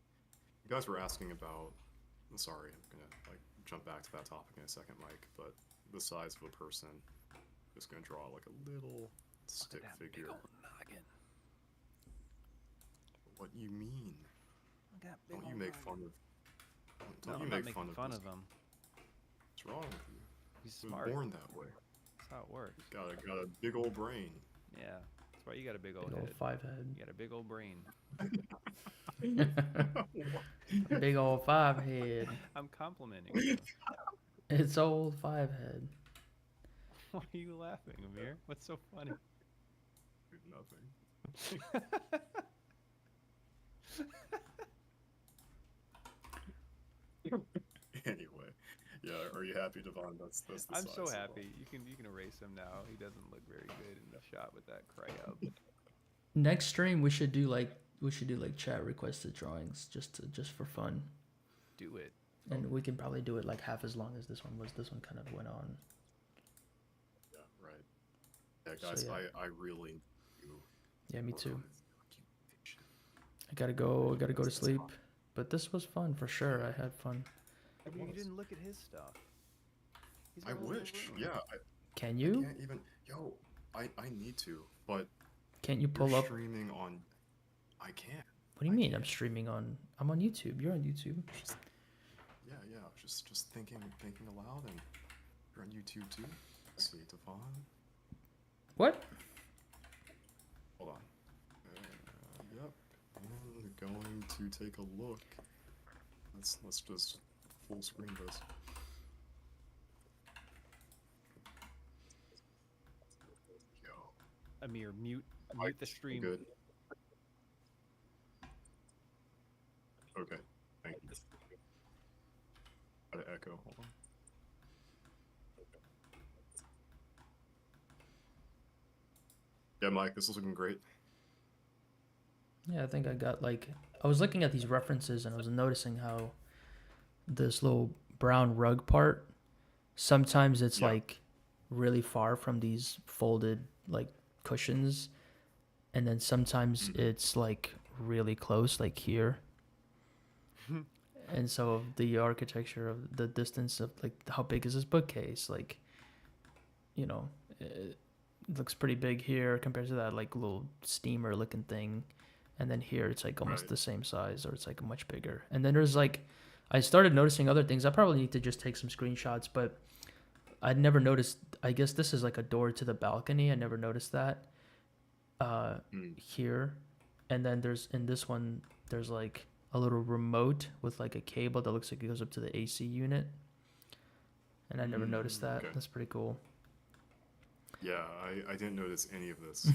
You guys were asking about. Sorry, I'm gonna like jump back to that topic in a second, Mike. But the size of a person, just gonna draw like a little stick That big figure. old noggin. What you mean? Look at that big Don't you old make noggin. fun of? No, Don't I'm you not make making fun of this? him. What's wrong with you? He's You were smart. born that way. That's how it works. Got a big old brain. Yeah, that's why you got a big old Big old head. 5 head. You got a big old brain. Big old 5 head. I'm complimenting you. It's old 5 head. Why are you laughing, Amir? What's so funny? Nothing. Anyway, yeah. Are you happy, Devon? That's the I'm size so of happy. You can erase him now. He doesn't look very good in the shot with that crayon. Next stream we should do like chat requested drawings just for fun. Do it. And we can probably do it like half as long as this one was. This one kind of went on. Yeah, right. Yeah, guys, So, yeah. I really do. Yeah, me work too. on this documentation. I gotta go to sleep. But this was fun for sure. I had fun. You didn't look at his stuff. He's I got a little wish. room. Yeah, Can I you? can't even. Yo, I need to, but Can't you you're pull up? streaming on. I can't. What do you mean? I'm streaming on. I'm on YouTube. You're on YouTube. Just, yeah. Just thinking aloud, and you're on YouTube too. Let's see, Devon. What? Hold on. Yep. And going to take a look. Let's just full screen this. Yo. Amir, mute the stream. Good. Okay. Thank you. Got an echo. Hold on. Yeah, Mike, this is looking great. Yeah, I think I got like. I was looking at these references and I was noticing how this little brown rug part, sometimes it's Yeah. like really far from these folded like cushions, and then sometimes it's like really close, like here. And so the architecture of the distance of like how big is this bookcase, like, you know, it looks pretty big here compared to that like little steamer looking thing, and then here it's like almost Right. the same size, or it's like much bigger. And then there's like, I started noticing other things. I probably need to just take some screenshots, but I'd never noticed. I guess this is like a door to the balcony. I never noticed that here. And then there's in this one there's like a little remote with like a cable that looks like it goes up to the AC unit, and I never noticed that. Okay. That's pretty cool. Yeah, I didn't notice any of this.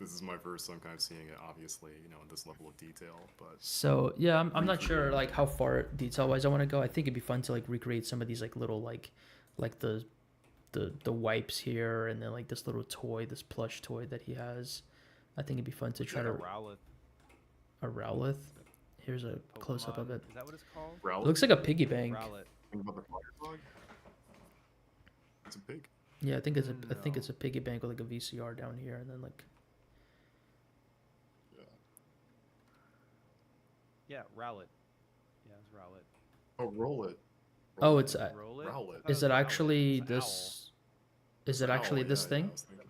This is my first time kind of seeing it, obviously, in this level of detail, but So yeah, I'm not sure like how far detail wise I want to go. I think it'd be fun to like recreate some of these like little like the wipes here, and then like this little toy, this plush toy that he has. I think it'd be fun to try to Rowlet. a Rowlith. Here's a close up of Pokemon. it. Is that what it's called? Rowlet, It looks like a piggy bank. Rowlet. think about the fire dog? It's a pig. Yeah, I think it's No. a piggy bank with like a VCR down here, and then like Yeah. Yeah, Rowlet. Yeah, it's Rowlet. Oh, roll it. Oh, it's Roll it? Rowlet. I thought is it it was Rowlet. actually It's an this? Is it actually Owl, this yeah, thing? I was thinking.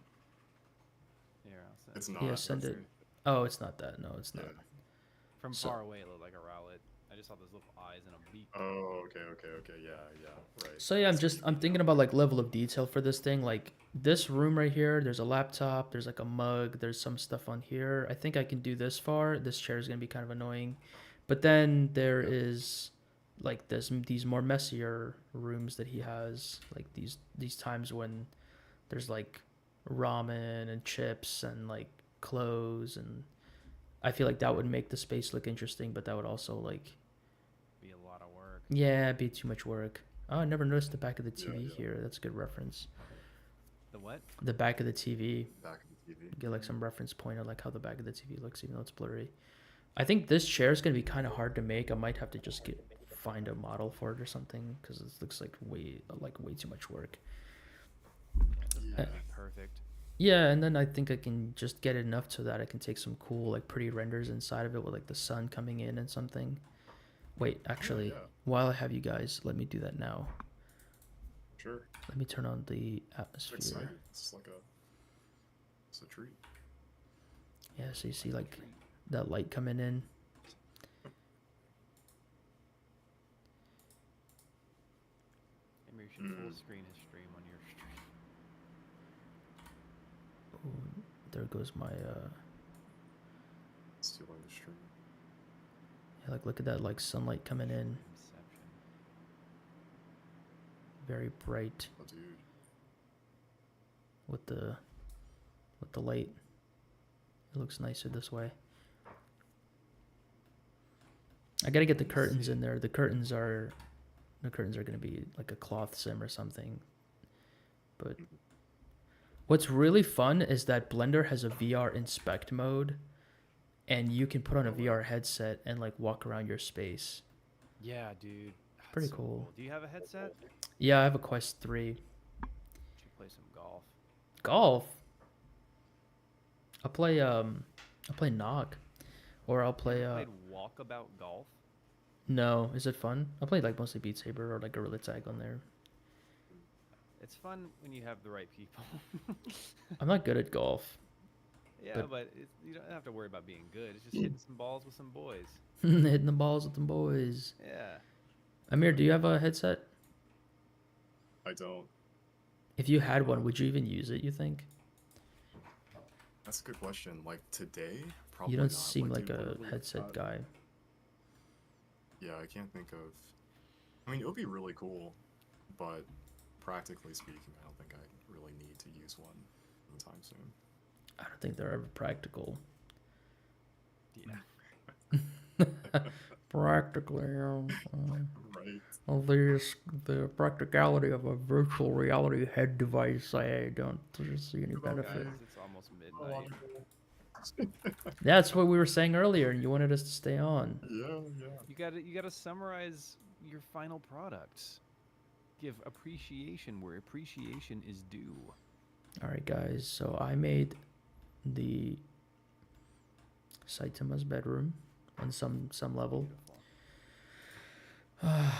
owl. Here, I'll send It's it. not. Yeah, send that's it. Oh, it's not that. No, it's the- not. Yeah. From so- far away, it looked like a Rowlet. I just saw those little eyes and a beak. Oh, okay, yeah, right. So yeah, I'm thinking about like level of detail for this thing. Like this room right here, there's a laptop, there's like a mug, there's some stuff on here. I think I can do this far. This chair is gonna be kind of annoying, but then there is like these more messier rooms that he has, like these times when there's like ramen and chips and like clothes, and I feel like that would make the space look interesting, but that would also like Be a lot of work. yeah, it'd be too much work. Oh, I never noticed the back of the TV Yeah. here. That's a good reference. The what? The back of the TV. Back in the TV. Get like some reference point of like how the back of the TV looks, even though it's blurry. I think this chair is gonna be kind of hard to make. I might have to just find a model for it or something because it looks like way too much work. Yeah. Perfect. Yeah, and then I think I can just get it enough so that I can take some cool like pretty renders inside of it with like the sun coming in and something. Wait, actually, yeah. while I have you guys, let me do that now. Sure. Let me turn on the I'm atmosphere. excited. It's a treat. Yeah, so you see like that light coming in. Maybe you should full screen his stream on your stream. Ooh, there goes my Stealing the stream. yeah, like look at that like sunlight coming in. Inception. Very bright Oh, dude. with the light. It looks nicer this way. I gotta get the curtains in there. The curtains are gonna be like a cloth sim or something. But what's really fun is that Blender has a VR inspect mode, and you can put on a VR headset and like walk around your space. Yeah, dude. Pretty So cool. Do you have a headset? Yeah, I have a Quest 3. Should play some golf. Golf. I'll play Nog, or I'll play Played Walkabout Golf. No, is it fun? I played like mostly Beat Saber or like Gorilla Tag on there. It's fun when you have the right people. I'm not good at golf. Yeah, but you don't have to worry about being good. It's just hitting some balls with some boys. Hitting the balls with the boys. Yeah. Amir, do you have a headset? I don't. If you had one, would you even use it, you think? That's a good question. Like today, probably You don't not. seem like dude, a literally, headset guy. Yeah, I can't think of. I mean, it would be really cool, but practically speaking, I don't think I really need to use one anytime soon. I don't think they're ever practical. Yeah. Practically, Right. the practicality of a virtual reality head device, I don't see any Well, benefit. Guys, it's almost midnight. That's what we were saying earlier, and you wanted us to stay on. Yeah. You gotta summarize your final products. Give appreciation where appreciation is due. All right, guys. So I made the Saitama's bedroom on some level. Beautiful.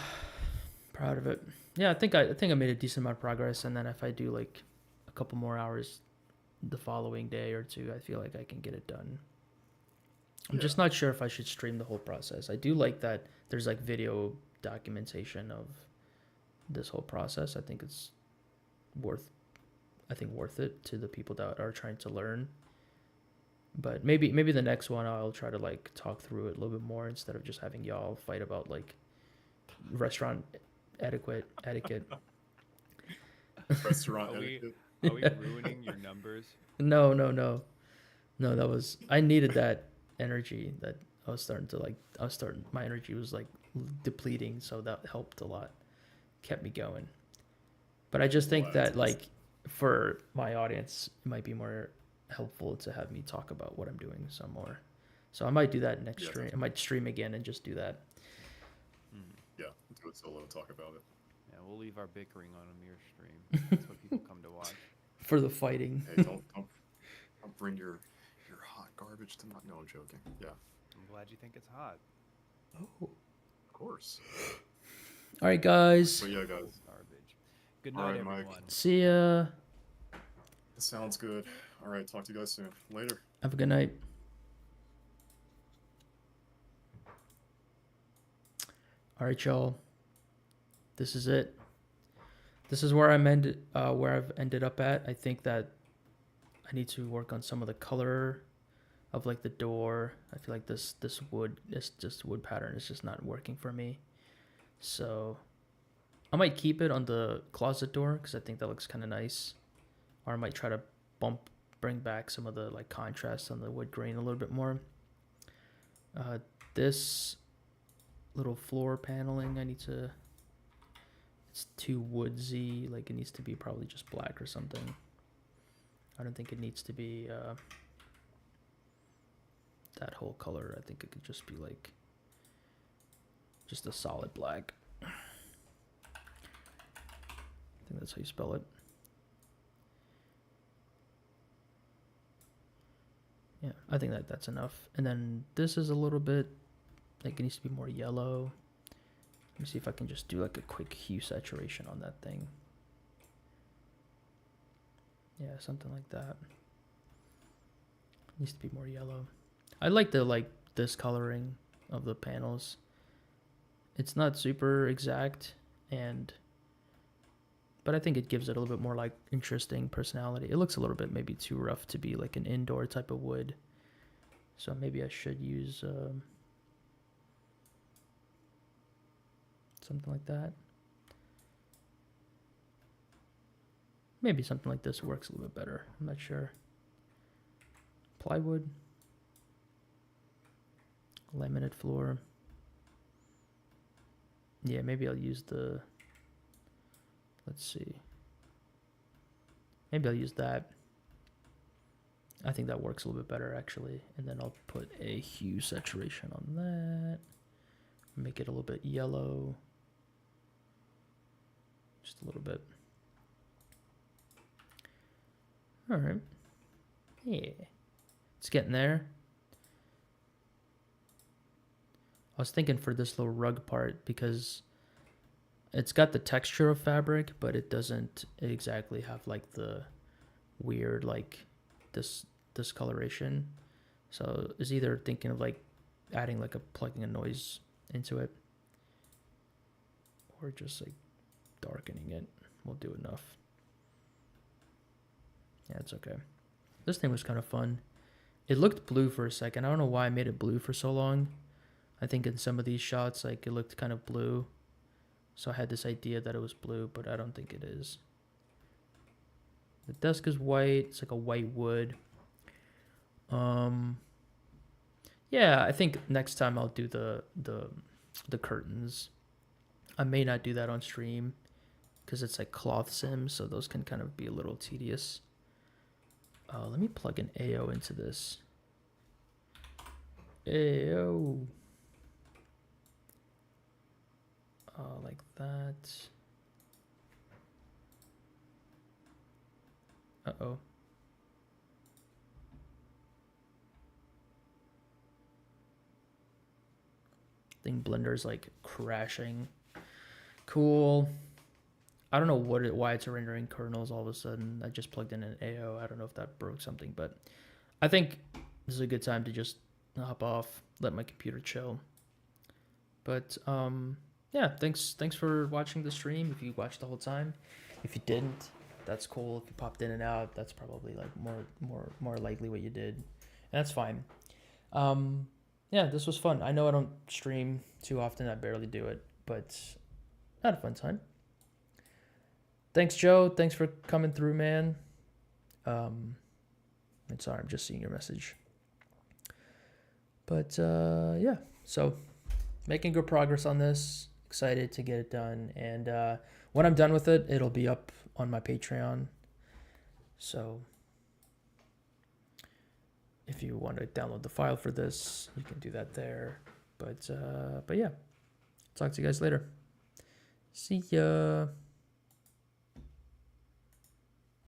Proud of it. Yeah, I think I made a decent amount of progress, and then if I do like a couple more hours the following day or two, I feel like I can get it done. I'm just not sure if I should stream the whole process. I do like that there's like video documentation of this whole process. I think it's worth it to the people that are trying to learn. But maybe the next one I'll try to like talk through it a little bit more instead of just having y'all fight about like restaurant etiquette. Restaurant Are we- etiquette. Are we ruining your numbers? No. That was I needed that energy that my energy was like depleting, so that helped a lot. Kept me going. But I just think What? that like for my audience it might be more helpful to have me talk about what I'm doing some more. So I might do that next stream. I might stream again and just do that. Yeah, do it solo. Talk about it. Yeah, we'll leave our bickering on Amir's stream. That's what people come to watch. For the fighting. Hey, don't bring your hot garbage to my. No, I'm joking. Yeah, I'm glad you think it's hot. Oh. of course. All right, guys. But yeah, guys, Garbage. Good All night, right, Mike. everyone. See ya. this sounds good. All right, talk to you guys soon. Later. Have a good night. All right, y'all. This is it. This is where where I've ended up at. I think that I need to work on some of the color of like the door. I feel like this wood pattern is just not working for me. So I might keep it on the closet door because I think that looks kind of nice. Or I might try to bring back some of the like contrast on the wood grain a little bit more. This little floor paneling, it's too woodsy, like it needs to be probably just black or something. I don't think it needs to be that whole color. I think it could just be like just a solid black. I think that's how you spell it. Yeah, I think that's enough. And then this is a little bit, like it needs to be more yellow. Let me see if I can just do like a quick hue saturation on that thing. Yeah, something like that. Needs to be more yellow. I like this coloring of the panels. It's not super exact, but I think it gives it a little bit more like interesting personality. It looks a little bit maybe too rough to be like an indoor type of wood. So maybe I should use something like that. Maybe something like this works a little bit better. I'm not sure. Plywood. Laminate floor. Yeah, maybe I'll use let's see. Maybe I'll use that. I think that works a little bit better actually. And then I'll put a hue saturation on that. Make it a little bit yellow. Just a little bit. All right. Yeah. It's getting there. I was thinking for this little rug part because it's got the texture of fabric, but it doesn't exactly have like the weird like discoloration. So it's either thinking of like adding like plugging a noise into it or just like darkening it will do enough. Yeah, it's okay. This thing was kind of fun. It looked blue for a second. I don't know why I made it blue for so long. I think in some of these shots, like it looked kind of blue. So I had this idea that it was blue, but I don't think it is. The desk is white. It's like a white wood. Yeah, I think next time I'll do the curtains. I may not do that on stream because it's like cloth sims, so those can kind of be a little tedious. Let me plug an AO into this. AO. Like that. Uh-oh. I think Blender's like crashing. Cool. I don't know why it's rendering kernels all of a sudden. I just plugged in an AO. I don't know if that broke something, but I think this is a good time to just hop off, let my computer chill. But yeah, thanks for watching the stream. If you watched the whole time, if you didn't, that's cool. If you popped in and out, that's probably like more likely what you did, and that's fine. Yeah, this was fun. I know I don't stream too often. I barely do it, but I had a fun time. Thanks, Joe. Thanks for coming through, man. I'm sorry, I'm just seeing your message. But yeah, so making good progress on this. Excited to get it done. And when I'm done with it, it'll be up on my Patreon. So if you want to download the file for this, you can do that there. But yeah, talk to you guys later. See ya.